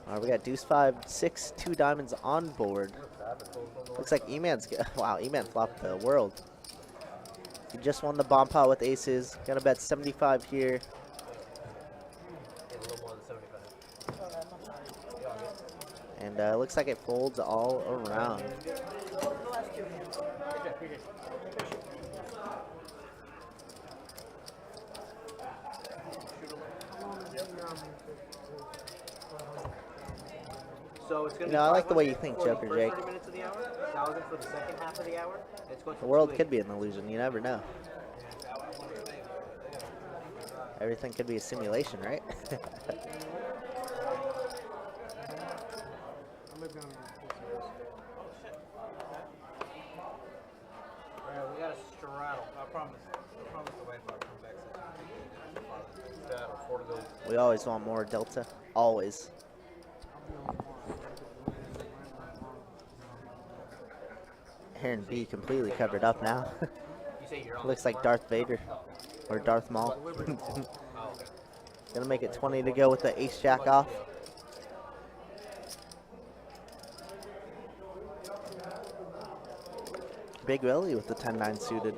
All right, we got deuce 5, 6, 2 diamonds on board. Looks like E-Man's good. Wow, E-Man flopped the world. He just won the bomb pot with aces. Gonna bet 75 here. And looks like it folds all around. So it's gonna I like the way you think, Joker Jake. 30 minutes of the hour, 1,000 for the second half of the hour. It's going The world could be an illusion. You never know. Everything could be a simulation, right? We got a straddle. I promise. I promise the wife I'll come back soon. We always want more Delta. Always. Heron B completely covered up now. Looks like Darth Vader. Or Darth Maul. Gonna make it 20 to go with the ace jack off. Big Willy with the 10-9 suited.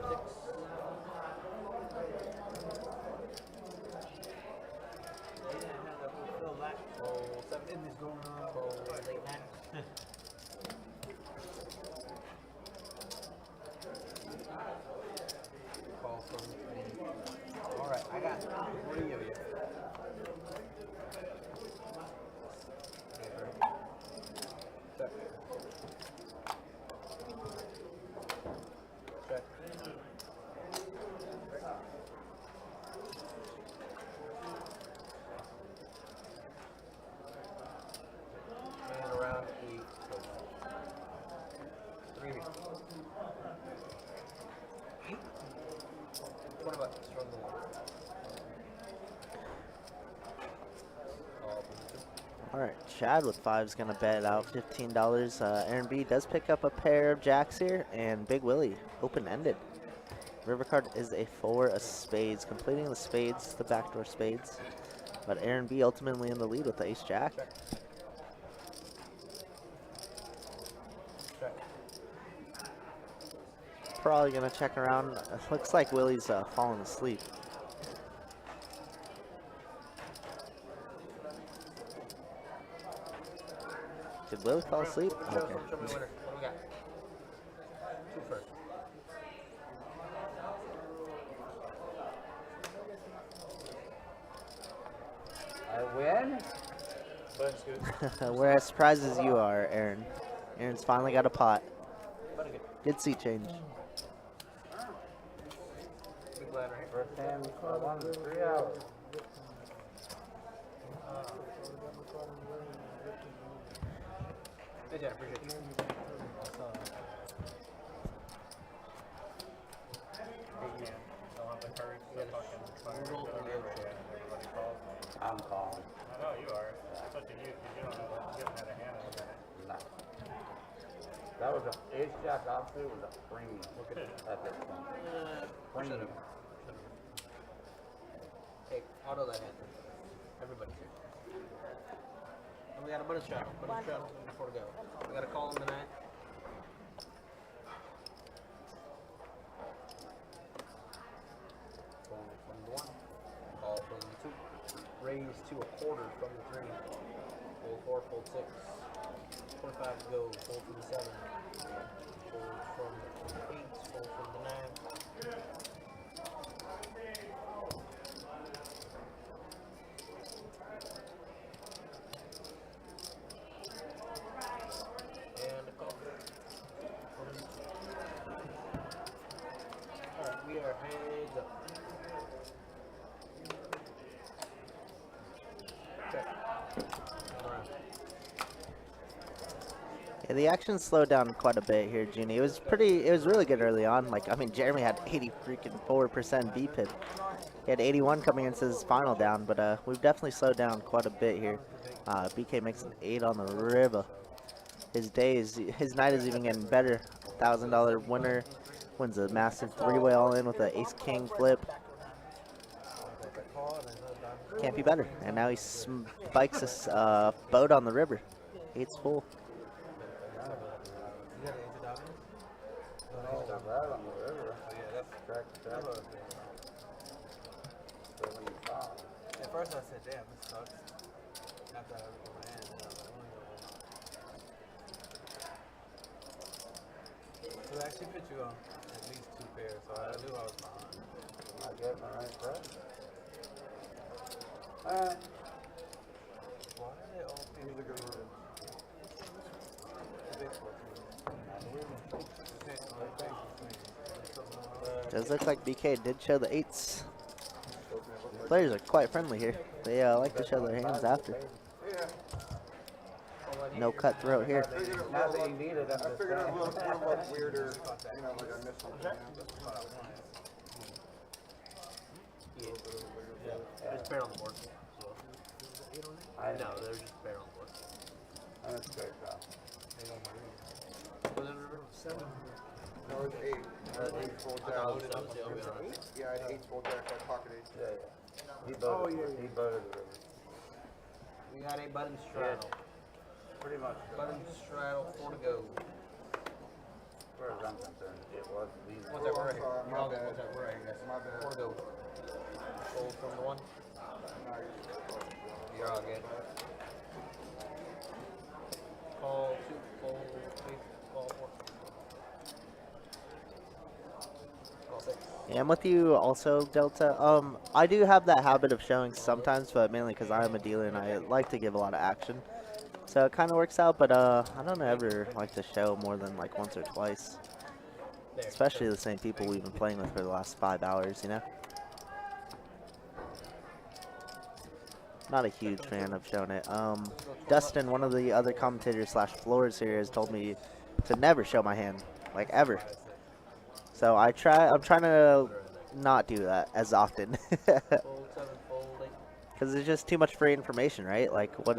All right, Chad with 5 is going to bet out $15. Aaron B does pick up a pair of jacks here, and Big Willy open-ended. River card is a 4 of spades, completing the spades, the backdoor spades. But Aaron B ultimately in the lead with the ace jack. Probably going to check around. It looks like Willy's falling asleep. Did Willy fall asleep? Okay. Show me winner. What do we got? 2 first. I win? We're as surprised as you are, Aaron. Aaron's finally got a pot. Good seat change. Big ladder here. First hand, 1 to 3 hours. Hey, Jack, appreciate you. I'm calling. I know you are. Especially you, because you don't know. You haven't had a hand in a minute. No. That was a ace jack offsuit was a premium. Look at this one. Premium. Hey, auto that hand. Everybody's here. And we got a bonus straddle. Bonus straddle before we go. We got a call in the night. Call from the 1. Call from the 2. Raise to a quarter from the 3. Fold 4, fold 6. 25 to go. Fold from the 7. Fold from the 8. Fold from the 9. And a call. Alright, we are heads up. Yeah, the action slowed down quite a bit here, Junie. It was really good early on. Like, I mean, Jeremy had 84% VPIP. He had 81 coming into his final down, but we've definitely slowed down quite a bit here. BK makes an 8 on the river. His night is even getting better. $1,000 winner, wins a massive 3-way all-in with an ace-king flip. Can't be better. And now he spikes this boat on the river. 8's full. At first I said, damn, this sucks. After I looked at my hand, I was like, so I actually put you on at least 2 pairs, so I knew I was behind. Am I getting the right price? Alright. Why are they all people? Does look like BK did show the 8s. Players are quite friendly here. They like to show their hands after. No cutthroat here. Not that you need it, I figured it would look weirder, you know, like I missed something. Yeah. There's pair on the board. No, there's just pair on the board. That's great, pal. Was it a river? 7. No, it's 8. I had 8 full jacks. Yeah, I had 8 full jacks. I pocket 8. Yeah, yeah. He voted, he voted the river. We got a button straddle. Pretty much. Button straddle, 4 to go. As far as I'm concerned, it was these. What's that right here? sorry, my bad. What's that right here, guys? My bad. 4 to go. Fold from the 1. You're all good. Call 2, fold 3, call 4. Call 6. Yeah, I'm with you also, Delta. I do have that habit of showing sometimes, but mainly because I am a dealer and I like to give a lot of action. So it kind of works out, but I don't ever like to show more than like once or twice. Especially the same people we've been playing with for the last 5 hours, you know? Not a huge fan of showing it. Dustin, one of the other commentators slash floors here, has told me to never show my hand, like ever. So I'm trying to not do that as often. Fold 7, fold 8. Because it's just too much free information, right? Like, what,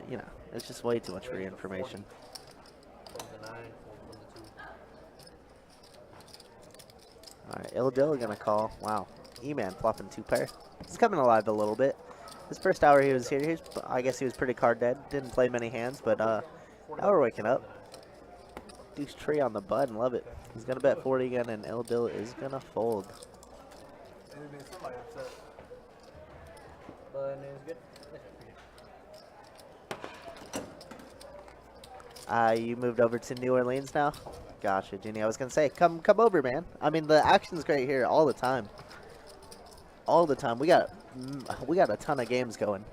you know, it's just way too much free information. All right, Ildill going to call. Wow. E-Man flopping 2 pair. He's coming alive a little bit. His first hour he was here, I guess he was pretty card dead. Didn't play many hands, but now we're waking up. Deuce tree on the button, love it. He's going to bet 40 again, and Ildill is going to fold. You moved over to New Orleans now? Gotcha, Jeannie. I was going to say, come over, man. I mean, the action's great here all the time. All the time. We got a ton of games going.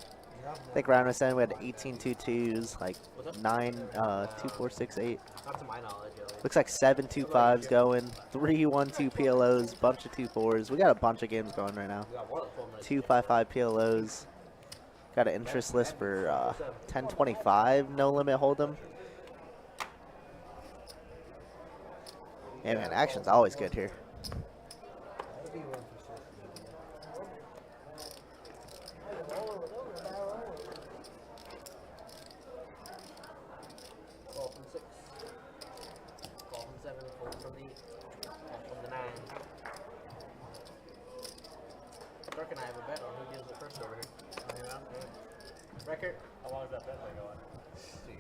I think Ryan was saying we had 18 2-2s, like 9 2-4 6-8. Not to my knowledge. Looks like 7 2-5s going, 3 1-2 PLOs, bunch of 2-4s. We got a bunch of games going right now. 2 5-5 PLOs. Got an interest list for 10-25 no limit hold'em. Yeah, man, action's always good here. Kirk and I have a bet on who deals it first over here. Record? How long is that bet going? 2 years.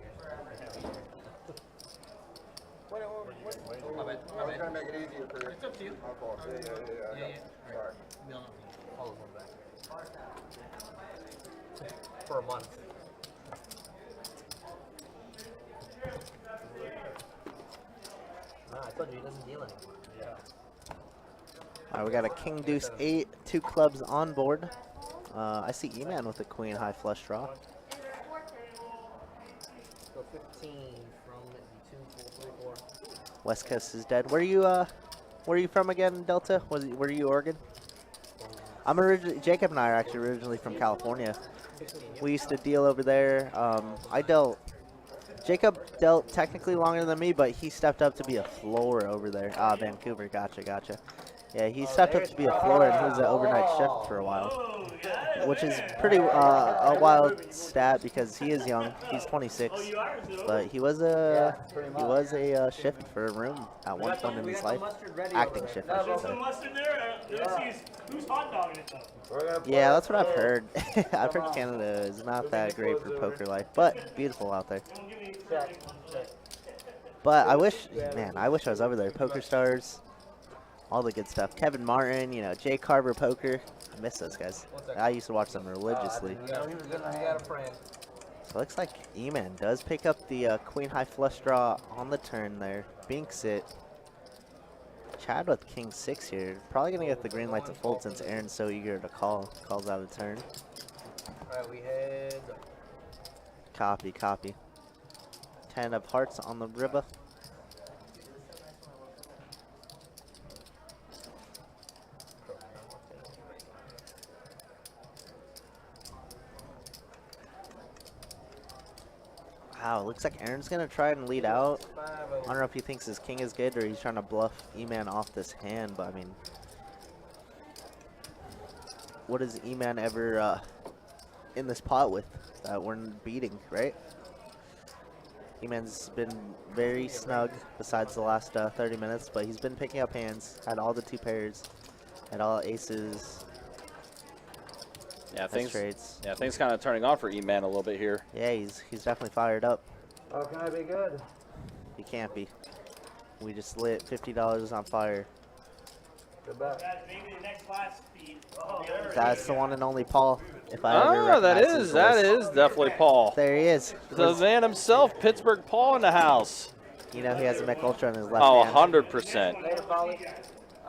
My bad. I was trying to make it easier for you. It's up to you. My fault. Yeah. Sorry. We don't know. All of them back. For a month. Nah, I told you he doesn't deal anymore. Yeah. All right, we got a king deuce 8, 2 clubs on board. I see E-Man with a queen high flush draw. Go 15 from the 2 4 3 4. West Coast is dead. Where are you from again, Delta? Were you Oregon? I'm originally, Jacob and I are actually originally from California. We used to deal over there. Jacob dealt technically longer than me, but he stepped up to be a floor over there. Vancouver, gotcha. Yeah, he stepped up to be a floor, and he was an overnight shift for a while, which is pretty a wild stat because he is young. He's 26, but he was a shift for a room at one point in his life. Acting shift, I should say. Who's hot dogging it though? Yeah, that's what I've heard. I've heard Canada is not that great for poker life, but beautiful out there. But I wish I was over there. Poker Stars. All the good stuff. Kevin Martin, you know, Jay Carver Poker. I miss those guys. I used to watch them religiously. So it looks like E-Man does pick up the queen high flush draw on the turn there. Binks it. Chad with king 6 here. Probably going to get the green light to fold since Aaron's so eager to call. Calls out a turn. Alright, we head. Copy. 10 of hearts on the river. Wow, looks like Aaron's going to try and lead out. I don't know if he thinks his king is good or he's trying to bluff E-Man off this hand, but I mean, what is E-Man ever in this pot with that we're beating, right? E-Man's been very snug besides the last 30 minutes, but he's been picking up hands, had all the 2 pairs, had all aces. Yeah, things kind of turning on for E-Man a little bit here. Yeah, he's definitely fired up. Oh, can I be good? He can't be. We just lit $50 on fire. Good bet. That's the one and only Paul. If I ever that is definitely Paul. There he is. The man himself, Pittsburgh Paul in the house. You know he has a Mech Ultra in his left hand. 100%.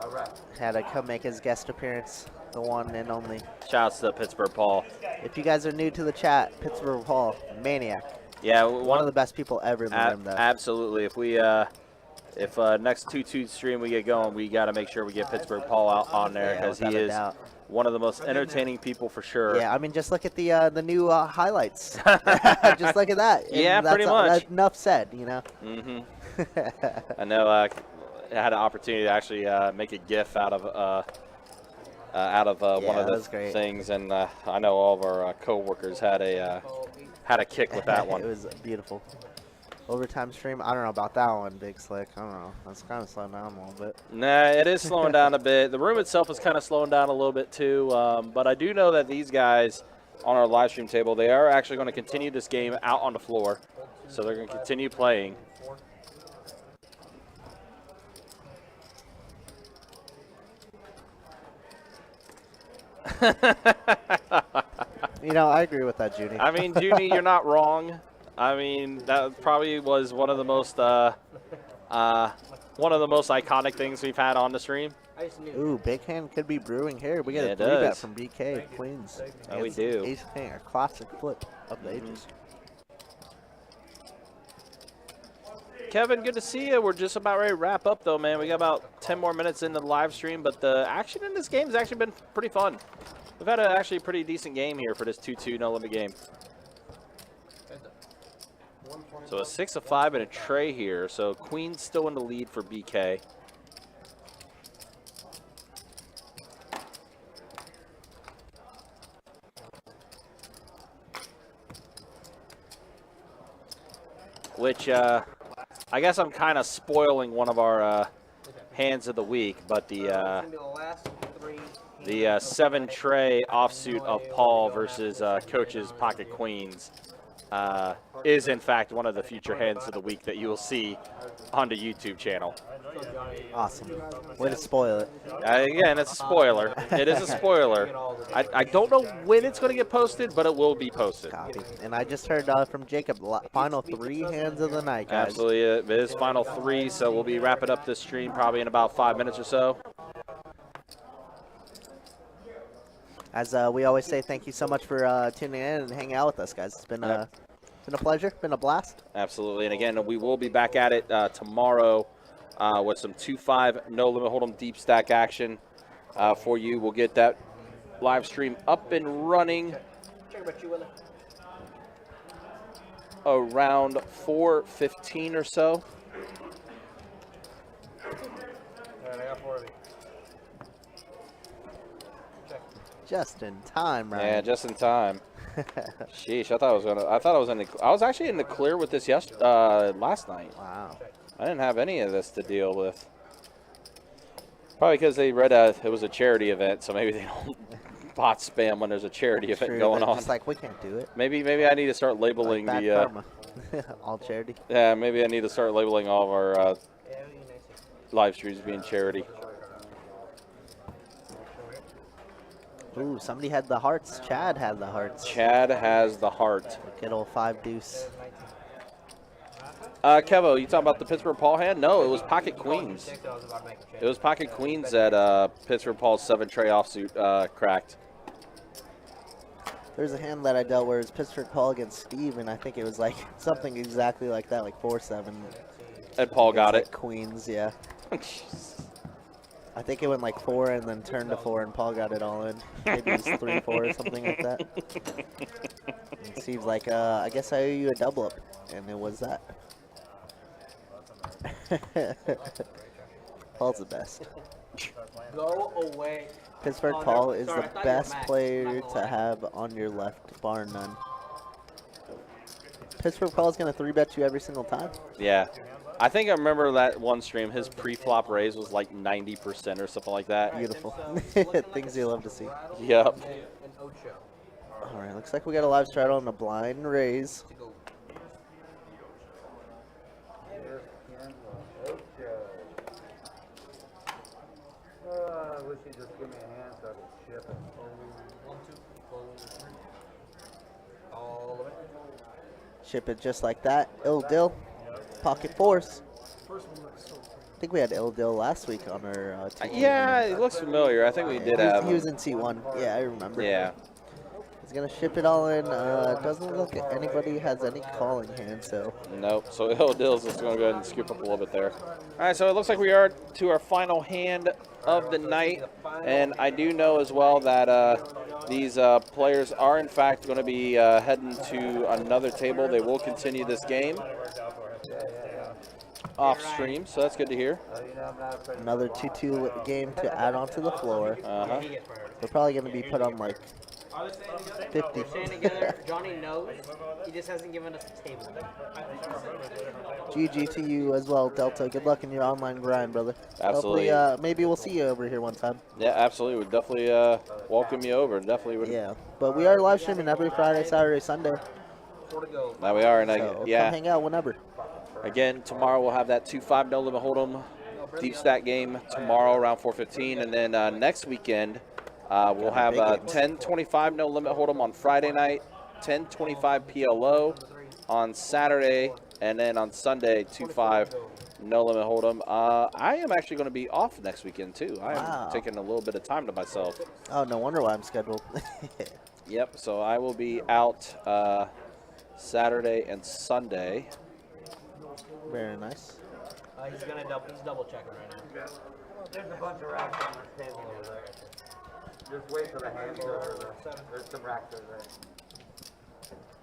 All right. Had to come make his guest appearance. The one and only. Shouts to Pittsburgh Paul. If you guys are new to the chat, Pittsburgh Paul, maniac. Yeah, one of the best people ever in the room, though. Absolutely. If we, if next 2-2 stream we get going, we got to make sure we get Pittsburgh Paul out on there because he is one of the most entertaining people for sure. Yeah, I mean, just look at the new highlights. Just look at that. Yeah, pretty much. That's enough said, you know. I know. I had an opportunity to actually make a GIF out of out of one of the things, and I know all of our co-workers had a kick with that one. It was beautiful. Overtime stream, I don't know about that one, Big Slick. I don't know. That's kind of slowing down a little bit. Nah, it is slowing down a bit. The room itself is kind of slowing down a little bit too, but I do know that these guys on our live stream table, they are actually going to continue this game out on the floor, so they're going to continue playing. You know, I agree with that, Junie. I mean, Junie, you're not wrong. I mean, that probably was one of the most iconic things we've had on the stream. Ooh, big hand could be brewing here. We get a 3-bet from BK Queens. Oh, we do. Ace King, our classic flip of the ages. Kevin, good to see you. We're just about ready to wrap up, though, man. We got about 10 more minutes into the live stream, but the action in this game has actually been pretty fun. We've had actually a pretty decent game here for this 2-2 no-limit game. So a 6 of 5 and a tray here. So Queen's still in the lead for BK. Which I guess I'm kind of spoiling one of our hands of the week, but the 7 tray offsuit of Paul versus Coach's Pocket Queens is in fact one of the future hands of the week that you will see on the YouTube channel. Awesome. Way to spoil it. Again, it's a spoiler. It is a spoiler. I don't know when it's going to get posted, but it will be posted. Copy. And I just heard from Jacob, final 3 hands of the night, guys. Absolutely. It is final 3, so we'll be wrapping up this stream probably in about 5 minutes or so. As we always say, thank you so much for tuning in and hanging out with us, guys. It's been a pleasure. Been a blast. Absolutely. And again, we will be back at it tomorrow with some 2-5 no limit hold'em deep stack action for you. We'll get that live stream up and running around 4:15 or so. Just in time, right? Yeah, just in time. Sheesh, I was actually in the clear with this last night. Wow. I didn't have any of this to deal with. Probably because they read it was a charity event, so maybe they don't bot spam when there's a charity event going on. Just like, we can't do it. Maybe I need to start labeling like the all charity. Yeah, maybe I need to start labeling all of our live streams being charity. Ooh, somebody had the hearts. Chad had the hearts. Chad has the heart. Good old 5 deuce. Kevo, you talking about the Pittsburgh Paul hand? No, it was Pocket Queens. It was Pocket Queens that Pittsburgh Paul's 7 tray offsuit cracked. There's a hand that I dealt where it was Pittsburgh Paul against Steve, and I think it was like something exactly like that, like 4-7. And Paul got it. Queens, yeah. I think it went like 4 and then turned to 4, and Paul got it all in. Maybe it was 3-4 or something like that. And Steve's like, I guess I owe you a double up, and it was that. Paul's the best. Go away. Pittsburgh Paul is the best player to have on your left, bar none. Pittsburgh Paul is going to 3-bet you every single time. Yeah. I think I remember that one stream, his pre-flop raise was like 90% or something like that. Beautiful. Things you love to see. Yep. All right, looks like we got a live straddle on the blind raise. I wish you'd just give me a hand so I could ship it. 1, 2, 4, 3. All the way. Ship it just like that. Ill Dill. Pocket force. I think we had Ill Dill last week on our yeah, it looks familiar. I think we did have. He was in C1. Yeah, I remember. Yeah. He's going to ship it all in. Doesn't look like anybody has any calling hand, so. Nope. So Ill Dill's just going to go ahead and scoop up a little bit there. All right, so it looks like we are to our final hand of the night. And I do know as well that these players are, in fact, going to be heading to another table. They will continue this game. off stream, so that's good to hear. Another 2-2 game to add onto the floor. Uh-huh. We're probably going to be put on like 50. We're staying together. Johnny knows. He just hasn't given us a table. GG to you as well, Delta. Good luck in your online grind, brother. Absolutely. Hopefully, maybe we'll see you over here one time. Yeah, absolutely. We'd definitely welcome you over. Definitely would. Yeah, but we are live streaming every Friday, Saturday, Sunday. Now we are, and So yeah. come hang out whenever. Again, tomorrow we'll have that 2-5 no limit hold'em deep stack game tomorrow around 4:15, and then next weekend we'll have 10-25 no limit hold'em on Friday night, 10-25 PLO on Saturday, and then on Sunday 2-5 no limit hold'em. I am actually going to be off next weekend too. I am taking a little bit of time to myself. Oh, no wonder why I'm scheduled. Yep. So I will be out Saturday and Sunday. Very nice. He's double checking right now. There's a bunch of racks on this table over there. Just wait for the hands over. There's some racks over there.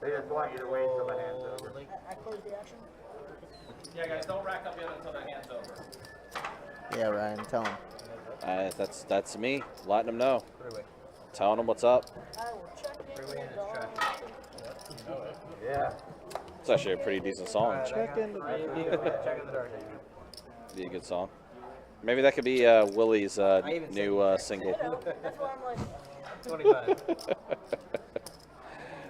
They just want you to wait till the hands over. I closed the action. Yeah, guys, don't rack up yet until the hand's over. Yeah, Ryan, tell him. That's me, letting them know. Telling them what's up. I will check it. Yeah. It's actually a pretty decent song. Check in the dark. Be a good song. Maybe that could be Willie's new single. That's why I'm like, 25.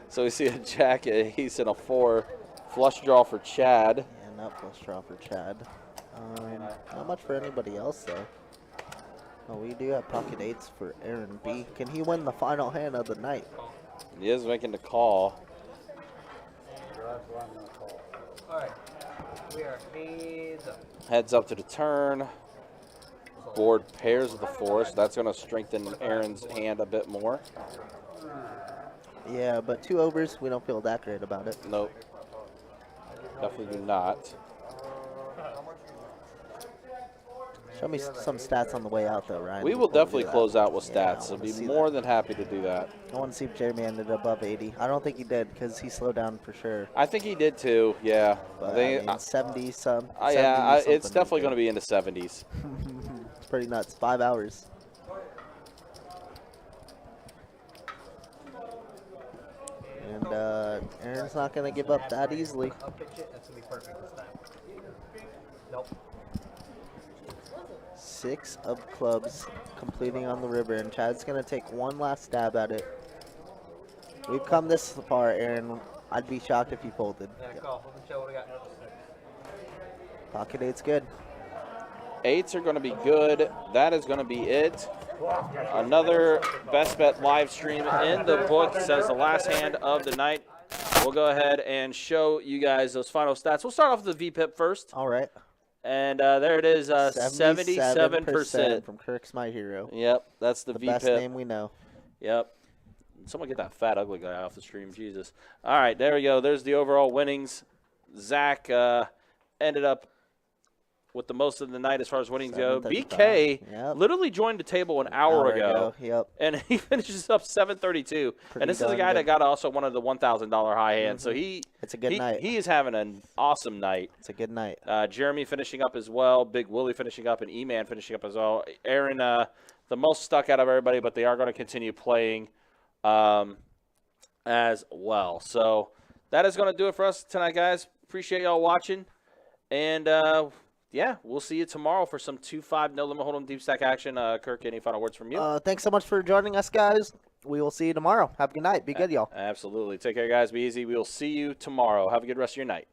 So we see a Jack. He's in a 4 flush draw for Chad. Yeah, not flush draw for Chad. Not much for anybody else, though. Oh, we do have pocket 8s for Aaron B. Can he win the final hand of the night? He is making the call. Alright. We are heads up. Heads up to the turn. Board pairs with the 4, so that's going to strengthen Aaron's hand a bit more. Yeah, but 2 overs, we don't feel that great about it. Nope. Definitely do not. Show me some stats on the way out, though, Ryan. We will definitely close out with Yeah, stats. I I'll be wanna see more than happy to do that. I want to see if Jeremy ended above 80. I don't think he did because he slowed down for sure. I think he did too, yeah. But, I think, 70 some. yeah, it's definitely going to be in the 70s. It's pretty nuts. 5 hours. And Aaron's not going to give up that easily. I'll pitch it. That's going to be perfect this time. Nope. 6 of clubs completing on the river, and Chad's going to take one last stab at it. We've come this far, Aaron. I'd be shocked if you folded. Yeah, call. Let's show what we got. Pocket 8's good. 8s are going to be good. That is going to be it. Another Best Bet live stream in the book. Says the last hand of the night. We'll go ahead and show you guys those final stats. We'll start off with the VPIP first. All right. And there it is, 77% from Kirk's My Hero. Yep, that's the VPIP. Best name we know. Yep. Someone get that fat, ugly guy off the stream. Jesus. All right, there we go. There's the overall winnings. Zach ended up with the most of the night as far as winnings go. BK literally joined the table an hour ago. Yep. And he finishes up 732. And this is a guy that got also one of the $1,000 high hands. So it's a good night. He is having an awesome night. It's a good night. Jeremy finishing up as well. Big Willy finishing up, and E-Man finishing up as well. Aaron, the most stuck out of everybody, but they are going to continue playing as well. So that is going to do it for us tonight, guys. Appreciate y'all watching. And yeah, we'll see you tomorrow for some 2-5 no limit hold'em deep stack action. Kirk, any final words from you? Thanks so much for joining us, guys. We will see you tomorrow. Have a good night. Be good, y'all. Absolutely. Take care, guys. Be easy. We will see you tomorrow. Have a good rest of your night.